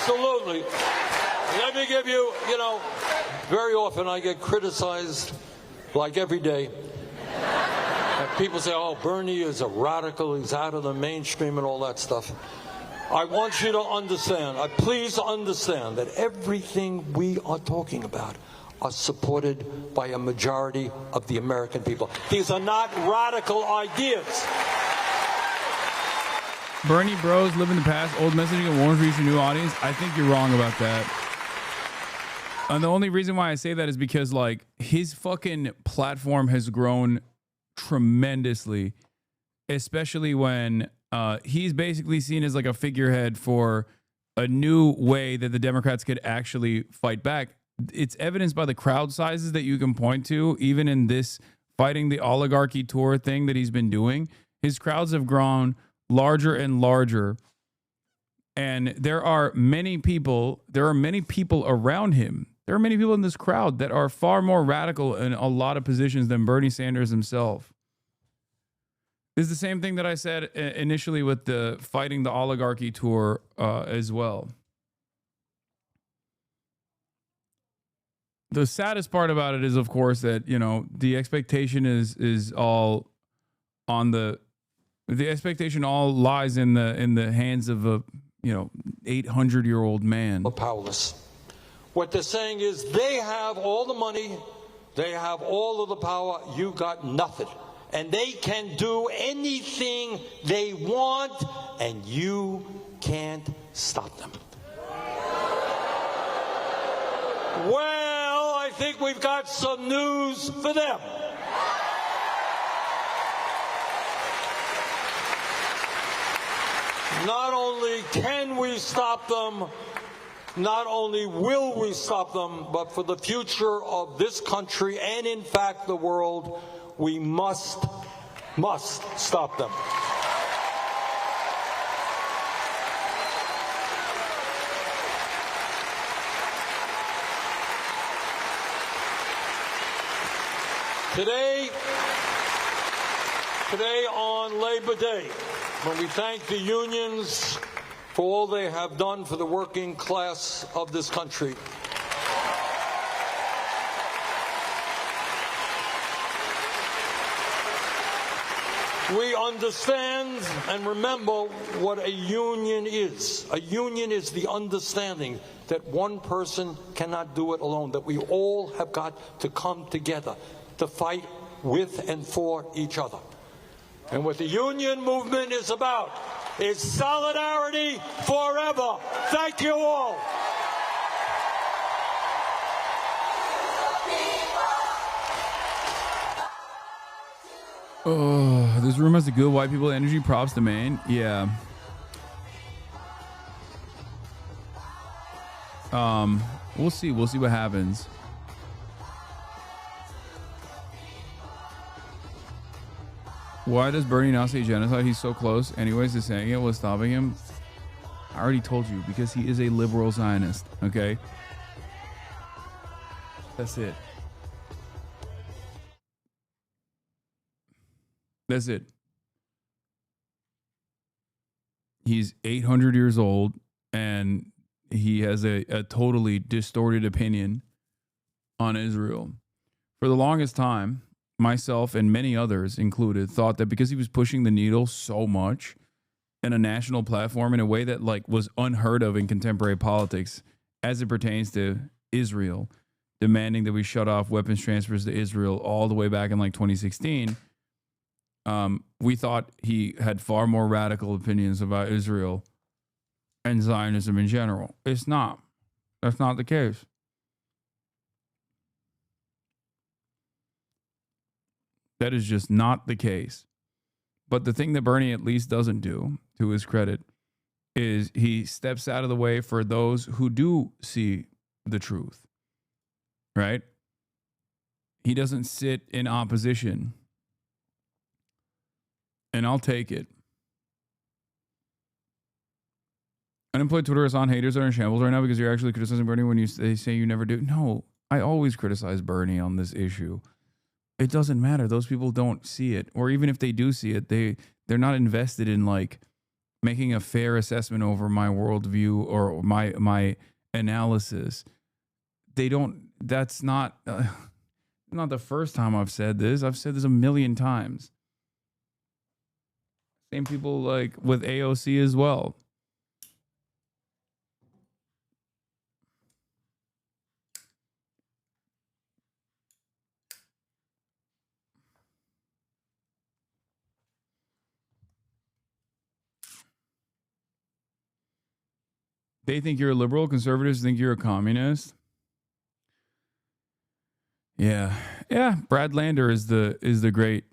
Absolutely. Let me give you, very often I get criticized, like every day. And people say, oh, Bernie is a radical, he's out of the mainstream and all that stuff. I want you to understand, please understand that everything we are talking about are supported by a majority of the American people. These are not radical ideas. Bernie bros live in the past, old messaging and warns reach a new audience. I think you're wrong about that. And the only reason why I say that is because, like, his fucking platform has grown tremendously, especially when he's basically seen as like a figurehead for a new way that the Democrats could actually fight back. It's evidenced by the crowd sizes that you can point to, even in this fighting the oligarchy tour thing that he's been doing. His crowds have grown larger and larger, and there are many people around him. There are many people in this crowd that are far more radical in a lot of positions than Bernie Sanders himself. This is the same thing that I said initially with the fighting the oligarchy tour as well. The saddest part about it is, of course, that, the expectation is all on the expectation all lies in the hands of a 800-year-old man. Powerless. What they're saying is they have all the money, they have all of the power, you got nothing. And they can do anything they want, and you can't stop them. Well, I think we've got some news for them. Not only can we stop them, not only will we stop them, but for the future of this country and, in fact, the world, we must stop them. Today on Labor Day, when we thank the unions for all they have done for the working class of this country, we understand and remember what a union is. A union is the understanding that one person cannot do it alone, that we all have got to come together to fight with and for each other. And what the union movement is about is solidarity forever. Thank you all. Oh, this room has the good white people energy. Props to Maine. Yeah. We'll see. We'll see what happens. Why does Bernie not say genocide? He's so close. Anyways, to saying it was stopping him. I already told you, because he is a liberal Zionist. Okay. That's it. That's it. He's 800 years old and he has a totally distorted opinion on Israel. For the longest time, myself and many others included thought that because he was pushing the needle so much in a national platform in a way that like was unheard of in contemporary politics as it pertains to Israel, demanding that we shut off weapons transfers to Israel all the way back in like 2016, we thought he had far more radical opinions about Israel and Zionism in general. It's not. That's not the case. That is just not the case. But the thing that Bernie at least doesn't do, to his credit, is he steps out of the way for those who do see the truth. Right? He doesn't sit in opposition. And I'll take it. Unemployed Twitter is on. Haters are in shambles right now because you're actually criticizing Bernie when they say you never do. No, I always criticize Bernie on this issue. It doesn't matter. Those people don't see it. Or even if they do see it, they're not invested in like making a fair assessment over my worldview or my analysis. They don't. That's not the first time I've said this. I've said this a million times. Same people like with AOC as well. They think you're a liberal. Conservatives think you're a communist. Yeah. Yeah. Brad Lander is the great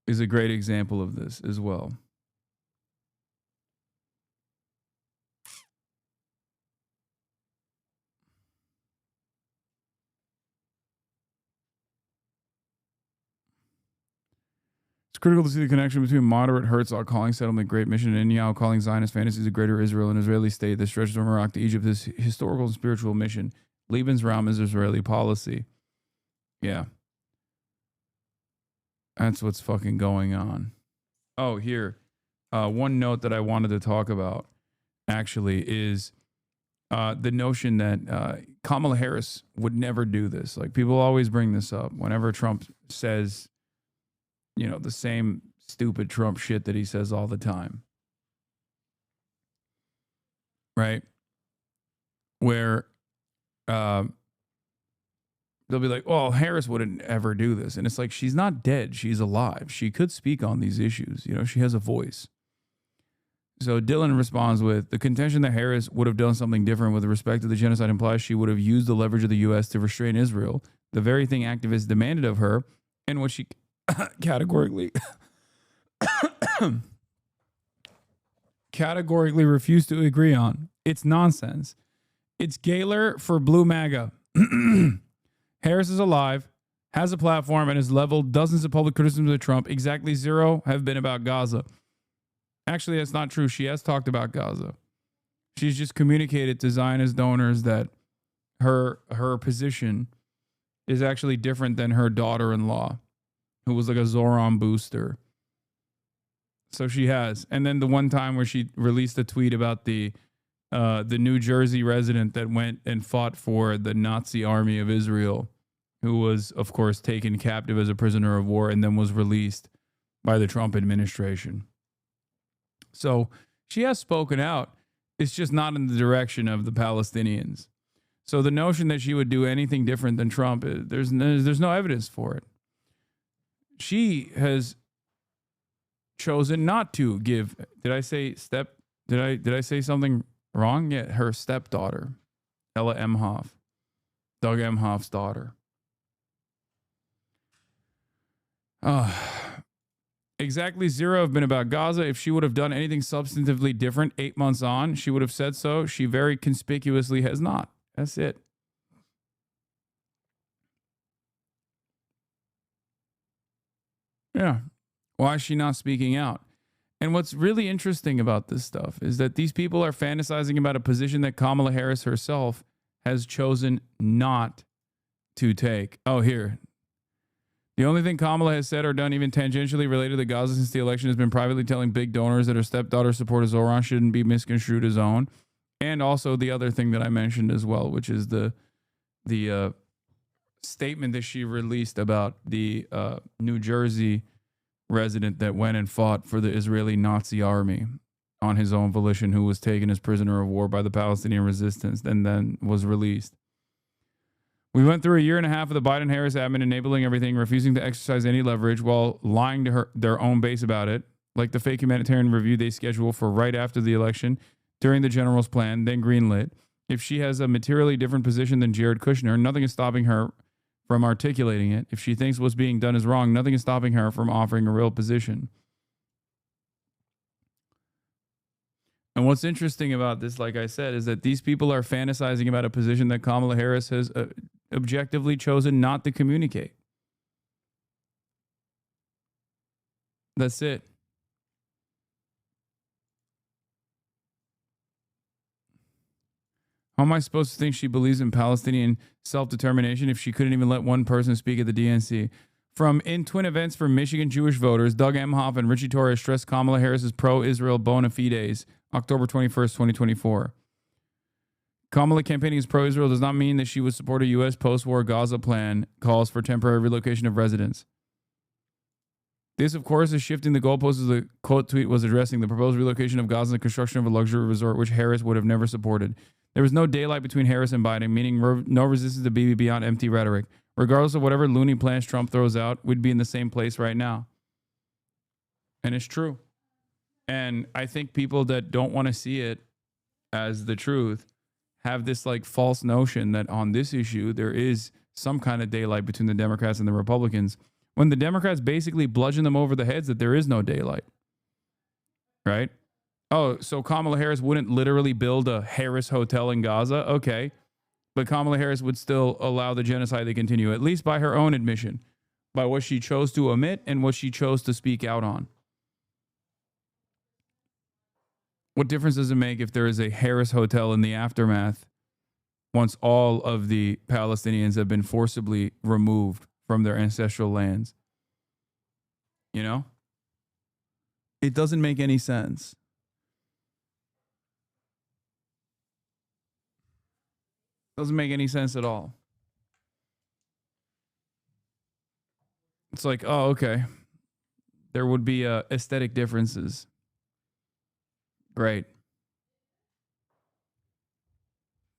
is a great example of this as well. It's critical to see the connection between moderate Herzog calling settlement great mission and Netanyahu calling Zionist fantasies a greater Israel and Israeli state that stretches from Iraq to Egypt. This historical and spiritual mission. Lebensraum is Israeli policy. Yeah. That's what's fucking going on. Oh, here. One note that I wanted to talk about, actually, is the notion that Kamala Harris would never do this. Like, people always bring this up whenever Trump says, you know, the same stupid Trump shit that he says all the time. Right? Where they'll be like, well, Harris wouldn't ever do this. And it's like, she's not dead. She's alive. She could speak on these issues. You know, she has a voice. So Dylan responds with, the contention that Harris would have done something different with respect to the genocide implies she would have used the leverage of the U.S. to restrain Israel, the very thing activists demanded of her, and what she categorically refused to agree on. It's nonsense. It's Gaylor for Blue MAGA. Harris is alive, has a platform, and has leveled dozens of public criticisms of Trump. Exactly zero have been about Gaza. Actually, that's not true. She has talked about Gaza. She's just communicated to Zionist donors that her position is actually different than her daughter-in-law, who was like a Zoran booster. So she has. And then the one time where she released a tweet about the New Jersey resident that went and fought for the Nazi army of Israel, who was, of course, taken captive as a prisoner of war and then was released by the Trump administration. So she has spoken out. It's just not in the direction of the Palestinians. So the notion that she would do anything different than Trump, there's no evidence for it. She has chosen not to give. Did I say something wrong? Yeah, her stepdaughter, Ella Emhoff, Doug Emhoff's daughter. Exactly zero have been about Gaza. If she would have done anything substantively different 8 months on, she would have said so. She very conspicuously has not. That's it. Yeah. Why is she not speaking out? And what's really interesting about this stuff is that these people are fantasizing about a position that Kamala Harris herself has chosen not to take. Oh, here. The only thing Kamala has said or done even tangentially related to Gaza since the election has been privately telling big donors that her stepdaughter's support of Zoran shouldn't be misconstrued as own. And also the other thing that I mentioned as well, which is the statement that she released about the New Jersey resident that went and fought for the Israeli Nazi army on his own volition, who was taken as prisoner of war by the Palestinian resistance and then was released. We went through a year and a half of the Biden-Harris admin enabling everything, refusing to exercise any leverage while lying to their own base about it, like the fake humanitarian review they scheduled for right after the election, during the general's plan, then greenlit. If she has a materially different position than Jared Kushner, nothing is stopping her from articulating it. If she thinks what's being done is wrong, nothing is stopping her from offering a real position. And what's interesting about this, like I said, is that these people are fantasizing about a position that Kamala Harris has objectively chosen not to communicate. That's it. How am I supposed to think she believes in Palestinian self-determination if she couldn't even let one person speak at the DNC? From In Twin Events for Michigan Jewish Voters, Doug Emhoff and Richie Torres stressed Kamala Harris's pro-Israel bona fides, October 21st, 2024. Kamala campaigning as pro-Israel does not mean that she would support a U.S. post-war Gaza plan calls for temporary relocation of residents. This, of course, is shifting the goalposts as the quote tweet was addressing the proposed relocation of Gaza and the construction of a luxury resort, which Harris would have never supported. There was no daylight between Harris and Biden, meaning no resistance to Bibi beyond empty rhetoric. Regardless of whatever loony plans Trump throws out, we'd be in the same place right now. And it's true. And I think people that don't want to see it as the truth have this like false notion that on this issue, there is some kind of daylight between the Democrats and the Republicans, when the Democrats basically bludgeon them over the heads that there is no daylight. Right? Oh, so Kamala Harris wouldn't literally build a Harris hotel in Gaza? Okay. But Kamala Harris would still allow the genocide to continue, at least by her own admission, by what she chose to omit and what she chose to speak out on. What difference does it make if there is a Harris hotel in the aftermath once all of the Palestinians have been forcibly removed from their ancestral lands? You know? It doesn't make any sense. Doesn't make any sense at all. It's like, oh, okay. There would be aesthetic differences. Great.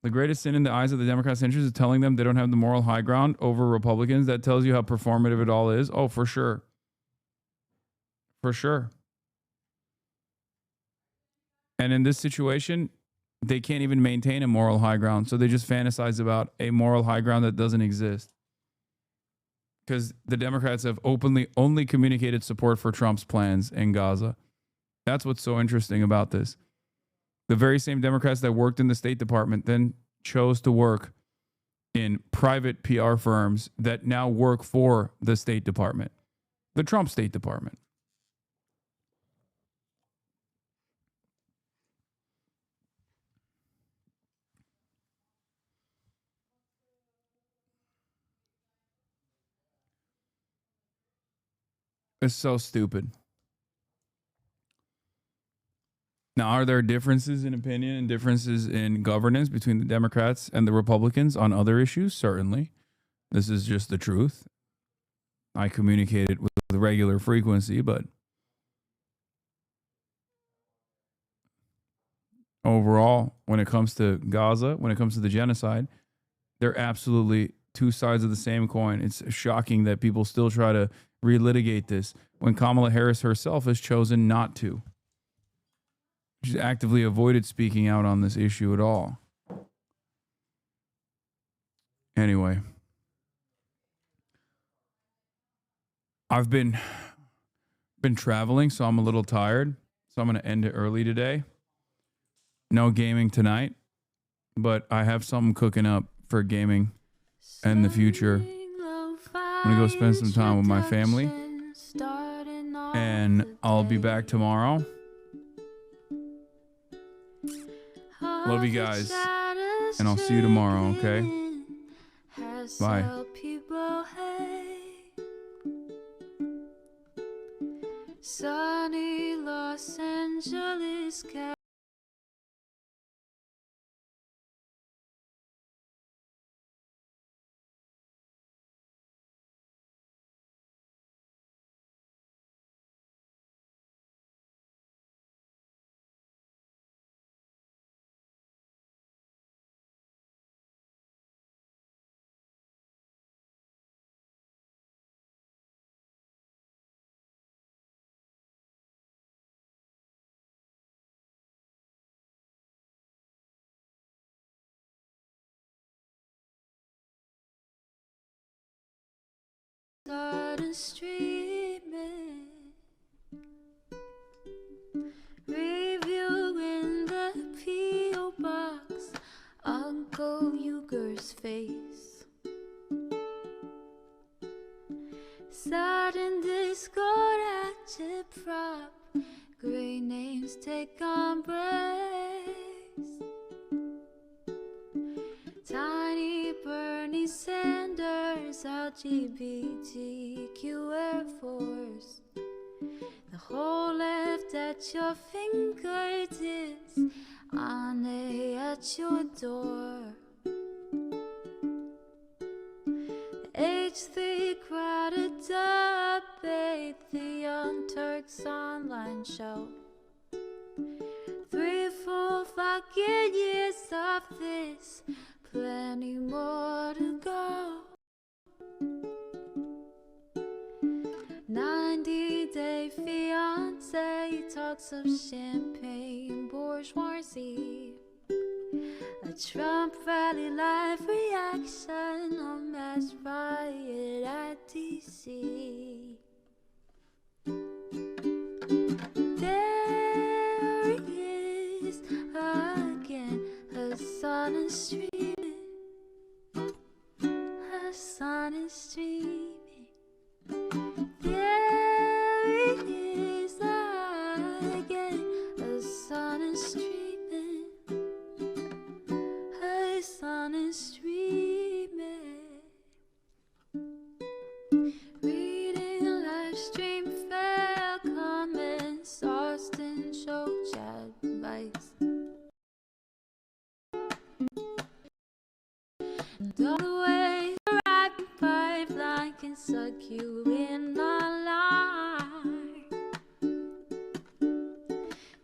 The greatest sin in the eyes of the Democrats' interest is telling them they don't have the moral high ground over Republicans. That tells you how performative it all is. Oh, for sure. For sure. And in this situation, they can't even maintain a moral high ground. So they just fantasize about a moral high ground that doesn't exist. Because the Democrats have openly only communicated support for Trump's plans in Gaza. That's what's so interesting about this. The very same Democrats that worked in the State Department then chose to work in private PR firms that now work for the State Department, the Trump State Department. It's so stupid. Now, are there differences in opinion and differences in governance between the Democrats and the Republicans on other issues? Certainly. This is just the truth. I communicate it with regular frequency, but overall, when it comes to Gaza, when it comes to the genocide, they're absolutely two sides of the same coin. It's shocking that people still try to relitigate this when Kamala Harris herself has chosen not to. She's actively avoided speaking out on this issue at all. Anyway, I've been traveling, so I'm a little tired. So I'm going to end it early today. No gaming tonight, but I have something cooking up for gaming in the future. I'm going to go spend some time with my family, and I'll be back tomorrow. Love you guys, and I'll see you tomorrow, okay? Bye. Sunny Los Angeles, started streaming, reviewing the P.O. box, Uncle Uger's face. Sudden Discord active prop, great names take on breaks. Tiny Bernie Sanders, LGBTQ Air Force. The whole left at your fingertips, Ane at your door. The H3 crowded debate, the Young Turks online show. 3 full fucking years of this, plenty more to go. 90-day fiance talks of champagne bourgeoisie. A Trump rally live reaction, a mass riot at DC. There he is again, Hasan is streaming. Hasan is streaming. There he is again, Hasan is streaming. Hasan is streaming. Reading live stream fail comments, Austin show chat advice. Don't way the right pipeline can suck you in online.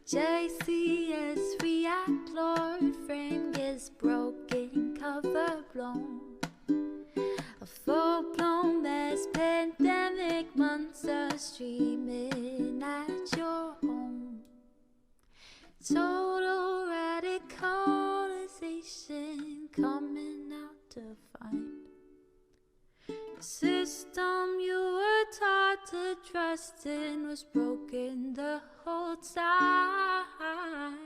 JCS react, Lord frame gets broken, cover blown. A full-blown mass pandemic, monster streaming at your home. Total radicalization coming out to find. The system you were taught to trust in was broken the whole time.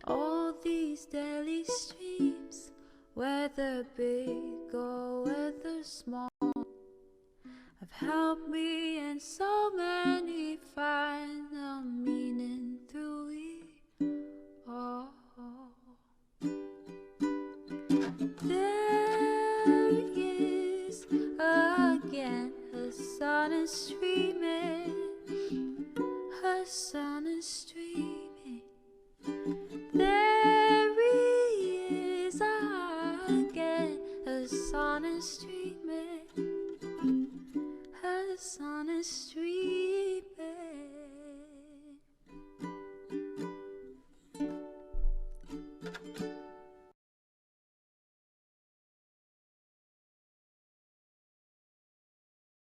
All these daily streams, whether big or whether small, have helped me and so many find the meaning through it all. There he is again, Hasan is streaming. Hasan is streaming. There he is again, us on a street.